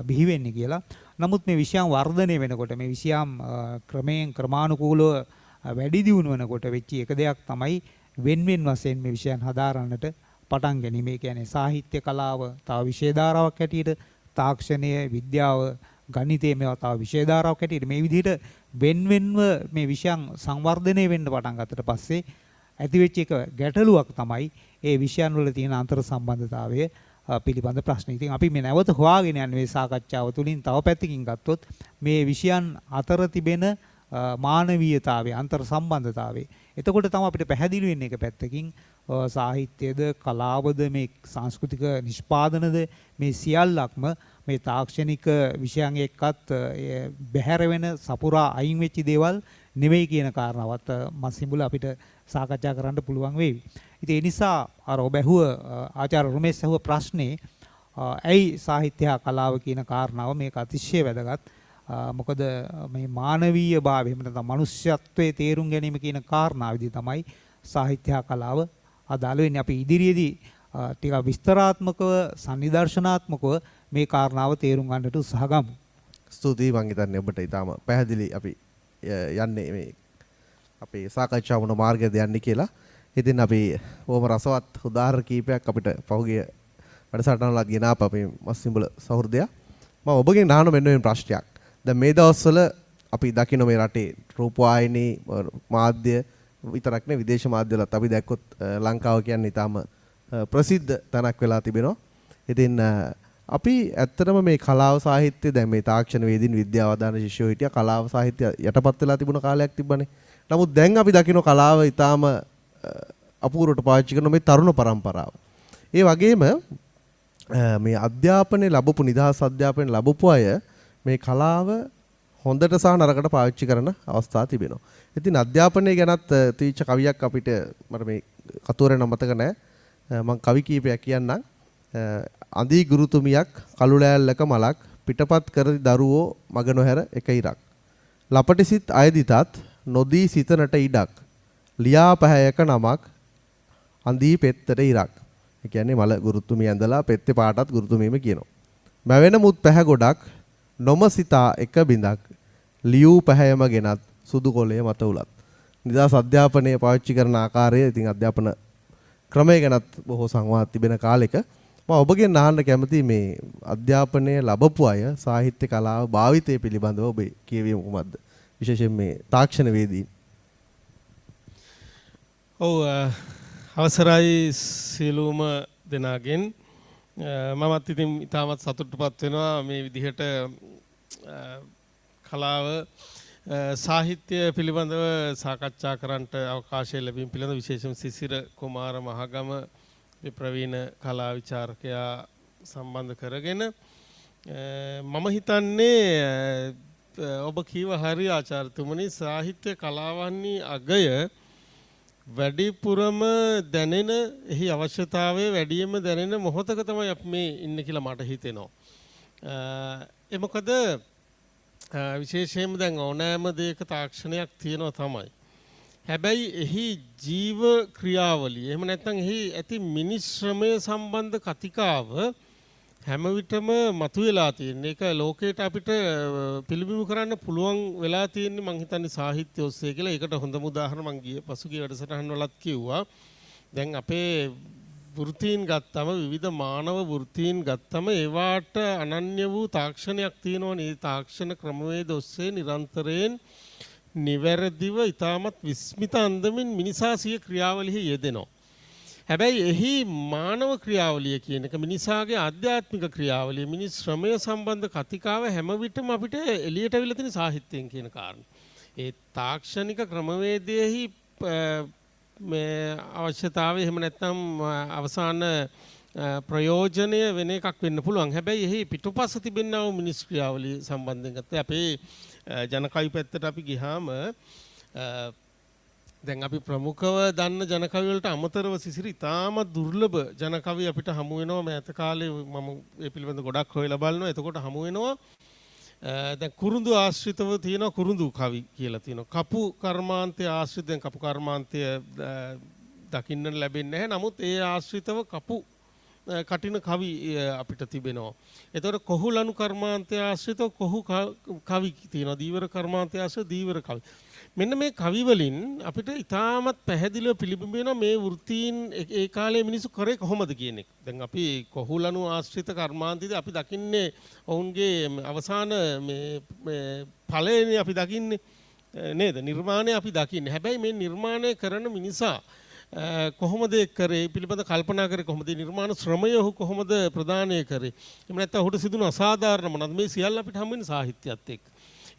බිහි වෙන්නේ කියලා. නමුත් මේ විෂයන් වර්ධනය වෙනකොට මේ විෂයන් ක්‍රමයෙන් ක්‍රමානුකූලව වැඩි දියුණු වෙනකොට වෙච්ච එක දෙයක් තමයි වෙන්වෙන් වශයෙන් මේ විෂයන් හදාරන්නට පටන් ගැනීම. ඒ කියන්නේ සාහිත්‍ය කලාව තව විෂය ධාරාවක් හැටියට, තාක්ෂණය, විද්‍යාව, ගණිතය මේවා තව විෂය ධාරාවක් හැටියට මේ විදිහට වෙන්වෙන්ව මේ විෂයන් සංවර්ධනය වෙන්න පටන් ගත්තට පස්සේ ඇතිවෙච්ච එක ගැටලුවක් තමයි ඒ විෂයන් වල තියෙන අන්තර් සම්බන්ධතාවය පිළිබඳ ප්‍රශ්න. ඉතින් අපි මේ නැවත හොයාගෙන යන මේ සාකච්ඡාව තුළින් තව පැත්තකින් ගත්තොත් මේ විෂයන් අතර තිබෙන මානවීයතාවය අන්තර් සම්බන්ධතාවය. එතකොට තමයි අපිට පැහැදිලි වෙන්නේ එක පැත්තකින් සාහිත්‍යද කලාවද මේ සංස්කෘතික නිෂ්පාදනද මේ සියල්ලක්ම මේ තාක්ෂණික විෂයන් එක්කත් බැහැර වෙන සපුරා අයින් වෙච්ච දේවල් නෙවෙයි කියන කාරණාවත් මස්සිඹුල අපිට සාකච්ඡා කරන්න පුළුවන් වෙයි. ඉතින් ඒ නිසා අර ඔබ ඇහුව ආචාර්ය රමේෂ් ඇහුව ප්‍රශ්නේ ඇයි සාහිත්‍ය කලාව කියන කාරණාව මේක අතිශය වැදගත්. මොකද මේ මානවීය භාවය එහෙම නැත්නම් මනුෂ්‍යත්වයේ තේරුම් ගැනීම කියන කාරණාවේදී තමයි සාහිත්‍ය කලාව අදාළ වෙන්නේ. අපි ඉදිරියේදී ටිකක් විස්තරාත්මකව සංනිදර්ශනාත්මකව මේ කාරණාව තේරුම් ගන්නට උත්සාහ ගමු. ස්තුතියි මං හිතන්නේ ඔබට ඊටාම පැහැදිලි අපි යන්නේ මේ අපේ සාකච්ඡාව වුණ මාර්ගයද යන්නේ කියලා. ඉතින් අපි බොහොම රසවත් උදාහරණ කීපයක් අපිට පහුගිය වැඩසටහන වල ගෙනාප අපේ මස්සිඹුල සහෘදයා. මම ඔබගෙන් අහන මෙන්න මේ ප්‍රශ්නයක්. දැන් මේ දවස්වල අපි දකින්න මේ රටේ රූපවාහිනී මාධ්‍ය විතරක් නෙවෙයි විදේශ මාධ්‍යවලත් අපි දැක්කොත් ලංකාව කියන්නේ ඊටාම ප්‍රසිද්ධ තැනක් වෙලා තිබෙනවා. ඉතින් අපි ඇත්තටම මේ කලාව සාහිත්‍ය දැන් මේ තාක්ෂණ වේදින් විද්‍යාව අදාන ශිෂ්‍යෝ හිටියා කලාව සාහිත්‍ය යටපත් වෙලා තිබුණ කාලයක් තිබ්බනේ. නමුත් දැන් අපි දකින කලාව ඊටාම අපූර්වට පාවිච්චි කරන මේ තරුණ පරම්පරාව. ඒ වගේම මේ අධ්‍යාපනයේ ලැබපු නිදහස් අධ්‍යාපනය ලැබපු අය මේ කලාව හොඳට සහ නරකට පාවිච්චි කරන අවස්ථා තිබෙනවා. ඉතින් අධ්‍යාපනය ගැනත් තීච්ඡ කවියක් අපිට මට මේ කතෝරේ නම් මතක නැහැ. මම කවි කීපයක් කියන්නම්. අඳී ගුරුතුමියක් කළු ලෑල්ලක මලක් පිටපත් කරදි දරුවෝ මග නොහැර එක ඉරක්. ලපටි සිත් අයදිතත් නොදී සිතනට ඉඩක්. ලියා පැහැයක නමක් අඳී පෙත්තට ඉරක්. ඒ කියන්නේ මල ගුරුතුමිය ඇඳලා පෙත්තේ පාටත් ගුරුතුමියම කියනවා. මැවෙන මුත් පැහැ ගොඩක් නොම සිතා එක බිඳක් ලියූ පැහැයම ගෙනත් සුදු කොළේ මත උලත්. නිදහස් අධ්‍යාපනයේ පාවිච්චි කරන ආකාරය ඉතින් අධ්‍යාපන ක්‍රමය ගැනත් බොහෝ සංවාද තිබෙන කාලෙක මම ඔබගෙන් අහන්න කැමතියි මේ අධ්‍යාපනයේ ලැබපු අය සාහිත්‍ය කලාව භාවිතය පිළිබඳව ඔබේ කියවීම කොහොමද? විශේෂයෙන් මේ තාක්ෂණ වේදී. ඔව් අවසරයි සියලුම දෙනාගෙන් මමත් ඉතින් ඉතාමත් සතුටුපත් වෙනවා මේ විදිහට කලාව සාහිත්‍ය පිළිබඳව සාකච්ඡා කරන්නට අවකාශය ලැබීම පිළිබඳව විශේෂයෙන් සිසිර කුමාර මහගම ප්‍රවීණ කලා විචාරකයා සම්බන්ධ කරගෙන මම හිතන්නේ ඔබ කීව හරි ආචාර්යතුමනි සාහිත්‍ය කලාවන්හි අගය වැඩිපුරම දැනෙන එහි අවශ්‍යතාවය වැඩියෙන්ම දැනෙන මොහොතක තමයි අපි මේ ඉන්නේ කියලා මට හිතෙනවා. ඒ මොකද විශේෂයෙන්ම දැන් ඕනෑම දෙයක තාක්ෂණයක් තියෙනවා තමයි. හැබැයි එහි ජීව ක්‍රියාවලිය එහෙම නැත්නම් එහි ඇති මිනිස් ශ්‍රමය සම්බන්ධ කතිකාව හැම විටම මතුවලා තියෙන. ඒක ලෝකයට අපිට පිළිබිඹු කරන්න පුළුවන් වෙලා තියෙන්නේ මං හිතන්නේ සාහිත්‍ය ඔස්සේ කියලා. ඒකට හොඳම උදාහරණ මං පසුගිය වැඩසටහන් වලත් කිව්වා. දැන් අපේ වෘත්තීන් ගත්තම විවිධ මානව වෘත්තීන් ගත්තම ඒවාට අනන්‍ය වූ තාක්ෂණයක් තියෙනවනේ. ඒ තාක්ෂණ ක්‍රමවේද ඔස්සේ නිරන්තරයෙන් නිවැරදිව ඉතාමත් විස්මිත අන්දමින් මිනිසා සිය ක්‍රියාවලියෙහි යෙදෙනවා. හැබැයි එහි මානව ක්‍රියාවලිය කියන එක මිනිසාගේ ආධ්‍යාත්මික ක්‍රියාවලිය මිනිස් ශ්‍රමය සම්බන්ධ කතිකාව හැම විටම අපිට එළියට අවිලා තියෙන සාහිත්‍යයෙන් කියන කාරණා. ඒ තාක්ෂණික ක්‍රමවේදයෙහි මේ අවශ්‍යතාවය එහෙම නැත්නම් අවසාන ප්‍රයෝජනය වෙන එකක් වෙන්න පුළුවන්. හැබැයි එහි පිටුපස තිබෙනා වූ මිනිස් ක්‍රියාවලිය සම්බන්ධයෙන් ගත්තේ අපේ ජනකවි පැත්තට අපි ගියාම දැන් අපි ප්‍රමුඛව දන්න ජනකවි වලට අමතරව සිසිර ඉතාමත් දුර්ලභ ජනකවි අපිට හමු වෙනවා. මෑත කාලේ මම ඒ පිළිබඳ ගොඩක් හොයලා බලනවා. එතකොට හමු වෙනවා දැන් කුරුඳු ආශ්‍රිතව තියෙන කුරුඳු කවි කියලා තියෙනවා. කපු කර්මාන්තය ආශ්‍රිත දැන් කපු කර්මාන්තය දකින්න ලැබෙන්නේ නැහැ. නමුත් ඒ ආශ්‍රිතව කපු කටින කවි අපිට තිබෙනවා. එතකොට කොහුලනු කර්මාන්තය ආශ්‍රිතව කොහු කවි තියෙනවා. දීවර කර්මාන්තය ආශ්‍රිත දීවර කවි. මෙන්න මේ කවි වලින් අපිට ඉතාමත් පැහැදිලිව පිළිබිඹ වෙනවා මේ වෘත්තීන් ඒ කාලේ මිනිස්සු කරේ කොහොමද කියන එක. දැන් අපි කොහුලනු ආශ්‍රිත කර්මාන්තයේදී අපි දකින්නේ ඔවුන්ගේ අවසාන මේ ඵලයනේ අපි දකින්නේ නේද? නිර්මාණය අපි දකින්නේ. හැබැයි මේ නිර්මාණය කරන මිනිසා කොහොමද කරේ පිළිබඳ කල්පනා කරේ කොහොමද නිර්මාණ ශ්‍රමය ඔහු කොහොමද ප්‍රදානය කරේ. එහෙම නැත්නම් ඔහුට සිදුණු අසාධාරණ මොනවද මේ සියල්ල අපිට හම් වෙන සාහිත්‍යයත් එක්ක.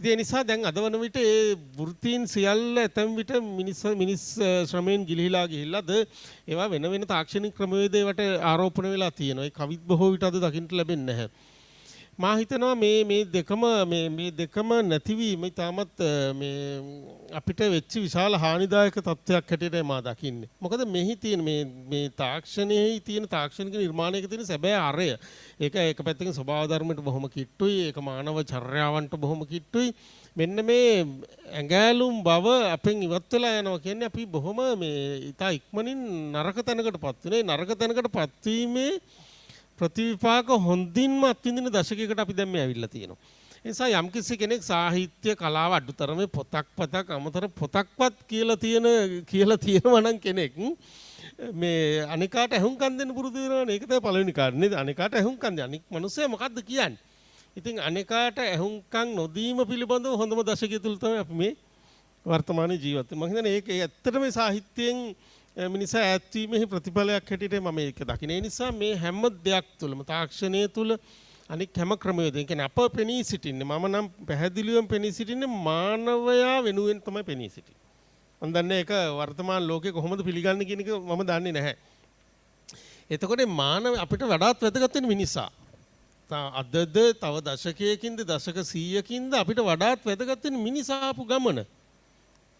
ඉතින් ඒ නිසා දැන් අද වන විට ඒ වෘත්තීන් සියල්ල ඇතැම් විට මිනිස් ශ්‍රමයෙන් ගිලිහිලා ගිහිල්ලාද ඒවා වෙන වෙන තාක්ෂණික ක්‍රමවේද ඒවට ආරෝපණය වෙලා තියෙනවා. ඒ කවිත් බොහෝ විට අද දකින්න ලැබෙන්නේ නැහැ. මා හිතනවා මේ දෙකම නැතිවීම ඉතාමත් මේ අපිට වෙච්ච විශාල හානිදායක තත්ත්වයක් හැටියට මා දකින්නේ. මොකද මෙහි තියෙන මේ තාක්ෂණයේ තියෙන තාක්ෂණික නිර්මාණයක තියෙන සැබෑ අරය. ඒක පැත්තකින් ස්වභාව ධර්මයට බොහොම කිට්ටුයි. ඒක මානව චර්යාවන්ට බොහොම කිට්ටුයි. මෙන්න මේ ඇඟෑලුම් බව අපෙන් ඉවත් වෙලා යනවා කියන්නේ අපි බොහොම මේ ඉතා ඉක්මනින් නරක තැනකටපත් වෙනවා. ඒ නරක තැනකටපත් වීමේ ප්‍රතිවිපාක හොඳින්ම අත්විඳින දශකයකට අපි දැන් මේ ඇවිල්ලා තියෙනවා. ඒ නිසා යම්කිසි කෙනෙක් සාහිත්‍ය කලාව අඩුතරමේ පොතක් අමතර පොතක්වත් කියලා තියෙනවා නම් කෙනෙක් මේ අනිකාට ඇහුම්කන් දෙන්න පුරුදු වෙනවනේ. ඒක තමයි පළවෙනි කාරණේ. අනිකාට ඇහුම්කන් දෙන්න. අනික් මිනිස්සයා මොකද්ද කියන්නේ? ඉතින් අනිකාට ඇහුම්කන් නොදීම පිළිබඳව හොඳම දශකය තුල තමයි අපි මේ වර්තමානයේ ජීවත් වෙන්නේ. මම හිතන්නේ ඒක ඇත්තටම සාහිත්‍යයෙන් මිනිසා ඈත් වීමේ ප්‍රතිඵලයක් හැටියට මම ඒක දකින. ඒ නිසා මේ හැම දෙයක් තුළම තාක්ෂණය තුළ අනික් හැම ක්‍රමවේදයකින් කියන්නේ අප පෙනී සිටින්නේ මම නම් පැහැදිලිවම පෙනී සිටින්නේ මානවයා වෙනුවෙන් තමයි පෙනී සිටින්නේ. මම දන්නේ ඒක වර්තමාන ලෝකේ කොහොමද පිළිගන්නේ කියන එක මම දන්නේ නැහැ. එතකොට මානව අපිට වඩාත් වැදගත් වෙන මිනිසා. අදද තව දශකයකින්ද දශක 100කින්ද අපිට වඩාත් වැදගත් වෙන මිනිසා ආපු ගමන.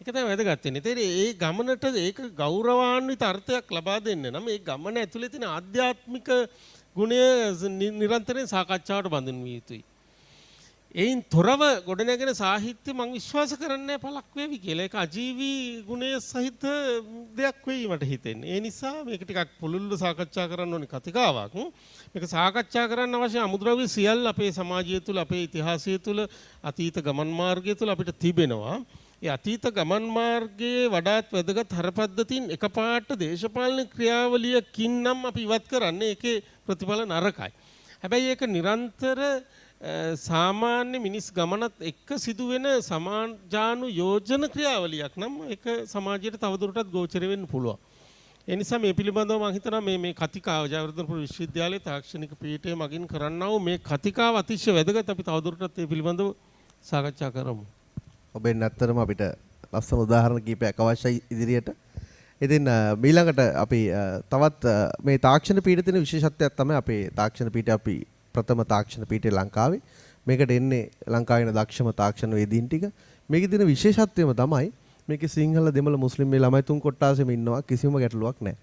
ඒක තමයි වැදගත් වෙන්නේ. ඒ ගමනට ඒක ගෞරවාන්විත අර්ථයක් ලබා දෙන්න නම් ඒ ගමන ඇතුලේ තියෙන ආධ්‍යාත්මික ගුණය නිරන්තරයෙන් සාකච්ඡාවට බඳින්න විය යුතුයි. ඒයින් තොරව ගොඩනැගෙන සාහිත්‍ය මම විශ්වාස කරන්නේ පළක් වේවි කියලා. ඒක අජීවී ගුණය සහිත දෙයක් වෙයි මට හිතෙන්නේ. ඒ නිසා මේක ටිකක් පුළුල්ව සාකච්ඡා කරන්න ඕනේ කතිකාවක්. මේක සාකච්ඡා කරන්න අවශ්‍ය අමුද්‍රව්‍ය සියල්ල අපේ සමාජය තුළ අපේ ඉතිහාසය තුළ අතීත ගමන් මාර්ගය තුළ අපිට තිබෙනවා. ඒ අතීත ගමන් මාර්ගයේ වඩාත් වැදගත් හරපද්ධතින් එකපාරට දේශපාලන ක්‍රියාවලියකින් නම් අපි ඉවත් කරන්නේ ඒකේ ප්‍රතිඵල නරකයි. හැබැයි ඒක නිරන්තර සාමාන්‍ය මිනිස් ගමනත් එක්ක සිදුවෙන සමාජානු යෝජන ක්‍රියාවලියක් නම් ඒක සමාජයට තවදුරටත් ගෝචර වෙන්න පුළුවන්. ඒ නිසා මේ පිළිබඳව මම හිතනවා මේ කතිකාව ජයවර්ධනපුර විශ්වවිද්‍යාලයේ තාක්ෂණික පීඨය මගින් කරන්නා වූ මේ කතිකාව අතිශය වැදගත්. අපි තවදුරටත් මේ පිළිබඳව සාකච්ඡා කරමු. ඔබෙන් ඇත්තටම අපිට ලස්සන උදාහරණ කීපයක් අවශ්‍යයි ඉදිරියට. ඉතින් ඊළඟට අපි තවත් මේ තාක්ෂණ පීඨයේ තියෙන විශේෂත්වයක් තමයි අපේ තාක්ෂණ පීඨය අපි ප්‍රථම තාක්ෂණ පීඨය ලංකාවේ. මේකට එන්නේ ලංකාවේ ඉන්න දක්ෂම තාක්ෂණ වේදීන් ටික. මේකේ තියෙන විශේෂත්වයම තමයි මේකේ සිංහල දෙමළ මුස්ලිම් මේ ළමයි තුන් කොට්ටාසෙම ඉන්නවා කිසිම ගැටලුවක් නැහැ.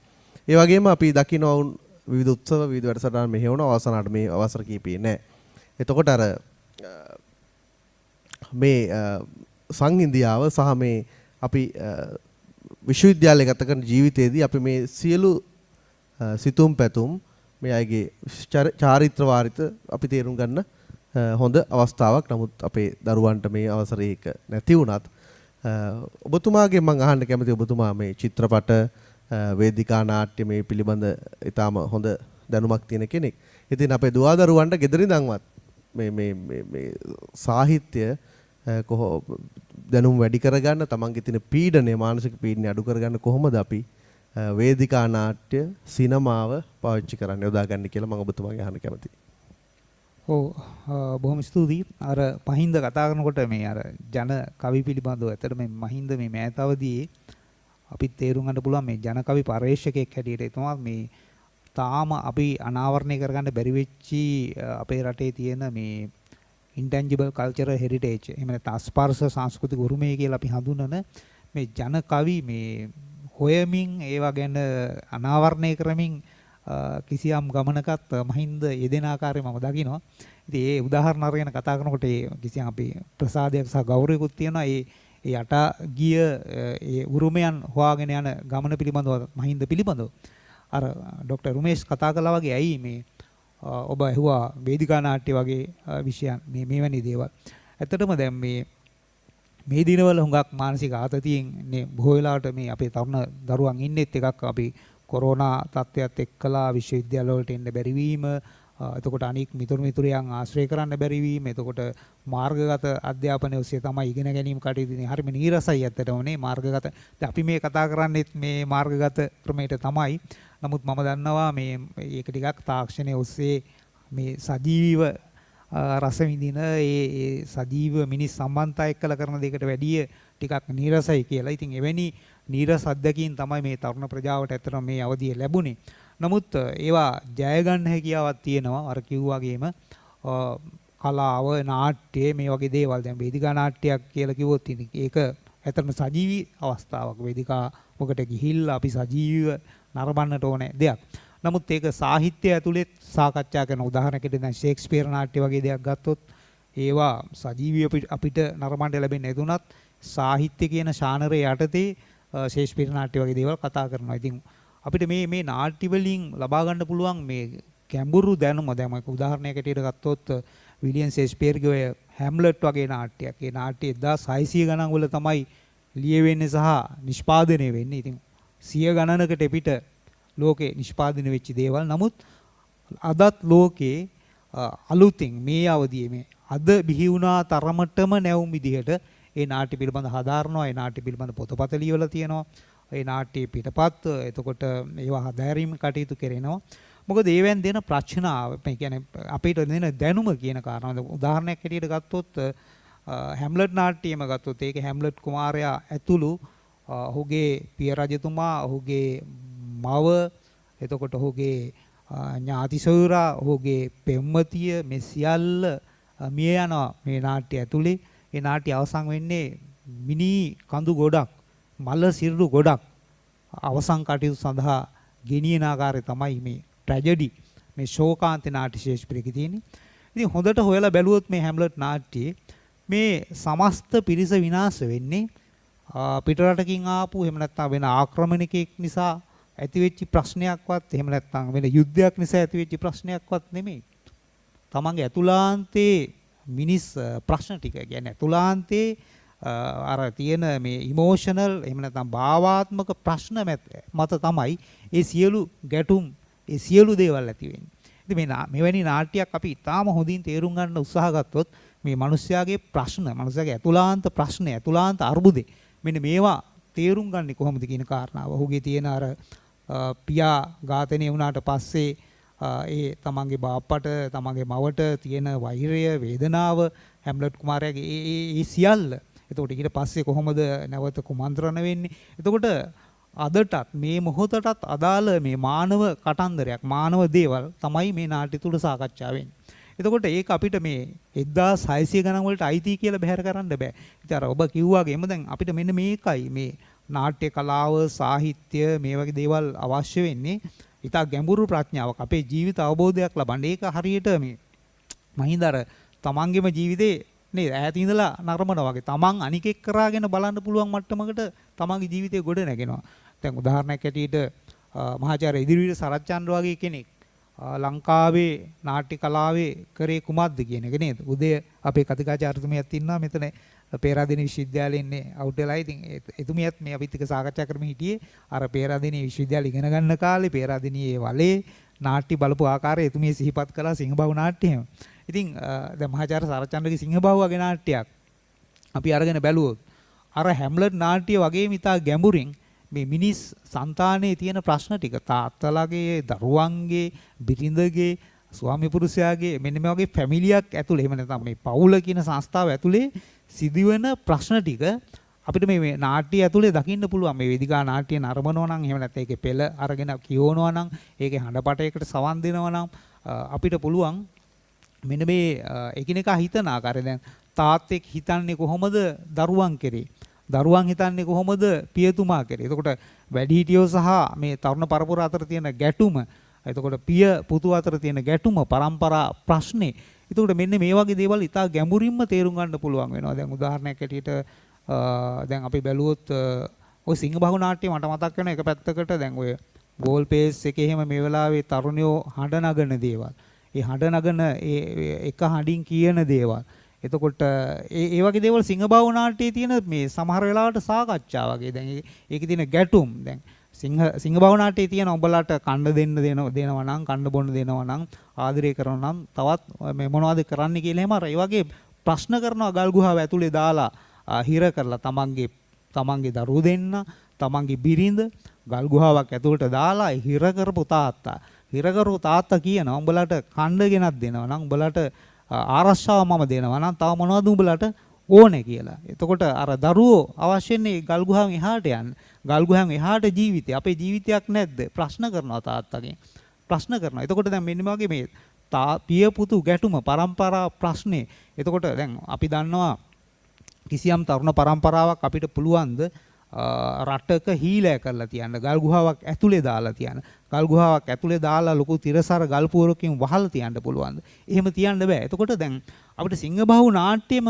ඒ වගේම අපි දකිනවා වුන් විවිධ උත්සව විවිධ වැඩසටහන් මෙහෙවන අවසානට මේ අවසර කීපේ නැහැ. එතකොට අර මේ සංහිඳියාව සහ මේ අපි විශ්වවිද්‍යාලයේ ගත කරන ජීවිතයේදී අපි මේ සියලු සිතුම් පැතුම් මේ අයගේ චාරිත්‍ර වාරිත අපි තේරුම් ගන්න හොඳ අවස්ථාවක්. නමුත් අපේ දරුවන්ට මේ අවසරය ඒක නැති වුණත් ඔබතුමාගෙන් මම අහන්න කැමතියි ඔබතුමා මේ චිත්‍රපට වේදිකා නාට්‍ය මේ පිළිබඳ ඊටාම හොඳ දැනුමක් තියෙන කෙනෙක්. ඉතින් අපේ දුවා දරුවන්ට ගෙදර ඉඳන්වත් මේ සාහිත්‍ය දැනුම් වැඩි කරගන්න තමන්ගේ තියෙන පීඩනය මානසික පීඩනය අඩු කරගන්න කොහොමද අපි වේදිකා නාට්‍ය සිනමාව පාවිච්චි කරන්න යොදාගන්නේ කියලා මම ඔබතුමාගෙන් අහන්න කැමතියි. ඔව් බොහොම ස්තුතියි. අර මහින්ද කතා කරනකොට මේ අර ජන කවි පිළිබඳව ඇත්තට මේ මහින්ද මේ මෑතවදී අපිත් තේරුම් ගන්න පුළුවන් මේ ජන කවි පරිශ්‍රකයක් හැටියට එතුමා මේ තාම අපි අනාවරණය කරගන්න බැරි වෙච්චි අපේ රටේ තියෙන මේ intangible cultural heritage එහෙම නැත්නම් අස්පර්ශ සංස්කෘතික උරුමය කියලා අපි හඳුනන මේ ජන කවි මේ හොයමින් ඒවා ගැන අනාවරණය කරමින් කිසියම් ගමනකත් මහින්ද යෙදෙන ආකාරය මම දකිනවා. ඉතින් ඒ උදාහරණ අරගෙන කතා කරනකොට කිසියම් අපි ප්‍රසාදයක් සහ ගෞරවයකුත් තියෙනවා. ඒ යට ගිය ඒ උරුමයන් හොයාගෙන යන ගමන පිළිබඳව මහින්ද පිළිබඳව අර ડોક્ટર රුමේෂ් කතා කළා වගේ ඇයි මේ ඔබ ඇහුවා වේදිකා නාට්‍ය වගේ විෂයන් මේවැනි දේවල්. ඇත්තටම දැන් මේ දිනවල හුඟක් මානසික ආතතියෙන් බොහෝ වෙලාවට මේ අපේ තරුණ දරුවන් ඉන්නෙත් එකක් අපි කොරෝනා තත්ත්වයට එක්කලා විශ්වවිද්‍යාල වලට එන්න බැරි වීම, එතකොට අනික් මිතුරු මිතුරියන් ආශ්‍රය කරන්න බැරි වීම, එතකොට මාර්ගගත අධ්‍යාපනය ඔස්සේ තමයි ඉගෙන ගැනීම කටයුතු ඉතින් හරිම නීරසයි ඇත්තටම නේ මාර්ගගත. දැන් අපි මේ කතා කරන්නේත් මේ මාර්ගගත ක්‍රමයට තමයි. නමුත් මම දන්නවා මේ ඒක ටිකක් තාක්ෂණයේ ඔස්සේ මේ සජීවීව රස විඳින ඒ සජීව මිනිස් සම්බන්ධතා එක්කලා කරන දෙයකට වැඩිය ටිකක් නීරසයි කියලා. ඉතින් එවැනි නීරස අත්දැකීම් තමයි මේ තරුණ ප්‍රජාවට ඇත්තටම මේ අවධිය ලැබුණේ. නමුත් ඒවා ජය ගන්න හැකියාවක් තියෙනවා. අර කිව්වාගේම කලාව, නාට්‍ය මේ වගේ දේවල්. දැන් වේදිකා නාට්‍යයක් කියලා කිව්වොත් ඒක ඇත්තටම සජීවී අවස්ථාවක්. වේදිකාවකට ගිහිල්ලා අපි සජීවීව නරඹන්නට ඕනේ දෙයක්. නමුත් ඒක සාහිත්‍ය ඇතුළේ සාකච්ඡා කරන උදාහරණයකට දැන් ෂේක්ස්පියර් නාට්‍ය වගේ දෙයක් ගත්තොත් ඒවා සජීවී අපිට නරඹන්න ලැබෙන්නේ නැතුණත් සාහිත්‍ය කියන ශානරය යටතේ ෂේක්ස්පියර් නාට්‍ය වගේ දේවල් කතා කරනවා. ඉතින් අපිට මේ නාට්‍ය වලින් ලබා ගන්න පුළුවන් මේ ගැඹුරු දැනුම දැන් මම උදාහරණයකට ගත්තොත් විලියම් ෂේක්ස්පියර්ගේ හැම්ලට් වගේ නාට්‍යයක්. ඒ නාට්‍ය 1600 ගණන් වල තමයි ලියවෙන්නේ සහ නිෂ්පාදනය වෙන්නේ. ඉතින් 100 ගණනකට පිට ලෝකේ නිෂ්පාදනය වෙච්ච දේවල්. නමුත් අදත් ලෝකේ අලුතින් මේ අවදියේ මේ අද බිහි වුණා තරමටම නැවුම් විදිහට ඒ නාට්‍ය පිළිබඳ හදාරනවා. ඒ නාට්‍ය පිළිබඳ පොතපත ලියවලා තියෙනවා. ඒ නාට්‍ය පිටපත් එතකොට ඒවා හදාරීම කටයුතු කරනවා. මොකද ඒවෙන් දෙන ප්‍රශ්නාව මේ කියන්නේ අපිට දෙන දැනුම කියන කාරණාව. උදාහරණයක් හැටියට ගත්තොත් හැම්ලට් නාට්‍යයම ගත්තොත් ඒක හැම්ලට් කුමාරයා ඇතුළු ඔහුගේ පිය රජතුමා, ඔහුගේ මව, එතකොට ඔහුගේ ඥාති සොයුරා, ඔහුගේ පෙම්වතිය මේ සියල්ල මිය යනවා මේ නාට්‍ය ඇතුලේ. ඒ නාට්‍ය අවසන් වෙන්නේ මිනි කඳු ගොඩක්, මල සිරුරු ගොඩක් අවසන් කටයුතු සඳහා ගෙනියන ආකාරය තමයි මේ ට්‍රැජඩි මේ ශෝකාන්ත නාට්‍ය ශේෂ්ත්‍රයේ තියෙන්නේ. ඉතින් හොඳට හොයලා බැලුවොත් මේ හැම්ලට් නාට්‍යයේ මේ සමස්ත පිරිස විනාශ වෙන්නේ පිටරටකින් ආපු එහෙම නැත්නම් වෙන ආක්‍රමණිකයෙක් නිසා ඇතිවෙච්ච ප්‍රශ්නයක්වත් එහෙම නැත්නම් වෙන යුද්ධයක් නිසා ඇතිවෙච්ච ප්‍රශ්නයක්වත් නෙමෙයි. තමන්ගේ ඇතුළාන්තයේ මිනිස් ප්‍රශ්න ටික කියන්නේ ඇතුළාන්තයේ අර තියෙන මේ ඉමෝෂනල් එහෙම නැත්නම් භාවාත්මක ප්‍රශ්න මත තමයි ඒ සියලු ගැටුම් ඒ සියලු දේවල් ඇති වෙන්නේ. ඉතින් මෙවැනි නාට්‍යයක් අපි ඉතාම හොඳින් තේරුම් ගන්න උත්සාහ ගත්තොත් මේ මිනිස්යාගේ ප්‍රශ්න, මිනිස්යාගේ ඇතුළාන්ත ප්‍රශ්න, ඇතුළාන්ත අර්බුදේ මෙන්න මේවා තේරුම් ගන්නේ කොහොමද කියන කාරණාව. ඔහුගේ තියෙන අර පියා ඝාතනය වුණාට පස්සේ ඒ තමන්ගේ බාප්පට තමන්ගේ මවට තියෙන වෛරය, වේදනාව, හැම්ලට් කුමාරයාගේ ඒ සියල්ල. එතකොට ඊට පස්සේ කොහොමද නැවත කුමන්ත්‍රණ වෙන්නේ? එතකොට අදටත් මේ මොහොතටත් අදාළ මේ මානව කතන්දරයක්, මානව දේවල් තමයි මේ නාට්‍ය තුල සාකච්ඡා වෙන්නේ. එතකොට ඒක අපිට මේ 1600 ගණන් වලට අයිති කියලා බැහැර කරන්න බෑ. ඉතින් අර ඔබ කිව්වාගේම දැන් අපිට මෙන්න මේකයි මේ නාට්‍ය කලාව, සාහිත්‍ය මේ වගේ දේවල් අවශ්‍ය වෙන්නේ. ඉතා ගැඹුරු ප්‍රඥාවක්, අපේ ජීවිත අවබෝධයක් ලබන්න. ඒක හරියට මේ මහින්දර තමන්ගේම ජීවිතේ නේද ඈත ඉඳලා නරඹනවා වගේ. තමන් අනිකෙක් කරාගෙන බලන්න පුළුවන් මට්ටමකට තමන්ගේ ජීවිතේ ගොඩ නැගෙනවා. දැන් උදාහරණයක් ඇටියට මහාචාර්ය ඉදිරිවීර සරච්චන්ද්‍ර වගේ කෙනෙක් ලංකාවේ නාට්‍ය කලාවේ කරේ කුමක්ද කියන එක නේද? උදේ අපේ කතිකාචාර්යතුමියක් ඉන්නවා මෙතන පේරාදෙණිය විශ්වවිද්‍යාලේ ඉන්නේ අවුට් වෙලා. ඉතින් එතුමියත් මේ අපිත් එක්ක සාකච්ඡා කරමින් හිටියේ අර පේරාදෙණිය විශ්වවිද්‍යාලේ ඉගෙන ගන්න කාලේ පේරාදෙණියේ වලේ නාට්‍ය බලපු ආකාරය එතුමිය සිහිපත් කළා සිංහබහුව නාට්‍යයම. ඉතින් දැන් මහාචාර්ය සරච්චන්ද්‍රගේ සිංහබහුව වගේ නාට්‍යයක් අපි අරගෙන බැලුවොත් අර හැම්ලට් නාට්‍ය වගේම ඉතා ගැඹුරින් මේ මිනිස් సంతානයේ තියෙන ප්‍රශ්න ටික තාත්තලාගේ, දරුවන්ගේ, බිරිඳගේ, ස්වාමි පුරුෂයාගේ මෙන්න මේ වගේ ෆැමිලියක් ඇතුලේ එහෙම නැත්නම් මේ පවුල කියන සංස්ථාව ඇතුලේ සිදුවෙන ප්‍රශ්න ටික අපිට මේ නාට්‍ය ඇතුලේ දකින්න පුළුවන්. මේ වේදිකා නාට්‍ය නරඹනවා නම් එහෙම නැත්නම් ඒකේ පෙළ අරගෙන කියවනවා නම් ඒකේ හඬපටයකට සවන් දෙනවා නම් අපිට පුළුවන් මෙන්න මේ එකිනෙකා හිතන ආකාරය. දැන් තාත්තෙක් හිතන්නේ කොහොමද දරුවන් කෙරේ? දරුවන් හිතන්නේ කොහොමද පියතුමා කෙරේ? එතකොට වැඩිහිටියෝ සහ මේ තරුණ පරපුර අතර තියෙන ගැටුම, එතකොට පිය පුතු අතර තියෙන ගැටුම, පරම්පරා ප්‍රශ්නේ. එතකොට මෙන්න මේ වගේ දේවල් ඉතා ගැඹුරින්ම තේරුම් ගන්න පුළුවන් වෙනවා. දැන් උදාහරණයක් ඇටියට දැන් අපි බැලුවොත් ඔය සිංහබහුව නාට්‍ය මට මතක් වෙන එක පැත්තකට දැන් ඔය ගෝල් පේස් එකේ එහෙම මේ වෙලාවේ තරුණයෝ හඬ නගන දේවල්. ඒ හඬ නගන ඒ එක හඬින් කියන දේවල්. එතකොට ඒ වගේ දේවල් සිංහබහුව නාට්‍යයේ තියෙන මේ සමහර වෙලාවට සාකච්ඡා වගේ. දැන් ඒකේ තියෙන ගැටුම් දැන් සිංහබහුව නාට්‍යයේ තියෙන ඔබලාට කන්න දෙනවා නම්, කන්න බොන්න දෙනවා නම්, ආදරය කරනවා නම් තවත් මේ මොනවද කරන්න කියලා එහෙම අර ඒ වගේ ප්‍රශ්න කරනවා ගල් ගුහාව ඇතුලේ දාලා හිර කරලා තමන්ගේ දරුවෝ දෙන්න, තමන්ගේ බිරිඳ ගල් ගුහාවක් ඇතුළට දාලා හිර කරපු තාත්තා කියනවා උඹලට කන්න ගෙනත් දෙනවා නම්, උඹලට ආරක්ෂාව මම දෙනවා නම් තව මොනවද උඹලට ඕනේ කියලා. එතකොට අර දරුවෝ අවශ්‍යන්නේ ගල් ගුහාවෙන් එහාට යන්න. ගල් ගුහාවෙන් එහාට ජීවිතය. අපේ ජීවිතයක් නැද්ද? ප්‍රශ්න කරනවා තාත්තගෙන්. ප්‍රශ්න කරනවා. එතකොට දැන් මෙන්න මේ වගේ මේ පිය පුතු ගැටුම, පරම්පරා ප්‍රශ්නේ. එතකොට දැන් අපි දන්නවා කිසියම් තරුණ පරම්පරාවක් අපිට පුළුවන්ද රටක හීලෑ කරලා තියන්න, ගල් ගුහාවක් ඇතුලේ දාලා තියන්න. ගල් ගුහාවක් ඇතුලේ දාලා ලොකු තිරසර ගල් පුවරකින් වහලා තියන්න පුළුවන්ද? එහෙම තියන්න බෑ. එතකොට දැන් අපිට සිංහබහුව නාට්‍යෙම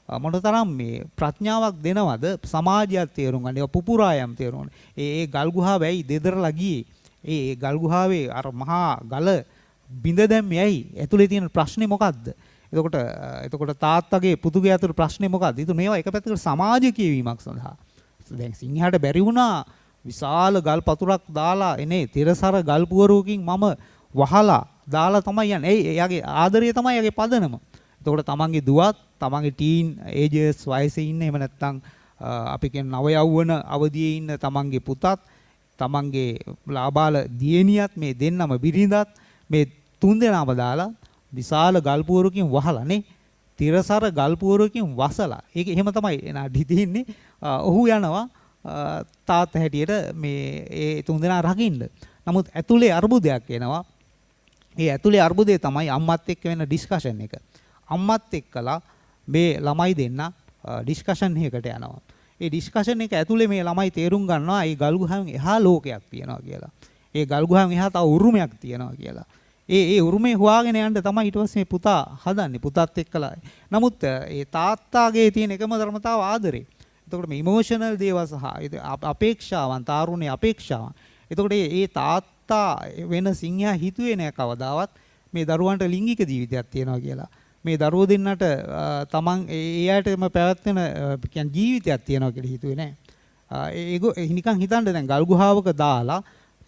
මොනතරම් මේ ප්‍රඥාවක් දෙනවද සමාජයක් තේරුම් ගන්න. ඒක පුපුරායම් තේරුම් ගන්න. ඒ ගල් ගුහාව ඇයි දෙදරලා ගියේ? ඒ ගල් ගුහාවේ අර මහා ගල බිඳ දැම්මේ ඇයි? ඇතුලේ තියෙන ප්‍රශ්නේ මොකද්ද? එතකොට තාත්තගේ පුතුගේ අතර ප්‍රශ්නේ මොකද්ද? ඉතින් මේවා එක පැත්තකට සමාජ කියවීමක් සඳහා. දැන් සිංහයාට බැරි වුණා විශාල ගල් පතුරක් දාලා එනේ තිරසර ගල් පුවරුවකින් මම වහලා දාලා තමයි යන්නේ. එයාගේ ආදරය තමයි එයාගේ පදනම. එතකොට තමන්ගේ දුවත්, තමන්ගේ ටීන් ඒජර්ස් වයසේ ඉන්න එහෙම නැත්නම් අපි කියන නව යෞවන අවදියේ ඉන්න තමන්ගේ පුතත් තමන්ගේ ලාබාල දියණියත් මේ දෙන්නම බිරිඳත් මේ තුන් දෙනාම දාලා විශාල ගල් පුවරකින් වහලා නේ තිරසර ගල් පුවරකින් වසලා ඒක එහෙම තමයි එනාඩි තින්නේ ඔහු යනවා තාත්තා හැටියට මේ ඒ තුන් දෙනා රකින්න. නමුත් ඇතුලේ අර්බුදයක් එනවා. ඒ ඇතුලේ අර්බුදේ තමයි අම්මත් එක්ක වෙන ඩිස්කෂන් එක. අම්මත් එක්කලා මේ ළමයි දෙන්න ඩිස්කෂන් එකකට යනවා. ඒ ඩිස්කෂන් එක ඇතුලේ මේ ළමයි තේරුම් ගන්නවා ඒ ගල්ගුහාවෙන් එහා ලෝකයක් තියෙනවා කියලා. ඒ ගල්ගුහාවෙන් එහා තව උරුමයක් තියෙනවා කියලා. ඒ උරුමේ හොයාගෙන යන්න තමයි ඊට පස්සේ පුතා හදන්නේ පුතත් එක්කලා. නමුත් ඒ තාත්තාගේ තියෙන එකම ධර්මතාව ආදරේ. එතකොට මේ ඉමෝෂනල් දේවල් සහ අපේක්ෂාවන් තාරුණ්‍ය අපේක්ෂාවන්. එතකොට මේ තාත්තා වෙන සිංහයා හිතුවේ නෑ කවදාවත් මේ දරුවන්ට ලිංගික ජීවිතයක් තියෙනවා කියලා. මේ දරුවෝ දෙන්නට තමන් එයාටම පැවැත්වෙන කියන්නේ ජීවිතයක් තියෙනවා කියලා හිතුවේ නෑ. ඒක නිකන් හිතන්න දැන් ගල් ගුහාවක දාලා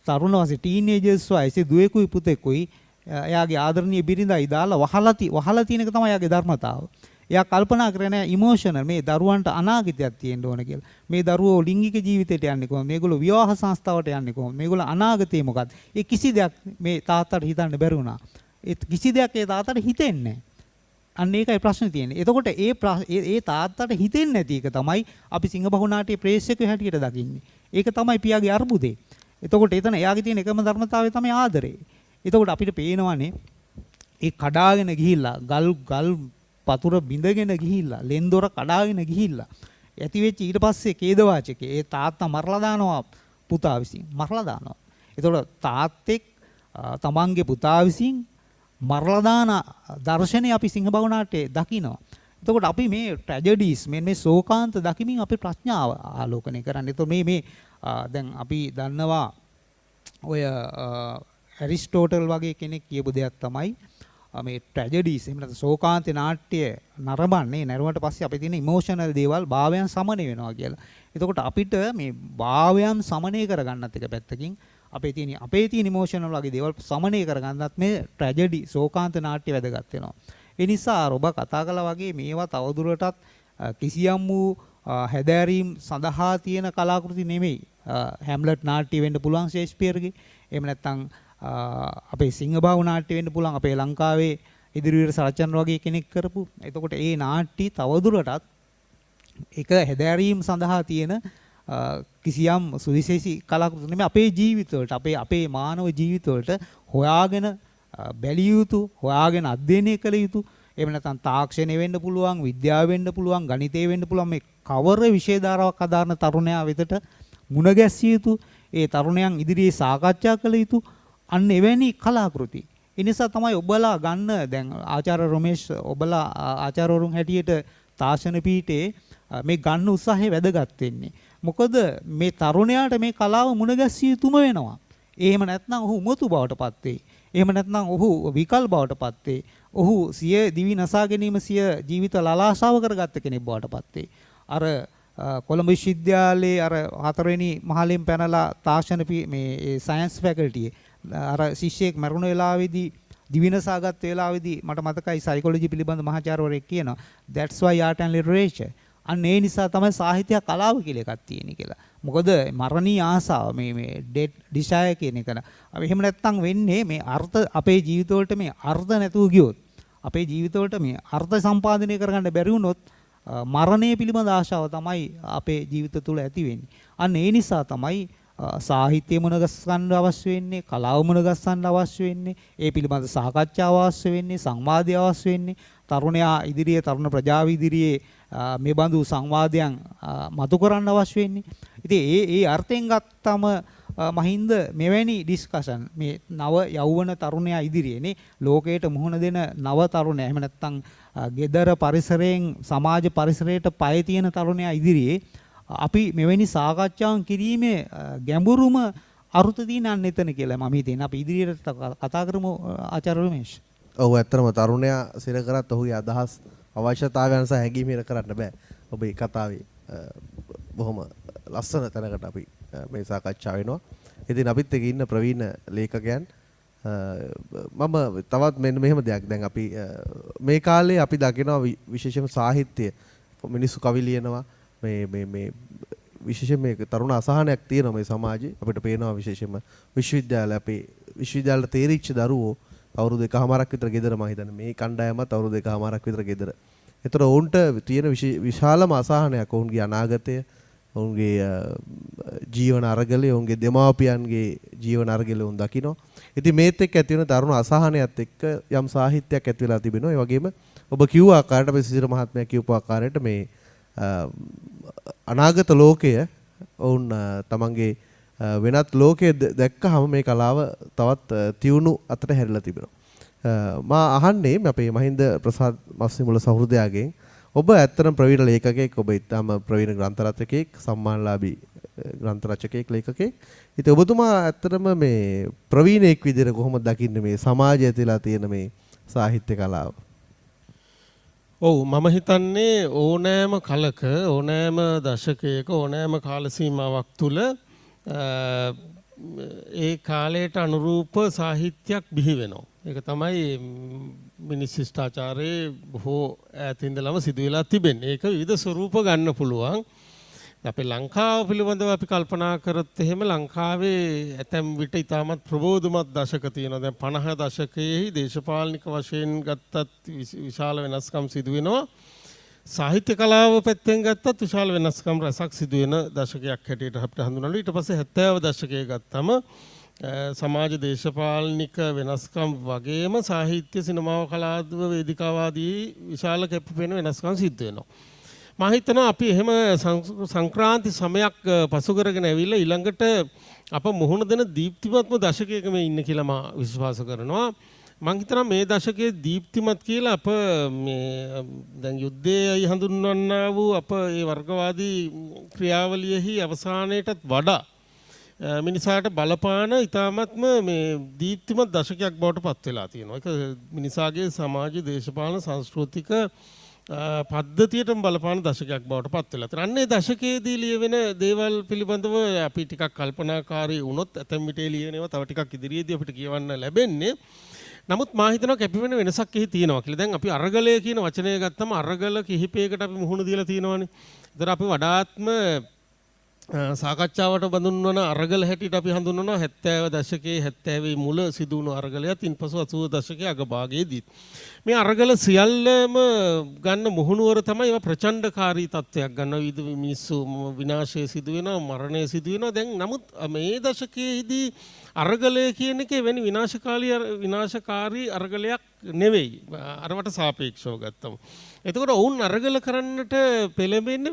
තරුණ වයසේ ටීනේජර්ස් වයසේ දුවෙකුයි පුතෙකුයි එයාගේ ආදරණීය බිරිඳයි දාලා වහලා තියෙන එක තමයි එයාගේ ධර්මතාව. එයා කල්පනා කරේ නෑ ඉමෝෂනල් මේ දරුවන්ට අනාගතයක් තියෙන්න ඕන කියලා. මේ දරුවෝ ලිංගික ජීවිතයට යන්නේ කොහොමද? මේගොල්ලෝ විවාහ සංස්ථාවට යන්නේ කොහොමද? මේගොල්ලෝ අනාගතේ මොකක්ද? ඒ කිසි දෙයක් මේ තාත්තට හිතන්න බැරි වුණා. ඒ කිසි දෙයක් ඒ තාත්තට හිතෙන්නේ නෑ. අන්න ඒකයි ප්‍රශ්නේ තියෙන්නේ. එතකොට ඒ තාත්තට හිතෙන්නේ නැති එක තමයි අපි සිංහබහු නාට්‍යයේ ප්‍රේක්ෂකයෝ හැටියට දකින්නේ. ඒක තමයි පියාගේ අර්බුදේ. එතකොට එතන එයාගේ තියෙන එකම ධර්මතාවය තමයි ආදරේ. එතකොට අපිට පේනවනේ ඒ කඩාගෙන ගිහිල්ලා ගල් පතුර බිඳගෙන ගිහිල්ලා ලෙන්දොර කඩාගෙන ගිහිල්ලා ඇති වෙච්ච ඊට පස්සේ ඛේදවාචකේ ඒ තාත්තා මරලා දානවා පුතා විසින් මරලා දානවා. එතකොට තාත්තෙක් තමන්ගේ පුතා විසින් මරලා දාන දර්ශනය අපි සිංහබහු නාට්‍යයේ දකිනවා. එතකොට අපි මේ ට්‍රැජඩිස් මේ ශෝකාන්ත දකිමින් අපි ප්‍රඥාව ආලෝකනය කරන්නේ. එතකොට මේ දැන් අපි දන්නවා ඔය ඇරිස්ටෝටල් වගේ කෙනෙක් කියපු දෙයක් තමයි මේ ට්‍රැජඩිස් එහෙම නැත්නම් ශෝකාන්ත නාට්‍ය නරඹන්නේ නරුවට පස්සේ අපේ තියෙන ඉමෝෂනල් දේවල් භාවයන් සමනය වෙනවා කියලා. එතකොට අපිට මේ භාවයන් සමනය කරගන්නත් එක පැත්තකින් අපේ තියෙන ඉමෝෂනල් වගේ දේවල් සමනය කරගන්නත් මේ ට්‍රැජඩි ශෝකාන්ත නාට්‍ය වැදගත් වෙනවා. ඒ නිසා ඔබ කතා කළා වගේ මේවා තවදුරටත් කිසියම් වූ හැදෑරීම් සඳහා තියෙන කලාකෘති නෙමෙයි. හැම්ලට් නාට්‍ය වෙන්න පුළුවන් ෂේක්ස්පියර්ගේ. එහෙම නැත්නම් අපේ සිංහබහු නාට්‍ය වෙන්න පුළුවන් අපේ ලංකාවේ ඉදිරිවීර සරච්චන්ද්‍ර වගේ කෙනෙක් කරපු. එතකොට ඒ නාට්‍ය තවදුරටත් එක හැදෑරීම් සඳහා තියෙන කිසියම් සුවිශේෂී කලාකෘති නෙමෙයි අපේ ජීවිතවලට අපේ මානව ජීවිතවලට හොයාගෙන බැලිය යුතු හොයාගෙන අධ්‍යයනය කළ යුතු එහෙම නැත්නම් තාක්ෂණය වෙන්න පුළුවන් විද්‍යාව වෙන්න පුළුවන් ගණිතය වෙන්න පුළුවන් මේ කවර විෂය ධාරාවක් අදාරන තරුණයා වෙතට මුණ ගැසිය යුතු ඒ තරුණයන් ඉදිරියේ සාකච්ඡා කළ යුතු අන්න එවැනි කලාකෘති. ඒ නිසා තමයි ඔබලා ගන්න දැන් ආචාර්ය රොමේෂ් ඔබලා ආචාර්යවරුන් හැටියට තාක්ෂණ පීඨයේ මේ ගන්න උත්සාහය වැදගත් වෙන්නේ. මොකද මේ තරුණයාට මේ කලාව මුණ ගැසිය යුතුම වෙනවා. එහෙම නැත්නම් ඔහු උමතු බවට පත් වෙයි. එහෙම නැත්නම් ඔහු විකල් බවට පත් වෙයි. ඔහු සිය දිවි නසා ගැනීම සිය ජීවිත ලලාසාව කරගත්ත කෙනෙක් බවට පත් වෙයි. අර කොළඹ විශ්වවිද්‍යාලයේ අර 4 වෙනි මහලෙන් පැනලා තාක්ෂණ මේ සයන්ස් ෆැකල්ටියේ අර ශිෂ්‍යයෙක් මරුණ වෙලාවේදී දිවිනසාගත් වෙලාවේදී මට මතකයි සයිකොලොජි පිළිබඳ මහාචාර්යවරයෙක් කියනවා that's why art and literature අන්න ඒ නිසා තමයි සාහිත්‍ය කලාව කියලා එකක් තියෙන්නේ කියලා. මොකද මරණීය ආසාව මේ ඩෙඩ් ඩිසයර් කියන එක. එහෙම නැත්නම් වෙන්නේ මේ අර්ථ අපේ ජීවිතවලට මේ අර්ථ නැතුව ගියොත් අපේ ජීවිතවලට මේ අර්ථ සම්පාදනය කරගන්න බැරි වුණොත් මරණය පිළිබඳ ආශාව තමයි අපේ ජීවිත තුළ ඇති වෙන්නේ. අන්න ඒ නිසා තමයි සාහිත්‍ය මුණ ගස්සන්න අවශ්‍ය වෙන්නේ, කලාව මුණ ගස්සන්න අවශ්‍ය වෙන්නේ, ඒ පිළිබඳ සාකච්ඡාව අවශ්‍ය වෙන්නේ, සංවාදය අවශ්‍ය වෙන්නේ. තරුණයා ඉදිරියේ තරුණ ප්‍රජාව ඉදිරියේ මේ බඳු සංවාදයන් මතු කරන්න අවශ්‍ය වෙන්නේ. ඉතින් ඒ අර්ථයෙන් ගත්තම මහින්ද මෙවැනි ඩිස්කෂන් මේ නව යෞවන තරුණයා ඉදිරියේනේ ලෝකයට මුහුණ දෙන නව තරුණයා එහෙම නැත්නම් ගෙදර පරිසරයෙන් සමාජ පරිසරයට පය තියෙන තරුණයා ඉදිරියේ අපි මෙවැනි සාකච්ඡාවන් කිරීමේ ගැඹුරුම අරුත තියෙනන් එතන කියලා මම හිතන්නේ. අපි ඉදිරියට කතා කරමු ආචාර්ය රමේෂ්. ඔව් ඇත්තටම තරුණයා සිර කරත් ඔහුගේ අදහස් අවශ්‍යතාවයන් සහ හැඟීම් ඉර කරන්න බෑ. ඔබේ කතාවේ බොහොම ලස්සන තැනකට අපි මේ සාකච්ඡා වෙනවා. ඉතින් අපිත් එක්ක ඉන්න ප්‍රවීණ ලේඛකයන් මම තවත් මෙන්න මෙහෙම දෙයක් දැන් අපි මේ කාලේ අපි දකිනවා විශේෂම සාහිත්‍ය මිනිස්සු කවි ලියනවා මේ විශේෂයෙන් මේ තරුණ අසහනයක් තියෙනවා මේ සමාජයේ. අපිට පේනවා විශේෂයෙන්ම අපේ විශ්වවිද්‍යාල තේරිච්ච දරුවෝ අවුරුදු 1කමාරක් විතර ගෙදර මම හිතන්නේ මේ කණ්ඩායමත් අවුරුදු 1කමාරක් විතර ගෙදර. ඒතර ඔවුන්ට තියෙන විශාලම අසහනයක් ඔවුන්ගේ අනාගතය, ඔවුන්ගේ ජීවන අරගලය, ඔවුන්ගේ දෙමාපියන්ගේ ජීවන අරගලය උන් දකිනවා. ඉතින් මේත් එක්ක ඇති වෙන තරුණ අසහනයත් එක්ක යම් සාහිත්‍යයක් ඇති වෙලා තිබෙනවා. ඒ වගේම ඔබ කිව්ව ආකාරයට අපි සිසිර මහත්මයා කියපු ආකාරයට මේ අනාගත ලෝකය ඔවුන් තමන්ගේ වෙනත් ලෝකයේ දැක්කහම මේ කලාව තවත් තියුණු අතට හැරිලා තිබෙනවා. මා අහන්නේ අපේ මහින්ද ප්‍රසාද් මස්සිමුල සහෘදයාගෙන් ඔබ ඇත්තටම ප්‍රවීණ ලේඛකයෙක්, ඔබ ඉතාම ප්‍රවීණ ග්‍රන්ථ රචකයෙක්, සම්මානලාභී ග්‍රන්ථ රචකයෙක්, ලේඛකයෙක්. ඉතින් ඔබතුමා ඇත්තටම මේ ප්‍රවීණයෙක් විදිහට කොහොමද දකින්නේ මේ සමාජය ඇතුළේ තියෙන මේ සාහිත්‍ය කලාව? ඔව්, මම හිතන්නේ ඕනෑම කලක, ඕනෑම දශකයක, ඕනෑම කාල සීමාවක් තුළ ඒ කාලයට අනුරූප සාහිත්‍යයක් බිහි වෙනවා. ඒක තමයි මිනිස් ශිෂ්ටාචාරයේ බොහෝ ඈත ඉඳලම සිදු වෙලා තිබෙන්නේ. ඒක විවිධ ස්වරූප ගන්න පුළුවන්. අපේ ලංකාව පිළිබඳව අපි කල්පනා කරත් එහෙම ලංකාවේ ඇතැම් විට ඉතාමත් ප්‍රබෝධමත් දශක තියෙනවා. දැන් 50 දශකයේ දේශපාලනික වශයෙන් ගත්තත් විශාල වෙනස්කම් සිදු වෙනවා. සාහිත්‍ය කලාව පැත්තෙන් ගත්තත් විශාල වෙනස්කම් රසක් සිදු වෙන දශකයක් හැටියට අපිට හඳුනනවා. ඊට පස්සේ 70 දශකයේ ගත්තම සමාජ දේශපාලනික වෙනස්කම් වගේම සාහිත්‍ය සිනමාව කලාව වේදිකාවාදී විශාල කැපිපෙන වෙනස්කම් සිද්ධ වෙනවා. මම හිතනවා අපි එහෙම සංක්‍රාන්ති සමයක් පසු කරගෙන ඇවිල්ලා ඊළඟට අප මුහුණ දෙන දීප්තිමත්ම දශකයක මේ ඉන්න කියලා මම විශ්වාස කරනවා. මම හිතනවා මේ දශකයේ දීප්තිමත් කියලා අප මේ දැන් යුද්ධයයි හඳුන්වන්නා වූ අප ඒ වර්ගවාදී ක්‍රියාවලියෙහි අවසානයටත් වඩා මිනිසාට බලපාන ඉතාමත්ම මේ දීප්තිමත් දශකයක් බවට පත් වෙලා තියෙනවා. ඒක මිනිසාගේ සමාජ දේශපාලන සංස්කෘතික පද්ධතියටම බලපාන දශකයක් බවට පත් වෙලා තියෙනවා. අන්නේ දශකයේදී ලියවෙන දේවල් පිළිබඳව අපි ටිකක් කල්පනාකාරී වුණොත් ඇතැම් විට ලියවෙනවා තව ටිකක් ඉදිරියේදී අපිට කියවන්න ලැබෙන්නේ. නමුත් මා හිතනවා කැපිවෙන වෙනසක් එහි තියෙනවා කියලා. දැන් අපි අරගලය කියන වචනය ගත්තම අරගල කිහිපයකට අපි මුහුණ දීලා තියෙනවානේ. ඒතර අපි වඩාත්ම සාකච්ඡාවට බඳුන් වන අරගල හැටියට අපි හඳුන්වනවා 70 දශකයේ 70 මුල සිදු වුණු අරගලයත් ඉන්පසු 80 දශකයේ අගභාගයේදී. මේ අරගල සියල්ලම ගන්න මුහුණුවර තමයි ඒවා ප්‍රචණ්ඩකාරී තත්ත්වයක් ගන්නවා. විවිධ මිනිස්සු විනාශය සිදු වෙනවා, මරණය සිදු වෙනවා. දැන් නමුත් මේ දශකයේදී අරගලය කියන එකේ වෙන විනාශකාරී අරගලයක් නෙවෙයි. අරවට සාපේක්ෂව ගත්තම. එතකොට ඔවුන් අරගල කරන්නට පෙළඹෙන්නේ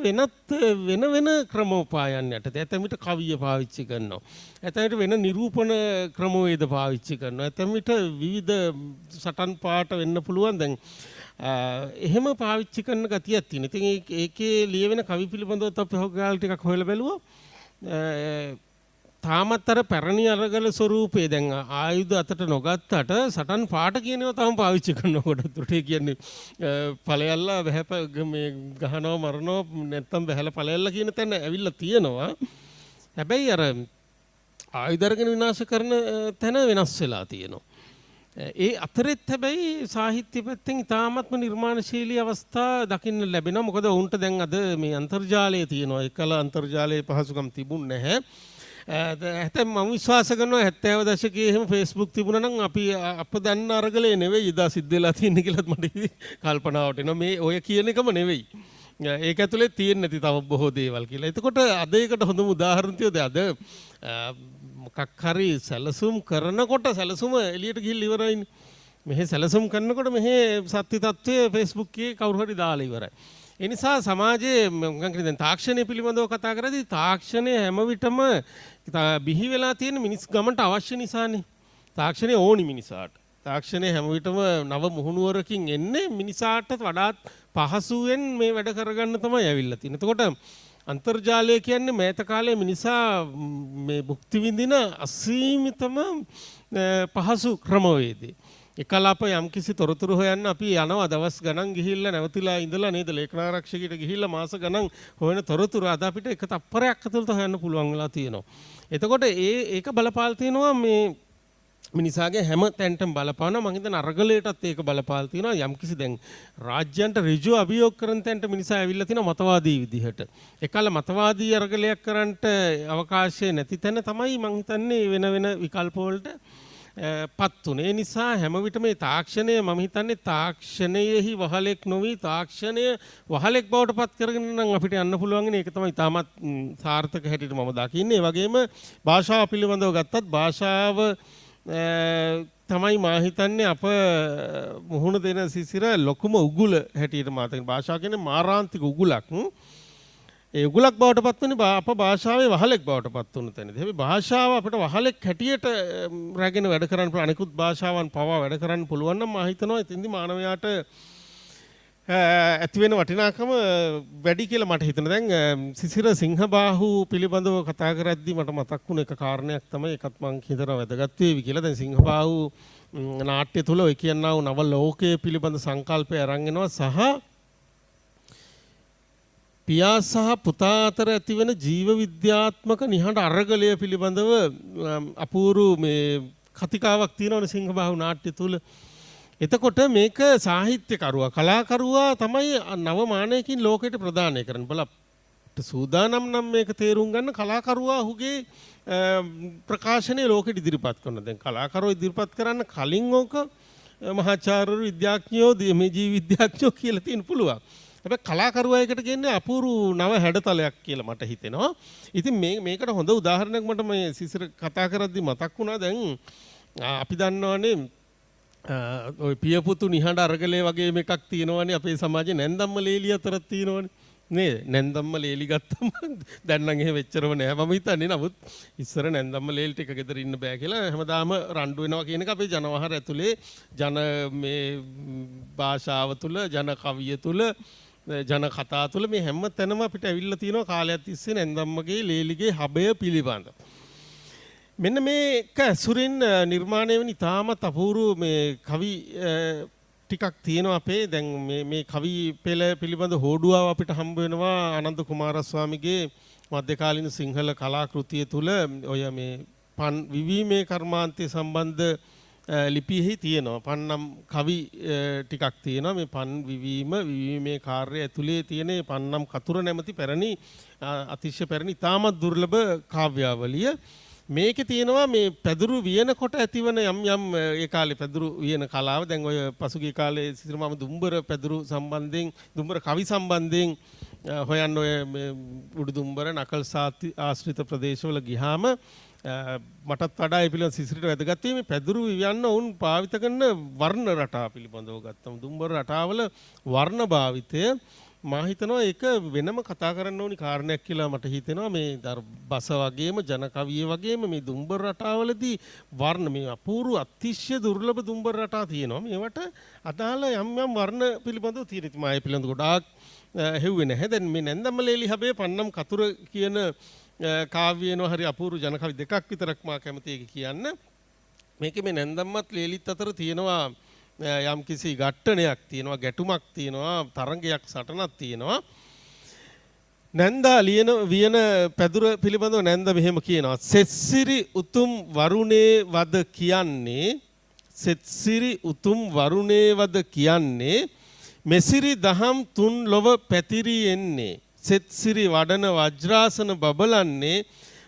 වෙන වෙන ක්‍රමෝපායන් යටතේ. ඇතැම් විට කවිය පාවිච්චි කරනවා. ඇතැම් විට වෙන නිරූපණ ක්‍රමවේද පාවිච්චි කරනවා. ඇතැම් විට විවිධ සටන් පාට වෙන්න පුළුවන්. දැන් එහෙම පාවිච්චි කරන ගතියක් තියෙනවා. ඉතින් ඒකේ ලියවෙන කවි පිළිබඳව අපි හොගාල් ටිකක් හොයලා බැලුවා. තාමත් අර පැරණි අරගල ස්වරූපේ දැන් ආයුධ අතට නොගත්තට සටන් පාට කියනවා තාම පාවිච්චි කරනකොට උඩට කියන්නේ ඵලයල්ලා වැහැප මේ ගහනවා මරනවා නැත්තම් බහැලා ඵලයල්ලා කියන තැන ඇවිල්ලා තියෙනවා. හැබැයි අර ආයුධ අරගෙන විනාශ කරන තැන වෙනස් වෙලා තියෙනවා. ඒ අතරෙත් හැබැයි සාහිත්‍ය පැත්තෙන් ඉතාමත්ම නිර්මාණශීලී අවස්ථා දකින්න ලැබෙනවා. මොකද ඔවුන්ට දැන් අද මේ අන්තර්ජාලය තියෙනවා. එකල අන්තර්ජාලයේ පහසුකම් තිබුණ නැහැ. ඇත්තටම මම විශ්වාස කරනවා 70 දශකයේ එහෙම Facebook තිබුණා නම් අපි අප දන්න අරගලේ නෙවෙයි ඉදා සිද්ධ වෙලා තියෙන්නේ කියලාත් මට කල්පනාවට එනවා. මේ ඔය කියන එකම නෙවෙයි. ඒක ඇතුලේ තියෙන්නේ නැති තව බොහෝ දේවල් කියලා. එතකොට අද ඒකට හොඳම උදාහරණ තියෙද අද මොකක් හරි සැලසුම් කරනකොට සැලසුම එළියට ගිහිල්ලා ඉවරයිනේ. මෙහි සැලසුම් කරනකොට මෙහි සත්‍ය තත්ත්වය Facebook එකේ කවුරු හරි දාලා ඉවරයි. ඒ නිසා සමාජයේ මොකක්ද දැන් තාක්ෂණය පිළිබඳව කතා කරද්දී තාක්ෂණය හැම විටම බිහි වෙලා තියෙන මිනිස් ගමන්ට අවශ්‍ය නිසානේ. තාක්ෂණය ඕනි මිනිසාට. තාක්ෂණය හැම විටම නව මුහුණුවරකින් එන්නේ මිනිසාට වඩාත් පහසුවෙන් මේ වැඩ කරගන්න තමයි ඇවිල්ලා තියෙන්නේ. එතකොට අන්තර්ජාලය කියන්නේ මේත කාලේ මිනිසා මේ භුක්ති විඳින අසීමිතම පහසු ක්‍රමවේදය. එකලාප යම්කිසි තොරතුරු හොයන්න අපි යනවා දවස් ගණන් ගිහිල්ලා නැවතිලා ඉඳලා නේද ලේඛනාරක්ෂකයට ගිහිල්ලා මාස ගණන් හොයන තොරතුරු අද අපිට එක තප්පරයක් ඇතුළත හොයන්න පුළුවන් වෙලා තියෙනවා. එතකොට ඒක බලපාල තියෙනවා මේ මිනිසාගේ හැම තැනටම බලපානවා. මම හිතන අරගලයටත් ඒක බලපාලා තියෙනවා. යම්කිසි දැන් රාජ්‍යයන්ට ඍජු අභියෝග කරන තැනට මිනිසා ඇවිල්ලා තිනවා මතවාදී විදිහට. එකල මතවාදී අරගලයක් කරන්නට අවකාශය නැති තැන තමයි මම හිතන්නේ වෙන වෙන විකල්ප වලට පත් උනේ. ඒ නිසා හැම විටම මේ තාක්ෂණය මම හිතන්නේ තාක්ෂණයෙහි වහලෙක් නොවි තාක්ෂණය වහලෙක් බවට පත් කරගෙන නම් අපිට යන්න පුළුවන්. ඒක තමයි තාමත් සාර්ථක හැටියට මම දකින්නේ. ඒ වගේම භාෂාව පිළිබඳව ගත්තත් භාෂාව තමයි මා හිතන්නේ අප මුහුණ දෙන සිසිර ලොකුම උගුල හැටියට මා හිතන්නේ. භාෂාව කියන්නේ මාරාන්තික උගුලක්. ඒ උගුලක් බවට පත් වෙන්නේ අප භාෂාවේ වහලෙක් බවට පත් වුණ තැනදී. හැබැයි භාෂාව අපිට වහලෙක් හැටියට රැගෙන වැඩ කරන්න පුළුවන්. අනිකුත් භාෂාවන් පවා වැඩ කරන්න පුළුවන් නම් මා හිතනවා ඉතින්දි මානවයාට ඇති වෙන වටිනාකම වැඩි කියලා මට හිතෙනවා. දැන් සිසිර සිංහබාහු පිළිබඳව කතා කරද්දී මට මතක් වුණ එක කාරණයක් තමයි ඒකත් මම හිතනවා වැදගත් වේවි කියලා. දැන් සිංහබාහු නාට්‍ය තුල ඔය කියනවා නව ලෝකයේ පිළිබඳ සංකල්පය අරන් එනවා සහ පියා සහ පුතා අතර ඇතිවෙන ජීව විද්‍යාත්මක නිහඬ අරගලය පිළිබඳව අපූර්ව මේ කතිකාවක් තියෙනවනේ සිංහබාහු නාට්‍ය තුල. එතකොට මේක සාහිත්‍යකරුවා කලාකරුවා තමයි නව මානයකින් ලෝකයට ප්‍රදානය කරන්න බලපට සූදානම් නම් මේක තේරුම් ගන්න කලාකරුවා ඔහුගේ ප්‍රකාශනය ලෝකෙට ඉදිරිපත් කරනවා. දැන් කලාකරුවා ඉදිරිපත් කරන්න කලින් ඕක මහාචාර්යවරු විද්‍යාඥයෝ මේ ජීව විද්‍යාඥයෝ කියලා තියෙන පුළුවන්. හැබැයි කලාකරුවා එකට කියන්නේ අපූර්ව නව හැඩතලයක් කියලා මට හිතෙනවා. ඉතින් මේකට හොඳ උදාහරණයක් මට මේ සිසිර කතා කරද්දි මතක් වුණා. දැන් අපි දන්නවනේ ඔය පියපුතු නිහඬ අරගලේ වගේ එකක් තියෙනවනේ අපේ සමාජයේ නැන්දම්ම ලේලි අතරක් තියෙනවනේ නේද? නැන්දම්ම ලේලි ගත්තම දැන් නම් එහෙම වෙච්චරම නෑ මම හිතන්නේ. නමුත් ඉස්සර නැන්දම්ම ලේලි ටික ගෙදර ඉන්න බෑ කියලා හැමදාම රණ්ඩු වෙනවා කියන එක අපේ ජනවහර ඇතුලේ ජන මේ භාෂාව තුල ජන කවිය තුල ජන කතා තුල මේ හැම තැනම අපිට ඇවිල්ලා තියෙනවා කාලයක් තිස්සේ නැන්දම්මගේ ලේලිගේ හබය පිළිබඳ. මෙන්න මේක ඇසුරින් නිර්මාණය වෙන ඉතාමත් අපූර්ව මේ කවි ටිකක් තියෙනවා අපේ. දැන් මේ කවි පෙළ පිළිබඳ හෝඩුවාව අපිට හම්බ වෙනවා ආනන්ද කුමාරස්වාමිගේ මධ්‍යකාලීන සිංහල කලාකෘතිය තුල. ඔය මේ පන් විවීමේ කර්මාන්තය සම්බන්ධ ලිපියෙහි තියෙනවා. පන්නම් කවි ටිකක් තියෙනවා. මේ පන් විවීමේ කාර්යය ඇතුලේ තියෙන පන්නම් කතුර නැමැති පැරණි අතිශය පැරණි ඉතාමත් දුර්ලභ කාව්‍යාවලිය. මේකේ තියෙනවා මේ පැදුරු වියනකොට ඇතිවන යම් ඒ කාලේ පැදුරු වියන කලාව. දැන් ඔය පසුගිය කාලේ සිතිරමම දුම්බර පැදුරු සම්බන්ධයෙන් දුම්බර කවි සම්බන්ධයෙන් හොයන්න ඔය උඩු දුම්බර නකල් ආශ්‍රිත ප්‍රදේශවල ගියාම මටත් වඩා ඒ පිළිබඳ සිසිරට වැදගත් මේ පැදුරු වියන්න වුන් භාවිත කරන වර්ණ රටා පිළිබඳව ගත්තම දුම්බර රටාවල වර්ණ භාවිතය මා හිතනවා ඒක වෙනම කතා කරන්න ඕනි කාරණයක් කියලා මට හිතෙනවා. මේ බස වගේම ජන කවිය වගේම මේ දුම්බර රටාවලදී වර්ණ මේ අපූර්ව අතිශය දුර්ලභ දුම්බර රටා තියෙනවා. මේවට අදාළ යම් වර්ණ පිළිබඳව තියෙන. ඉතින් මා ඒ පිළිබඳව ගොඩාක් හෙව්වේ නැහැ. දැන් මේ නැන්දම්ම ලේලි හබේ පන්නම් කතුර කියන කාව්‍යයනෝ හරි අපූර්ව ජන කවි දෙකක් විතරක් මා කැමති ඒක කියන්න. මේකේ මේ නැන්දම්මත් ලේලිත් අතර තියෙනවා යම් කිසි ගැටණයක් තියෙනවා, ගැටුමක් තියෙනවා, තරංගයක් සටනක් තියෙනවා. නැන්දා වියන පැදුර පිළිබඳව නැන්ද මෙහෙම කියනවා. සෙත්සිරි උතුම් වරුණේ වද කියන්නේ සෙත්සිරි උතුම් වරුණේ වද කියන්නේ මෙසිරි දහම් තුන් ලොව පැතිරි එන්නේ. සෙත්සිරි වඩන වජ්‍රාසන බබලන්නේ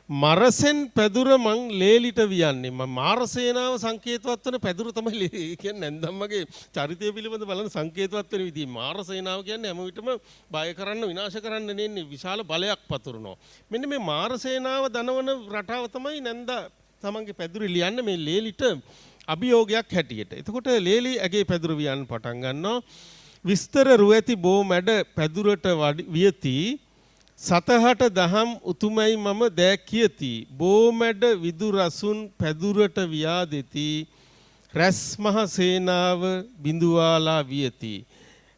මරසෙන් පැදුර මං ලේලිට වියන්නේ. මාරසේනාව සංකේතවත් වන පැදුර තමයි කියන්නේ. නැන්දම්මගේ චරිතය පිළිබඳ බලන සංකේතවත් වෙන විදිහ මාරසේනාව කියන්නේ හැම විටම බය කරන්න විනාශ කරන්න නෙන්නේ විශාල බලයක් පතුරනවා. මෙන්න මේ මාරසේනාව දනවන රටාව තමයි නැන්දා තමන්ගේ පැදුර ලියන්නේ මේ ලේලිට අභියෝගයක් හැටියට. එතකොට ලේලි ඇගේ පැදුර වියන්න පටන් ගන්නවා. විස්තර රු ඇති බෝ මැඩ පැදුරට වියති සතහට දහම් උතුමයි මම දෑ කියති. බෝමැඩ විදු රසුන් පැදුරට ව්‍යා දෙති. රැස් මහ සේනාව බිඳුවාලා වියති.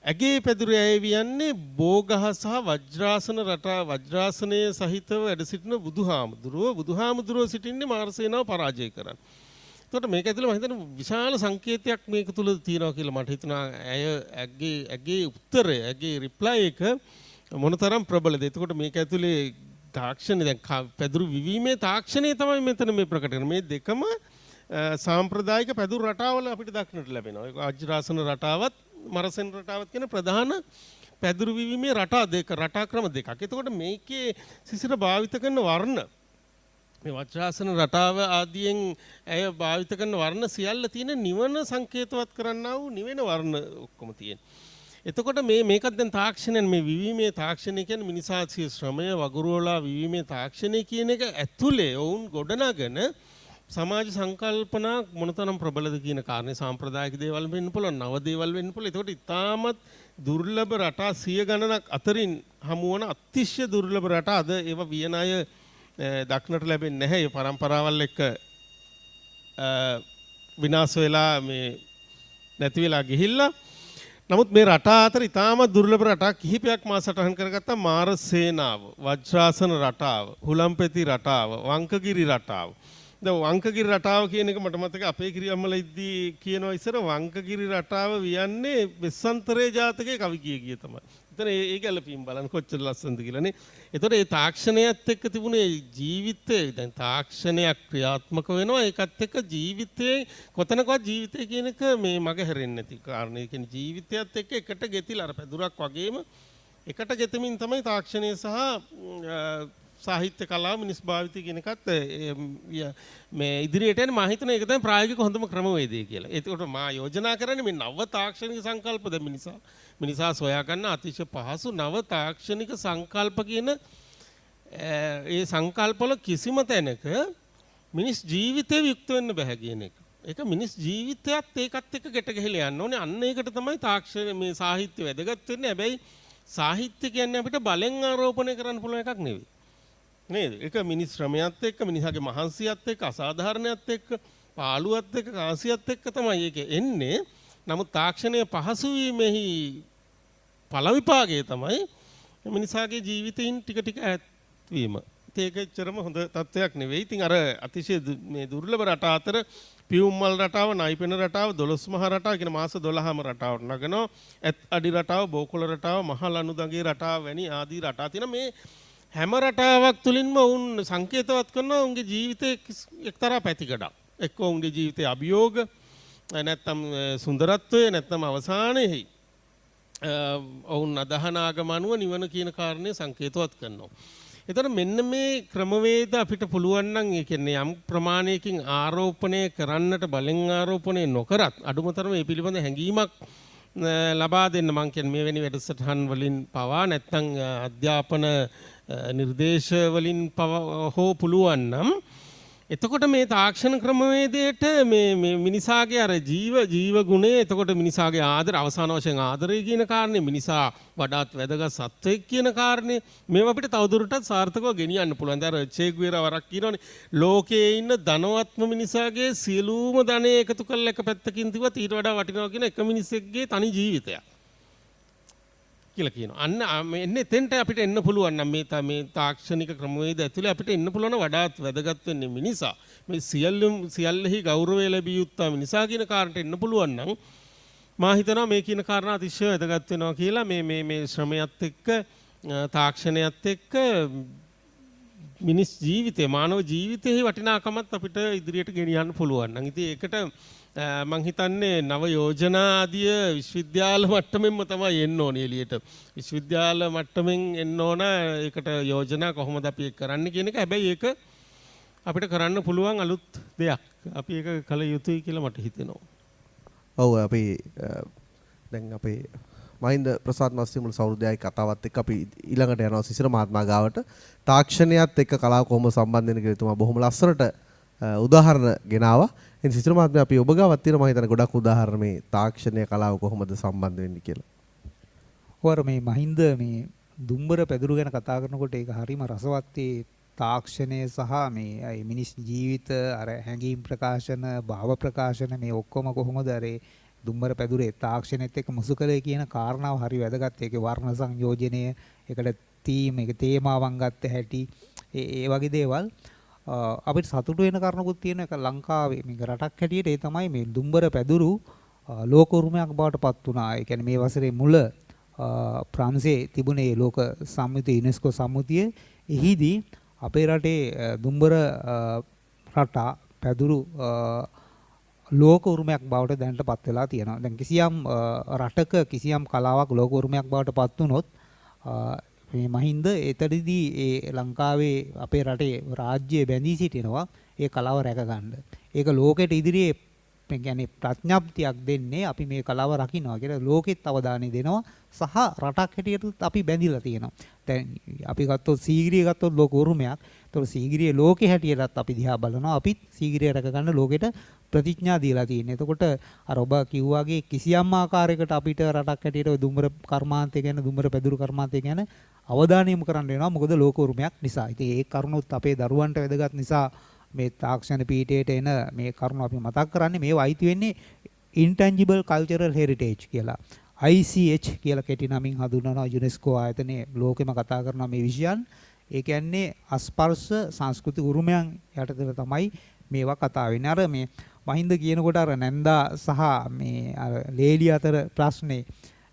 ඇගේ පැදුර ඇය වියන්නේ බෝගහ සහ වජ්‍රාසන රටා වජ්‍රාසනයේ සහිතව වැඩ සිටින බුදුහාමුදුරුව. බුදුහාමුදුරුව සිටින්නේ මාරසේනාව පරාජය කරන්න. එතකොට මේක ඇතුළේ මම හිතන්නේ විශාල සංකේතයක් මේක තුල තියෙනවා කියලා මට හිතුණා. ඇගේ උත්තරය, ඇගේ රිප්ලයි එක මොනතරම් ප්‍රබලද. එතකොට මේක ඇතුලේ තාක්ෂණය දැන් පැදුරු විවීමේ තාක්ෂණය තමයි මෙතන මේ ප්‍රකට කරන්නේ. මේ දෙකම සාම්ප්‍රදායික පැදුරු රටාවල අපිට දක්නට ලැබෙනවා. ඒක අජ්‍රාසන රටාවත් මරසෙන් රටාවත් කියන ප්‍රධාන පැදුරු විවීමේ රටා ක්‍රම දෙකක්. එතකොට මේකේ සිසිර භාවිත කරන වර්ණ මේ වජ්‍රාසන රටාව ආදියෙන් ඇය භාවිත කරන වර්ණ සියල්ල තියෙන නිවන සංකේතවත් කරන්නා වූ නිවෙන වර්ණ ඔක්කොම තියෙන. එතකොට මේකත් දැන් තාක්ෂණයෙන් මේ විවීමේ තාක්ෂණය කියන්නේ මිනිසාගේ ශ්‍රමය වගුරුවලා විවීමේ තාක්ෂණය කියන එක ඇතුලේ වුන් ගොඩනගෙන සමාජ සංකල්පනා මොනතරම් ප්‍රබලද කියන කාරණේ සාම්ප්‍රදායික දේවල් වෙන්න පුළුවන් නව දේවල් වෙන්න පුළුවන්. එතකොට ඉතාමත් දුර්ලභ රටා 100 ගණනක් අතරින් හමු වන අතිශය දුර්ලභ රටා අද ඒවා වියන අය දක්නට ලැබෙන්නේ නැහැ. ඒ પરම්පරාවල් එක්ක විනාශ වෙලා මේ නැති වෙලා ගිහිල්ලා. නමුත් මේ රටා අතර ඉතාමත් දුර්ලභ රටා කිහිපයක් මා සටහන් කරගත්තා. මාර සේනාව, වජ්‍රාසන රටාව, හුලම්පෙති රටාව, වංකගිරි රටාව. දැන් වංකගිරි රටාව කියන එක මට මතක අපේ කිරියම්මල ඉද්දී කියනවා ඉස්සර වංකගිරි රටාව වියන්නේ වෙස්සන්තරේ ජාතකයේ කවි කිය තමයි. එතන ඒ ගැලපීම් බලන්න කොච්චර ලස්සනද කියලානේ. එතකොට මේ තාක්ෂණයත් එක්ක තිබුණේ ජීවිතේ දැන් තාක්ෂණයක් ක්‍රියාත්මක වෙනවා ඒකත් එක්ක ජීවිතේ කොතනකවත් ජීවිතේ කියන එක මේ මග හැරෙන්නේ නැති කාරණේ. ඒ කියන්නේ ජීවිතයත් එක්ක එකට ගෙතිලා අර පැදුරක් වගේම එකට ගෙතමින් තමයි තාක්ෂණය සහ සාහිත්‍ය කලාව මිනිස් භාවිතය කියන එකත් මේ ඉදිරියට යන මම හිතන ඒක තමයි ප්‍රායෝගික හොඳම ක්‍රමවේදය කියලා. ඒකට මා යෝජනා කරන්නේ මේ නව තාක්ෂණික සංකල්ප දැන් මිනිසා සොයා ගන්න අතිශය පහසු නව තාක්ෂණික සංකල්ප කියන ඒ සංකල්පවල කිසිම තැනක මිනිස් ජීවිතේ යුක්ත වෙන්න බෑ කියන එක. ඒක මිනිස් ජීවිතයත් ඒකත් එක්ක ගැට ගැහිලා යන්න ඕනේ. අන්න ඒකට තමයි තාක්ෂණ මේ සාහිත්‍ය වැදගත් වෙන්නේ. හැබැයි සාහිත්‍ය කියන්නේ අපිට බලෙන් ආරෝපණය කරන්න පුළුවන් එකක් නෙවෙයි. නේද? ඒක මිනිස් ශ්‍රමයත් එක්ක මිනිසාගේ මහන්සියත් එක්ක අසාධාරණයත් එක්ක පාළුවත් එක්ක කාසියත් එක්ක තමයි ඒක එන්නේ. නමුත් තාක්ෂණය පහසු වීමෙහි ඵල විපාකය තමයි මිනිසාගේ ජීවිතයින් ටික ටික ඈත් වීම. ඒක එච්චරම හොඳ තත්ත්වයක් නෙවෙයි. ඉතින් අර අතිශය මේ දුර්ලභ රටා අතර පියුම්මල් රටාව, නයිපෙන රටාව, 12 මහ රටාව කියන මාස 12ම රටාවට නගනවා. ඇත් අඩි රටාව, බෝකොළ රටාව, මහලනු දගේ රටාව වැනි ආදී රටා තියෙන මේ හැම රටාවක් තුලින්ම වුන් සංකේතවත් කරනවා උන්ගේ ජීවිතයේ එක්තරා පැතිකඩක්. එක්ක උන්ගේ ජීවිතයේ අභියෝග නැත්නම් සුන්දරත්වය නැත්නම් අවසානයේහි ඔවුන් අදහන ආගම අනුව නිවන කියන කාරණේ සංකේතවත් කරනවා. එතකොට මෙන්න මේ ක්‍රමවේද අපිට පුළුවන් නම් ඒ කියන්නේ යම් ප්‍රමාණයකින් ආරෝපණය කරන්නට බලෙන් ආරෝපණය නොකරත් අඩුමතරම මේ පිළිබඳ හැඟීමක් ලබා දෙන්න මම කියන්නේ මේ වැනි වැඩසටහන් වලින් පවා නැත්නම් අධ්‍යාපන නිර්දේශ වලින් හෝ පුළුවන් නම් එතකොට මේ තාක්ෂණ ක්‍රමවේදයට මේ මිනිසාගේ අර ජීව ගුණය එතකොට මිනිසාගේ ආදර අවසාන වශයෙන් ආදරය කියන කාරණේ මිනිසා වඩාත් වැදගත් සත්වෙක් කියන කාරණේ මේව අපිට තවදුරටත් සාර්ථකව ගෙනියන්න පුළුවන්. දැන් චේග්වේරා වරක් කියනෝනේ ලෝකයේ ඉන්න ධනවත්ම මිනිසාගේ සියලුම ධනෙ එකතු කරලා එක පැත්තකින් තිබුවත් ඊට වඩා වටිනවා කියන එක මිනිසෙක්ගේ තනි ජීවිතයක් කියලා කියනවා. අන්න එන්නේ එතෙන්ට අපිට එන්න පුළුවන් නම් මේ තාක්ෂණික ක්‍රමවේද ඇතුලේ අපිට එන්න පුළුවන් වඩාත් වැදගත් වෙන්නේ මිනිසා. මේ සියල්ලෙහි ගෞරවය ලැබිය යුත්තා මිනිසා කියන කාරණට එන්න පුළුවන් නම් මා හිතනවා මේ කියන කාරණා අතිශය වැදගත් වෙනවා කියලා මේ ශ්‍රමයත් එක්ක තාක්ෂණයත් එක්ක මිනිස් ජීවිතේ මානව ජීවිතයේ වටිනාකමත් අපිට ඉදිරියට ගෙනියන්න පුළුවන්. නම් ඉතින් ඒකට මම හිතන්නේ නව යෝජනා ආදිය විශ්වවිද්‍යාල මට්ටමින්ම තමයි එන්න ඕනේ එළියට. විශ්වවිද්‍යාල මට්ටමින් එන්න ඕන ඒකට යෝජනා කොහොමද අපි ඒක කරන්න කියන එක. හැබැයි ඒක අපිට කරන්න පුළුවන් අලුත් දෙයක්. අපි ඒක කළ යුතුයි කියලා මට හිතෙනවා. ඔව් අපි දැන් අපේ මහින්ද ප්‍රසාද් මස්සේ මුළු සෞර්ධයයි කතාවත් එක්ක අපි ඊළඟට යනවා සිසිර මහත්මයා ගාවට. තාක්ෂණයත් එක්ක කලාව කොහොම සම්බන්ධ වෙනද කියලා තුමා බොහොම ලස්සනට උදාහරණ ගෙනාවා. ඉතින් සිසිර මහත්මයා අපි ඔබ ගාවත් තියෙන මම හිතන්නේ ගොඩක් උදාහරණ මේ තාක්ෂණය කලාව කොහොමද සම්බන්ධ වෙන්නේ කියලා. ඔර මේ මහින්ද මේ දුම්බර පැදුරු ගැන කතා කරනකොට ඒක හරිම රසවත් තාක්ෂණය සහ මේ මිනිස් ජීවිත අර හැඟීම් ප්‍රකාශන භාව ප්‍රකාශන මේ ඔක්කොම කොහොමද අර දුම්බර පැදුරේ තාක්ෂණයත් එක්ක මුසු කළේ කියන කාරණාව හරි වැදගත්. ඒකේ වර්ණ සංයෝජනය, ඒකට තීම්, ඒක තේමාවන් ගත්ත හැටි, ඒ වගේ දේවල් අපිට සතුටු වෙන කාරණකුත් තියෙන එක ලංකාවේ මේක රටක් හැටියට ඒ තමයි මේ දුම්බර පැදුරු ලෝක උරුමයක් බවට පත් වුණා. ඒ කියන්නේ මේ වසරේ මුල ප්‍රංශයේ තිබුණේ ලෝක සම්මුතිය යුනෙස්කෝ සම්මුතිය. එහිදී අපේ රටේ දුම්බර රටා පැදුරු ලෝක උරුමයක් බවට දැනට පත් වෙලා තියෙනවා. දැන් කිසියම් රටක කිසියම් කලාවක් ලෝක උරුමයක් බවට පත් වුණොත් මේ මහින්ද එතනදී ඒ ලංකාවේ අපේ රටේ රාජ්‍ය බැඳී සිටිනවා ඒ කලාව රැකගන්න. ඒක ලෝකෙට ඉදිරියේ මේ කියන්නේ ප්‍රඥාප්තියක් දෙන්නේ අපි මේ කලාව රකින්නවා කියලා ලෝකෙත් අවධානය දෙනවා සහ රටක් හැටියටත් අපි බැඳිලා තියෙනවා. දැන් අපි ගත්තොත් සීගිරිය ගත්තොත් ලෝක උරුමයක්. ඒතකොට සීගිරිය ලෝකෙ හැටියටත් අපි දිහා බලනවා. අපිත් සීගිරිය රැකගන්න ලෝකෙට ප්‍රතිඥා දීලා තියෙනවා. එතකොට අර ඔබ කිව්වාගේ කිසියම් ආකාරයකට අපිට රටක් හැටියට දුම්බර කර්මාන්තය ගැන දුම්බර පැදුරු කර්මාන්තය ගැන අවධානය යොමු කරන්න වෙනවා. මොකද ලෝක උරුමයක් නිසා. ඉතින් ඒ කරුණොත් අපේ දරුවන්ට වැදගත් නිසා මේ තාක්ෂණ පීඨයට එන මේ කරුණ අපි මතක් කරන්නේ මේවා අයිති වෙන්නේ intangible cultural heritage කියලා. ICH කියලා කෙටි නමින් හඳුන්වනවා යුනෙස්කෝ ආයතනයේ ලෝකෙම කතා කරන මේ විෂයන්. ඒ කියන්නේ අස්පර්ශ සංස්කෘතික උරුමයන් යටතේ තමයි මේවා කතා වෙන්නේ. අර මේ මහින්ද කියනකොට අර නැන්දා සහ මේ අර ලේලි අතර ප්‍රශ්නේ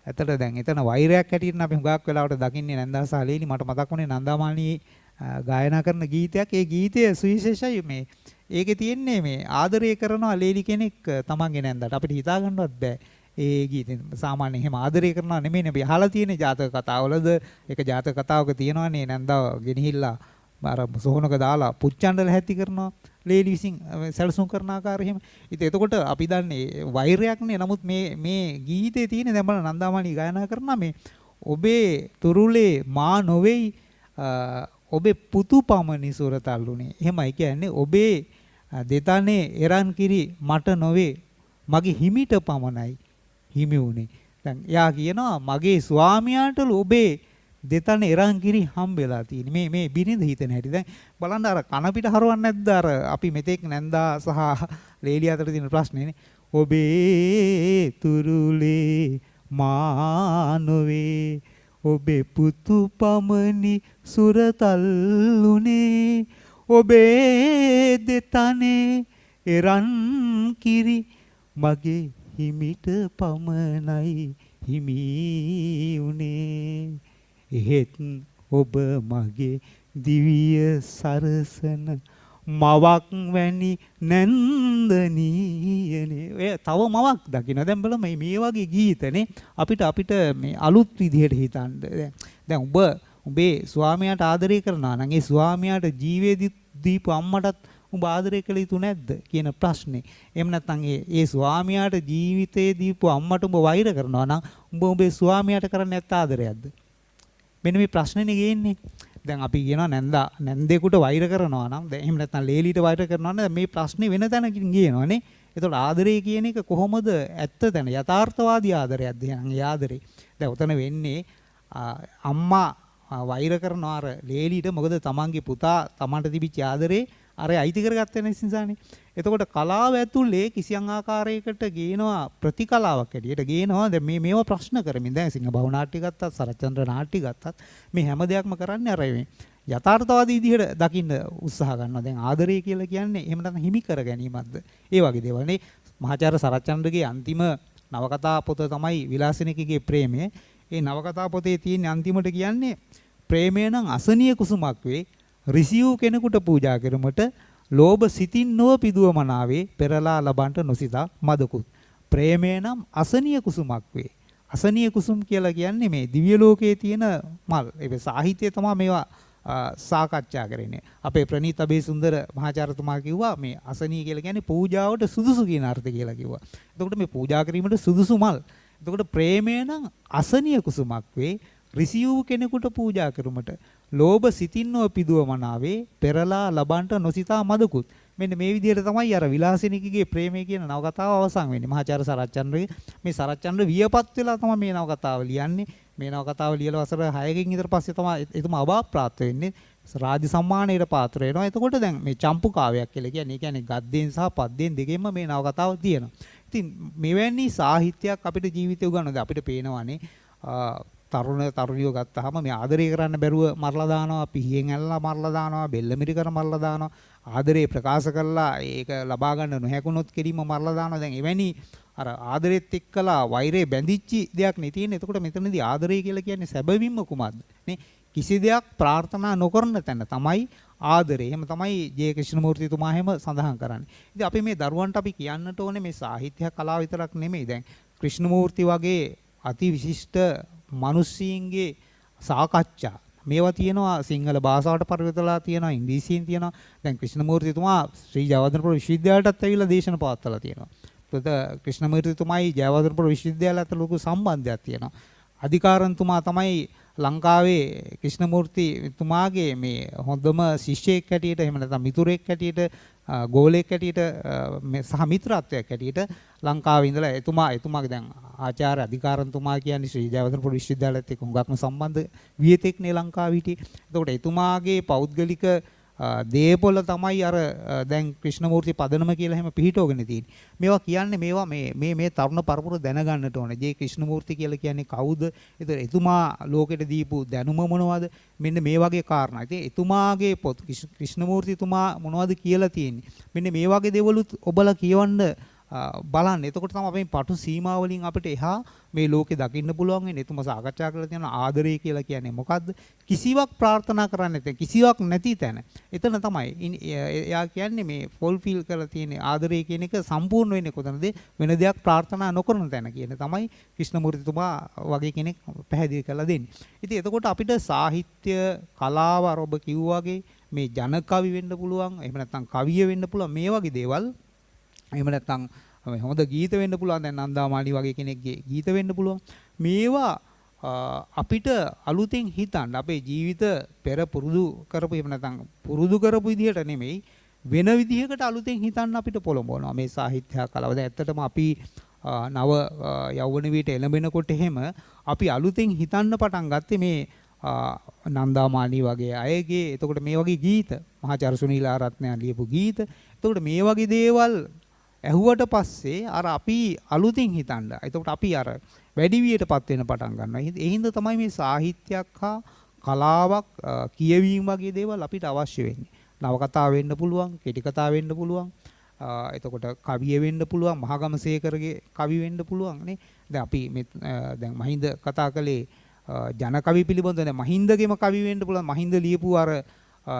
ඇත්තට දැන් එතන වෛරයක් හැටියට අපි හුඟක් වෙලාවට දකින්නේ නැන්දා සහ ලේලි. මට මතක් වුණේ නන්දාමාලනී ගායනා කරන ගීතයක්. ඒ ගීතය සුවිශේෂයි. මේ ඒකේ තියෙන්නේ මේ ආදරය කරනවා ලේලි කෙනෙක් තමන්ගේ නැන්දාට. අපිට හිතා ගන්නවත් බෑ. ඒ ගීතෙන් සාමාන්‍යයෙන් එහෙම ආදරය කරනවා නෙමෙයි අපි අහලා තියෙන ජාතක කතාවලද ඒක ජාතක කතාවක තියෙනවානේ නැන්දාව ගෙනහිල්ලා අර සෝනක දාලා පුච්චණ්ඩල හැටි කරනවා ලේලි විසින් සැලසුම් කරන ආකාරය එහෙම. ඉතින් එතකොට අපි දන්නේ වෛරයක්නේ. නමුත් මේ ගීතේ තියෙන දැන් බලන්න නන්දාමාලනී ගායනා කරනවා මේ ඔබේ තුරුලේ මා නොවේයි ඔබේ පුතු පමණි සුරතල්ලුනේ. එහෙමයි කියන්නේ ඔබේ දෙතනේ එරන් කිරි මට නොවේ මගේ හිමිට පමණයි හිමි වුනේ. දැන් එයා කියනවා මගේ ස්වාමියාටලු ඔබේ දෙතනේ එරන් කිරි හම්බෙලා තියෙන්නේ. මේ බිරිඳ හිතන හැටි. දැන් බලන්න අර කන පිට හරවන්නේ නැද්ද අර අපි මෙතෙක් නැන්දා සහ ලේලි අතර තියෙන ප්‍රශ්නේනේ. ඔබේ තුරුලේ මා නොවේ ඔබේ පුතු පමණි සුරතල්ලුනේ ඔබේ දෙතනේ එරන් කිරි මගේ හිමිට පමණයි හිමි උනේ එහෙත් ඔබ මගේ දිවිය සරසන මවක් වැනි නැන්දනීයනේ. ඔය තව මවක් දකින්න. දැන් බලමු මේ වගේ ගීතනේ අපිට මේ අලුත් විදිහට හිතන්න. දැන් උඹේ ස්වාමියාට ආදරය කරනවා නම් ඒ ස්වාමියාට ජීවේ දීපු අම්මටත් උඹ ආදරය කළ යුතු නැද්ද කියන ප්‍රශ්නේ. එහෙම නැත්නම් ඒ ස්වාමියාට ජීවිතේ දීපු අම්මට උඹ වෛර කරනවා නම් උඹ උඹේ ස්වාමියාට කරන්නේ නැත්ත ආදරයක්ද? මෙන්න මේ ප්‍රශ්නේනේ ගේන්නේ. දැන් අපි කියනවා නැන්දේකට වෛර කරනවා නම් දැන් එහෙම නැත්නම් ලේලිට වෛර කරනවා නම් මේ ප්‍රශ්නේ වෙන තැනකින් ගියනවනේ. ඒතකොට ආදරය කියන එක කොහොමද ඇත්ත තැන යථාර්ථවාදී ආදරයක්ද? එහෙනම් ඒ ආදරේ දැන් උතන වෙන්නේ අම්මා වෛර කරනවා අර ලේලිට. මොකද තමන්ගේ පුතා තමන්ට තිබිච්ච ආදරේ අර අයිති කරගත්තේ නිසානේ. එතකොට කලාව ඇතුලේ කිසියම් ආකාරයකට ගේනවා ප්‍රතිකලාවක් ඇටියට ගේනවා. දැන් මේවා ප්‍රශ්න කරමින් දැන් සිංහ බහු නාට්‍ය ගත්තත් සරච්චන්ද්‍ර නාට්‍ය ගත්තත් මේ හැම දෙයක්ම කරන්නේ අර මේ යථාර්ථවාදී විදිහට දකින්න උත්සාහ ගන්නවා. දැන් ආදරය කියලා කියන්නේ එහෙම නැත්නම් හිමි කර ගැනීමක්ද? ඒ වගේ දේවල් නේ. මහාචාර්ය සරච්චන්ද්‍රගේ අන්තිම නවකතා පොත තමයි විලාසිනිකගේ ප්‍රේමය. ඒ නවකතා පොතේ තියෙන අන්තිමට කියන්නේ ප්‍රේමය නම් අසනීය කුසුමක් වේ. රිසිව් කෙනෙකුට පූජා කරමුට ලෝභ සිතින් නොව පිදුව මනාවේ පෙරලා ලබන්ට නොසිතා මදකුත්. ප්‍රේමය නම් අසනීය කුසුමක් වේ. අසනීය කුසුම් කියලා කියන්නේ මේ දිව්‍ය ලෝකයේ තියෙන මල්. ඒ සාහිත්‍යය තමයි මේවා සාකච්ඡා කරන්නේ. අපේ ප්‍රනීත් අබේසුන්දර මහාචාර්යතුමා කිව්වා මේ අසනීය කියලා කියන්නේ පූජාවට සුදුසු කියන අර්ථය කියලා කිව්වා. එතකොට මේ පූජා කිරීමට සුදුසු මල්. එතකොට ප්‍රේමය නම් අසනීය කුසුමක් වේ. රිසිව් කෙනෙකුට පූජා කරමුට ලෝභ සිතින්ව පිදුව මනාවේ පෙරලා ලබන්ට නොසිතා මදකුත්. මෙන්න මේ විදිහට තමයි අර විලාසිනිකගේ ප්‍රේමය කියන නවකතාව අවසන් වෙන්නේ. මහාචාර්ය සරච්චන්ද්‍රගේ මේ සරච්චන්ද්‍ර වියපත් වෙලා තමයි මේ නවකතාව ලියන්නේ. මේ නවකතාව ලියලා වසර 6කින් විතර පස්සේ තමයි එතුමා අභාප්‍රාප්ත වෙන්නේ. රාජ්‍ය සම්මානයට පාත්‍ර වෙනවා. එතකොට දැන් මේ චම්පු කාව්‍යයක් කියලා කියන්නේ. ඒ කියන්නේ ගද්දෙන් සහ පද්දෙන් දෙකෙන්ම මේ නවකතාව තියෙනවා. ඉතින් මෙවැනි සාහිත්‍යයක් අපිට ජීවිතේ උගන්වනවා. අපිට පේනවානේ තරුණියෝ ගත්තාම මේ ආදරය කරන්න බැරුව මරලා දානවා, පිහියෙන් ඇල්ලලා මරලා දානවා, බෙල්ල මිරි කර මරලා දානවා, ආදරේ ප්‍රකාශ කරලා ඒක ලබා ගන්න නොහැකුණොත් කෙලින්ම මරලා දානවා. දැන් එවැනි අර ආදරෙත් එක්කලා වෛරේ බැඳිච්ච දෙයක් නේ තියෙන්නේ. එතකොට මෙතනදී ආදරය කියලා කියන්නේ සැබවින්ම කුමක්ද? නේ කිසි දෙයක් ප්‍රාර්ථනා නොකරන තැන තමයි ආදරේ. එහෙම තමයි ජේ ක්‍රිෂ්ණමූර්තිතුමා එහෙම සඳහන් කරන්නේ. ඉතින් අපි මේ දරුවන්ට අපි කියන්නට ඕනේ මේ සාහිත්‍ය කලාව විතරක් නෙමෙයි. දැන් ක්‍රිෂ්ණමූර්ති වගේ අති විශිෂ්ට මිනිස්සුන්ගේ සාකච්ඡා මේවා තියෙනවා සිංහල භාෂාවට පරිවර්තලා තියෙනවා ඉංග්‍රීසියෙන් තියෙනවා. දැන් ක්‍රිෂ්ණමූර්තිතුමා ශ්‍රී ජයවර්ධනපුර විශ්වවිද්‍යාලයටත් ඇවිල්ලා දේශන පවත්වලා තියෙනවා. ඒත් ක්‍රිෂ්ණමූර්තිතුමායි ජයවර්ධනපුර විශ්වවිද්‍යාලයත් ලොකු සම්බන්ධයක් තියෙනවා. අධිකාරන්තුමා තමයි ලංකාවේ ක්‍රිෂ්ණමූර්තිතුමාගේ මේ හොඳම ශිෂ්‍යයෙක් හැටියට එහෙම නැත්නම් මිතුරෙක් හැටියට ගෝලයෙක් හැටියට සහ මිත්‍රත්වයක් හැටියට ලංකාවේ ඉඳලා එතුමාගේ දැන් ආචාර්ය අධිකාරන්තුමා කියන්නේ ශ්‍රී ජයවර්ධනපුර විශ්වවිද්‍යාලයත් එක්ක හුඟක්ම සම්බන්ධ වියතෙක්නේ ලංකාවේ හිටියේ. එතකොට එතුමාගේ පෞද්ගලික දේපොළ තමයි අර දැන් ක්‍රිෂ්ණමූර්ති පදනම කියලා එහෙම පිහිටවගෙන තියෙන්නේ. මේවා කියන්නේ මේවා මේ තරුණ පරපුර දැනගන්නට ඕනේ. ජේ ක්‍රිෂ්ණමූර්ති කියලා කියන්නේ කවුද? ඒතර එතුමා ලෝකෙට දීපු දැනුම මොනවද? මෙන්න මේ වගේ කාරණා. ඉතින් එතුමාගේ පොත් ක්‍රිෂ්ණමූර්තිතුමා මොනවද කියලා තියෙන්නේ. මෙන්න මේ වගේ දේවලුත් ඔබලා කියවන්න බලන්න. එතකොට තමයි අපේ පටු සීමා වලින් අපිට එහා මේ ලෝකේ දකින්න පුළුවන් වෙන්නේ. එතුමා සාකච්ඡා කරලා තියෙන ආදරය කියලා කියන්නේ මොකද්ද? කිසිවක් ප්‍රාර්ථනා කරන්නේ නැත්නම් කිසිවක් නැති තැන. එතන තමයි එයා කියන්නේ මේ ෆුල්ෆිල් කරලා තියෙන ආදරය කියන එක සම්පූර්ණ වෙන්නේ කොතනද? වෙන දෙයක් ප්‍රාර්ථනා නොකරන තැන කියන තමයි ක්‍රිෂ්ණමූර්තිතුමා වගේ කෙනෙක් පැහැදිලි කරලා දෙන්නේ. ඉතින් එතකොට අපිට සාහිත්‍ය කලාව අර ඔබ කිව්වා වගේ මේ ජන කවි වෙන්න පුළුවන්. එහෙම නැත්නම් කවිය වෙන්න පුළුවන්. මේ වගේ දේවල් එහෙම නැත්නම් හොඳ ගීත වෙන්න පුළුවන්. දැන් නන්දාමාලි වගේ කෙනෙක්ගේ ගීත වෙන්න පුළුවන්. මේවා අපිට අලුතෙන් හිතන්න අපේ ජීවිත පෙර පුරුදු කරපු එහෙම නැත්නම් පුරුදු කරපු විදිහට නෙමෙයි වෙන විදිහකට අලුතෙන් හිතන්න අපිට පොළඹවනවා මේ සාහිත්‍ය කලාව. දැන් ඇත්තටම අපි නව යෞවන වියට එළඹෙනකොට එහෙම අපි අලුතෙන් හිතන්න පටන් ගත්තේ මේ නන්දාමාලි වගේ අයගේ. එතකොට මේ වගේ ගීත මහාචාර්ය සුනිල් ආරත්නයන් ලියපු ගීත. එතකොට මේ වගේ දේවල් ඇහුවට පස්සේ අර අපි අලුතින් හිතන්න. එතකොට අපි අර වැඩි වියටපත් වෙන පටන් ගන්නවා. ඒ හින්දා තමයි මේ සාහිත්‍යයක් හා කලාවක් කියවීම වගේ දේවල් අපිට අවශ්‍ය වෙන්නේ. නවකතා වෙන්න පුළුවන්, කෙටි කතා වෙන්න පුළුවන්. එතකොට කවිය වෙන්න පුළුවන්, මහගමසේකරගේ කවි වෙන්න පුළුවන් නේ. දැන් අපි දැන් මහින්ද කතා කළේ ජන කවි පිළිබඳව. දැන් මහින්දගේම කවි වෙන්න පුළුවන්. මහින්ද ලියපු අර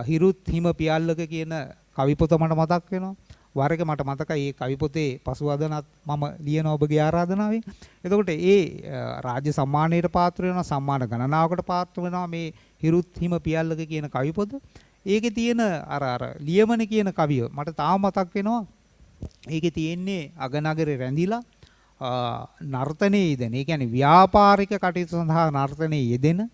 හිරුත් හිම පියල්ලක කියන කවි පොත මට මතක් වෙනවා. වර එක මට මතකයි ඒ කවි පොතේ පසුවදනත් මම ලියන ඔබගේ ආරාධනාවෙන්. එතකොට ඒ රාජ්‍ය සම්මානයට පාත්‍ර වෙනවා, සම්මාන ගණනාවකට පාත්‍ර වෙනවා මේ හිරුත් හිම පියල්ලක කියන කවි පොත. ඒකේ තියෙන අර ලියමන කියන කවිය මට තාම මතක් වෙනවා. ඒකේ තියෙන්නේ අගනගරේ රැඳිලා නර්තනයේ යෙදෙන. ඒ කියන්නේ ව්‍යාපාරික කටයුතු සඳහා නර්තනයේ යෙදෙන.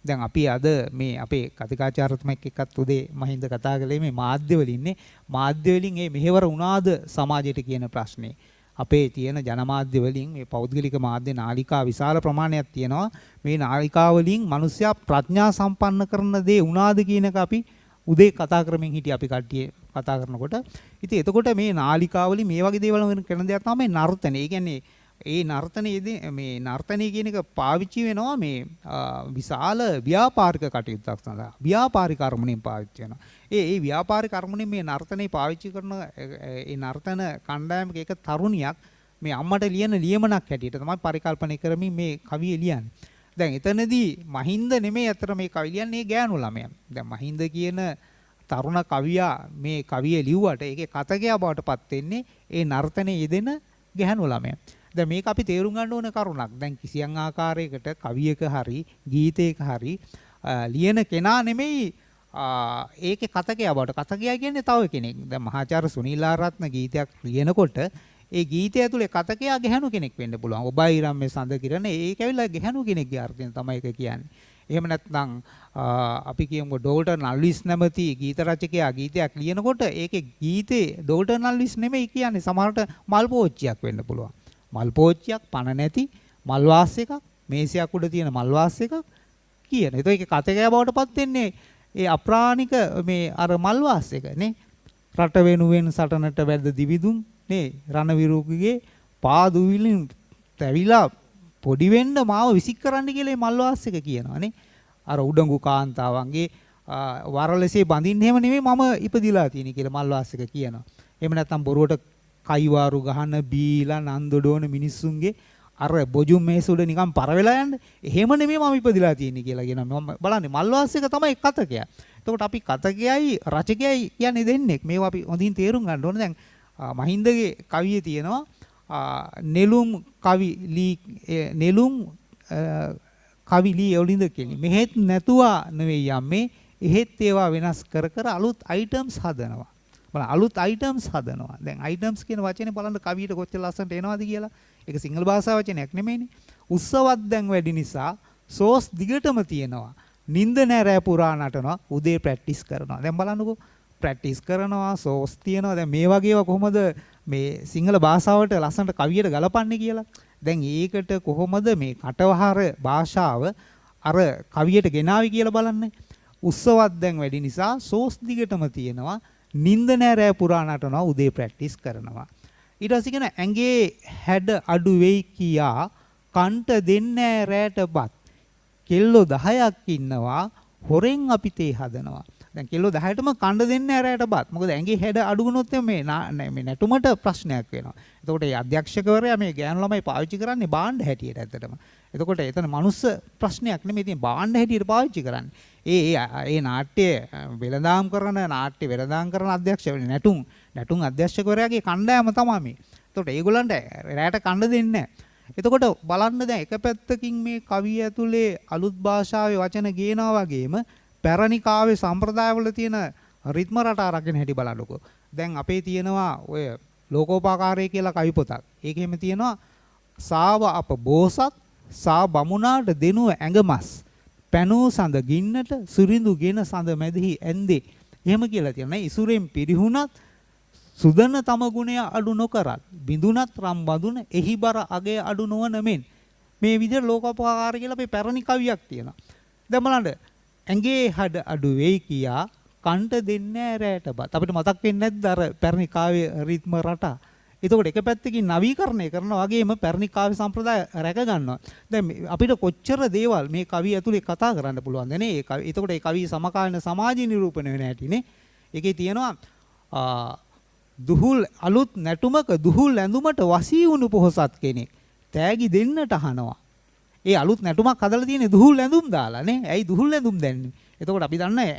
දැන් අපි අද මේ අපේ කතිකාචාර්යතුමෙක් එක්කත් උදේ මහින්ද කතා කළේ මේ මාධ්‍ය වලින්නේ. මාධ්‍ය වලින් මේ මෙහෙවර වුණාද සමාජයට කියන ප්‍රශ්නේ. අපේ තියෙන ජනමාධ්‍ය වලින් මේ පෞද්ගලික මාධ්‍ය නාලිකා විශාල ප්‍රමාණයක් තියෙනවා. මේ නාලිකා වලින් මිනිස්සයා ප්‍රඥා සම්පන්න කරන දේ වුණාද කියන එක අපි උදේ කතා කරමින් හිටිය අපි කට්ටිය කතා කරනකොට. ඉතින් එතකොට මේ නාලිකා වලින් මේ වගේ දේවල් වෙන කරන දෙයක් තමයි නර්තනය. ඒ කියන්නේ ඒ නර්තනයේදී මේ නර්තනය කියන එක පාවිච්චි වෙනවා මේ විශාල ව්‍යාපාරික කටයුත්තක් සඳහා. ව්‍යාපාරික අරමුණෙන් පාවිච්චි වෙනවා. ඒ ව්‍යාපාරික අරමුණෙන් මේ නර්තනය පාවිච්චි කරන ඒ නර්තන කණ්ඩායමක එක තරුණියක් මේ අම්මට ලියන ලියමනක් හැටියට තමයි පරිකල්පනය කරමින් මේ කවිය ලියන්නේ. දැන් එතනදී මහින්ද නෙමෙයි අතර මේ කවිය ලියන්නේ ගෑනු ළමයා. දැන් මහින්ද කියන තරුණ කවියා මේ කවිය ලිව්වට ඒකේ කතකයා බවට පත් වෙන්නේ ඒ නර්තනයේ යෙදෙන ගැහැණු ළමයා. දැන් මේක අපි තේරුම් ගන්න ඕන කරුණක්. දැන් කිසියම් ආකාරයකට කවියක හරි ගීතයක හරි ලියන කෙනා නෙමෙයි ඒකේ කතකයා බවට. කතකයා කියන්නේ තව කෙනෙක්. දැන් මහාචාර්ය සුනිල් ආරත්න ගීතයක් ලියනකොට ඒ ගීතය ඇතුලේ කතකයා ගැහැණු කෙනෙක් වෙන්න පුළුවන්. ඔබයි රම්මේ සඳ කිරණ ඒක ඇවිල්ලා ගැහැණු කෙනෙක්ගේ අර්ථයෙන් තමයි ඒක කියන්නේ. එහෙම නැත්නම් අපි කියමු ඩෝල්ටන් අල්විස් නැමැති ගීත රචකයා ගීතයක් ලියනකොට ඒකේ ගීතේ ඩෝල්ටන් අල්විස් නෙමෙයි කියන්නේ සමහරට මල් පෝච්චියක් වෙන්න පුළුවන්. මල් පෝච්චියක් පණ නැති මල් වාස් එකක් මේසයක් උඩ තියෙන මල් වාස් එකක් කියන. ඒක කතකයා බවට පත් වෙන්නේ ඒ අප්‍රාණික මේ අර මල් වාස් එක නේ. රට වෙනුවෙන් සටනට වැද්ද දිවිදුම් නේ රණවිරුගේ පාදුවිලින් තැවිලා පොඩි වෙන්න මාව විසික් කරන්න කියලා මල් වාස් එක කියනවා නේ. අර උඩඟු කාන්තාවන්ගේ වරලසේ බඳින්න හැම නෙමෙයි මම ඉපදිලා තියෙන කියලා මල් වාස් එක කියනවා. එහෙම නැත්නම් බොරුවට කයිවාරු ගහන බීලා නන්දොඩෝන මිනිස්සුන්ගේ අර බොජුම් මේස උඩ නිකන් පර වෙලා යන්නේ. එහෙම නෙමෙයි මම ඉපදිලා තියෙන්නේ කියලා කියනවා. මම බලන්නේ මල්වාස් එක තමයි කතකයා. එතකොට අපි කතකයයි රචකයයි කියන්නේ දෙන්නෙක්. මේවා අපි හොඳින් තේරුම් ගන්න ඕනේ. දැන් මහින්දගේ කවියේ තියෙනවා නෙළුම් කවි ලී නෙළුම් කවි ලී ඔලින්ද කියන්නේ. මෙහෙත් නැතුවා නෙවෙයි යන්නේ. එහෙත් ඒවා වෙනස් කර කර අලුත් අයිටම්ස් හදනවා. බලන්න අලුත් අයිටම්ස් හදනවා. දැන් අයිටම්ස් කියන වචනේ බලන්න කවියට කොච්චර ලස්සනට එනවද කියලා. ඒක සිංහල භාෂාව වචනයක් නෙමෙයිනේ. උත්සවත් දැන් වැඩි නිසා සෝස් දිගටම තියෙනවා. නිින්ද නෑ රෑ පුරා නටනවා. උදේ ප්‍රැක්ටිස් කරනවා. දැන් බලන්නකෝ ප්‍රැක්ටිස් කරනවා සෝස් තියෙනවා. දැන් මේ වගේව කොහොමද මේ සිංහල භාෂාවට ලස්සනට කවියට ගලපන්නේ කියලා. දැන් ඒකට කොහොමද මේ කටවහර භාෂාව අර කවියට ගෙනාවි කියලා බලන්න. උත්සවත් දැන් වැඩි නිසා සෝස් දිගටම තියෙනවා. නිින්ද නෑ රෑ පුරා නටනවා. උදේ ප්‍රැක්ටිස් කරනවා. ඊට පස්සේ කියන ඇඟේ හැඩ අඩු වෙයි කියා කන්ට දෙන්නේ රැට බත්. කෙල්ලෝ 10ක් ඉන්නවා හොරෙන් අපි තේ හදනවා. දැන් කෙල්ලෝ 10ටම කන්න දෙන්නේ රැට බත්. මොකද ඇඟේ හැඩ අඩු වුණොත් මේ නැටුමට ප්‍රශ්නයක් වෙනවා. එතකොට මේ අධ්‍යක්ෂකවරයා මේ ගෑනු ළමයි පාවිච්චි කරන්නේ බාණ්ඩ හැටියට ඇත්තටම. එතකොට එතන මනුස්ස ප්‍රශ්නයක් නෙමෙයි තියෙන්නේ බාණ්ඩ හැටියට පාවිච්චි කරන්නේ. ඒ නාට්‍ය වෙළඳාම් කරන අධ්‍යක්ෂ නැටුම් අධ්‍යක්ෂකවරයාගේ කණ්ඩායම තමයි මේ. එතකොට ඒගොල්ලන්ට රැට කන්න දෙන්නේ නැහැ. එතකොට බලන්න දැන් එක පැත්තකින් මේ කවිය ඇතුලේ අලුත් භාෂාවේ වචන ගේනවා වගේම පැරණි කාව්‍ය සම්ප්‍රදායවල තියෙන රිද්ම රට අරගෙන හැටි බලන්නකෝ. දැන් අපේ තියෙනවා ඔය ලෝකෝපකාරය කියලා කවි පොතක්. ඒකෙම තියෙනවා සාව අප බෝසත් සා බමුණාට දෙනුව ඇඟමස් පැනූ සඳ ගින්නට සුරිඳුගෙන සඳ මැදිහි ඇන්දේ. එහෙම කියලා තියෙනවා. ඉසුරෙන් පිරිහුණත් සුදන තම ගුණය අඩු නොකරත් බිඳුනත් රම් බඳුන එහි බර අගේ අඩු නොවන මෙන් මේ විදිහට ලෝකෝපකාර කියලා අපේ පැරණි කවියක් තියෙනවා. දැන් බලන්න ඇඟේ හඩ අඩු වෙයි කියා කන්ට දෙන්නේ රැට බත්. අපිට මතක් වෙන්නේ නැද්ද අර පැරණි කාව්‍ය රිද්ම රට. එතකොට එක පැත්තකින් නවීකරණය කරනවා වගේම පැරණි කාව්‍ය සම්ප්‍රදාය රැක ගන්නවා. දැන් අපිට කොච්චර දේවල් මේ කවිය ඇතුලේ කතා කරන්න පුළුවන්ද නේ? එතකොට ඒ කවිය සමකාලීන සමාජ නිරූපණය වෙන හැටිනේ. ඒකේ තියෙනවා දුහුල් අලුත් නැටුමක දුහුල් ඇඳුමට වසී වුණු පොහොසත් කෙනෙක් තෑගි දෙන්නට අහනවා. ඒ අලුත් නැටුමක් හදලා තියෙන්නේ දුහුල් ඇඳුම් දාලා නේ. ඇයි දුහුල් ඇඳුම් දැන්නේ? එතකොට අපි දන්නේ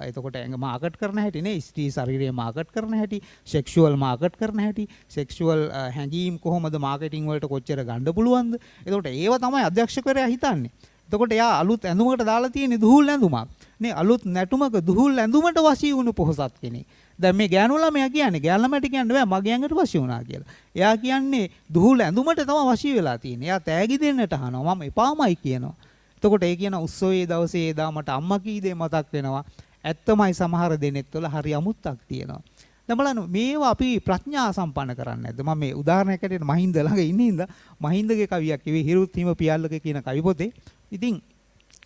එතකොට ඇඟ මාකට් කරන හැටි නේ. ස්ත්‍රී ශරීරය මාකට් කරන හැටි, සෙක්ෂුවල් මාකට් කරන හැටි, සෙක්ෂුවල් හැඟීම් කොහොමද මාකටිං වලට කොච්චර ගන්න පුළුවන්ද? එතකොට ඒව තමයි අධ්‍යක්ෂකවරයා හිතන්නේ. එතකොට එයා අලුත් ඇඳුමකට දාලා තියෙන්නේ දුහුල් ඇඳුමක්. නේ අලුත් නැටුමක දුහුල් ඇඳුමට වශී වුණු පොහොසත් කෙනෙක්. දැන් මේ ගෑනු ළමයා කියන්නේ ගෑනු ළමයට කියන්න බෑ මගේ ඇඟට වශී වුණා කියලා. එයා කියන්නේ දුහුල් ඇඳුමට තමයි වශී වෙලා තියෙන්නේ. එයා තෑගි දෙන්නට අහනවා මම එපාමයි කියනවා. එතකොට ඒ කියන උත්සවයේ දවසේ එදා මට අම්මා කී දේ මතක් වෙනවා. ඇත්තමයි සමහර දෙනෙක් තුළ හරි අමුත්තක් තියෙනවා. දැන් බලන්න මේවා අපි ප්‍රඥා සම්පන්න කරන්නේ නැද්ද? මම මේ උදාහරණයක් ඇටියට මහින්ද ළඟ ඉන්නේ ඉඳ මහින්දගේ කවියක් කිව්වේ හිරුත් හිම පියල්ලක කියන කවි පොතේ. ඉතින්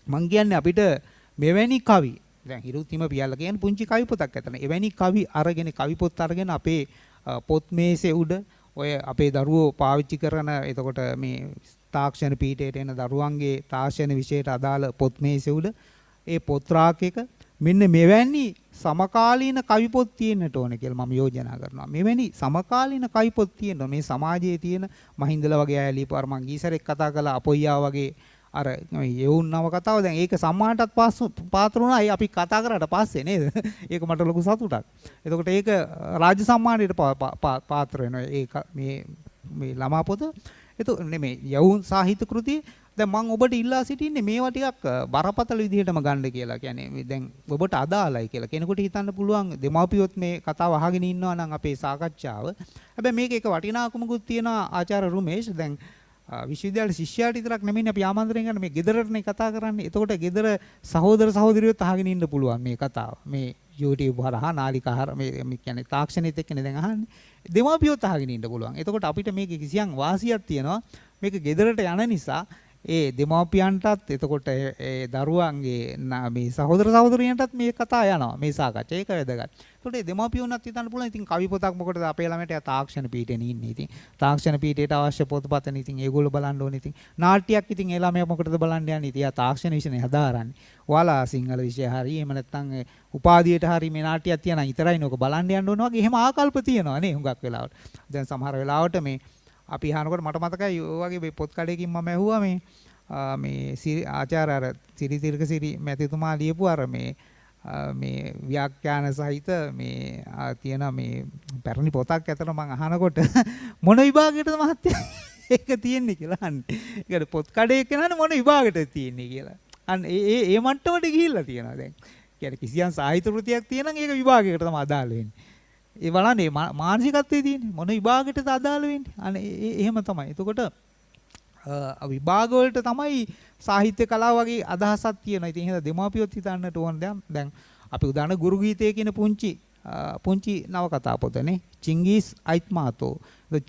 මං කියන්නේ අපිට මෙවැනි කවි දැන් හිරුත් හිම පියල්ල කියන්නේ පුංචි කවි පොතක් ඇතන. එවැනි කවි අරගෙන කවි පොත් අරගෙන අපේ පොත් මේසේ උඩ ඔය අපේ දරුවෝ පාවිච්චි කරන එතකොට මේ තාක්ෂණ පීඨයට එන දරුවන්ගේ තාක්ෂණ විෂයට අදාළ පොත් මේසේ උඩ ඒ පොත් රාකයක මෙන්න මෙවැනි සමකාලීන කවි පොත් තියෙන්නට ඕන කියලා මම යෝජනා කරනවා. මෙවැනි සමකාලීන කවි පොත් තියෙනවා. මේ සමාජයේ තියෙන මහින්දලා වගේ අය ලියපාර මං ගීසරෙක් කතා කළා අපොයියා වගේ අර යවුන් නව කතාව දැන් ඒක සම්මානටත් පාත්‍ර වුණා. ඒ අපි කතා කරාට පස්සේ නේද? ඒක මට ලොකු සතුටක්. එතකොට ඒක රාජ්‍ය සම්මානයට පාත්‍ර වෙනවා. ඒක මේ ළමා පොත. නෙමෙයි යවුන් සාහිත්‍ය කෘතිය. දැන් මම ඔබට ඉල්ලා සිටින්නේ මේවා ටිකක් බරපතල විදිහටම ගන්න කියලා. කියන්නේ දැන් ඔබට අදාළයි කියලා. කෙනෙකුට හිතන්න පුළුවන් දෙමාපියොත් මේ කතාව අහගෙන ඉන්නවා නම් අපේ සාකච්ඡාව. හැබැයි මේක එක වටිනාකමකුත් තියෙනවා ආචාර්ය රුමේෂ්. දැන් විශ්වවිද්‍යාල ශිෂ්‍යයාට විතරක් නෙමෙයි අපි ආමන්ත්‍රණය කරන්නේ මේ ගෙදරටනේ කතා කරන්නේ. එතකොට ගෙදර සහෝදර සහෝදරියොත් අහගෙන ඉන්න පුළුවන් මේ කතාව. මේ YouTube හරහා නාලිකා හරහා මේ කියන්නේ තාක්ෂණයත් එක්කනේ දැන් අහන්නේ. දෙමාපියොත් අහගෙන ඉන්න පුළුවන්. එතකොට අපිට මේකේ කිසියම් වාසියක් තියෙනවා. මේක ගෙදරට යන නිසා ඒ දෙමාපියන්ටත් එතකොට ඒ දරුවන්ගේ මේ සහෝදර සහෝදරියන්ටත් මේ කතා යනවා මේ සාකච්ඡා. ඒක වැදගත්. ඒකට ඒ දෙමාපියන්වත් හිතන්න පුළුවන් ඉතින් කවි පොතක් මොකටද අපේ ළමයට තාක්ෂණ පීඨේ ඉන්නේ. ඉතින් තාක්ෂණ පීඨයට අවශ්‍ය පොතපතනේ ඉතින් ඒගොල්ලෝ බලන්න ඕනේ. ඉතින් නාට්‍යයක් ඉතින් ඒ ළමයා මොකටද බලන්න යන්නේ. ඉතින් ආ තාක්ෂණ විෂයනේ හදාරන්නේ. ඔයාලා සිංහල විෂය හරි එහෙම නැත්නම් උපාධියට හරි මේ නාට්‍යයක් තියනා විතරයි නෝක බලන්න යන්න ඕන වගේ එහෙම ආකල්ප තියෙනවා නේ හුඟක් වෙලාවට. දැන් සමහර වෙලාවට මේ අපි අහනකොට මට මතකයි ඔය වගේ මේ පොත් කඩේකින් මම ඇහුවා මේ ආචාර්ය අර සිරි තිලකසිරි මැතිතුමා ලියපු අර මේ ව්‍යාඛ්‍යාන සහිත මේ තියෙන මේ පැරණි පොතක් ඇතර මම අහනකොට මොන විභාගයකටද මහත්තයා ඒක තියෙන්නේ කියලා අහන්නේ. ඒකට පොත් කඩේ කෙනානේ මොන විභාගයකටද තියෙන්නේ කියලා. අන්න ඒ මට්ටමට ගිහිල්ලා තියෙනවා දැන්. කියන්නේ කිසියම් සාහිත්‍ය කෘතියක් තියෙනම් ඒක විභාගයකට තමයි අදාළ වෙන්නේ. ඒ බලන්නේ මානසිකත්වයේ තියෙන්නේ මොන විභාගයකටද අදාළ වෙන්නේ. අන්න එහෙම තමයි. එතකොට විභාග වලට තමයි සාහිත්‍ය කලාව වගේ අදහසක් තියෙනවා. ඉතින් එහෙනම් දෙමාපියොත් හිතන්නට ඕන දැන් අපි උදාහරණ ගුරු ගීතය කියන පුංචි නවකතා පොතනේ චිංගීස් අයිත්මාතෝ.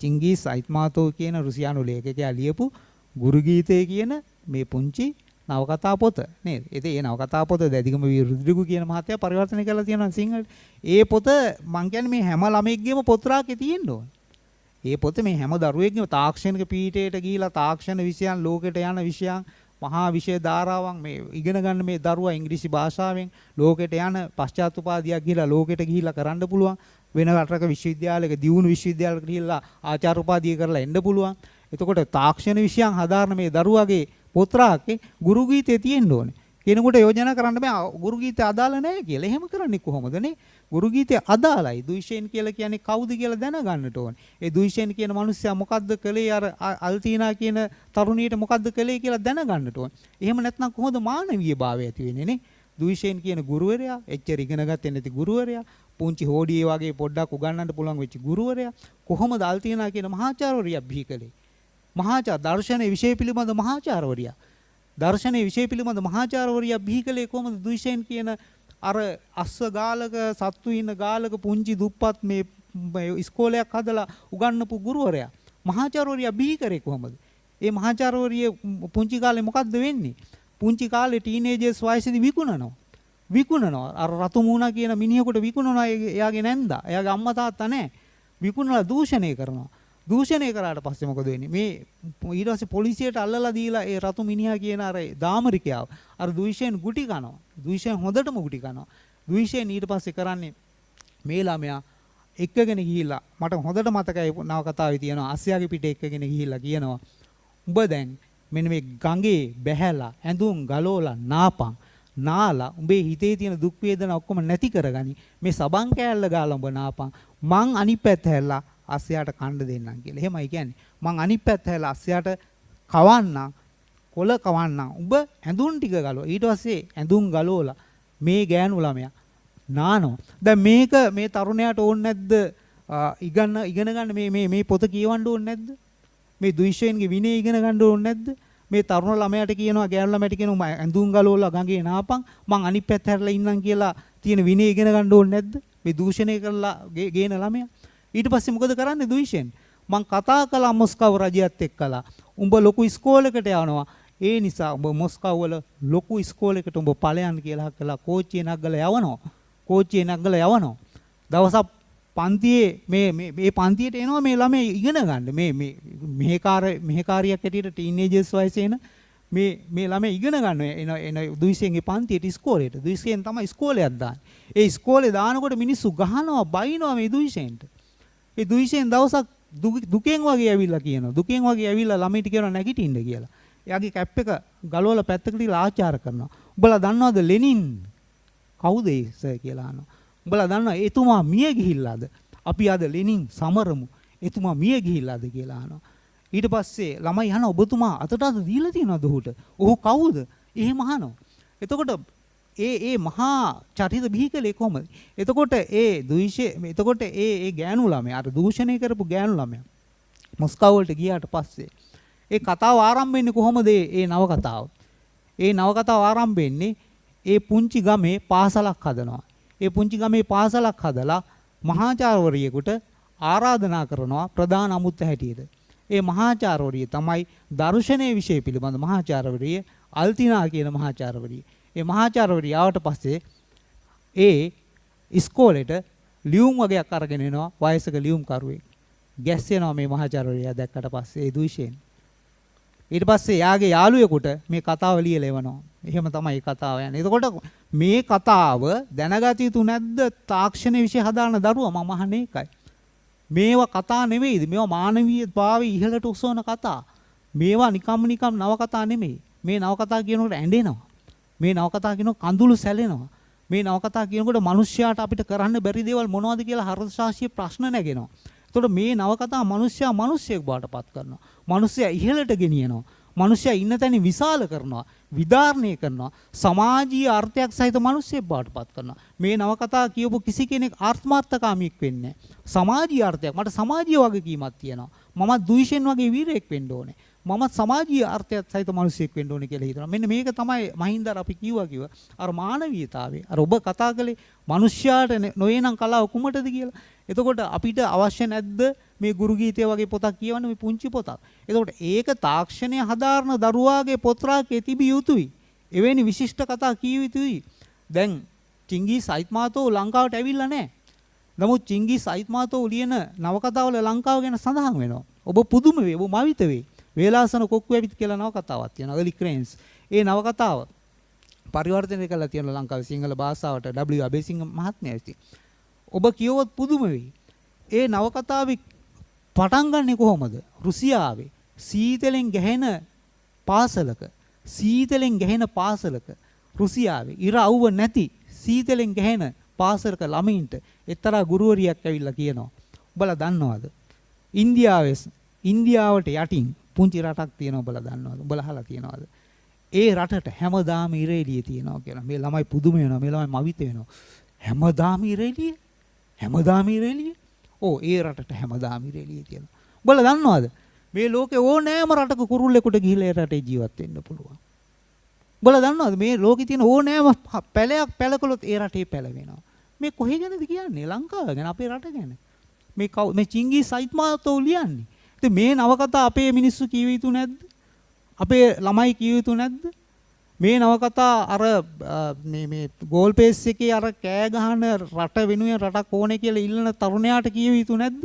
චිංගීස් අයිත්මාතෝ කියන රුසියානු ලේඛකයා ලියපු ගුරු ගීතය කියන මේ පුංචි නවකතා පොත නේද? ඉතින් මේ නවකතා පොත දැදිගම රුද්‍රිගු කියන මහත්තයා පරිවර්තනය කරලා තියෙනවා සිංහලට. ඒ පොත මං කියන්නේ මේ හැම ළමෙක්ගේම පොත් රාකේ තියෙන්න ඕන. ඒ පොත මේ හැම දරුවෙක්ගේම තාක්ෂණික පීඨයට ගිහිලා තාක්ෂණ විෂයන් ලෝකෙට යන විෂයන් මහා විෂය ධාරාවන් මේ ඉගෙන ගන්න මේ දරුවා ඉංග්‍රීසි භාෂාවෙන් ලෝකෙට යන පශ්චාත් උපාධියක් ගිහිලා ලෝකෙට ගිහිලා කරන්න පුළුවන්. වෙන රටක විශ්වවිද්‍යාලයක දියුණු විශ්වවිද්‍යාලයකට ගිහිල්ලා ආචාර්ය උපාධිය කරලා එන්න පුළුවන්. එතකොට තාක්ෂණ විෂයන් හදාරන මේ දරුවාගේ පොත් රාකේ ගුරු ගීතේ තියෙන්න ඕනේ. කෙනෙකුට යෝජනා කරන්න බෑ ගුරු ගීතය අදාළ නැහැ කියලා. එහෙම කරන්නේ කොහොමද නේ? ගුරු ගීතය අදාළයි. දුයිෂෙන් කියලා කියන්නේ කවුද කියලා දැනගන්නට ඕනේ. ඒ දුයිෂෙන් කියන මිනිස්සයා මොකද්ද කළේ අර අල්තීනා කියන තරුණියට මොකද්ද කළේ කියලා දැනගන්නට ඕනේ. එහෙම නැත්නම් කොහොමද මානවීය භාවය ඇති වෙන්නේ නේ? දුයිෂෙන් කියන ගුරුවරයා, එච්චර ඉගෙන ගත්තේ නැති ගුරුවරයා, පුංචි හෝඩියේ වගේ පොඩ්ඩක් උගන්වන්න පුළුවන් වෙච්ච ගුරුවරයා කොහොමද අල්තීනා කියන මහාචාර්යවරියා බිහි කළේ? දර්ශනයේ විෂය පිළිබඳ මහාචාර්යවරියා. දර්ශනයේ විෂය පිළිබඳ මහාචාර්යවරියා බිහි කළේ කොහොමද? දුයිෂෙන් කියන අර අස්ස ගාලක සත්තු ඉන්න ගාලක පුංචි දුප්පත් මේ ඉස්කෝලයක් හදලා උගන්වපු ගුරුවරයා. මහාචාර්යවරියා බිහි කරේ කොහොමද? ඒ මහාචාර්යවරිය පුංචි කාලේ මොකද්ද වෙන්නේ? පුංචි කාලේ ටීනේජර්ස් වයසේදී විකුණනවා. අර රතු මූණා කියන මිනිහෙකුට විකුණනවා එයාගේ නැන්දා. එයාගේ අම්මා තාත්තා නැහැ. විකුණලා දූෂණය කරනවා. දූෂණය කරාට පස්සේ මොකද වෙන්නේ? මේ ඊට පස්සේ පොලිසියට අල්ලලා දීලා ඒ රතු මිනිහා කියන අර දාමරිකයාව අර දුයිෂෙන් ගුටි කනවා. දුයිෂෙන් හොඳටම ගුටි කනවා. දුයිෂෙන් ඊට පස්සේ කරන්නේ මේ ළමයා එක්කගෙන ගිහිල්ලා මට හොඳට මතකයි නවකතාවේ තියෙනවා අස්සයාගේ පිටේ එක්කගෙන ගිහිල්ලා කියනවා උඹ දැන් මෙන්න මේ ගඟේ බැහැලා ඇඳුම් ගලෝලා නාපන් නාලා උඹේ හිතේ තියෙන දුක් වේදනා ඔක්කොම නැති කරගනි මේ සබන් කෑල්ල ගාලා උඹ නාපන් මං අනිත් පැත්ත හැල්ලා අස්සයාට කණ්ඩ දෙන්නම් කියලා. එහෙමයි කියන්නේ. මං අනිත් පැත්ත හැල්ලා අස්සයාට කවන්නම් කොළ කවන්නම් උඹ ඇඳුම් ටික ගලව. ඊට පස්සේ ඇඳුම් ගලවලා මේ ගෑනු ළමයා නානවා. දැන් මේක මේ තරුණයාට ඕනේ නැද්ද? ඉගෙන ගන්න මේ පොත කියවන්න ඕනේ නැද්ද? මේ දුයිෂයන්ගේ විනය ඉගෙන ගන්න ඕනේ නැද්ද? මේ තරුණ ළමයාට කියනවා ගෑනු ළමයාට කියනවා ඇඳුම් ගලවලා ගඟේ නාපන් මං අනිත් පැත්ත හැරලා ඉන්නම් කියලා තියෙන විනය ඉගෙන ගන්න ඕනේ නැද්ද? මේ දූෂණය කරලා ගේන ළමයා. ඊට පස්සේ මොකද කරන්නේ දුයිෂෙන්? මං කතා කළා මොස්කව් රජයත් එක්කලා. උඹ ලොකු ඉස්කෝලේකට යනවා. ඒ නිසා උඹ මොස්කව් වල ලොකු ඉස්කෝලේකට උඹ ඵලයන් කියලා කළා කෝච්චිය නගලා යවනවා. දවසක් පන්තියේ මේ පන්තියට එනවා මේ ළමයි ඉගෙන ගන්න. මෙහෙකාරියක් හැටියට ටීනේජර්ස් වයසේ එන මේ ළමයි ඉගෙන ගන්න එන දුයිසෙන්ගේ පන්තියට ඉස්කෝලේට. දුයිසෙන් තමයි ඉස්කෝලයක් දාන්නේ. ඒ ඉස්කෝලේ දානකොට මිනිස්සු ගහනවා බයිනවා මේ දුයිසෙන්ට. ඒ දුයිසෙන් දවසක් දුකෙන් වගේ ඇවිල්ලා කියනවා. දුකෙන් වගේ ඇවිල්ලා ළමයිට කියනවා නැගිටින්න කියලා. එයාගේ කැප් එක ගලවලා පැත්තකට දාලා ආචාර කරනවා. උඹලා දන්නවද ලෙනින් කවුද ඒ සර් කියලා අහනවා. උඹලා දන්නවා එතුමා මිය ගිහිල්ලාද? අපි අද ලෙනින් සමරමු. එතුමා මිය ගිහිල්ලාද කියලා අහනවා. ඊට පස්සේ ළමයි අහනවා ඔබතුමා අතට අද දීලා තියනවද ඔහුට? ඔහු කවුද? එහෙම අහනවා. එතකොට ඒ මහා චරිත බිහි කළේ කොහොමද? එතකොට ඒ ගෑනු ළමයා අර දූෂණය කරපු ගෑනු ළමයා මොස්කව් වලට ගියාට පස්සේ ඒ කතාව ආරම්භ වෙන්නේ කොහොමද? ඒ නවකතාව. ඒ නවකතාව ආරම්භ වෙන්නේ ඒ පුංචි ගමේ පාසලක් හදනවා. ඒ පුංචි ගමේ පාසලක් හදලා මහාචාර්යවරියෙකුට ආරාධනා කරනවා ප්‍රධාන අමුත්ත හැටියට. ඒ මහාචාර්යවරිය තමයි දර්ශනීය විෂය පිළිබඳ මහාචාර්යවරිය අල්තිනා කියන මහාචාර්යවරිය. ඒ මහාචාර්යවරිය ආවට පස්සේ ඒ ඉස්කෝලේට ලියුම් වගේක් අරගෙන එනවා වයසක ලියුම් කරුවෙක්. ගැස්සෙනවා මේ මහාචාර්යවරියා දැක්කට පස්සේ ඒ දුයිෂෙන්. ඊට පස්සේ යාගේ යාළුවෙකුට මේ කතාව ලියලා එවනවා. එහෙම තමයි කතාව යන්නේ. එතකොට මේ කතාව දැනගත යුතු නැද්ද තාක්ෂණ විෂය හදාන දරුවා? මම අහන්නේ ඒකයි. මේවා කතා නෙවෙයිද? මේවා මානවීය භාවය ඉහළට උසවන කතා. මේවා නිකම් නවකතා නෙමෙයි. මේ නවකතා කියනකොට ඇඬෙනවා. මේ නවකතා කියනකොට කඳුළු සැලෙනවා. මේ නවකතා කියනකොට මිනිස්යාට අපිට කරන්න බැරි දේවල් මොනවද කියලා හර්ෂාශී ප්‍රශ්න නැගෙනවා. එතකොට මේ නවකතා මිනිස්යා මිනිස්සෙක් බවට පත් කරනවා. මිනිස්සයා ඉහළට ගෙනියනවා. මිනිස්සයා ඉන්න තැන විශාල කරනවා, විදාරණය කරනවා, සමාජීය අර්ථයක් සහිත මිනිස්සෙක් බවට පත් කරනවා. මේ නවකතා කියපු කිසි කෙනෙක් ආත්මార్థකාමීක් වෙන්නේ නැහැ. සමාජීය අර්ථයක්, මට සමාජීය වගකීමක් තියෙනවා. මම දුයිෂෙන් වගේ වීරයෙක් වෙන්න ඕනේ. මම සමාජීය අර්ථයක් සහිත මිනිසෙක් වෙන්න ඕනේ කියලා හිතනවා. මෙන්න මේක තමයි මහින්දර අපි කිව්වා අර මානවීයතාවය. අර ඔබ කතා කළේ මිනිස්යාට නොයේනම් කලාව කුමටද කියලා. එතකොට අපිට අවශ්‍ය නැද්ද මේ ගුරු ගීතය වගේ පොතක් කියවන්න, මේ පුංචි පොතක්. එතකොට ඒක තාක්ෂණය හදාරන දරුවාගේ පොත් රාක්කයේ තිබිය යුතුයි. එවැනි විශිෂ්ට කතා කිය යුතුයි. දැන් චිංගිස් අයිත්මාතෝ ලංකාවට ඇවිල්ලා නැහැ. නමුත් චිංගිස් අයිත්මාතෝ ලියන නවකතාවල ලංකාව ගැන සඳහන් වෙනවා. ඔබ පුදුම වේ, ඔබ මවිත වේ. වේලාසන කොක්කු ඇවිත් කියලා නවකතාවක් තියෙනවා. early cranes. ඒ නවකතාව පරිවර්තනය කරලා තියෙනවා ලංකාවේ සිංහල භාෂාවට W අබේසිංහ මහත්මයා විසින්. ඔබ කියවොත් පුදුම වෙයි. ඒ නවකතාවේ පටන් ගන්නෙ කොහොමද? රුසියාවේ සීතලෙන් ගැහෙන පාසලක රුසියාවේ ඉර අවුව නැති සීතලෙන් ගැහෙන පාසලක ළමයින්ට එක්තරා ගුරුවරියක් ඇවිල්ලා කියනවා. ඔබලා දන්නවද? ඉන්දියාවට යටින් පුංචි රටක් තියෙනවා ඔබලා දන්නවද? ඔබලා අහලා තියෙනවද? ඒ රටට හැමදාම ඉර එළිය තියෙනවා කියලා. මේ ළමයි පුදුම වෙනවා. මේ ළමයි මවිත වෙනවා. හැමදාම ඉර එළිය? ඔව්, ඒ රටට හැමදාම ඉර එළිය තියෙනවා. ඔබලා දන්නවද? මේ ලෝකේ ඕනෑම රටක කුරුල්ලෙකුට ගිහිල්ලා ඒ රටේ ජීවත් වෙන්න පුළුවන්. ඔබලා දන්නවද? මේ ලෝකේ තියෙන ඕනෑම පැලයක් පැලකලොත් ඒ රටේ පැලවෙනවා. මේ කොහේ ගැනද කියන්නේ? ලංකාව ගැන, අපේ රට ගැන. මේ චිංගිස් අයිත්මාතෝ ලියන්නේ. ඉතින් මේ නවකතා අපේ මිනිස්සු කියව යුතු නැද්ද? අපේ ළමයි කියව යුතු නැද්ද? මේ නවකතා අර මේ ගෝල් පේස් එකේ අර කෑ ගහන රට වෙනුවෙන් රටක් ඕනේ කියලා ඉල්ලන තරුණයාට කියව යුතු නැද්ද?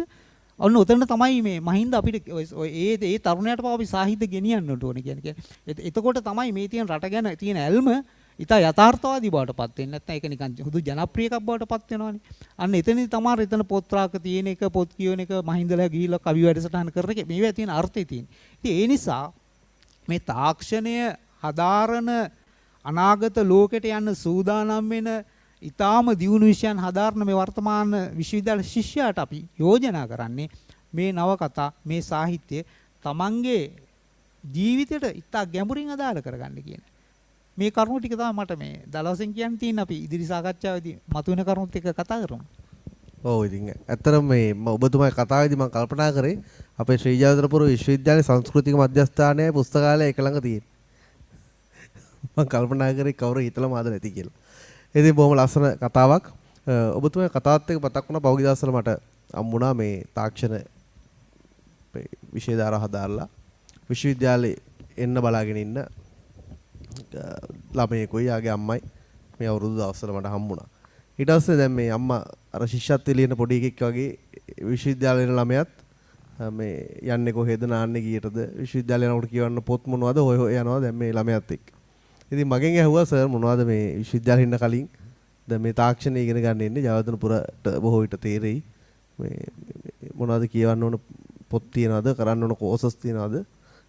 ඔන්න උතන තමයි මේ මහින්ද අපිට ඒ තරුණයාට පාව අපි සාහිත්‍ය ගෙනියන්න ඕනේ කියන්නේ. එතකොට තමයි මේ තියෙන රට ගැන තියෙන ඇල්ම ඉතා යථාර්ථවාදී බවට පත් වෙන්නේ. නැත්නම් ඒක නිකන් හුදු ජනප්‍රියකක් බවට පත් වෙනවනේ. අන්න එතනදී තමයි එතන පොත් රාක තියෙන එක, පොත් කියවන එක, මහින්දලා ගිහිල්ලා කවි වැඩසටහන කරන එක මේවා තියෙන අර්ථය තියෙන්නේ. ඉතින් ඒ නිසා මේ තාක්ෂණය හදාරන අනාගත ලෝකෙට යන්න සූදානම් වෙන ඊටාම දියුණු විෂයන් හදාරන මේ වර්තමාන විශ්වවිද්‍යාල ශිෂ්‍යයාට අපි යෝජනා කරන්නේ මේ නවකතා, මේ සාහිත්‍ය තමන්ගේ ජීවිතයට ඉතා ගැඹුරින් අදාළ කරගන්න කියන. මේ කරුණු ටික තමයි මට මේ දලවසෙන් කියන්න තියෙන. අපි ඉදිරි සාකච්ඡාවේදී මතුවෙන කරුණුත් එක්ක කතා කරමු. ඔව් ඉතින් ඇත්තටම මේ ඔබතුමාගේ කතාවේදී මම කල්පනා කරේ අපේ ශ්‍රී ජයවර්ධනපුර විශ්වවිද්‍යාලයේ සංස්කෘතික මධ්‍යස්ථානයේ පුස්තකාලය එක ළඟ තියෙන. මම කල්පනා කරේ කවුරු හිතලම ආද නැති කියලා. ඉතින් බොහොම ලස්සන කතාවක්. ඔබතුමාගේ කතාවත් එක්ක මතක් වුණා පෞගි දවස්වල මට හම්බුණා මේ තාක්ෂණ විෂය දාලා හදාලා විශ්වවිද්‍යාලේ එන්න බලාගෙන ඉන්න ළමයෙකුයි යාගේ අම්මයි මේ අවුරුදු දවස්වල මට හම්බුණා. ඊට පස්සේ දැන් මේ අම්මා අර ශිෂ්‍යත්වයේ ලියන පොඩි එකෙක් වගේ විශ්වවිද්‍යාලේ යන ළමයාත් මේ යන්නේ කොහෙද නාන්නේ කීයටද විශ්වවිද්‍යාලේ යනකොට කියවන්න පොත් මොනවද හොය හොය යනවා දැන් මේ ළමයාත් එක්ක. ඉතින් මගෙන් ඇහුවා සර් මොනවද මේ විශ්වවිද්‍යාලේ ඉන්න කලින් දැන් මේ තාක්ෂණය ඉගෙන ගන්න ඉන්නේ ජයවර්ධනපුරට බොහෝ විට තේරෙයි. මේ මොනවද කියවන්න ඕන පොත් තියනවද කරන්න ඕන කෝසස් තියනවද?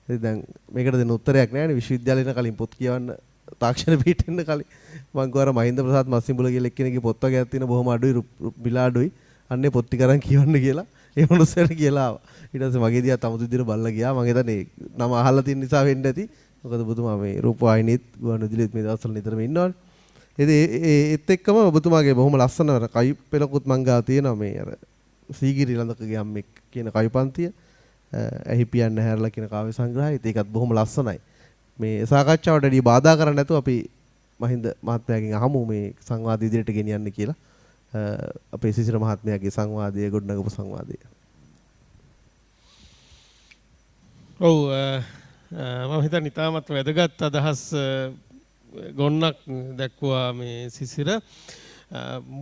ඉතින් දැන් මේකට දෙන්න උත්තරයක් නැහැ නේ විශ්වවිද්‍යාලේ ඉන්න කලින් පොත් කියවන්න තාක්ෂණ පිටින්න කලින් මම ගෝර මහින්ද ප්‍රසාද් මස්සිඹුල කියලා එක්කෙනෙක්ගේ පොත් වගේක් තියෙන බොහොම අඩුයි මිලා අඩුයි අන්නේ පොත් ටික අරන් කියවන්න කියලා ඒ මොනසෙට කියලා ආවා. ඊට පස්සේ මගේ දිහා තමුතු විදිහට බල්ලා ගියා. මම හිතන්නේ නම අහලා තියෙන නිසා වෙන්න ඇති. මොකද ඔබතුමා මේ රූපවාහිනියත් ගුවන්විදුලියත් මේ දවස්වල නිතරම ඉන්නවනේ. ඉතින් ඒත් එක්කම ඔබතුමාගේ බොහොම ලස්සන කවි පෙළකුත් මං ගාව තියෙනවා මේ අර සීගිරි ළඳකගේ අම්මෙක් කියන කවි පන්තිය. ඇහි පියන්න හැරලා කියන කාව්‍ය සංග්‍රහය. ඒකත් බොහොම ලස්සනයි. මේ සාකච්ඡාවට වැඩි බාධා කරන්නේ නැතුව අපි මහින්ද මහත්මයාගෙන් අහමු මේ සංවාදය ඉදිරියට ගෙනියන්න කියලා. අපේ සිසිර මහත්මයාගේ සංවාදය ගොඩනගපු සංවාදය. ඔව් මම හිතන්නේ ඉතාමත් වැදගත් අදහස් ගොන්නක් දැක්වුවා මේ සිසිර.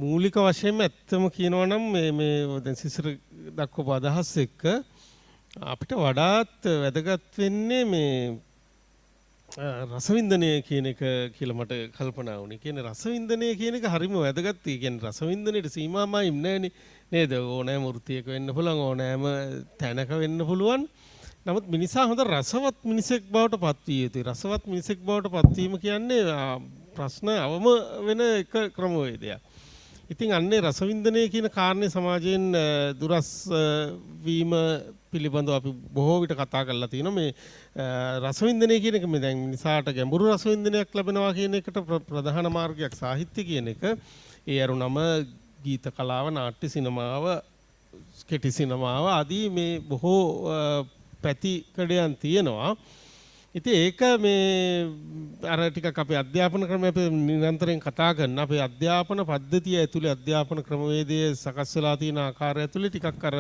මූලික වශයෙන්ම ඇත්තම කියනවා නම් මේ දැන් සිසිර දක්වපු අදහස් එක්ක අපිට වඩාත් වැදගත් වෙන්නේ මේ රසවින්දනය කියන එක කියලා මට කල්පනා වුණේ. කියන්නේ රසවින්දනය කියන එක හරිම වැදගත්. ඒ කියන්නේ රසවින්දනයේට සීමාමයි නැහැ නේද? ඕනෑම වෘත්තියක වෙන්න පුළුවන්, ඕනෑම තැනක වෙන්න පුළුවන්. නමුත් මිනිසා හොඳ රසවත් මිනිසෙක් බවට පත් විය යුතුයි. රසවත් මිනිසෙක් බවට පත්වීම කියන්නේ ප්‍රශ්න අවම වෙන එක ක්‍රමවේදයක්. ඉතින් අන්නේ රසවින්දනය කියන කාරණේ සමාජයෙන් දුරස් වීම පිළිබඳව අපි බොහෝ විට කතා කරලා තියෙනවා. මේ රසවින්දනය කියන එක මේ දැන් මිනිසාට ගැඹුරු රසවින්දනයක් ලැබෙනවා කියන එකට ප්‍රධාන මාර්ගයක් සාහිත්‍ය කියන එක. ඒ අරුණම ගීත කලාව, නාට්‍ය සිනමාව, කෙටි සිනමාව ආදී මේ බොහෝ පැතිකඩයන් තියෙනවා. ඉතින් ඒක මේ අර ටිකක් අපේ අධ්‍යාපන ක්‍රමය අපි නිරන්තරයෙන් කතා කරන අපේ අධ්‍යාපන පද්ධතිය ඇතුලේ අධ්‍යාපන ක්‍රමවේදයේ සකස් වෙලා තියෙන ආකාරය ඇතුලේ ටිකක් අර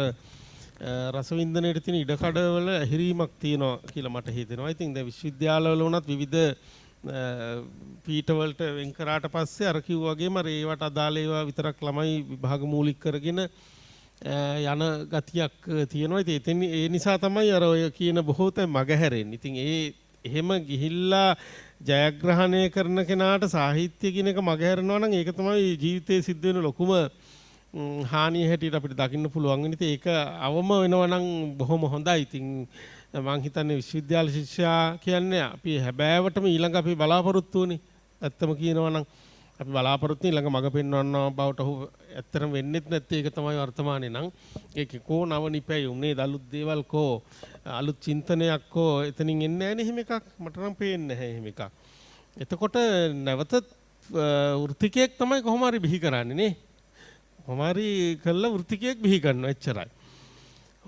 රසවින්දනයේ තියෙන ඉඩකඩවල ඇහිරීමක් තියෙනවා කියලා මට හිතෙනවා. ඉතින් දැන් විශ්වවිද්‍යාලවල වුණත් විවිධ පීඨවලට වෙන් කරාට පස්සේ අර කිව්වා වගේම අර ඒවට අදාළ ඒවා විතරක් ළමයි විභාග මූලික කරගෙන යන ගතියක් තියෙනවා. ඉතින් ඒ නිසා තමයි අර ඔය කියන බොහෝ තැන් මගහැරෙන්නේ. ඉතින් එහෙම ගිහිල්ලා ජයග්‍රහණය කරන කෙනාට සාහිත්‍ය කියන එක මගහැරෙනවා නම් ඒක තමයි ජීවිතයේ සිද්ධ වෙන ලොකුම හානිය හැටියට අපිට දකින්න පුළුවන් වෙන. ඉතින් ඒක අවම වෙනවා නම් බොහොම හොඳයි. ඉතින් මම හිතන්නේ විශ්වවිද්‍යාල ශිෂ්‍යයා කියන්නේ අපි හැබෑවටම ඊළඟ අපි බලාපොරොත්තු වෙන්නේ. ඇත්තම කියනවා නම් අපි බලාපොරොත්තු ඊළඟ මඟ පෙන්වන්නවා බවට ඔහු ඇත්තටම වෙන්නේත් නැත්තේ ඒක තමයි වර්තමානයේ නම්. ඒකේ කෝ නව නිපැයුනේ අලුත් දේවල් කෝ අලුත් චින්තනයක් කෝ එතනින් එන්නේ නැහැ නේ එහෙම එකක්. මට නම් පේන්නේ නැහැ එහෙම එකක්. එතකොට නැවත වෘත්තිකයෙක් තමයි කොහොම හරි බිහි කරන්නේ නේ. කොහොම හරි කළා වෘත්තිකයෙක් බිහි කරනවා එච්චරයි.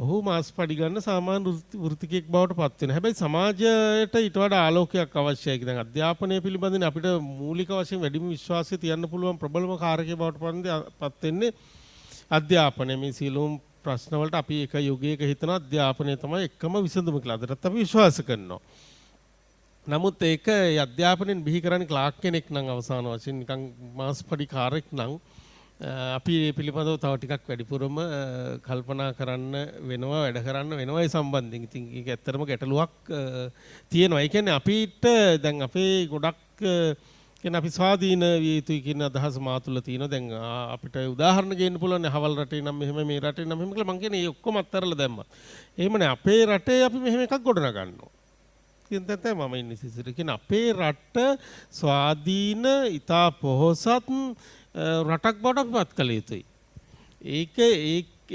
ඔහු මාස් පඩි ගන්න සාමාන්‍ය වෘත්තිකයෙක් බවට පත් වෙනවා. හැබැයි සමාජයට ඊට වඩා ආලෝකයක් අවශ්‍යයි. දැන් අධ්‍යාපනය පිළිබඳව අපිට මූලික වශයෙන් වැඩිම විශ්වාසය තියන්න පුළුවන් ප්‍රබලම කාරකයක් බවට පත් වෙන්නේ අධ්‍යාපනය. මේ සියලුම ප්‍රශ්න වලට අපි එක යුගයක හිතන අධ්‍යාපනය තමයි එකම විසඳුම කියලා. අදටත් අපි විශ්වාස කරනවා. නමුත් ඒක අධ්‍යාපනයෙන් බිහි කරන්නේ ක්ලාක් කෙනෙක් නම් අවසාන වශයෙන් නිකන් මාස් පඩි කාරෙක් නම් අපි මේ පිළිබඳව තව ටිකක් වැඩිපුරම කල්පනා කරන්න වෙනවා, වැඩ කරන්න වෙනවා ඒ සම්බන්ධයෙන්. ඉතින් ඒක ඇත්තටම ගැටලුවක් තියෙනවා. ඒ කියන්නේ අපිට දැන් අපේ ගොඩක් කියන්නේ අපි ස්වාධීන විය යුතුයි කියන අදහස මා තුළ තියෙනවා. දැන් අපිට උදාහරණ ගන්න පුළුවන් හවල් රටේ නම් මෙහෙම, මේ රටේ නම් මෙහෙම කියලා මං කියන්නේ ඒ ඔක්කොම අත්හැරලා දැම්මා. එහෙමනේ අපේ රටේ අපි මෙහෙම එකක් ගොඩනගන්නවා. කියන තත්ත්වය මම ඉන්නේ සිසිර. කියන අපේ රට ස්වාධීන, ඉතා පොහොසත් රටක් බවට අපිපත් කළ යුතුයි.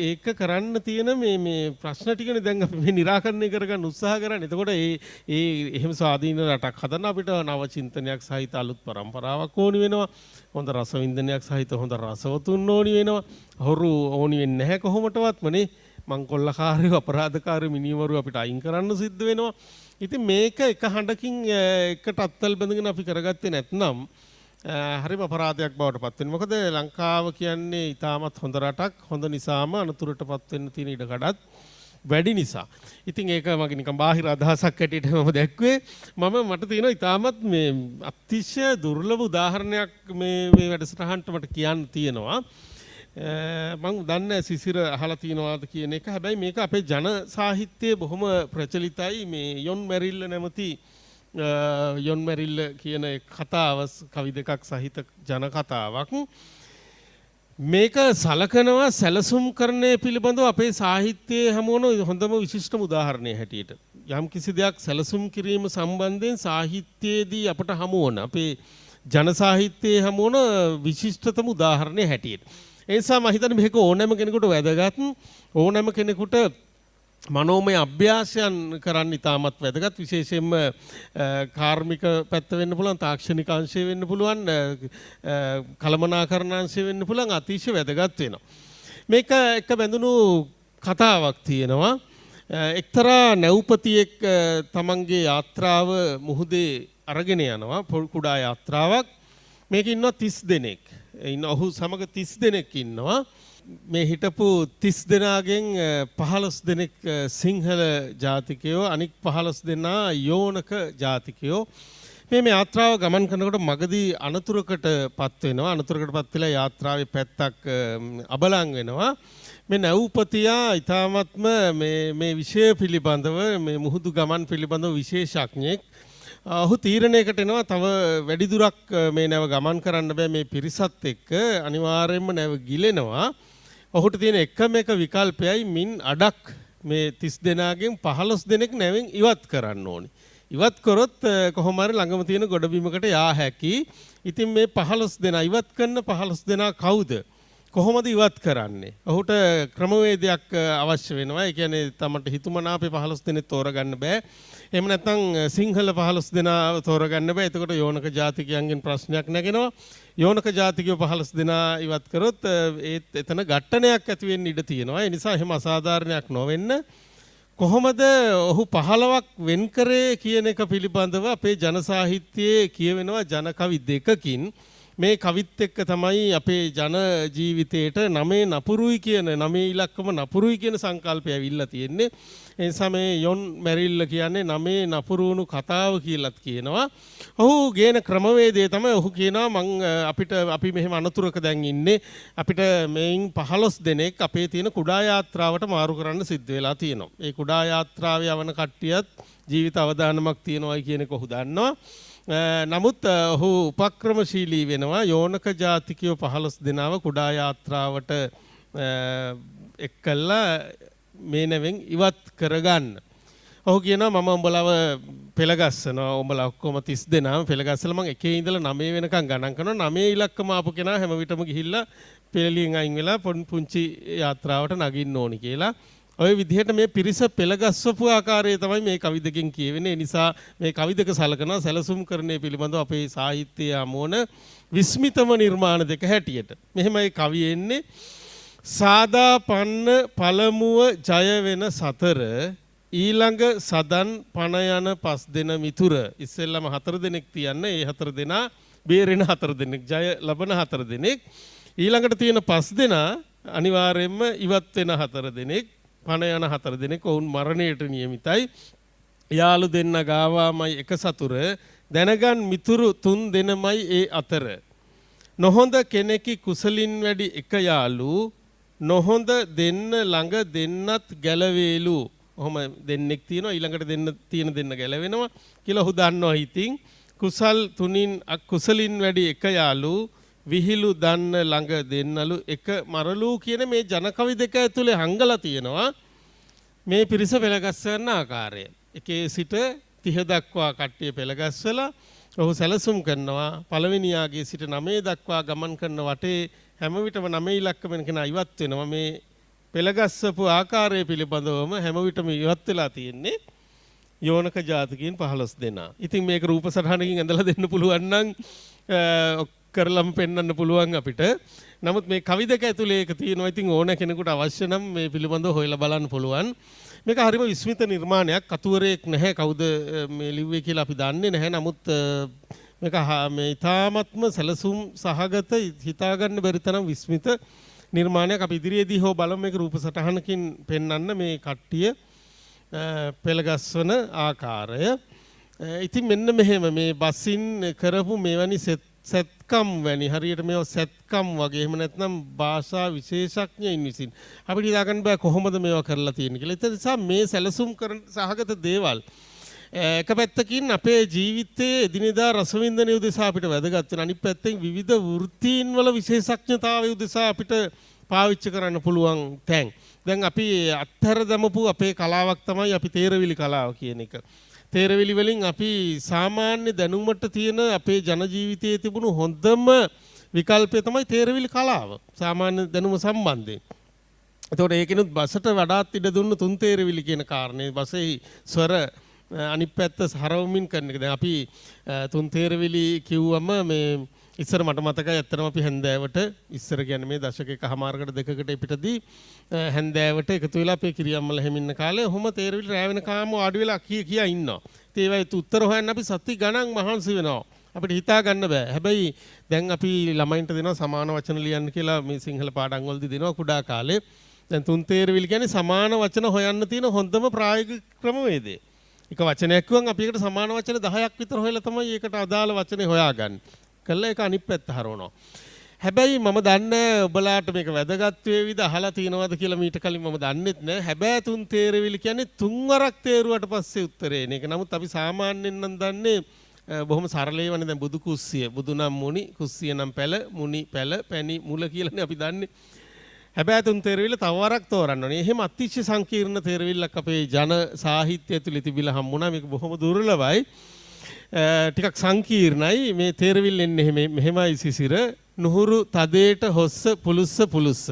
ඒක කරන්න තියෙන මේ ප්‍රශ්න ටිකනේ දැන් අපි මේ निराකරණය කරගන්න උත්සාහ කරන්නේ. එතකොට එහෙම ස්වාධීන රටක් හදන්න අපිට නව චින්තනයක් සහිත අලුත් પરම්පරාවක් ඕනි වෙනවා. හොඳ රසවින්දනයක් සහිත හොඳ රසවතුන් ඕනි වෙනවා. හොරු ඕනි වෙන්නේ නැහැ කොහොමටවත්මනේ. මංකොල්ලකාරයෝ, අපරාධකාරයෝ, මිනිමරු අපිට අයින් කරන්න සිද්ධ වෙනවා. ඉතින් මේක එක හඬකින් එකට අත්තල් බැඳගෙන අපි කරගත්තේ නැත්නම් හරිම අපරාධයක් බවට පත් වෙනවා. මොකද ලංකාව කියන්නේ ඉතාමත් හොඳ රටක්. හොඳ නිසාම අනතුරටපත් වෙන්න තියෙන ඉඩකඩත් වැඩි නිසා. ඉතින් ඒක මගේ නිකන් බාහිර අදහසක් හැටියට මම දැක්ුවේ. මට තියෙනවා ඉතාමත් මේ අතිශය දුර්ලභ උදාහරණයක් මේ වැඩසටහනට මට කියන්න තියෙනවා. මම දන්නේ සිසිර අහලා තියෙනවාද කියන එක. හැබැයි මේක අපේ ජන සාහිත්‍යයේ බොහොම ප්‍රචලිතයි. මේ යොන් මැරිල්ල නැමැති යොන් මැරිල්ල කියන කතාව කවි දෙකක් සහිත ජන කතාවක්. මේක සලකනවා සැලසුම් කරන්නේ පිළිබඳව අපේ සාහිත්‍යයේ හමුවන හොඳම විශිෂ්ටම උදාහරණය හැටියට. යම් කිසි දෙයක් සැලසුම් කිරීම සම්බන්ධයෙන් සාහිත්‍යයේදී අපට හමුවන අපේ ජන සාහිත්‍යයේ හමුවන විශිෂ්ටතම උදාහරණය හැටියට. ඒ නිසා මම හිතන්නේ මේක ඕනෑම කෙනෙකුට වැදගත්. ඕනෑම කෙනෙකුට මනෝමය අභ්‍යාසයන් කරන්න ඉතාමත් වැදගත්. විශේෂයෙන්ම කාර්මික පැත්ත වෙන්න පුළුවන්, තාක්ෂණික අංශය වෙන්න පුළුවන්, කළමනාකරණ අංශය වෙන්න පුළුවන්. අතිශය වැදගත් වෙනවා. මේක එක බැඳුණු කතාවක් තියෙනවා. එක්තරා නැව්පතියෙක් තමන්ගේ යාත්‍රාව මුහුදේ අරගෙන යනවා. කුඩා යාත්‍රාවක්. මේක ඉන්නවා 30 දෙනෙක්. ඔහු සමග 30 දෙනෙක් ඉන්නවා. මේ හිටපු 30 දෙනාගෙන් 15 දෙනෙක් සිංහල ජාතිකයෝ, අනික් 15 දෙනා යෝනක ජාතිකයෝ. මේ යාත්‍රාව ගමන් කරනකොට මගදී අනතුරකටපත් වෙනවා. අනතුරකටපත් වෙලා යාත්‍රාවේ පැත්තක් අබලන් වෙනවා. මේ නැව්පතියා ඊ타මත්ම මේ විෂය පිළිබඳව, මේ මුහුදු ගමන් පිළිබඳව විශේෂඥයෙක්. ඔහු තීරණයකට එනවා තව වැඩි දුරක් මේ නැව ගමන් කරන්න බෑ මේ පිරිසත් එක්ක අනිවාර්යයෙන්ම නැව ගිලෙනවා. ඔහුට තියෙන එකම එක විකල්පයයි මින් අඩක් මේ 30 දෙනාගෙන් 15 දෙනෙක් නැවෙන් ඉවත් කරන්න ඕනේ. ඉවත් කරොත් කොහොම හරි ළඟම තියෙන ගොඩබිමකට යා හැකි. ඉතින් මේ 15 දෙනා ඉවත් කරන 15 දෙනා කවුද? කොහොමද ඉවත් කරන්නේ? ඔහුට ක්‍රමවේදයක් අවශ්‍ය වෙනවා. ඒ කියන්නේ තමන්ට හිතුමනාපේ 15 දෙනෙක් තෝරගන්න බෑ. එහෙම නැත්නම් සිංහල 15 දෙනා තෝරගන්න බෑ. එතකොට යෝනක ජාතිකයන්ගෙන් ප්‍රශ්නයක් නැගෙනවා. යෝනක ජාතිකයෝ 15 දෙනා ඉවත් කරොත් ඒත් එතන ඝට්ටනයක් ඇති වෙන්න ඉඩ තියෙනවා. ඒ නිසා එහෙම අසාධාරණයක් නොවෙන්න කොහොමද ඔහු 15ක් වෙන් කරේ කියන එක පිළිබඳව අපේ ජන සාහිත්‍යයේ කියවෙනවා ජන කවි දෙකකින්. මේ කවිත් එක්ක තමයි අපේ ජන ජීවිතේට නමේ නපුරුයි කියන නමේ ඉලක්කම නපුරුයි කියන සංකල්පය ඇවිල්ලා තියෙන්නේ. ඒ නිසා මේ යොන් මැරිල්ල කියන්නේ නමේ නපුරුණු කතාව කියලාත් කියනවා. ඔහු ගේන ක්‍රමවේදය තමයි ඔහු කියනවා මං අපි මෙහෙම අනතුරක දැන් ඉන්නේ. අපිට මේන් 15 දෙනෙක් අපේ තියෙන කුඩා යාත්‍රාවට මාරු කරන්න සිද්ධ වෙලා තියෙනවා. ඒ කුඩා යාත්‍රාවේ යවන කට්ටියත් ජීවිත අවදානමක් තියෙනවායි කියන එක ඔහු දන්නවා. නමුත් ඔහු උපක්‍රමශීලී වෙනවා යෝනක ජාතිකයෝ 15 දෙනාව කුඩා යාත්‍රාවට එක්කලා මේ නැවෙන් ඉවත් කරගන්න. ඔහු කියනවා මම උඹලව පෙළගස්සනවා. උඹලා ඔක්කොම 30 දෙනාම පෙළගස්සලා මම එකේ ඉඳලා 9 වෙනකන් ගණන් කරනවා. 9 ඉලක්කම ආපු කෙනා හැම විටම ගිහිල්ලා පෙළලියෙන් අයින් වෙලා පුංචි යාත්‍රාවට නගින්න ඕනි කියලා. ඔය විදිහට මේ පිරිස පෙළගස්වපු ආකාරය තමයි මේ කවි දෙකෙන් කියවෙන්නේ. ඒ නිසා මේ කවි දෙක සලකනවා සැලසුම් කරන්නේ පිළිබඳව අපේ සාහිත්‍යයේ අමෝන විස්මිතම නිර්මාණ දෙක හැටියට. මෙහෙමයි කවි එන්නේ. සාදා පන්න පළමුව ජය වෙන සතර ඊළඟ සදන් පණ යන 5 දෙන මිතුර. ඉස්සෙල්ලම 4 දෙනෙක් තියන්න. ඒ 4 දෙනා බේරෙන 4 දෙනෙක්, ජය ලබන 4 දෙනෙක්. ඊළඟට තියෙන 5 දෙනා අනිවාර්යයෙන්ම ඉවත් වෙන 4 දෙනෙක්. පණ යන 4 දෙනෙක් ඔවුන් මරණයට නියමිතයි. යාළු දෙන්න ගාවාමයි එක සතුර දැනගන් මිතුරු 3 දෙනමයි ඒ අතර. නොහොඳ කෙනෙකි කුසලින් වැඩි එක යාළු නොහොඳ දෙන්න ළඟ දෙන්නත් ගැලවේලු. ඔහොම දෙන්නෙක් තියෙනවා ඊළඟට දෙන්න ගැලවෙනවා කියලා ඔහු දන්නවා. ඉතින් කුසල් තුنين කුසලින් වැඩි එක යාළු විහිළු දන්න ළඟ දෙන්නලු එක මරලු කියන මේ ජනකවි දෙක ඇතුලේ හංගලා තියෙනවා මේ පිරිස පෙළගස්වන ආකාරය. එකේ සිට 30 දක්වා කට්ටිය පෙළගස්වලා ඔහු සැලසුම් කරනවා. පළවෙනියාගේ සිට 9 දක්වා ගමන් කරන වටේ හැම විටම 9 ඉලක්ක වෙන කෙනා ඉවත් වෙනවා. මේ පෙළගස්සපු ආකාරය පිළිබඳවම හැම විටම ඉවත් වෙලා තියෙන්නේ යෝනක ජාතිකයන් 15 දෙනා. ඉතින් මේක රූප සටහනකින් ඇඳලා දෙන්න පුළුවන් නම් කරලම් පෙන්වන්න පුළුවන් අපිට. නමුත් මේ කවි දෙක ඇතුලේ ඒක තියෙනවා. ඉතින් ඕන කෙනෙකුට අවශ්‍ය නම් මේ පිළිබඳව හොයලා බලන්න පුළුවන්. මේක හරිම විස්මිත නිර්මාණයක්. කතුවරයෙක් නැහැ කවුද මේ ලිව්වේ කියලා අපි දන්නේ නැහැ. නමුත් මේක මේ ඊ타ත්ම සැලසුම් සහගත හිතාගන්න බැරි තරම් විස්මිත නිර්මාණයක්. අපි ඉදිරියේදී හෝ බලමු මේක රූප සටහනකින් පෙන්වන්න මේ කට්ටිය පෙළගස්වන ආකාරය. ඉතින් මෙන්න මෙහෙම මේ බසින් කරපු මෙවැනි සැත්කම් වැනි හරියට මේවා සැත්කම් වගේ එහෙම නැත්නම් භාෂා විශේෂඥයින් විසින් අපිට හිතාගන්න බෑ කොහොමද මේවා කරලා තියෙන්නේ කියලා. ඒ නිසා මේ සැලසුම් කරන සහගත දේවල් එක පැත්තකින් අපේ ජීවිතයේ එදිනෙදා රසවින්දනය උදෙසා අපිට වැදගත් වෙන. අනිත් පැත්තෙන් විවිධ වෘත්තීන් වල විශේෂඥතාවය උදෙසා අපිට පාවිච්චි කරන්න පුළුවන් තැන්. දැන් අපි අත්හැර දමපු අපේ කලාවක් තමයි අපි තේරවිලි කලාව කියන එක. තේරවිලි වලින් අපි සාමාන්‍ය දැනුමට තියෙන අපේ ජන ජීවිතයේ තිබුණු හොඳම විකල්පය තමයි තේරවිලි කලාව. සාමාන්‍ය දැනුම සම්බන්ධයෙන්. ඒතකොට ඒකිනුත් බසට වඩාත් ඉඩ දුන්න තුන් තේරවිලි කියන කාරණේ බසෙහි ස්වර අනිත් පැත්ත හරවමින් කරන එක. දැන් අපි තුන් තේරවිලි කිව්වම මේ ඉස්සර මට මතකයි ඇත්තටම අපි හැන්දෑවට ඉස්සර කියන්නේ මේ දශක එකමාරකට දෙකකට පිටදී හැන්දෑවට එකතු වෙලා අපේ කිරියම්මල හැමින්න කාලේ ඔහොම තේරවිලි රැ වෙනකාම වාඩි වෙලා කියා ඉන්නවා. ඉතින් ඒවයි උත්තර හොයන්න අපි සති ගණන් මහන්සි වෙනවා. අපිට හිතා ගන්න බෑ. හැබැයි දැන් අපි ළමයින්ට දෙනවා සමාන වචන ලියන්න කියලා මේ සිංහල පාඩම් වලදී දෙනවා කුඩා කාලේ. දැන් තුන් තේරවිලි කියන්නේ සමාන වචන හොයන්න තියෙන හොඳම ප්‍රායෝගික ක්‍රමවේදය. එක වචනයක් කිව්වම අපි ඒකට සමාන වචන 10ක් විතර හොයලා තමයි ඒකට අදාළ වචනේ හොයාගන්නේ. කළා ඒක අනිත් පැත්ත හරවනවා. හැබැයි මම දන්නේ ඔබලාට මේක වැදගත් වේවිද අහලා තියෙනවද කියලා මීට කලින් මම දන්නෙත් නෑ. හැබැයි තුන් තේරවිලි කියන්නේ තුන් වරක් තේරුවට පස්සේ උත්තරේ එන එක. නමුත් අපි සාමාන්‍යයෙන් නම් දන්නේ බොහොම සරලේ වනේ දැන් බුදු කුස්සිය. බුදු නම් මුනි, කුස්සිය නම් පැල, මුනි පැල, පැණි මුල කියලානේ අපි දන්නේ. හැබැයි තුන් තේරවිල්ල තව වරක් තෝරන්න ඕනේ. එහෙම අතිශය සංකීර්ණ තේරවිල්ලක් අපේ ජන සාහිත්‍යය ඇතුළේ තිබිලා හම්බුණා. මේක බොහොම දුර්ලභයි. ටිකක් සංකීර්ණයි. මේ තේරවිල්ල එන්නේ මෙහෙමයි සිසිර. නුහුරු තදේට හොස්ස පුලුස්ස පුලුස්ස.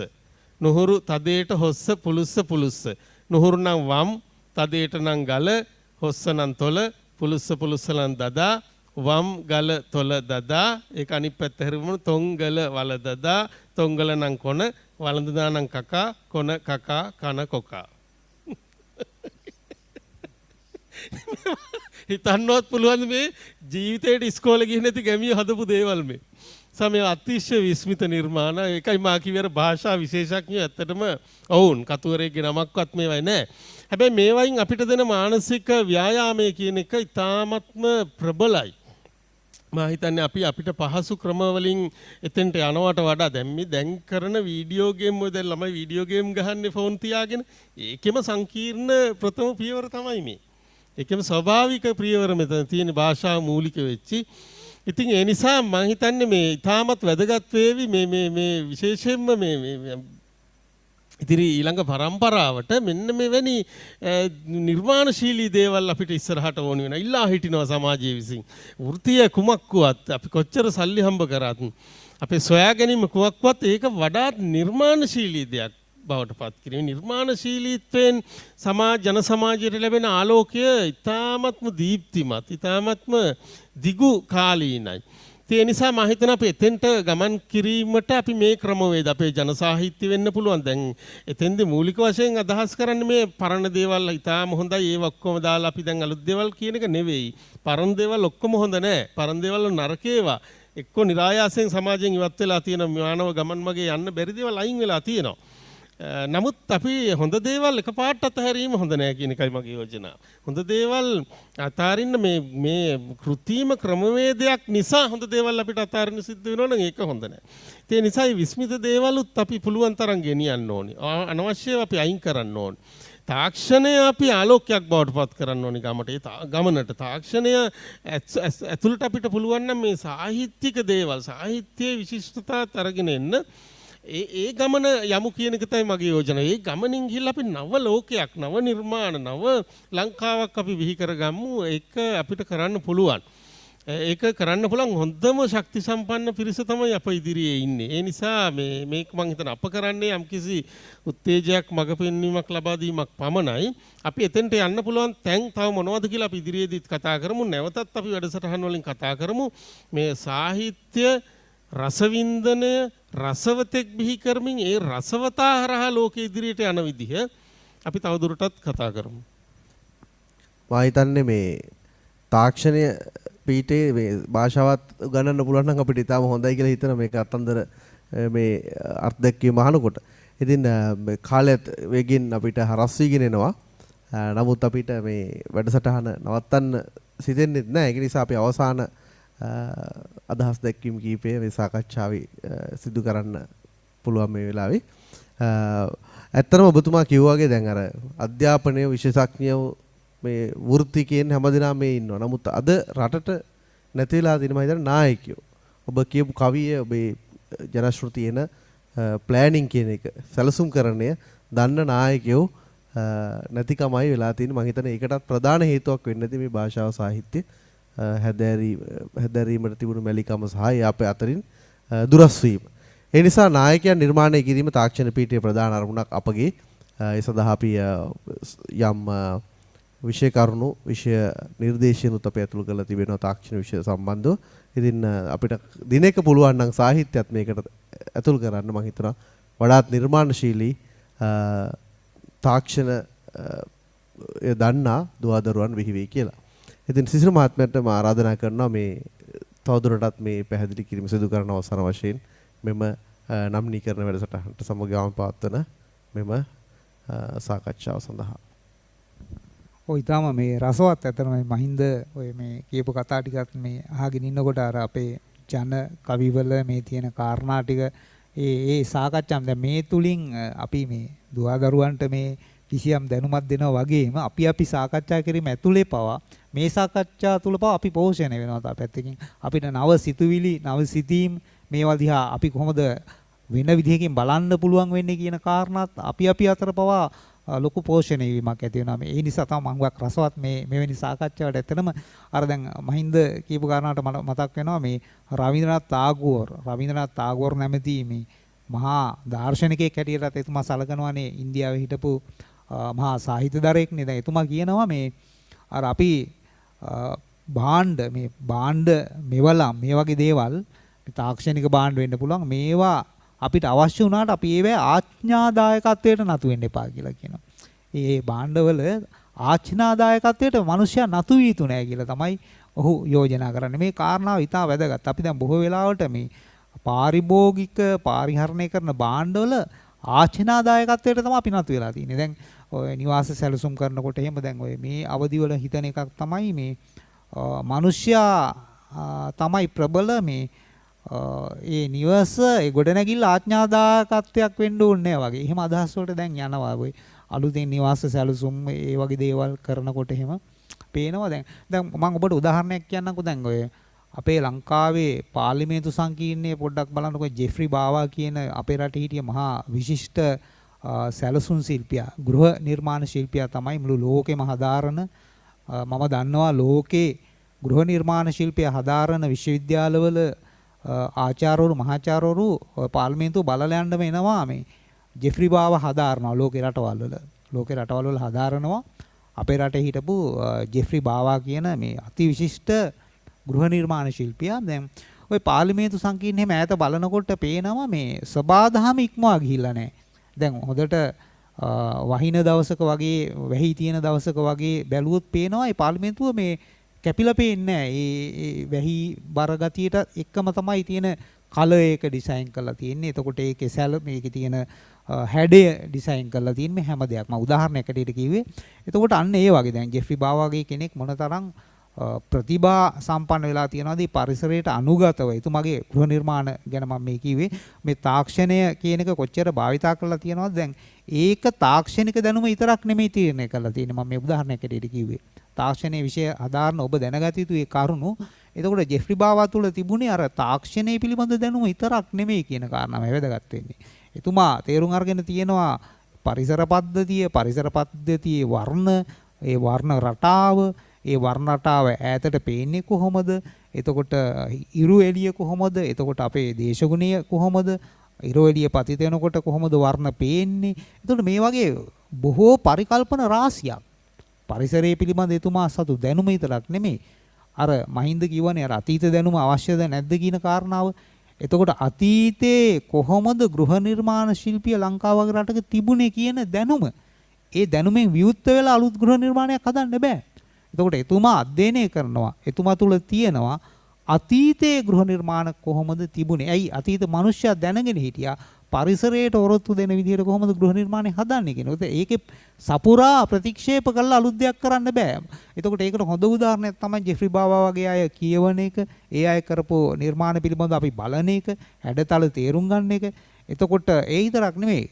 නුහුරු තදේට හොස්ස පුලුස්ස පුලුස්ස. නුහුරු නම් වම්, තදේට නම් ගල, හොස්ස නම් තොල, පුලුස්ස පුලුස්ස නම් දදා. වම් ගල තොල දදා. ඒක අනිත් පැත්ත හැරුවම තොංගල වල දදා. තොංගල නම් කොන, වළඳදා නම් කකා, කොන කකා, කන කොකා. හිතන්නවත් පුළුවන් මේ ජීවිතේට ඉස්කෝලේ ගිහින් නැති ගැමිය හදපු දේවල් මේ. සමේ අතිශය විස්මිත නිර්මාණ. ඒකයි මා කිව්වේ භාෂා විශේෂඥයෝ ඇත්තටම ඔවුන් කතුවරේගේ නමක්වත් මේවයි නෑ. හැබැයි මේවයින් අපිට දෙන මානසික ව්‍යායාමය කියන එක ඉතාමත්ම ප්‍රබලයි. මා හිතන්නේ අපිට පහසු ක්‍රම වලින් එතෙන්ට යනවට වඩා දැන් කරන වීඩියෝ ගේම් වල දැන් ළමයි වීඩියෝ ගේම් ගහන්නේ ෆෝන් තියාගෙන. ඒකෙම සංකීර්ණ ප්‍රථම පියවර තමයි මේ. ඒකෙම ස්වභාවික පියවර මෙතන තියෙන භාෂාව මූලික වෙච්චි. ඉතින් ඒ නිසා මම හිතන්නේ මේ ඉතාමත් වැදගත් වේවි මේ විශේෂයෙන්ම මේ ඉතිරි ඊළඟ පරම්පරාවට මෙන්න මෙවැනි නිර්මාණශීලී දේවල් අපිට ඉස්සරහට ඕන වෙනවා. ඉල්ලා හිටිනවා සමාජයේ විසින්. වෘත්තීය කුමක්වත් අපි කොච්චර සල්ලි හම්බ කරත් අපේ සොයා ගැනීම කුමක්වත් ඒක වඩාත් නිර්මාණශීලී දෙයක් බවට පත් කිරීම. නිර්මාණශීලීත්වයෙන් ජන සමාජයට ලැබෙන ආලෝකය ඉතාමත්ම දීප්තිමත්, ඉතාමත්ම දිගු කාලීනයි. ඒ නිසා මම හිතනවා අපි එතෙන්ට ගමන් කිරීමට අපි මේ ක්‍රමවේද අපේ ජන සාහිත්‍ය වෙන්න පුළුවන්. දැන් එතෙන්දී මූලික වශයෙන් අදහස් කරන්නේ මේ පරණ දේවල් ඉතාම හොඳයි. ඒව ඔක්කොම දාලා අපි දැන් අලුත් දේවල් කියන එක නෙවෙයි. පරණ දේවල් ඔක්කොම හොඳ නෑ. පරණ දේවල් නරක ඒවා. එක්ක නිරායාසයෙන් සමාජයෙන් ඉවත් වෙලා තියෙන මානව ගමන් මගේ යන්න බැරි දේවල් අයින් වෙලා තියෙනවා. නමුත් අපි හොඳ දේවල් එකපාරට අතහැරීම හොඳ නෑ කියන එකයි මගේ යෝජනාව. හොඳ දේවල් අතාරින්න මේ කෘත්‍රිම ක්‍රමවේදයක් නිසා හොඳ දේවල් අපිට අතාරින්න සිද්ධ වෙනවා නම් ඒක හොඳ නෑ. ඒ නිසා මේ විස්මිත දේවලුත් අපි පුළුවන් තරම් ගෙනියන්න ඕනේ. අනවශ්‍යව අපි අයින් කරන්න ඕනේ. තාක්ෂණය අපි ආලෝකයක් බවට පත් කරන්න ඕනේ ගමනට. තාක්ෂණය ඇතුළට අපිට පුළුවන් නම් මේ සාහිත්‍යික දේවල්, සාහිත්‍යයේ විශිෂ්ටතාවත් අරගෙන එන්න ඒ ගමන යමු කියන එක තමයි මගේ යෝජනාව. ඒ ගමනින් ගිහිල්ලා අපි නව ලෝකයක්, නව නිර්මාණ, නව ලංකාවක් අපි බිහි කරගමු. ඒක අපිට කරන්න පුළුවන්. ඒක කරන්න පුළුවන් හොඳම ශක්ති සම්පන්න පිරිස තමයි අප ඉදිරියේ ඉන්නේ. ඒ නිසා මේක මම හිතන අප කරන්නේ යම්කිසි උත්තේජයක් මඟ පෙන්වීමක් ලබා දීමක් පමණයි. අපි එතෙන්ට යන්න පුළුවන් තැන් තව මොනවද කියලා අපි ඉදිරියේදීත් කතා කරමු. නැවතත් අපි වැඩසටහන් වලින් කතා කරමු. මේ සාහිත්‍ය රසවින්දනය රසවතෙක් බිහි කරමින් ඒ රසවතා හරහා ලෝකෙ ඉදිරියට යන විදිහ අපි තවදුරටත් කතා කරමු. මම හිතන්නේ මේ තාක්ෂණය පීඨේ මේ භාෂාවත් උගන්වන්න පුළුවන් නම් අපිට ඉතාම හොඳයි කියලා හිතන මේක අතන්දර මේ අර්ථ දැක්වීම අහනකොට. ඉතින් කාලයත් වේගින් අපිට හරස් වීගෙන එනවා. නමුත් අපිට මේ වැඩසටහන නවත්තන්න සිතෙන්නේ නැහැ. ඒක නිසා අපි අවසාන අදහස් දැක්වීම කීපය මේ සාකච්ඡාවේ සිදු කරන්න පුළුවන් මේ වෙලාවේ. ඇත්තටම ඔබතුමා කිව්වා වගේ දැන් අර අධ්‍යාපනයේ විශේෂඥයෝ මේ වෘත්තිකයන් හැමදෙනාම මේ ඉන්නවා. නමුත් අද රටට නැති වෙලා තියෙන මම හිතන්නේ නායකයෝ. ඔබ කියපු කවිය ඔබේ ජනශ්‍රුතිය එන ප්ලෑනින් කියන එක සැලසුම් කරණය දන්න නායකයෝ නැතිකමයි වෙලා තියෙන්නේ. මම හිතන්නේ ඒකටත් ප්‍රධාන හේතුවක් වෙන්නේ නැති මේ භාෂාව සාහිත්‍ය හැදෑරීමට තිබුණු මැලිකම සහ අපේ අතරින් දුරස් වීම. ඒ නිසා නායකයන් නිර්මාණය කිරීම තාක්ෂණ පීඨයේ ප්‍රධාන අරමුණක් අපගේ. ඒ සඳහා අපි යම් විෂය කරුණු විෂය නිර්දේශනුත් අපේ ඇතුළු කරලා තිබෙනවා තාක්ෂණ විෂය සම්බන්ධව. ඉතින් අපිට දිනයක පුළුවන් නම් සාහිත්‍යයත් මේකට ඇතුළු කරන්න මම හිතනවා වඩාත් නිර්මාණශීලී තාක්ෂණ දන්නා දුවදරුවන් බිහි වෙයි කියලා. ඉතින් සිසිල් මහත්මයාට මම ආරාධනා කරනවා මේ තවදුරටත් මේ පැහැදිලි කිරීම සිදු කරන අවසර වශයෙන් මෙම නම්නීකරණ වැඩසටහනට සමගාම පවත්වන මෙම සාකච්ඡාව සඳහා. ඔය ඊටම මේ රසවත් ඇත්තම මේ මහින්ද ඔය මේ කියපු කතා ටිකත් මේ අහගෙන ඉන්නකොට අර අපේ ජන කවිවල මේ තියෙන කාරණා ටික ඒ සාකච්ඡාම් දැන් මේ තුලින් අපි මේ දුවදරුවන්ට මේ කිසියම් දැනුමක් දෙනවා වගේම අපි සාකච්ඡා කිරීම ඇතුලේ පවා මේ සාකච්ඡා තුල පවා අපි පෝෂණය වෙනවා තා පැත්තකින් අපිට නව සිතුවිලි නව සිතීම් මේවා දිහා අපි කොහොමද වෙන විදිහකින් බලන්න පුළුවන් වෙන්නේ කියන කාරණාත් අපි අතර පවා ලොකු පෝෂණය වීමක් ඇති වෙනවා. මේ ඒ නිසා තමයි මම ගොඩක් රසවත් මේ මෙවැනි සාකච්ඡාවට ඇත්තටම අර දැන් මහින්ද කියපු කාරණාවට මට මතක් වෙනවා මේ රවීන්ද්‍රනාත් tagore නැමැති මේ මහා දාර්ශනිකයෙක් හැටියටත් එතුමා සලකනවානේ ඉන්දියාවේ හිටපු මහා සාහිත්‍යදරයෙක්නේ. දැන් එතුමා කියනවා මේ අර අපි භාණ්ඩ මෙවලම් මේ වගේ දේවල් තාක්ෂණික භාණ්ඩ වෙන්න පුළුවන් මේවා අපිට අවශ්‍ය වුණාට අපි ඒවැ ආඥාදායකත්වයට නතු වෙන්න එපා කියලා කියනවා. ඒ භාණ්ඩවල ආඥාදායකත්වයට මිනිස්සයා නතු වී යුතු නැහැ කියලා තමයි ඔහු යෝජනා කරන්නේ. මේ කාරණාව ඉතා වැදගත්. අපි දැන් බොහෝ වෙලාවට මේ පාරිභෝගික පරිහරණය කරන භාණ්ඩවල ආඥාදායකත්වයට තමයි අපි නතු වෙලා තියෙන්නේ. දැන් ඔය නිවාස සැලසුම් කරනකොට එහෙම දැන් ඔය මේ අවදිවල හිතන එකක් තමයි මේ මිනිස්සයා තමයි ප්‍රබල මේ ඒ නිවස ඒ ගොඩනැගිල්ල ආඥාදායකත්වයක් වෙන්න ඕනේ වගේ. එහෙම අදහස් වලට දැන් යනවා ඔය අලුතෙන් නිවාස සැලසුම් ඒ වගේ දේවල් කරනකොට එහෙම පේනවා. දැන් මම ඔබට උදාහරණයක් කියන්නම්කෝ. දැන් ඔය අපේ ලංකාවේ පාර්ලිමේන්තු සංකීර්ණයේ පොඩ්ඩක් බලන්නකෝ ජෙෆ්රි බාවා කියන අපේ රටේ හිටිය මහා විශිෂ්ට සැලසුම් ශිල්පියා ගෘහ නිර්මාණ ශිල්පියා තමයි මුළු ලෝකෙම හදාරන මම දන්නවා ලෝකේ ගෘහ නිර්මාණ ශිල්පියා හදාරන විශ්වවිද්‍යාලවල ආචාර්යවරු මහාචාර්යවරු පාර්ලිමේන්තුව බලලා යන්නම එනවා මේ ජෙෆ්රි බාවා හදාරනවා ලෝකේ රටවල් වල හදාරනවා අපේ රටේ හිටපු ජෙෆ්රි බාවා කියන මේ අති විශිෂ්ට ගෘහ නිර්මාණ ශිල්පියා. දැන් ওই පාර්ලිමේන්තු සංකීර්ණයේ මෑත බලනකොට පේනවා මේ සබාධම ඉක්මවා ගිහිල්ලා නැහැ. දැන් හොඳට වහින දවසක වගේ වැහි තියෙන දවසක වගේ බැලුවොත් පේනවා මේ පාර්ලිමේන්තුව මේ කැපිලා පේන්නේ නැහැ. ඒ වැහි බර ගතියට එක්කම තමයි තියෙන කලර් එක ඩිසයින් කරලා තියෙන්නේ. එතකොට ඒකේ සැල මේකේ තියෙන හැඩය ඩිසයින් කරලා තියෙන මේ හැම දෙයක්ම උදාහරණයකට කිව්වේ. එතකොට අන්න ඒ වගේ දැන් ජෙෆ්රි බාවා වගේ කෙනෙක් මොනතරම් ප්‍රතිභා සම්පන්න වෙලා තියෙනවාද පරිසරයට අනුගතව. එතුමාගේ ගෘහ නිර්මාණ ගැන මම මේ කිව්වේ. මේ තාක්ෂණය කියන එක කොච්චර භාවිතා කරලා තියෙනවද දැන් ඒක තාක්ෂණික දැනුම විතරක් නෙමෙයි තීරණය කරලා තියෙන්නේ. මම මේ උදාහරණයකට කිව්වේ. තාක්ෂණයේ විෂය ආධාරණ ඔබ දැනගත යුතු ඒ කරුණු. එතකොට ජෙෆ්රි බාවා තුල තිබුණේ අර තාක්ෂණය පිළිබඳ දැනුම විතරක් නෙමෙයි කියන කාරණාවයි වැදගත් වෙන්නේ. එතුමා තේරුම් අරගෙන තියෙනවා පරිසර පද්ධතියේ වර්ණ, ඒ වර්ණ රටාව, ඒ වර්ණ රටාව ඈතට පේන්නේ කොහොමද? එතකොට ඉරු එළිය කොහොමද? එතකොට අපේ දේශගුණය කොහොමද? ඉරු එළිය පතිත වෙනකොට කොහොමද වර්ණ පේන්නේ? එතකොට මේ වගේ බොහෝ පරිකල්පන රාශියක් පරිසරයේ පිළිබඳ එතුමා සතු දැනුම විතරක් නෙමෙයි. අර මහින්ද කියවනේ අර අතීත දැනුම අවශ්‍යද නැද්ද කියන කාරණාව. එතකොට අතීතේ කොහොමද ගෘහ නිර්මාණ ශිල්පිය ලංකාව වගේ රටක තිබුණේ කියන දැනුම. ඒ දැනුමෙන් විවුර්ත වෙලා අලුත් ගෘහ නිර්මාණයක් හදන්න බෑ. එතකොට එතුමා අධ්‍යයනය කරනවා. එතුමා තුල තියෙනවා අතීතයේ ගෘහ නිර්මාණ කොහොමද තිබුණේ? ඇයි අතීත මිනිස්සයා දැනගෙන හිටියා පරිසරයට ඔරොත්තු දෙන විදිහට කොහොමද ගෘහ නිර්මාණය හදන්නේ කියන එක. ඒකේ සපුරා ප්‍රතික්ෂේප කරලා අලුත් දෙයක් කරන්න බෑ. එතකොට ඒකට හොඳ උදාහරණයක් තමයි ජෙෆ්රි බාවා වගේ අය කියවන එක, ඒ අය කරපු නිර්මාණ පිළිබඳව අපි බලන එක, හැඩතල තේරුම් ගන්න එක. එතකොට ඒ විතරක් නෙමෙයි.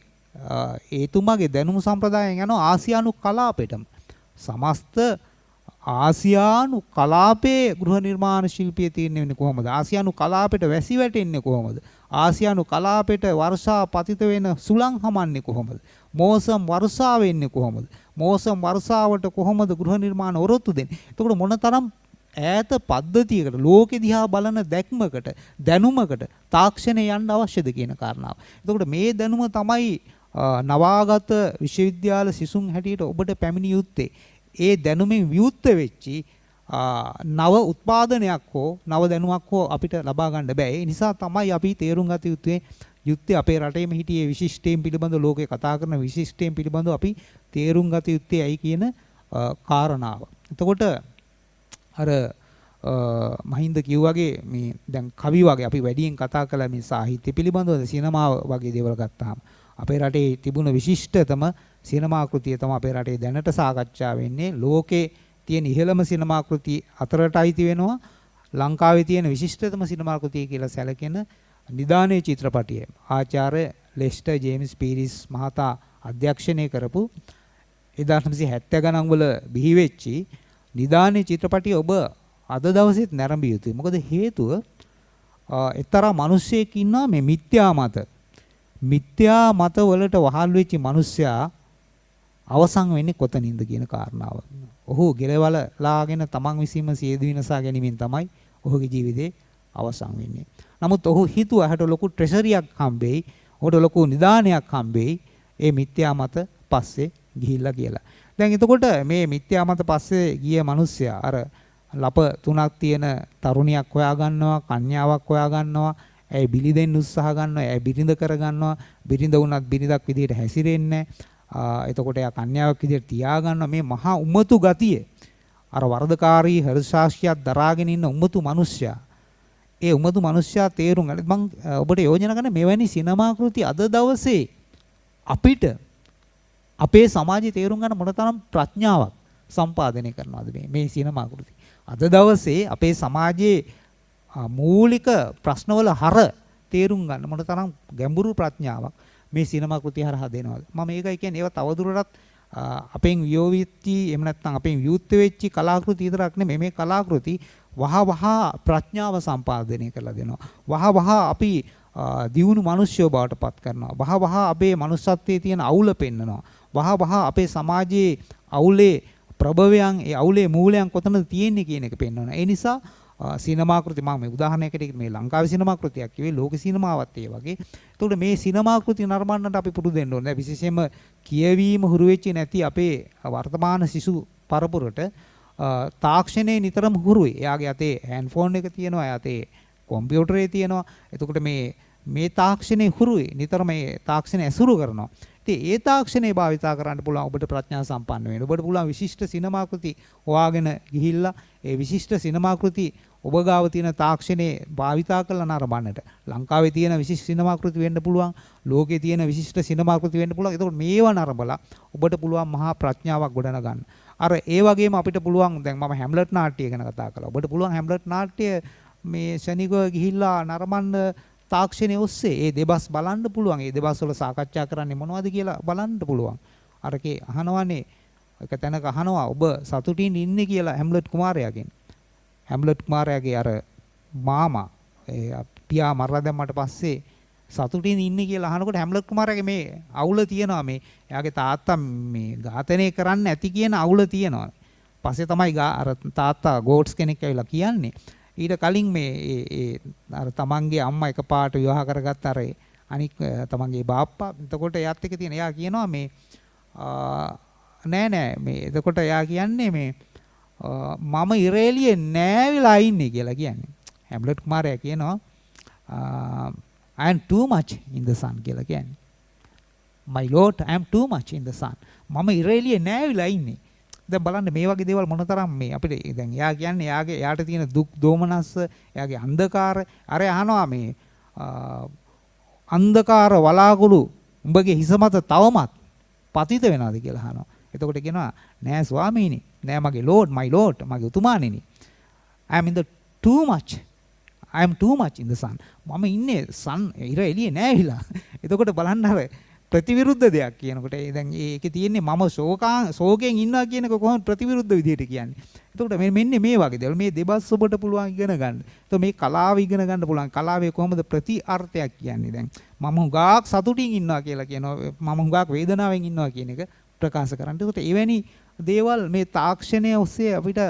ඒතුමාගේ දැනුම සම්ප්‍රදායන් යනවා ආසියානු කලාපෙටම. සමස්ත ආසියානු කලාපයේ ගෘහ නිර්මාණ ශිල්පිය තියෙන්නේ කොහොමද? ආසියානු කලාපයට වැසි වැටෙන්නේ කොහොමද? ආසියානු කලාපයට වර්ෂා පතිත වෙන සුළං හමන්නේ කොහොමද? මෝසම් වර්ෂා වෙන්නේ කොහොමද? මෝසම් වර්ෂාවට කොහොමද ගෘහ නිර්මාණ ඔරොත්තු දෙන්නේ? එතකොට මොනතරම් ඈත පද්ධතියකට ලෝකෙ දිහා බලන දැක්මකට දැනුමකට තාක්ෂණය යන්න අවශ්‍යද කියන කාරණාව. එතකොට මේ දැනුම තමයි නවාගත විශ්වවිද්‍යාල සිසුන් හැටියට ඔබට පැමිණිය යුත්තේ. ඒ දැනුමින් විවුර්ත වෙච්චි නව උත්පාදනයක් හෝ නව දැනුමක් හෝ අපිට ලබා ගන්න බෑ. ඒ නිසා තමයි අපි තේරුම් ගත යුත්තේ අපේ රටේම හිටියේ විශිෂ්ටයෙන් පිළිබඳ ලෝකේ කතා කරන විශිෂ්ටයෙන් පිළිබඳව අපි තේරුම් ගත යුත්තේ ඇයි කියන කාරණාව. එතකොට අර මහින්ද කිව්වාගේ මේ දැන් කවි වගේ අපි වැඩියෙන් කතා කළා මේ සාහිත්‍ය පිළිබඳව සිනමාව වගේ දේවල් ගත්තාම අපේ රටේ තිබුණ විශිෂ්ටතම සිනමා කෘතිය තමයි අපේ රටේ දැනට සාකච්ඡා වෙන්නේ. ලෝකේ තියෙන ඉහළම සිනමා කෘති අතරට අයිති වෙනවා ලංකාවේ තියෙන විශිෂ්ටතම සිනමා කෘතිය කියලා සැලකෙන නිදානේ චිත්‍රපටිය ආචාර්ය ලෙස්ටර් ජේම්ස් පීරිස් මහතා අධ්‍යක්ෂණය කරපු 1970 ගණන් වල බිහි වෙච්චි නිදානේ චිත්‍රපටිය ඔබ අද දවසේත් නැරඹිය යුතුයි. මොකද හේතුව එක්තරා මිනිස්සෙක් ඉන්නවා මේ මිත්‍යා මත වලට වහල් වෙච්ච මිනිස්සයා අවසන් වෙන්නේ කොතනින්ද කියන කාරණාව. ඔහු ගෙලවලාගෙන තමන් විසින්ම සියදු විනසා ගැනීමෙන් තමයි ඔහුගේ ජීවිතේ අවසන් වෙන්නේ. නමුත් ඔහු හිතුවා හැට ලොකු ට්‍රෙෂරියක් හම්බෙයි, ඔහුට ලොකු නිදානයක් හම්බෙයි ඒ මිත්‍යා මත පස්සේ ගිහිල්ලා කියලා. දැන් එතකොට මේ මිත්‍යා මත පස්සේ ගිය මිනිස්සයා අර ලප තුනක් තියෙන තරුණියක් හොයා ගන්නවා, කන්‍යාවක් හොයා ගන්නවා, ඇයි බිලි දෙන්න උත්සාහ ගන්නවා, ඇයි බිරිඳ කර ගන්නවා, බිරිඳ වුණත් බිරිඳක් විදිහට හැසිරෙන්නේ නැහැ. එතකොට එයා කන්‍යාවක් විදිහට තියා ගන්නවා. මේ මහා උමතු ගතිය අර වරදකාරී හර්ෂාක්ෂියක් දරාගෙන ඉන්න උමතු මිනිස්සයා. ඒ උමතු මිනිස්සයා තේරුම් ගන්න මම ඔබට යෝජනා කරන මෙවැනි සිනමා කෘති අද දවසේ අපිට අපේ සමාජයේ තේරුම් ගන්න මොනතරම් ප්‍රඥාවක් සම්පාදනය කරනවද මේ සිනමා කෘති. අද දවසේ අපේ සමාජයේ මූලික ප්‍රශ්නවල හර තේරුම් ගන්න මොනතරම් ගැඹුරු ප්‍රඥාවක් මේ සිනමා කෘති හරහා දෙනවද. මම ඒකයි කියන්නේ ඒවා තවදුරටත් අපෙන් වියෝවිච්චි එහෙම නැත්නම් අපෙන් විවුර්ත වෙච්චි කලාකෘති විතරක් නෙමෙයි මේ කලාකෘති වහ ප්‍රඥාව සම්පාදනය කරලා දෙනවා. වහ අපි දියුණු මිනිස්සුયો බවට පත් කරනවා. වහ අපේ මනුස්සත්වයේ තියෙන අවුල පෙන්නනවා. වහ අපේ සමාජයේ අවුලේ ප්‍රභවයන් ඒ අවුලේ මූලයන් කොතනද තියෙන්නේ කියන එක පෙන්වනවා. ඒ නිසා සිනමා කෘති මම මේ උදාහරණයකට මේ ලංකාවේ සිනමා කෘතියක් කිව්වේ ලෝක සිනමාවත් ඒ වගේ. එතකොට මේ සිනමා කෘති නරඹන්නට අපි පුරුදු වෙන්න ඕනේ. විශේෂයෙන්ම කියවීම හුරු වෙච්ච නැති අපේ වර්තමාන සිසු පරපුරට තාක්ෂණයේ නිතරම හුරුයි. එයාගේ අතේ හෑන්ඩ්ෆෝන් එක තියෙනවා, එයා අතේ කම්පියුටරේ තියෙනවා. එතකොට මේ තාක්ෂණයේ හුරුයි. නිතර මේ තාක්ෂණය ඇසුරු කරනවා. ඉතින් ඒ තාක්ෂණය භාවිතා කරන්න පුළුවන් ඔබට ප්‍රඥා සම්පන්න වෙන්න. ඔබට පුළුවන් විශිෂ්ට සිනමා කෘති හොයාගෙන ගිහිල්ලා ඒ විශිෂ්ට සිනමා කෘති ඔබ ගාව තියෙන තාක්ෂණේ භාවිතා කරලා නරඹන්නට. ලංකාවේ තියෙන විශිෂ්ට සිනමා කෘති වෙන්න පුළුවන්, ලෝකයේ තියෙන විශිෂ්ට සිනමා කෘති වෙන්න පුළුවන්. ඒකට මේවා නරඹලා ඔබට පුළුවන් මහා ප්‍රඥාවක් ගොඩනගන්න. අර ඒ වගේම අපිට පුළුවන් දැන් මම හැම්ලට් නාට්‍ය ගැන කතා කළා. ඔබට පුළුවන් හැම්ලට් නාට්‍ය මේ ශනිකව ගිහිල්ලා නරඹන්න තාක්ෂණයේ ඔස්සේ ඒ දෙබස් බලන්න පුළුවන්. ඒ දෙබස් වල සාකච්ඡා කරන්නේ මොනවද කියලා බලන්න පුළුවන්. අරකේ අහනවනේ එක තැනක අහනවා ඔබ සතුටින් ඉන්නේ කියලා හැම්ලට් කුමාරයාගෙන්. හැම්ලට් කුමාරයාගේ අර මාමා පියා මරලා දැම්මට පස්සේ සතුටින් ඉන්නේ කියලා අහනකොට හැම්ලට් කුමාරයාගේ මේ අවුල තියෙනවා මේ එයාගේ තාත්තා මේ ඝාතනය කරන්න ඇති කියන අවුල තියෙනවා. පස්සේ තමයි අර තාත්තා ගෝඩ්ස් කෙනෙක් ඇවිල්ලා කියන්නේ. ඊට කලින් මේ අර තමන්ගේ අම්මා එකපාරට විවාහ කරගත්ත අර අනික් තමන්ගේ බාප්පා. එතකොට එයාත් එක්ක තියෙන එයා කියනවා මේ නෑ මේ එතකොට එයා කියන්නේ මේ මම ඉරේලියේ නෑවිලා ඉන්නේ කියලා කියන්නේ. හැම්ලට් කුමාරයා කියනවා I am too much in the sun කියලා කියන්නේ. My lord, I am too much in the sun. මම ඉරේලියේ නෑවිලා ඉන්නේ. දැන් බලන්න මේ වගේ දේවල් මොනතරම් මේ අපිට දැන් එයා කියන්නේ එයාට තියෙන දුක් දෝමනස්ස එයාගේ අන්ධකාර අර අහනවා මේ අන්ධකාර වලාකුළු උඹගේ හිස මත තවමත් පතිත වෙනවද කියලා අහනවා. එතකොට කියනවා නෑ ස්වාමීනි නෑ මගේ ලෝඩ් my lord මගේ උතුමාණෙනි I am in the too much I am too much in the sun. මම ඉන්නේ sun ඉර එළියේ නෑවිලා. එතකොට බලන්න අර ප්‍රතිවිරුද්ධ දෙයක් කියනකොට දැන් ඒකේ තියෙන්නේ මම ශෝකයෙන් ඉන්නවා කියන එක කොහොමද ප්‍රතිවිරුද්ධ විදිහට කියන්නේ. එතකොට මෙන්න මේ වගේ දේවල් මේ දෙබස් ඔබට පුළුවන් ඉගෙන ගන්න. එතකොට මේ කලාව ඉගෙන ගන්න පුළුවන්. කලාවේ කොහොමද ප්‍රතිඅර්ථයක් කියන්නේ දැන් මම හුඟක් සතුටින් ඉන්නවා කියලා කියනවා. මම හුඟක් වේදනාවෙන් ඉන්නවා කියන එක ප්‍රකාශ කරන්න. එතකොට එවැනි දේවල් මේ තාක්ෂණය ඔස්සේ අපිට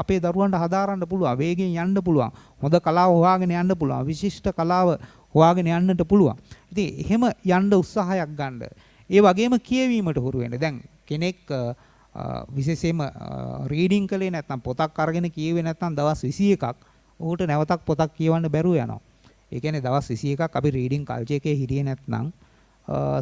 අපේ දරුවන්ට හදාරන්න පුළුවන්. වේගෙන් යන්න පුළුවන්. හොඳ කලාව හොයාගෙන යන්න පුළුවන්. විශිෂ්ට කලාව හොයාගෙන යන්නට පුළුවන්. ඉතින් එහෙම යන්න උත්සාහයක් ගන්න. ඒ වගේම කියවීමට හුරු වෙන්න. දැන් කෙනෙක් විශේෂයෙන්ම රීඩින් කළේ නැත්නම් පොතක් අරගෙන කියුවේ නැත්නම් දවස් 21ක් ඔහුට නැවතක් පොතක් කියවන්න බැරුව යනවා. ඒ කියන්නේ දවස් 21ක් අපි රීඩින් කල්චර් එකේ හිටියේ නැත්නම්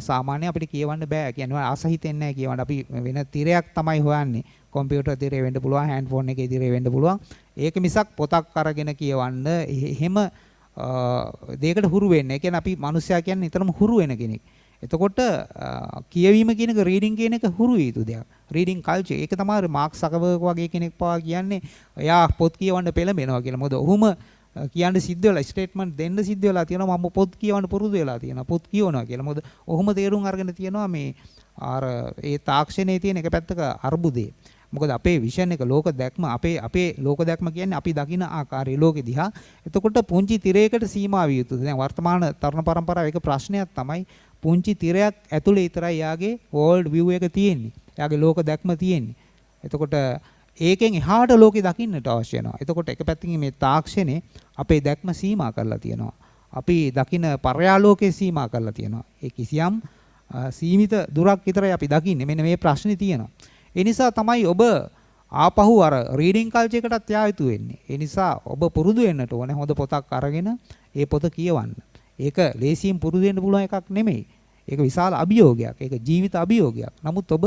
සාමාන්‍ය අපිට කියවන්න බෑ. කියන්නේ ආස හිතෙන්නේ නැහැ කියවන්න. අපි වෙන තිරයක් තමයි හොයන්නේ. කම්පියුටර් තිරේ වෙන්න පුළුවන්, හෑන්ඩ්ෆෝන් එකේ තිරේ වෙන්න පුළුවන්. ඒක මිසක් පොතක් අරගෙන කියවන්න එහෙම දෙයකට හුරු වෙන්නේ. ඒ කියන්නේ අපි මිනිස්සයා කියන්නේ නිතරම හුරු වෙන කෙනෙක්. එතකොට කියවීම කියන එක රීඩින් කියන එක හුරු වේතු දෙයක්. Reading culture. ඒක තමයි මාක් සකබර්ග් වගේ කෙනෙක් පවා කියන්නේ එයා පොත් කියවන්න පෙළඹෙනවා කියලා. මොකද ඔහුම කියන්න සිද්ධ වෙලා ස්ටේට්මන්ට් දෙන්න සිද්ධ වෙලා තියෙනවා මම පොත් කියවන්න පුරුදු වෙලා තියෙනවා. පොත් කියවනවා කියලා. මොකද ඔහුම තේරුම් අරගෙන තියෙනවා මේ අර ඒ තාක්ෂණයේ තියෙන එක පැත්තක අර්බුදේ. මොකද අපේ විෂන් එක ලෝක දැක්ම අපේ ලෝක දැක්ම කියන්නේ අපි දකින ආකාරයේ ලෝකෙ දිහා. එතකොට පුංචි තිරයකට සීමා විය යුතුද? දැන් වර්තමාන තරුණ පරම්පරාව එක ප්‍රශ්නයක් තමයි පුංචි තිරයක් ඇතුලේ විතරයි යාගේ වර්ල්ඩ් view එක තියෙන්නේ. යාගේ ලෝක දැක්ම තියෙන්නේ. එතකොට ඒකෙන් එහාට ලෝකෙ දකින්නට අවශ්‍ය වෙනවා. එතකොට එක පැත්තකින් මේ තාක්ෂණේ අපේ දැක්ම සීමා කරලා තියෙනවා. අපි දකින පර්යාලෝකයේ සීමා කරලා තියෙනවා. ඒ කිසියම් සීමිත දුරක් විතරයි අපි දකින්නේ. මෙන්න මේ ප්‍රශ්නේ තියෙනවා. ඒ නිසා තමයි ඔබ ආපහු අර රීඩින් කල්චර් එකටත් යා යුතු වෙන්නේ. ඒ නිසා ඔබ පුරුදු වෙන්නට ඕනේ හොඳ පොතක් අරගෙන ඒ පොත කියවන්න. ඒක ලේසියෙන් පුරුදු වෙන්න පුළුවන් එකක් නෙමෙයි. ඒක විශාල අභියෝගයක්. ඒක ජීවිත අභියෝගයක්. නමුත් ඔබ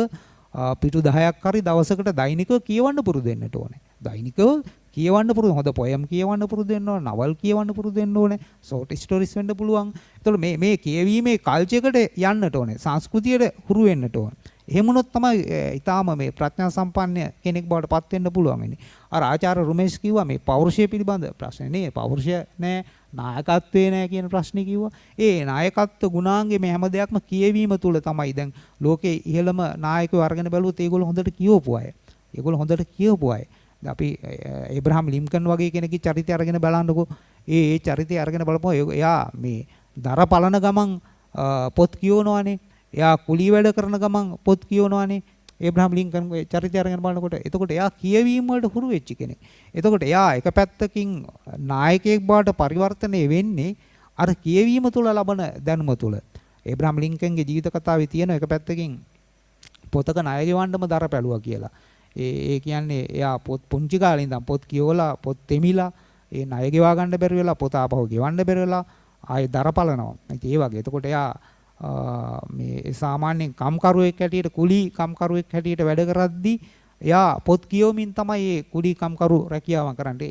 පිටු 10ක් හරි දවසකට දෛනිකව කියවන්න පුරුදු වෙන්නට ඕනේ. දෛනිකව කියවන්න පුරුදු හොඳ පොයම් කියවන්න පුරුදු වෙන්න ඕනේ. නවල් කියවන්න පුරුදු වෙන්න ඕනේ. ෂෝට් ස්ටෝරිස් වෙන්න පුළුවන්. ඒතකොට මේ කියවීමේ කල්චර් එකට යන්නට ඕනේ. සංස්කෘතියට හුරු වෙන්නට ඕනේ. එහෙම වුණොත් තමයි ඊටාම මේ ප්‍රඥා සම්පන්න කෙනෙක් බවට පත් වෙන්න පුළුවන් වෙන්නේ. අර ආචාර්ය රුමේෂ් කිව්වා මේ පෞරුෂය පිළිබඳ ප්‍රශ්නේ නේ. පෞරුෂය නෑ, නායකත්වේ නෑ කියන ප්‍රශ්නේ කිව්වා. ඒ නායකත්ව ගුණාංගේ මේ හැම දෙයක්ම කියවීම තුල තමයි දැන් ලෝකේ ඉහළම නායකයෝ අරගෙන බැලුවොත් ඒගොල්ලෝ හොඳට කියවපු අය. ඒගොල්ලෝ හොඳට කියවපු අය. අපි ඒබ්‍රහම් ලින්කන් වගේ කෙනෙක්ගේ චරිතය අරගෙන බලන්නකෝ. ඒ චරිතය අරගෙන බලපුවා එයා මේ දර පලන ගමන් පොත් කියවනවානේ. එයා කුලී වැඩ කරන ගමන් පොත් කියවනවානේ. ඒබ්‍රහම් ලින්කන්ගේ චරිතය අරගෙන බලනකොට එතකොට එයා කියවීම වලට හුරු වෙච්ච කෙනෙක්. එතකොට එයා එක පැත්තකින් නායකයෙක් බවට පරිවර්තනය වෙන්නේ අර කියවීම තුළ ලබන දැනුම තුළ. ඒබ්‍රහම් ලින්කන්ගේ ජීවිත කතාවේ තියෙන එක පැත්තකින් පොතක ණය ගෙවන්නම දර පැලුවා කියලා. ඒ කියන්නේ එයා පොත් පුංචි කාලේ ඉඳන් පොත් කියවලා පොත් තෙමිලා ඒ ණය ගෙවා ගන්න බැරි වෙලා පොත ආපහු ගෙවන්න බැරි වෙලා ආයේ දර පලනවා. ඒ වගේ. එතකොට එයා මේ සාමාන්‍යයෙන් කම්කරුවෙක් හැටියට කුලී කම්කරුවෙක් හැටියට වැඩ කරද්දී එයා පොත් කියවමින් තමයි මේ කුලී කම්කරු රැකියාව කරන්නේ.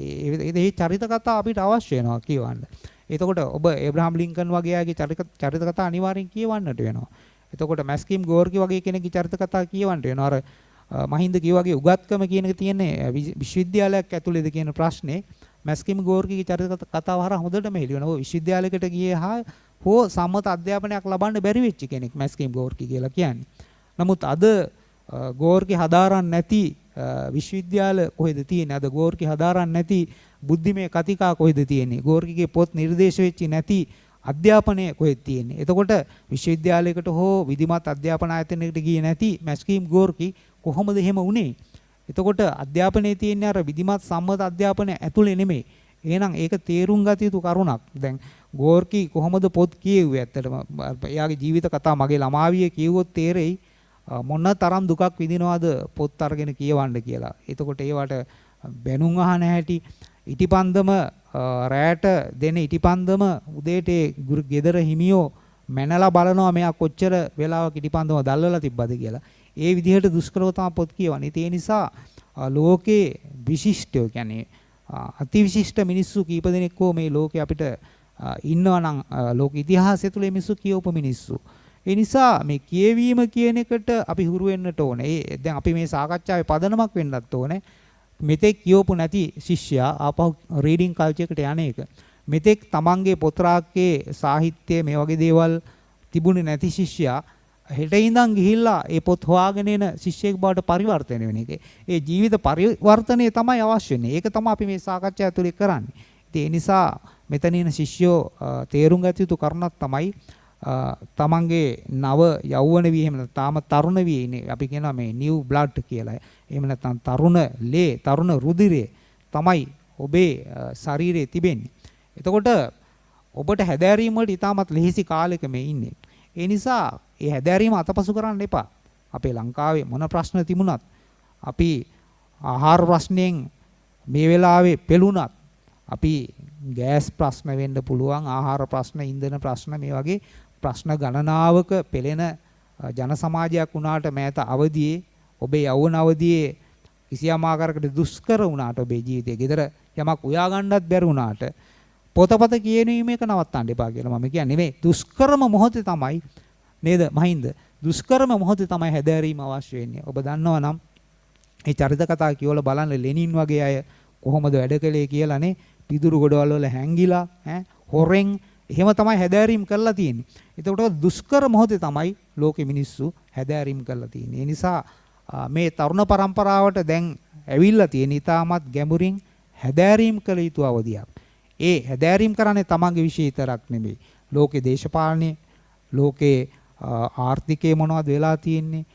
ඒ චරිත කතා අපිට අවශ්‍ය වෙනවා කියවන්න. එතකොට ඔබ ඒබ්‍රහම් ලින්කන් වගේ අයගේ චරිත කතා අනිවාර්යෙන් කියවන්නට වෙනවා. එතකොට මැස්කිම් ගෝර්කි වගේ කෙනෙක්ගේ චරිත කතා කියවන්නට වෙනවා. අර මහින්ද කිව්වාගේ උගත්කම කියන එක තියෙන්නේ විශ්වවිද්‍යාලයක් ඇතුළේද කියන ප්‍රශ්නේ මැස්කිම් ගෝර්කිගේ චරිත කතාව හරහා හොඳටම හෙළි වෙනවා. ඔය විශ්වවිද්‍යාලයකට ගියේ හෝ සම්මත අධ්‍යාපනයක් ලබන්න බැරි වෙච්ච කෙනෙක් මැස්කිම් ගෝර්කි කියලා කියන්නේ. නමුත් අද ගෝර්කි හදාරන්න නැති විශ්වවිද්‍යාල කොහෙද තියෙන්නේ? අද ගෝර්කි හදාරන්න නැති බුද්ධිමය කතිකා කොහෙද තියෙන්නේ? ගෝර්කිගේ පොත් නිර්දේශ වෙච්ච නැති අධ්‍යාපනය කොහෙද තියෙන්නේ? එතකොට විශ්වවිද්‍යාලයකට හෝ විධිමත් අධ්‍යාපන ආයතනයකට ගියේ නැති මැස්කිම් ගෝර්කි කොහොමද එහෙම වුනේ? එතකොට අධ්‍යාපනයේ තියෙන අර විධිමත් සම්මත අධ්‍යාපනය ඇතුලේ නෙමෙයි. එහෙනම් ඒක තේරුම් ගත යුතු කරුණක්. දැන් ගෝර්කි කොහොමද පොත් කියෙව්වේ? ඇත්තටම එයාගේ ජීවිත කතා මගේ ළමාවියේ කිව්වොත් තේරෙයි මොන තරම් දුකක් විඳිනවද පොත් අරගෙන කියවන්න කියලා. එතකොට ඒවට බැනුම් අහන හැටි ඉටිපන්දම රැයට දෙන ඉටිපන්දම උදේට ගෙදර හිමියෝ මැනලා බලනවා මෙයා කොච්චර වෙලාවක ඉටිපන්දම දැල්වලා තිබ්බද කියලා. ඒ විදිහට දුෂ්කරව තමයි පොත් කියවන්නේ. ඒ නිසා ලෝකේ විශිෂ්ටය කියන්නේ අතිවිශිෂ්ට මිනිස්සු කීප දෙනෙක් හෝ මේ ලෝකේ අපිට ඉන්නවා නම් ලෝක ඉතිහාසය තුළ මිනිස්සු කියවපු මිනිස්සු. ඒ නිසා මේ කියවීම කියන එකට අපි හුරු වෙන්නට ඕනේ. දැන් අපි මේ සාකච්ඡාවේ පදනමක් වෙන්නත් ඕනේ. මෙතෙක් කියවපු නැති ශිෂ්‍යයා ආපහු රීඩින් කල්චර් එකට යන එක. මෙතෙක් තමන්ගේ පොත් රාක්කේ සාහිත්‍ය මේ වගේ දේවල් තිබුණේ නැති ශිෂ්‍යයා හෙට ඉඳන් ගිහිල්ලා ඒ පොත් හොයාගෙන එන ශිෂ්‍යයෙක් බවට පරිවර්තනය වෙන එක. ඒ ජීවිත පරිවර්තනය තමයි අවශ්‍ය වෙන්නේ. ඒක තමයි අපි මේ සාකච්ඡාව තුළ කරන්නේ. ඒ නිසා මෙතන ඉන්න ශිෂ්‍යෝ තේරුම් ගත යුතු කරුණක් තමයි තමන්ගේ නව යෞවන වී එහෙම නැත්නම් තාම තරුණ වී ඉන්නේ. අපි කියනවා මේ නිව් බ්ලඩ් කියලා. එහෙම නැත්නම් තරුණ ලේ, තරුණ රුධිරය තමයි ඔබේ ශරීරයේ තිබෙන්නේ. එතකොට ඔබට හැදෑරීම වලට ඉතාමත් ලෙහෙසි කාලයක මේ ඉන්නේ. ඒ නිසා ඒ හැදෑරීම අතපසු කරන්න එපා. අපේ ලංකාවේ මොන ප්‍රශ්න තිබුණත් අපි ආහාර ප්‍රශ්නයෙන් මේ වෙලාවේ පෙළුණත් අපි ගෑස් ප්‍රශ්න වෙන්න පුළුවන්, ආහාර ප්‍රශ්න, ඉන්ධන ප්‍රශ්න මේ වගේ ප්‍රශ්න ගණනාවක පෙළෙන ජන සමාජයක් වුණාට මෑත අවදියේ ඔබේ යෞවන අවදියේ කිසියම් ආකාරයකට දුෂ්කර වුණාට ඔබේ ජීවිතයේ ගෙදර යමක් උයා ගන්නත් බැරි වුණාට පොතපත කියවීම එක නවත්තන්න එපා කියලා මම කියන්නේ. මේ දුෂ්කරම මොහොතේ තමයි නේද මහින්ද? දුෂ්කරම මොහොතේ තමයි හැදෑරීම අවශ්‍ය වෙන්නේ. ඔබ දන්නවා නම් මේ චරිත කතා කියවල බලන්න ලෙනින් වගේ අය කොහොමද වැඩ කළේ කියලානේ. පිදුරු ගොඩවල් වල හැංගිලා හොරෙන් එහෙම තමයි හැදෑරීම් කරලා තියෙන්නේ. එතකොට දුෂ්කර මොහොතේ තමයි ලෝකෙ මිනිස්සු හැදෑරීම් කරලා තියෙන්නේ. ඒ නිසා මේ තරුණ පරම්පරාවට දැන් ඇවිල්ලා තියෙන ඉතාමත් ගැඹුරින් හැදෑරීම් කළ යුතු අවධියක්. ඒ හැදෑරීම් කරන්නේ තමන්ගේ විශ්ය විතරක් නෙමෙයි. ලෝකේ දේශපාලනයේ, ලෝකේ ආර්ථිකයේ මොනවද වෙලා තියෙන්නේ,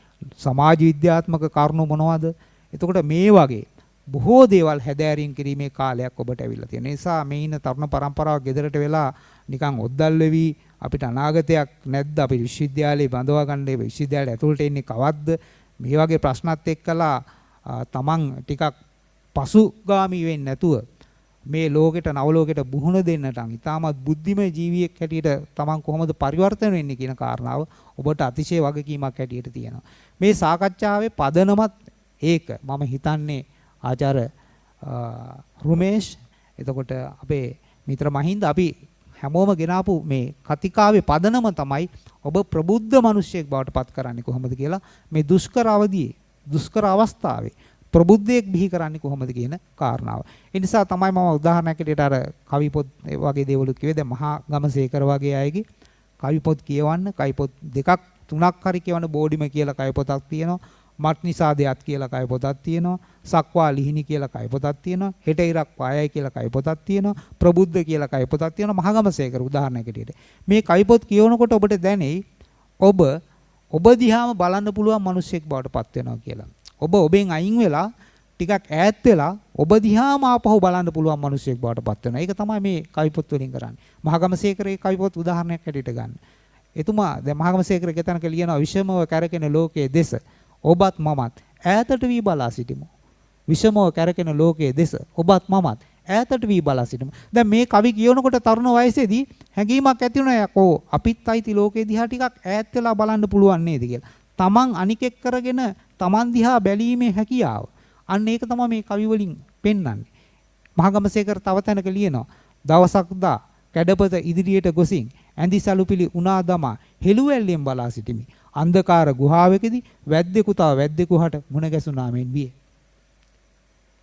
සමාජ විද්‍යාත්මක කරුණු මොනවද. එතකොට මේ වගේ බොහෝ දේවල් හැදෑරීම් කිරීමේ කාලයක් ඔබට ඇවිල්ලා තියෙන නිසා මේ ඉන්න තරුණ පරම්පරාව ගෙදරට වෙලා නිකන් ඔද්දල් වෙවි අපිට අනාගතයක් නැද්ද, අපි විශ්වවිද්‍යාලේ බඳවා ගන්න විශ්වවිද්‍යාලයට ඇතුළට එන්නේ කවද්ද, මේ වගේ ප්‍රශ්නත් එක්කලා තමන් ටිකක් පසුගාමී වෙන්නේ නැතුව මේ ලෝකෙට නව ලෝකෙට බුහුණ දෙන්නට ඉතාමත් බුද්ධිමය ජීවියෙක් හැටියට තමන් කොහොමද පරිවර්තන වෙන්නේ කියන කාරණාව ඔබට අතිශය වගකීමක් හැටියට තියෙනවා. මේ සාකච්ඡාවේ පදනමත් ඒක මම හිතන්නේ ආචාර්ය රුමේෂ්, එතකොට අපේ මිත්‍ර මහින්ද, අපි හැමෝම ගෙනාපු මේ කතිකාවේ පදනම තමයි ඔබ ප්‍රබුද්ධ මිනිසෙක් බවට පත් කරන්නේ කොහොමද කියලා. මේ දුෂ්කර අවධියේ දුෂ්කර අවස්ථාවේ ප්‍රබුද්ධයෙක් බිහි කරන්නේ කොහොමද කියන කාරණාව. ඒ නිසා තමයි මම උදාහරණයක් ඇටියට අර කවි පොත් වගේ දේවලුත් කිව්වේ. දැන් මහා ගමසේකර වගේ අයගේ කවි පොත් කියවන්න, කවි පොත් දෙකක් තුනක් හරි කියවන්න බෝඩිම කියලා කවි පොතක් තියෙනවා. මත් නිසා දෙයක් කියලා කවි පොතක් තියෙනවා. සක්වා ලිහිණි කියලා කවි පොතක් තියෙනවා. හෙට ඉරක් පායයි කියලා කවි පොතක් තියෙනවා. ප්‍රබුද්ධ කියලා කවි පොතක් තියෙනවා. මහා ගමසේකර උදාහරණයක් ඇටියට. මේ කවි පොත් කියවනකොට ඔබට දැනෙයි ඔබ දිහාම බලන්න පුළුවන් මිනිසෙක් බවට පත් වෙනවා කියලා. ඔබ ඔබෙන් අයින් වෙලා ටිකක් ඈත් වෙලා ඔබ දිහාම ආපහු බලන්න පුළුවන් මිනිසෙක් බවට පත් වෙනවා. ඒක තමයි මේ කවි පොත් වලින් කරන්නේ. මහගමසේකරේ කවි පොත් උදාහරණයක් හැටියට ගන්න. එතුමා දැන් මහගමසේකර ගෙතනක ලියනවා විෂමව කැරකෙන ලෝකයේ දෙස ඔබත් මමත් ඈතට වී බලා සිටිමු. විෂමව කැරකෙන ලෝකයේ දෙස ඔබත් මමත් ඈතට වී බලා සිටිමු. දැන් මේ කවි කියනකොට තරුණ වයසේදී හැඟීමක් ඇති වුණා යකෝ අපිත් අයිති ලෝකයේ දිහා ටිකක් ඈත් වෙලා බලන්න පුළුවන් නේද කියලා. තමන් අනිකෙක් කරගෙන තමන් දිහා බැලීමේ හැකියාව. අන්න ඒක තමයි මේ කවි වලින් පෙන්වන්නේ. මහගමසේකර තව තැනක ලියනවා දවසක් දා කැඩපත ඉදිරියට ගොසින් ඇඳි සලුපිලි උනා දමා හෙළුවැල්ලෙන් බලා සිටිමි. අන්ධකාර ගුහාවකදී වැද්දෙකු තව වැද්දෙකුහට මුණ ගැසුණා මෙන් විය.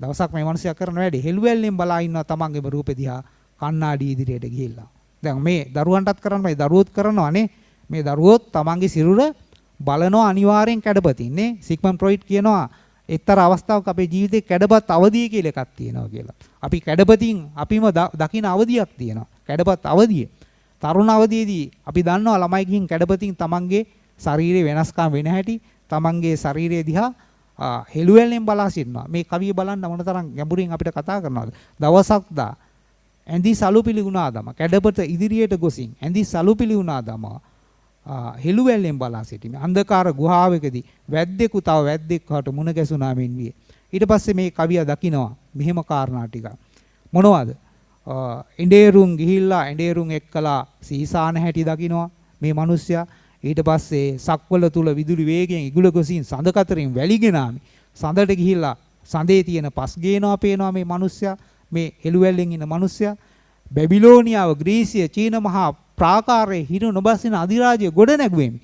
දවසක් මේ මිනිසයා කරන වැඩේ හෙළුවැල්ලෙන් බලා ඉන්නවා තමන්ගේම රූපෙ දිහා කණ්ණාඩි ඉදිරියට ගිහිල්ලා. දැන් මේ දරුවන්ටත් කරන්න මේ දරුවොත් කරනවානේ. මේ දරුවොත් තමන්ගේ සිරුර බලනවා අනිවාර්යෙන් කැඩපතින් නේ. සිග්මන්ඩ් ෆ්‍රොයිඩ් කියනවා එක්තරා අවස්ථාවක අපේ ජීවිතේ කැඩපත් අවධිය කියලා එකක් තියෙනවා කියලා. අපි කැඩපතින් අපිම දකින අවධියක් තියෙනවා. කැඩපත් අවධිය. තරුණ අවධියේදී අපි දන්නවා ළමයි ගිහින් කැඩපතින් තමන්ගේ ශරීරයේ වෙනස්කම් වෙන හැටි, තමන්ගේ ශරීරය දිහා හෙළුවැල්ලෙන් බලා සිටිනවා. මේ කවිය බලන්න මොනතරම් ගැඹුරින් අපිට කතා කරනවද? දවසක් දා ඇඳි සලුපිලි වුණා දම කැඩපත ඉදිරියට ගොසින් ඇඳි සලුපිලි වුණා දම හෙළුවැල්ලෙන් බලා සිටිමි. අන්ධකාර ගුහාවකදී වැද්දෙකු තව වැද්දෙක්වට මුණ ගැසුණා මෙන් විය. ඊට පස්සේ මේ කවියා දකිනවා මෙහෙම කාරණා ටික. මොනවද? එඬේරුන් ගිහිල්ලා එඬේරුන් එක්කලා සීසාන හැටි දකිනවා මේ මිනිස්සයා. ඊට පස්සේ සක්වල තුල විදුලි වේගයෙන් ඉගුල ගොසින් සඳ කතරින් වැලිගෙනාමි. සඳට ගිහිල්ලා සඳේ තියෙන පස් ගේනවා පේනවා මේ මිනිස්සයා. මේ හෙළුවැල්ලෙන් ඉන්න මිනිස්සයා. බැබිලෝනියාව, ග්‍රීසිය, චීන මහා ප්‍රාකාරයේ හිරු නොබසින අධිරාජ්‍ය ගොඩ නැගුවෙමි.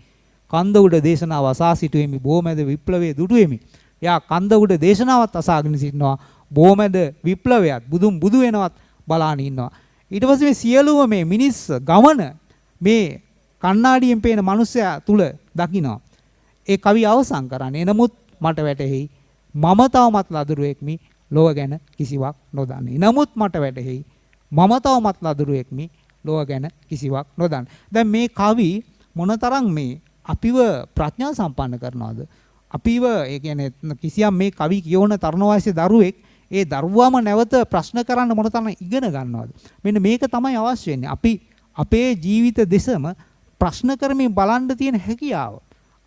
කන්ද උඩ දේශනාව අසා සිටුවෙමි. බොමැද විප්ලවයේ දුටුවෙමි. යා කන්ද උඩ දේශනාවත් අසාගෙන සිටිනවා. බොමැද විප්ලවයත් බුදුන් බුදු වෙනවත් බලාගෙන ඉන්නවා. ඊට පස්සේ මේ සියලුම මේ මිනිස් ගමන මේ කණ්ණාඩියෙන් පේන මිනිසයා තුල දකිනවා. ඒ කවි අවසන් කරන්නේ නමුත් මට වැටහෙයි මම තවමත් ලදරුවෙක්මි ලෝව ගැන කිසිවක් නොදන්නේ. නමුත් මට වැටහෙයි මම තවමත් ලදරුවෙක්මි ලෝව ගැන කිසිවක් නොදන්න. දැන් මේ කවි මොනතරම් මේ අපිව ප්‍රඥා සම්පන්න කරනවද? අපිව ඒ කියන්නේ කිසියම් මේ කවි කියවන තරුණ වයසේ දරුවෙක් ඒ දරුවාම නැවත ප්‍රශ්න කරන්න මොනතරම් ඉගෙන ගන්නවද? මෙන්න මේක තමයි අවශ්‍ය වෙන්නේ. අපි අපේ ජීවිත දෙසම ප්‍රශ්න කරමින් බලන්න තියෙන හැකියාව.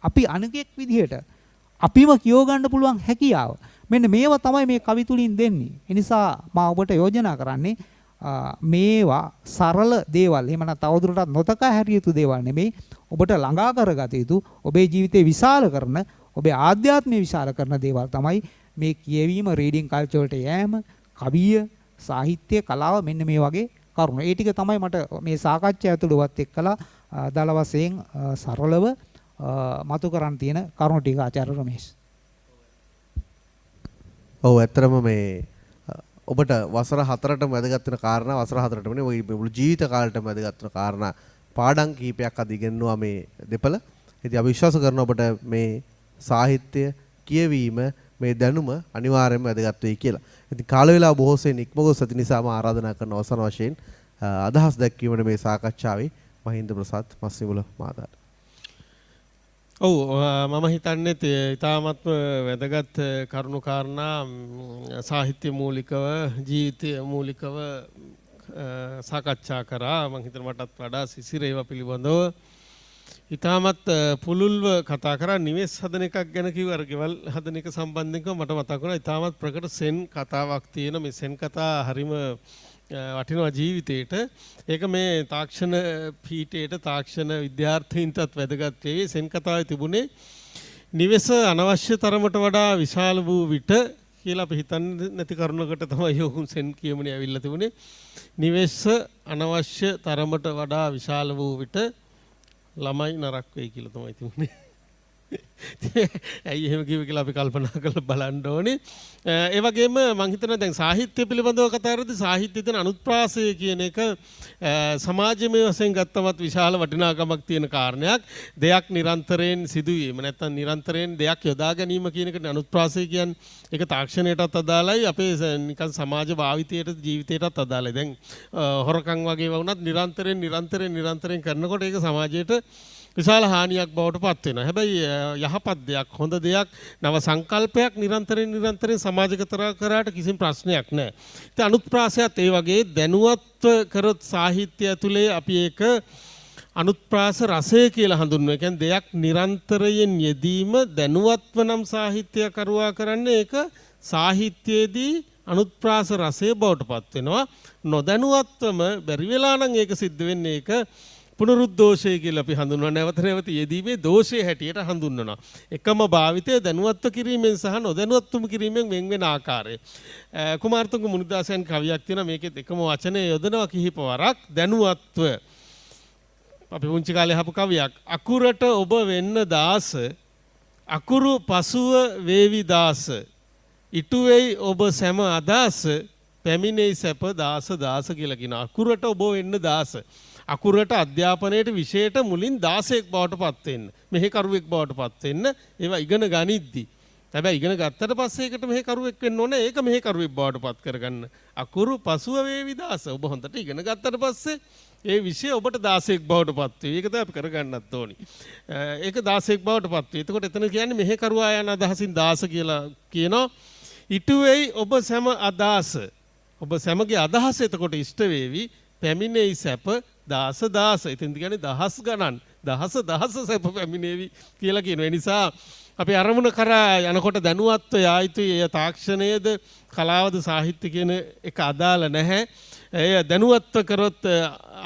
අපි අනිකෙක් විදිහට අපිම කියව ගන්න පුළුවන් හැකියාව. මෙන්න මේවා තමයි මේ කවි තුලින් දෙන්නේ. ඒ නිසා මම ඔබට යෝජනා කරන්නේ මේවා සරල දේවල්. එහෙම නැත්නම් තවදුරටත් නොතකා හැරිය යුතු දේවල් නෙමෙයි. ඔබට ළඟා කරගත යුතු, ඔබේ ජීවිතේ විශාල කරන, ඔබේ ආධ්‍යාත්මය විශාල කරන දේවල් තමයි මේ කියවීම, රීඩින් කල්චර් වලට යෑම, කවිය, සාහිත්‍ය, කලාව මෙන්න මේ වගේ කරුණු. ඒ ටික තමයි මට මේ සාකච්ඡාව ඇතුළතවත් එක්කලා දල වශයෙන් සරලව මතු කරන් තියෙන කරුණු ටික ආචාර්ය රමේෂ්. ඔව් ඇත්තටම මේ ඔබට වසර 4ටම වැදගත් වෙන කාරණා වසර 4ටම නේ ඔය මුළු ජීවිත කාලෙටම වැදගත් වෙන කාරණා පාඩම් කීපයක් අද ඉගෙනුවා මේ දෙපළ. ඉතින් අපි විශ්වාස කරනවා ඔබට මේ සාහිත්‍ය කියවීම මේ දැනුම අනිවාර්යයෙන්ම වැදගත් වෙයි කියලා. ඉතින් කාල වේලාව බොහෝ සෙයින් ඉක්ම ගොස් ඇති නිසාම ආරාධනා කරන අවසන් වශයෙන් අදහස් දැක්වීමට මේ සාකච්ඡාවේ මහින්ද ප්‍රසාද් මස්සිමුල මහතාට. ඔව් මම හිතන්නේ ඊටාත්ම වැදගත් කරුණු කාරණා සාහිත්‍ය මූලිකව ජීවිතය මූලිකව සාකච්ඡා කරා. මම හිතන මටත් වඩා සිසිර ඒවා පිළිබඳව ඊටමත් පුළුල්ව කතා කරා. නිවෙස් හදන එකක් ගැන කිව්ව අර ගෙවල් හදන එක සම්බන්ධයෙන් මට මතක් වුණා ඊටමත් ප්‍රකට සෙන් කතාවක් තියෙන මේ සෙන් කතා හරිම වටිනවා ජීවිතේට. ඒක මේ තාක්ෂණ පීඨයට තාක්ෂණ විද්‍යාර්ථීන්ටත් වැදගත් වෙයි. සෙන් කතාවේ තිබුණේ නිවෙස අනවශ්‍ය තරමට වඩා විශාල වූ විට කියලා අපි හිතන්නේ නැති කරුණකට තමයි යොහුන් සෙන් කියමුනේ ඇවිල්ලා තිබුණේ. නිවෙස අනවශ්‍ය තරමට වඩා විශාල වූ විට ළමයි නරක වෙයි කියලා තමයි තිබුණේ. ඇයි එහෙම කිව්වේ කියලා අපි කල්පනා කරලා බලන්න ඕනේ. ඒ වගේම මම හිතනවා දැන් සාහිත්‍ය පිළිබඳව කතා කරද්දී සාහිත්‍යයේ තියෙන අනුත්ප්‍රාසය කියන එක සමාජමය වශයෙන් ගත්තමත් විශාල වටිනාකමක් තියෙන කාරණයක්. දෙයක් නිරන්තරයෙන් සිදුවීම නැත්නම් නිරන්තරයෙන් දෙයක් යොදා ගැනීම කියන එකට අනුත්ප්‍රාසය කියන්නේ ඒක තාක්ෂණයටත් අදාළයි අපේ නිකන් සමාජ භාවිතයට ජීවිතයටත් අදාළයි. දැන් හොරකම් වගේ වුණත් නිරන්තරයෙන් කරනකොට ඒක සමාජයට විශාල හානියක් බවට පත් වෙනවා. හැබැයි යහපත් දෙයක් හොඳ දෙයක් නව සංකල්පයක් නිරන්තරයෙන් සමාජගත කරාට කිසිම ප්‍රශ්නයක් නැහැ. ඉතින් අනුත්ප්‍රාසයත් ඒ වගේ දැනුවත්ව කරොත් සාහිත්‍ය ඇතුලේ අපි ඒක අනුත්ප්‍රාස රසය කියලා හඳුන්වනවා. ඒ කියන්නේ දෙයක් නිරන්තරයෙන් යෙදීම දැනුවත්ව නම් සාහිත්‍ය කරුවා කරන්නේ ඒක සාහිත්‍යයේදී අනුත්ප්‍රාස රසය බවට පත් වෙනවා. නොදැනුවත්වම බැරි වෙලා නම් ඒක සිද්ධ වෙන්නේ ඒක පුනරුද්දෝෂය කියලා අපි හඳුන්වනවා. නැවත යෙදීමේ දෝෂයේ හැටියට හඳුන්වනවා. එකම භාවිතය දැනුවත්ව කිරීමෙන් සහ නොදැනුවත්වම කිරීමෙන් වෙන් වෙන ආකාරය. කුමාරතුංග මුනිදාසයන් කවියක් තියෙනවා මේකෙත් එකම වචනේ යොදනවා කිහිප වරක් දැනුවත්ව. අපි පුංචි කාලේ අහපු කවියක්. අකුරට ඔබ වෙන්න දාස අකුරු පසුව වේවි දාස ඉටු වෙයි ඔබ සෑම අදාස පැමිණෙයි සැප දාස දාස කියලා කියනවා. අකුරට ඔබ වෙන්න දාස. අකුරට අධ්‍යාපනයේට විෂයට මුලින් 16ක් බවට පත් වෙන්න. මෙහෙකරුවෙක් බවට පත් වෙන්න. ඒවා ඉගෙන ගනිද්දි. හැබැයි ඉගෙන ගත්තට පස්සේ ඒකට මෙහෙකරුවෙක් වෙන්න ඕනේ. ඒක මෙහෙකරුවෙක් බවට පත් කරගන්න. අකුරු පසුව වේවි දාස. ඔබ හොඳට ඉගෙන ගත්තට පස්සේ ඒ විෂය ඔබට 16ක් බවට පත් වෙයි. ඒක තමයි අපි කරගන්නත් ඕනි. ඒක 16ක් බවට පත් වෙයි. එතකොට එතන කියන්නේ මෙහෙකරුවා යන අදහසින් 16 කියලා කියනවා. ඉටු වෙයි ඔබ සෑම අදාස. ඔබ සෑමගේ අදහස එතකොට ඉෂ්ට වේවි. පැමිණෙයි සැප දාස දාස. ඉතින් කියන්නේ දහස් ගණන් දහස සැප පැමිණේවි කියලා කියනවා. ඒ නිසා අපි අරමුණ කරා යනකොට දැනුවත්ව යා යුතුයි. ඒ තාක්ෂණයේද කලාවද සාහිත්‍ය කියන එක අදාළ නැහැ. එය දැනුවත්ව කරොත්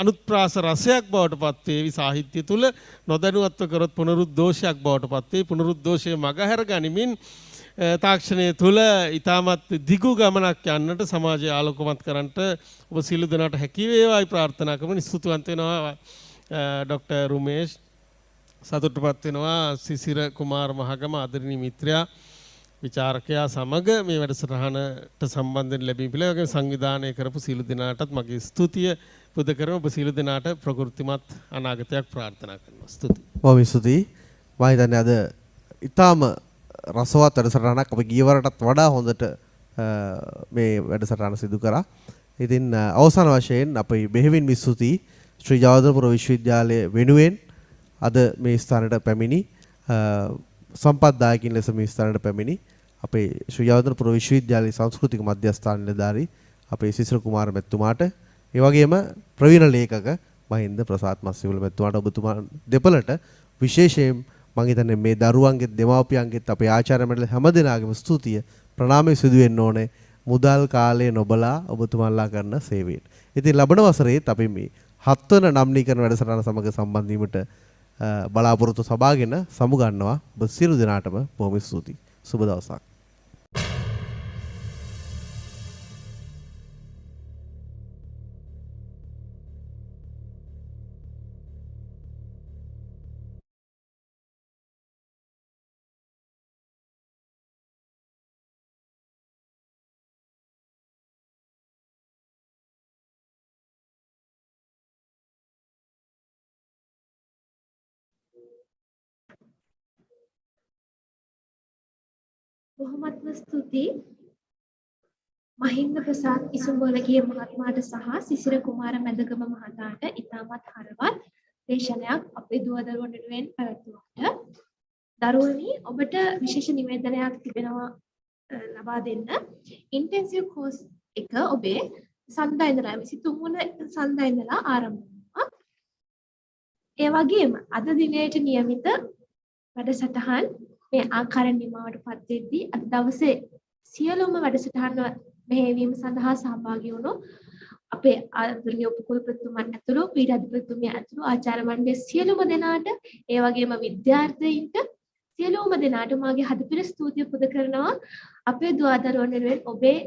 අනුත්ප්‍රාස රසයක් බවට පත් වේවි සාහිත්‍ය තුල. නොදැනුවත්ව කරොත් පුනරුද්දෝෂයක් බවට පත් වේවි. පුනරුද්දෝෂයේ මගහැර ගනිමින් තාක්ෂණය තුළ ඊටමත් දිගු ගමනක් යන්නට සමාජය ආලෝකමත් කරන්නට ඔබ සියලු දෙනාට හැකි වේවායි ප්‍රාර්ථනා කරමු. ස්තුතිවන්ත වෙනවා ડોક્ટર රුමේෂ්. සතුටුපත් වෙනවා සිසිර කුමාර මහගම ආදරණීය මිත්‍රයා විචාරකයා සමග මේ වැඩසටහනට සම්බන්ධ වෙන්න ලැබීම පිළිබඳව වගේ සංවිධානය කරපු සියලු දෙනාටත් මගේ ස්තුතිය පුද කරමු. ඔබ සියලු දෙනාට ප්‍රකෘතිමත් අනාගතයක් ප්‍රාර්ථනා කරනවා. ස්තුතියි. බොහොම ස්තුතියි. මම හිතන්නේ අද ඊටාම රසවත් වැඩසටහනක් අපි ගියවරටත් වඩා හොඳට මේ වැඩසටහන සිදු කරා. ඉතින් අවසාන වශයෙන් අපි බෙහෙවින් ස්තුතියි ශ්‍රී ජයවර්ධනපුර විශ්වවිද්‍යාලය වෙනුවෙන් අද මේ ස්ථානයට පැමිණි සම්පත්දායකින් ලෙස මේ ස්ථානයට පැමිණි අපේ ශ්‍රී ජයවර්ධනපුර විශ්වවිද්‍යාලයේ සංස්කෘතික මධ්‍යස්ථාන නිලධාරී අපේ සිසිර කුමාර මැතිතුමාට ඒ වගේම ප්‍රවීණ ලේඛක මහින්ද ප්‍රසාද් මස්සිමුල මැතිතුමාට ඔබතුමා දෙපළට විශේෂයෙන් මම හිතන්නේ මේ දරුවන්ගේ දෙමාපියන්ගෙත් අපේ ආචාර්ය මණ්ඩල හැමදෙනාගේම ස්තුතිය ප්‍රණාමය සිදු වෙන්න ඕනේ මුදල් කාලේ නොබලා ඔබතුමාලා කරන සේවයට. ඉතින් ලබන වසරේත් අපි මේ 7 වන නම්නීකරණ වැඩසටහන සමග සම්බන්ධ වීමට බලාපොරොත්තු සබාගෙන සමු ගන්නවා. ඔබ සියලු දෙනාටම බොහොම ස්තුතියි. සුබ දවසක්. බොහොමත්ම ස්තුතියි මහින්ද ප්‍රසාද් ඉසුම්බෝලගේ මහත්මයාට සහ සිසිර කුමාර මැදගම මහතාට ඉතාමත් හරවත් දේශනයක් අපේ දුවදරුවන් වෙනුවෙන් පැවැත්වුවාට දරුවනි ඔබට විශේෂ නිවේදනයක් තිබෙනවා ලබා දෙන්න ඉන්ටෙන්සිව් කෝස් එක ඔබේ සඳහා ඉඳලා 23 වන සඳහා ඉඳලා ආරම්භ වෙනවා. ඒ වගේම අද දිනේට નિયમિત වැඩසටහන් මේ ආකාරයෙන් නිමවටපත් වෙද්දී අද දවසේ සියලුම වැඩසටහන් මෙහෙයවීම සඳහා සහභාගී වුණු අපේ ආදරණීය උපකුලපතිතුමන් ඇතුළු පීඨාධිපතිතුමිය ඇතුළු ආචාර්ය මණ්ඩලයේ සියලුම දෙනාට ඒ වගේම විද්‍යාර්ථීන්ට සියලුම දෙනාට මාගේ හදපිරි ස්තුතිය පුද කරනවා අපේ දුවදරුවන් වෙනුවෙන් ඔබේ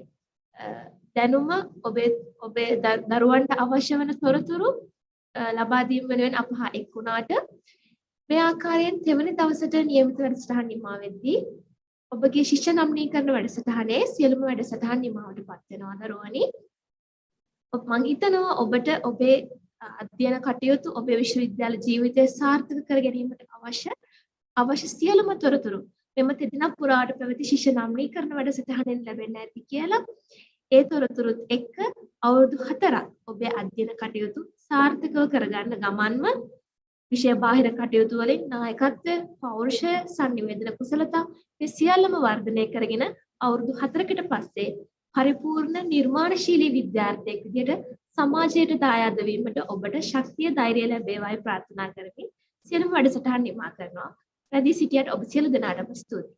දැනුම ඔබේ දරුවන්ට අවශ්‍ය වන තොරතුරු ලබා දීම වෙනුවෙන් අප හා එක් වුණාට මේ ආකාරයෙන් තෙවන දවසට નિયમિત වැඩසටහන් නිමා වෙද්දී ඔබගේ ශිෂ්‍ය නම්නීකරණ වැඩසටහනේ සියලුම වැඩසටහන් නිමාවටපත් වෙනවා දරුවනි. මම හිතනවා ඔබට ඔබේ අධ්‍යයන කටයුතු ඔබේ විශ්වවිද්‍යාල ජීවිතය සාර්ථක කර ගැනීමට අවශ්‍ය සියලුම තොරතුරු මෙම තෙදිනක් පුරාට පැවති ශිෂ්‍ය නම්නීකරණ වැඩසටහනෙන් ලැබෙන්න ඇති කියලා ඒ තොරතුරුත් එක්ක අවුරුදු 4ක් ඔබේ අධ්‍යයන කටයුතු සාර්ථකව කරගන්න ගමන්ම විෂය බාහිර කටයුතු වලින් නායකත්වය, පෞරුෂය, sannivedana කුසලතා මේ සියල්ලම වර්ධනය කරගෙන අවුරුදු 4කට පස්සේ පරිපූර්ණ නිර්මාණශීලී විද්‍යාර්ථයෙක් විදිහට සමාජයට දායාද වීමට ඔබට ශක්තිය ධෛර්යය ලැබේවායි ප්‍රාර්ථනා කරමින් සියලුම වැඩසටහන් නිමා කරනවා. රැඳී සිටියට ඔබ සියලු දෙනාටම ස්තුතියි.